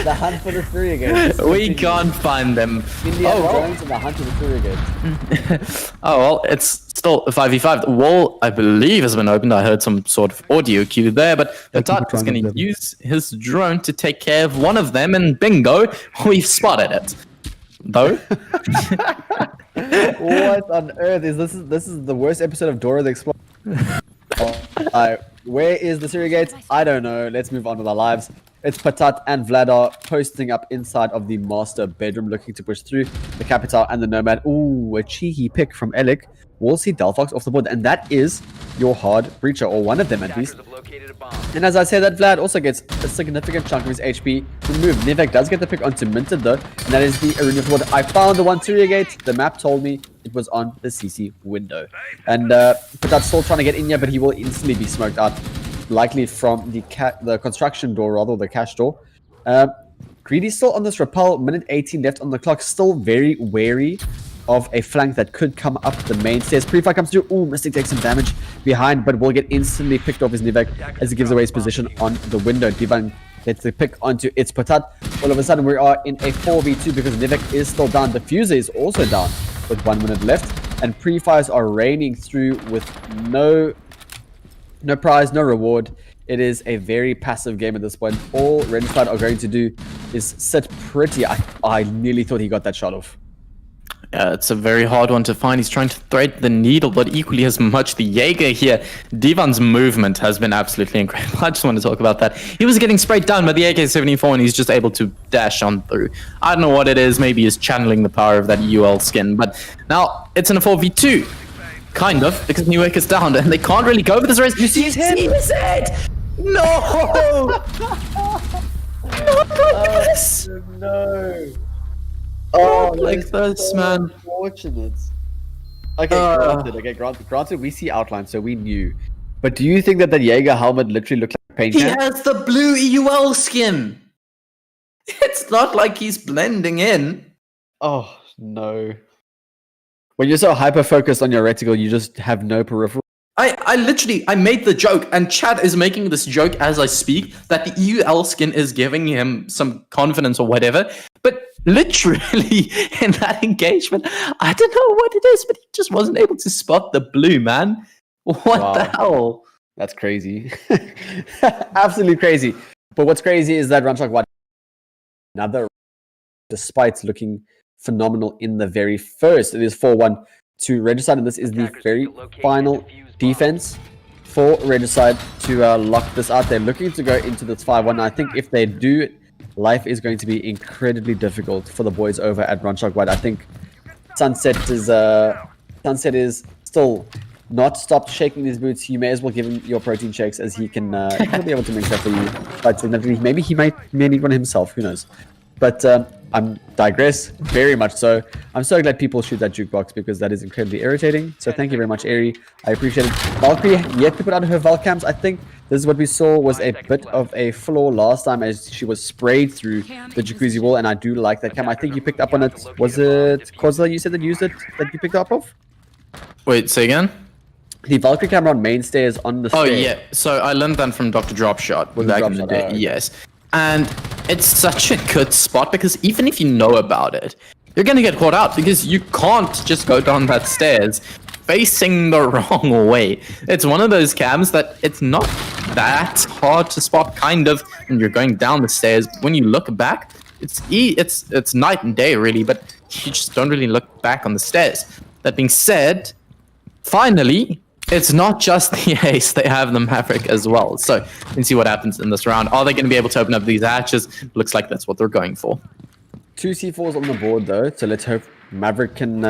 The hunt for the surrogates. We can't find them. India drones and the hunt for the surrogates. Oh, well, it's still a 5v5. The wall, I believe, has been opened. I heard some sort of audio cue there, but Patat is going to use his drone to take care of one of them, and bingo, we've spotted it. Though? What on earth is this? This is the worst episode of Dora the Explorer. Where is the surrogates? I don't know. Let's move on with our lives. It's Patat and Vladar posting up inside of the master bedroom, looking to push through the Capital and the Nomad. Ooh, a cheeky pick from Elik. We'll see Delphox off the board, and that is your hard breacher, or one of them at least. And as I say that, Vlad also gets a significant chunk of his HP removed. Nivek does get the pick onto Minted though, and that is the Arena board. I found the one Surrogate. The map told me it was on the CC window. And Patat's still trying to get in here, but he will instantly be smoked out. Likely from the construction door, rather, the cash door. Greedy's still on this rappel, minute 18 left on the clock, still very wary of a flank that could come up the main stairs. Pre-fire comes through. Ooh, Mystic takes some damage behind, but will get instantly picked off his Nivek as he gives away his position on the window. Divan gets the pick onto its Patat. All of a sudden, we are in a 4v2 because Nivek is still down. Diffuser is also down with 1 minute left, and pre-fires are raining through with no prize, no reward. It is a very passive game at this point. All Regicide are going to do is sit pretty. I nearly thought he got that shot off. Yeah, it's a very hard one to find. He's trying to thread the needle, but equally as much the Jaeger here. Devon's movement has been absolutely incredible. I just want to talk about that. He was getting sprayed down by the AK-74 and he's just able to dash on through. I don't know what it is. Maybe he's channeling the power of that UL skin. But now it's in a 4v2. Kind of, because Newark is down and they can't really go for this race. You see his head? No! Not like this! No. Oh, like this, man. Unfortunate. Okay, granted, we see outlines, so we knew. But do you think that Jaeger helmet literally looks like a paint He can? has the blue EUL skin. It's not like he's blending in. Oh, no. When you're so hyper-focused on your reticle, you just have no peripheral. I made the joke, and Chad is making this joke as I speak, that the EUL skin is giving him some confidence or whatever. But literally, in that engagement, I don't know what it is, but he just wasn't able to spot the blue, man. What the hell? That's crazy. Absolutely crazy. But what's crazy is that Runshark won another, despite looking phenomenal in the very first. It is 4-1 to Regicide, and this is the very final defense for Regicide to lock this out. They're looking to go into this 5-1. I think if they do, life is going to be incredibly difficult for the boys over at Runshark White. I think Sunset is still not stopped shaking his boots. You may as well give him your protein shakes, as he can he'll be able to make that for you quite significantly. Maybe he may need one himself, who knows. But I'm digress very much so. I'm so glad people shoot that jukebox, because that is incredibly irritating. So thank you very much, Aerie. I appreciate it. Valkyrie yet to put out her Valcams. I think this is what we saw was a bit of a flaw last time, as she was sprayed through the jacuzzi wall, and I do like that cam. I think you picked up on it. Was it Kozla you said that used it, that you picked up of? Wait, say again? The Valkyrie camera on main stairs on the stairs. Oh, yeah. So I learned that from Dr. Dropshot back in the day. Dropshot, Yes. And it's such a good spot, because even if you know about it, you're going to get caught out, because you can't just go down that stairs facing the wrong way. It's one of those cams that it's not that hard to spot, kind of, when you're going down the stairs. When you look back, it's night and day, really, but you just don't really look back on the stairs. That being said, finally, it's not just the Ace, they have the Maverick as well. So you can see what happens in this round. Are they going to be able to open up these hatches? Looks like that's what they're going for. 2 C4s on the board though, so let's hope Maverick can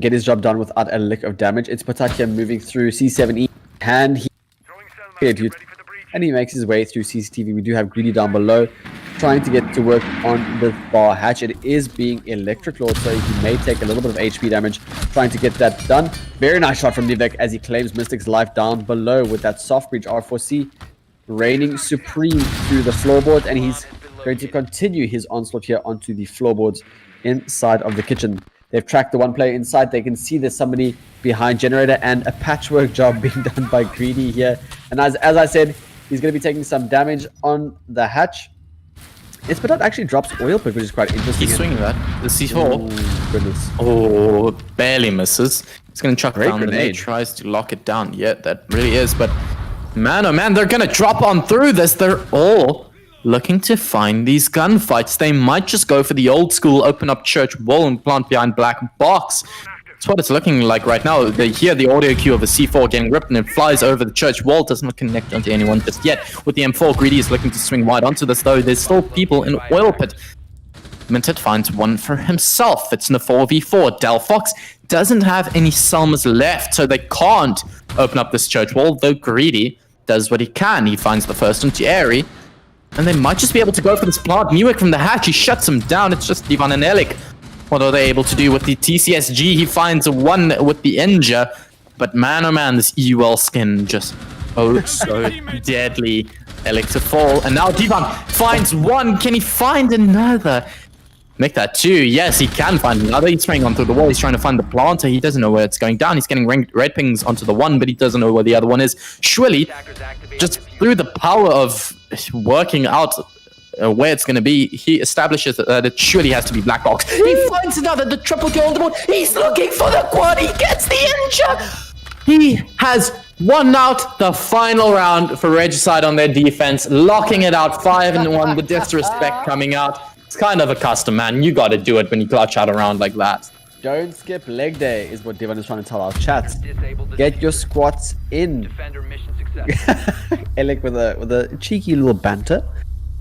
get his job done without a lick of damage. It's Patakia moving through C7E, and he makes his way through CCTV. We do have Greedy down below, trying to get to work on the bar hatch. It is being electric lord, so he may take a little bit of HP damage trying to get that done. Very nice shot from Nivek as he claims Mystic's life down below with that soft breach R4C reigning supreme through the floorboard, and he's going to continue his onslaught here onto the floorboards inside of the kitchen. They've tracked the one player inside. They can see there's somebody behind generator, and a patchwork job being done by Greedy here. And as I said, he's going to be taking some damage on the hatch. It's but that actually drops oil pick, which is quite interesting. He's swinging that. The C4. Oh, goodness. Oh, barely misses. He's going to chuck Great down the grenade. nade. Tries to lock it down. Yeah, that really is. But man, oh man, they're going to drop on through this. They're all looking to find these gunfights. They might just go for the old school, open up church wall and plant behind black box. That's what it's looking like right now. They hear the audio cue of a C4 getting ripped, and it flies over the church wall. Does not connect onto anyone just yet. With the M4, Greedy is looking to swing wide onto this, though. There's still people in oil pit. Minted finds one for himself. It's in a 4v4. Del Fox doesn't have any Selmas left, so they can't open up this church wall, though Greedy does what he can. He finds the first into Airy, and they might just be able to go for this plant. Newick from the hatch, he shuts him down. It's just Divan and Elik. What are they able to do with the TCSG? He finds one with the Inja, but man, oh man, this EUL skin just so deadly. Elik to fall, and now Divan finds one. Can he find another? Make that 2. Yes, he can find another. He's spraying on through the wall. He's trying to find the planter. He doesn't know where it's going down. He's getting red pings onto the one, but he doesn't know where the other one is. Shwilly, just through the power of working out where it's going to be, he establishes that it surely has to be black box. He finds another, the triple kill on the board. He's looking for the quad. He gets the injure. He has won out the final round for Regicide on their defense, locking it out 5-1 with disrespect coming out. It's kind of a custom, man. You got to do it when you clutch out a round like that. Don't skip leg day is what Devon is trying to tell our chat. Get your squats in. Alec with a cheeky little banter,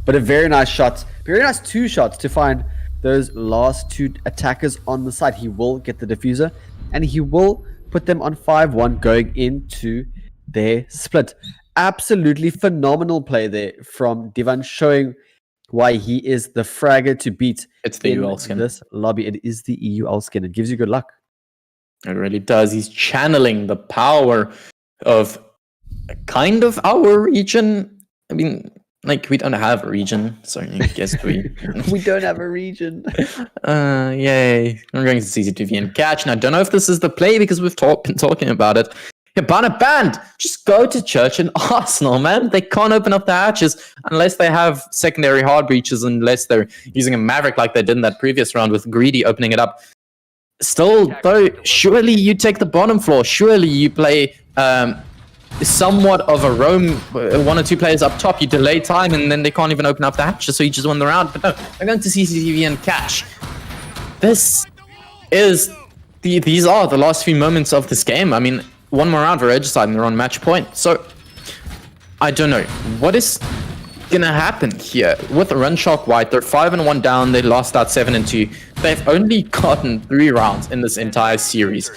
but a very nice shot. Very nice 2 shots to find those last 2 attackers on the side. He will get the diffuser, and he will put them on 5-1 going into their split. Absolutely phenomenal play there from Devon, showing why he is the fragger to beat. It's the in UL skin. this lobby. It is the EUL skin. It gives you good luck. It really does. He's channeling the power of kind of our region. I mean, like, we don't have a region, so I guess we... We don't have a region. Yay. We're going to CCTV and catch. And I don't know if this is the play because we've been talking about it. Hibana banned! Just go to church and Arsenal, man. They can't open up the hatches unless they have secondary hard breaches, unless they're using a Maverick like they did in that previous round with Greedy opening it up. Still, though, surely you take the bottom floor. Surely you play somewhat of a roam, 1 or 2 players up top. You delay time and then they can't even open up the hatches, so you just win the round. But no, they're going to CCTV and catch. This is... These are the last few moments of this game. I mean... 1 more round for Regicide and they're on match point. So, I don't know. What is gonna happen here? With Runshark White, they're 5-1 down. They lost out 7-2. They've only gotten 3 rounds in this entire series.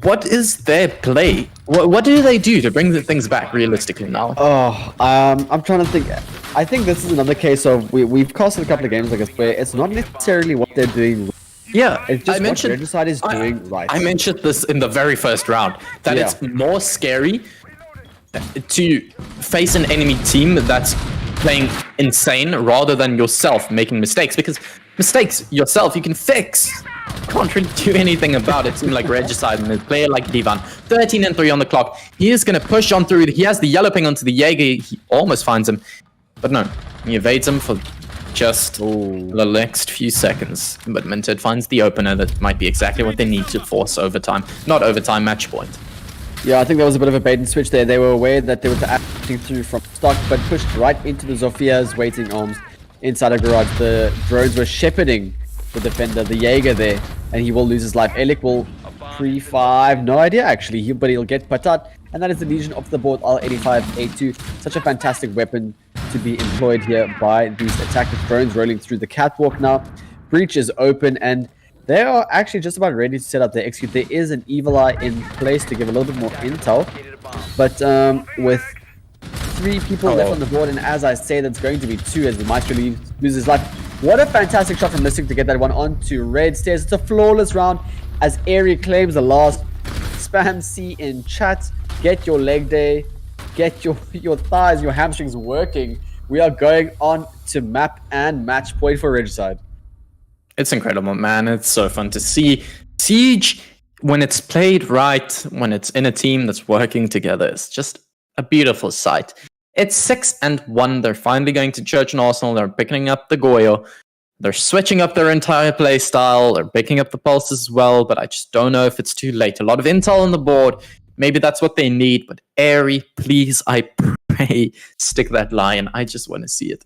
What is their play? What do they do to bring the things back realistically now? Oh, I'm trying to think. I think this is another case of... We've casted a couple of games like this where it's not necessarily what they're doing. Yeah, it's just what Regicide is doing right. I mentioned this in the very first round, that it's more scary to face an enemy team that's playing insane rather than yourself making mistakes, because mistakes yourself you can fix. You can't really do anything about it. Team like Regicide and a player like Devon, 13-3 on the clock. He is going to push on through. He has the yellow ping onto the Jaeger. He almost finds him, but no, he evades him for just the next few seconds. But Minted finds the opener that might be exactly what they need to force overtime. Not overtime, match point. Yeah, I think that was a bit of a bait and switch there. They were aware that they were acting through from stock, but pushed right into the Zofia's waiting arms inside a garage. The drones were shepherding the defender, the Jaeger there, and he will lose his life. Elik will pre-5, no idea actually, but he'll get patat. And that is the Legion off the board, R85A2. Such a fantastic weapon to be employed here by these attacker drones rolling through the catwalk now. Breach is open and they are actually just about ready to set up their execute. There is an Evil Eye in place to give a little bit more intel. But with 3 people left on the board, and as I say, that's going to be 2 as the Maestro loses his life. What a fantastic shot from Mystic to get that one onto Red Stairs. It's a flawless round as Airy claims the last. Spam C in chat. Get your leg day. Get your thighs, your hamstrings working. We are going on to map and match point for Regicide. It's incredible, man. It's so fun to see. Siege, when it's played right, when it's in a team that's working together, it's just a beautiful sight. It's 6-1. They're finally going to Church and Arsenal. They're picking up the Goyo. They're switching up their entire play style. They're picking up the pulse as well, but I just don't know if it's too late. A lot of intel on the board. Maybe that's what they need, but Airy, please, I pray, stick that lion. I just want to see it.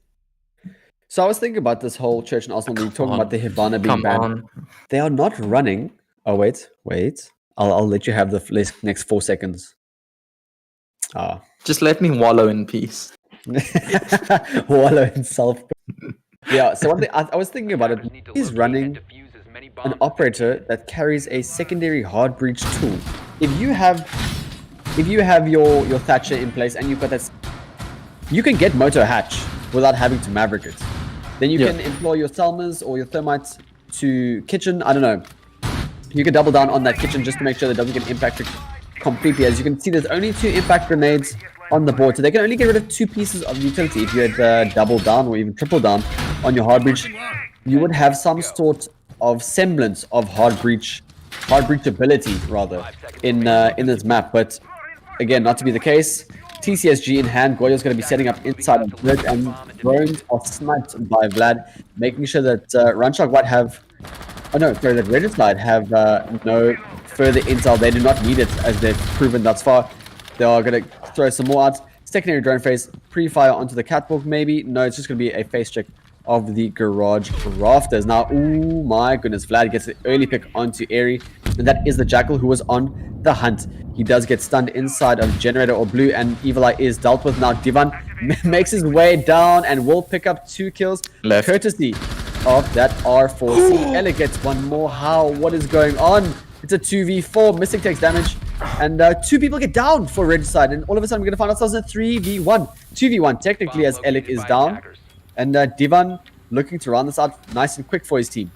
So I was thinking about this whole Church and Arsenal league, talking about the Hibana being banned. They are not running. Oh, wait. I'll let you have the next 4 seconds. Just let me wallow in peace. Wallow in self. Yeah, so one thing I was thinking about it. He's running an operator that carries a secondary hard breach tool. If you have your Thatcher in place and you've got that, you can get Moto Hatch without having to Maverick it. Then you can employ your Selmas or your Thermites to Kitchen. I don't know. You can double down on that Kitchen just to make sure that it doesn't get impacted completely. As you can see, there's only 2 impact grenades on the board, so they can only get rid of 2 pieces of utility. If you had double down or even triple down on your hard breach, you would have some sort of semblance of hard breachability rather in this map. But again, not to be the case. TCSG in hand, Goyo's going to be setting up inside of Grid, and drones are sniped by Vlad, making sure that Runshark White that Regicide have no further intel. They do not need it, as they've proven thus far. They are going to throw some more out. Secondary drone phase, pre-fire onto the catwalk maybe. No, it's just going to be a face check of the garage rafters. Now, oh my goodness, Vlad gets the early pick onto Airy, and that is the Jackal who was on the hunt. He does get stunned inside of Generator or Blue, and Evil Eye is dealt with. Now, Divan makes his way down and will pick up 2 kills, Left. courtesy of that R4C. Ele gets one more. How? What is going on? It's a 2v4. Mystic takes damage, and 2 people get down for Regicide, and all of a sudden we're going to find ourselves in a 3v1. 2v1 technically, as Elec is down, and Divan looking to round this out nice and quick for his team.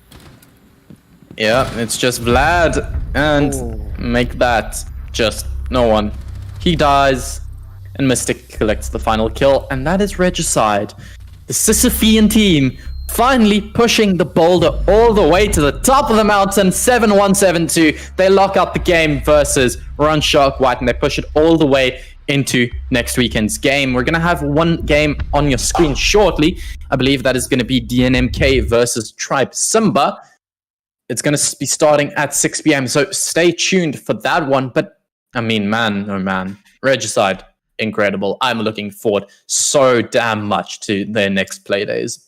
Yeah, it's just Vlad, and make that just no one. He dies, and Mystic collects the final kill, and that is Regicide. The Sisyphean team finally pushing the boulder all the way to the top of the mountain, 7-1-7-2. They lock up the game versus Runshark White, and they push it all the way into next weekend's game. We're going to have one game on your screen shortly. I believe that is going to be DNMK versus Tribe Simba. It's going to be starting at 6 p.m, so stay tuned for that one. But, I mean, man, oh man, Regicide, incredible. I'm looking forward so damn much to their next play days.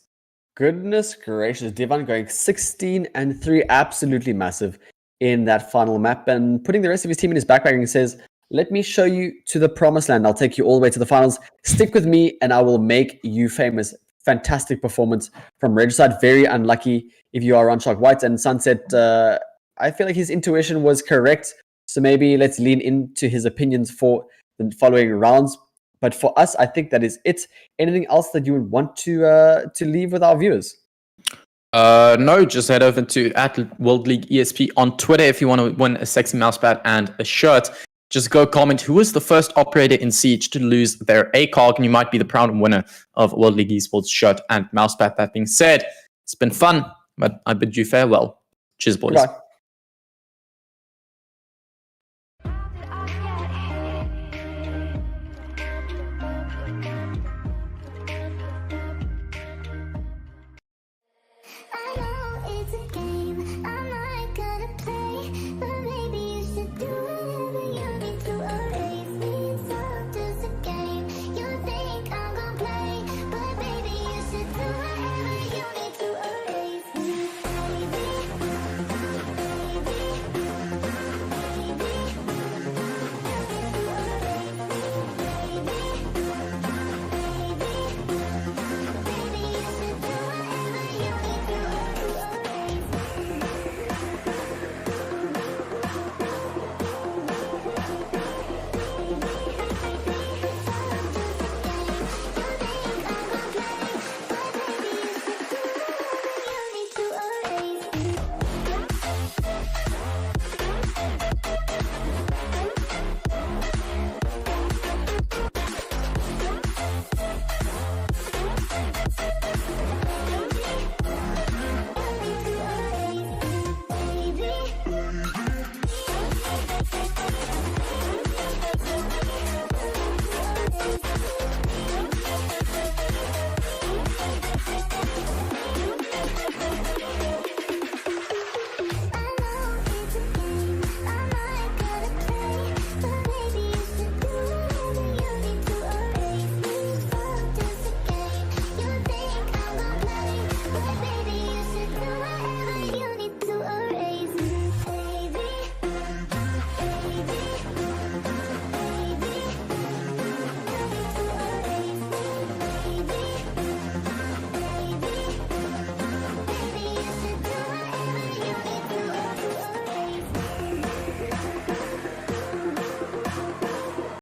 Goodness gracious, Divan going 16-3, absolutely massive in that final map, and putting the rest of his team in his backpack, and says, let me show you to the promised land. I'll take you all the way to the finals. Stick with me and I will make you famous. Fantastic performance from Regicide. Very unlucky if you are Runshark White. And Sunset, I feel like his intuition was correct, so maybe let's lean into his opinions for the following rounds. But for us, I think that is it. Anything else that you would want to leave with our viewers? No, just head over to @WorldLeagueESP on Twitter if you want to win a sexy mousepad and a shirt. Just go comment who was the first operator in Siege to lose their ACOG, and you might be the proud winner of World League Esports shirt and mousepad. That being said, it's been fun, but I bid you farewell. Cheers, boys. Goodbye.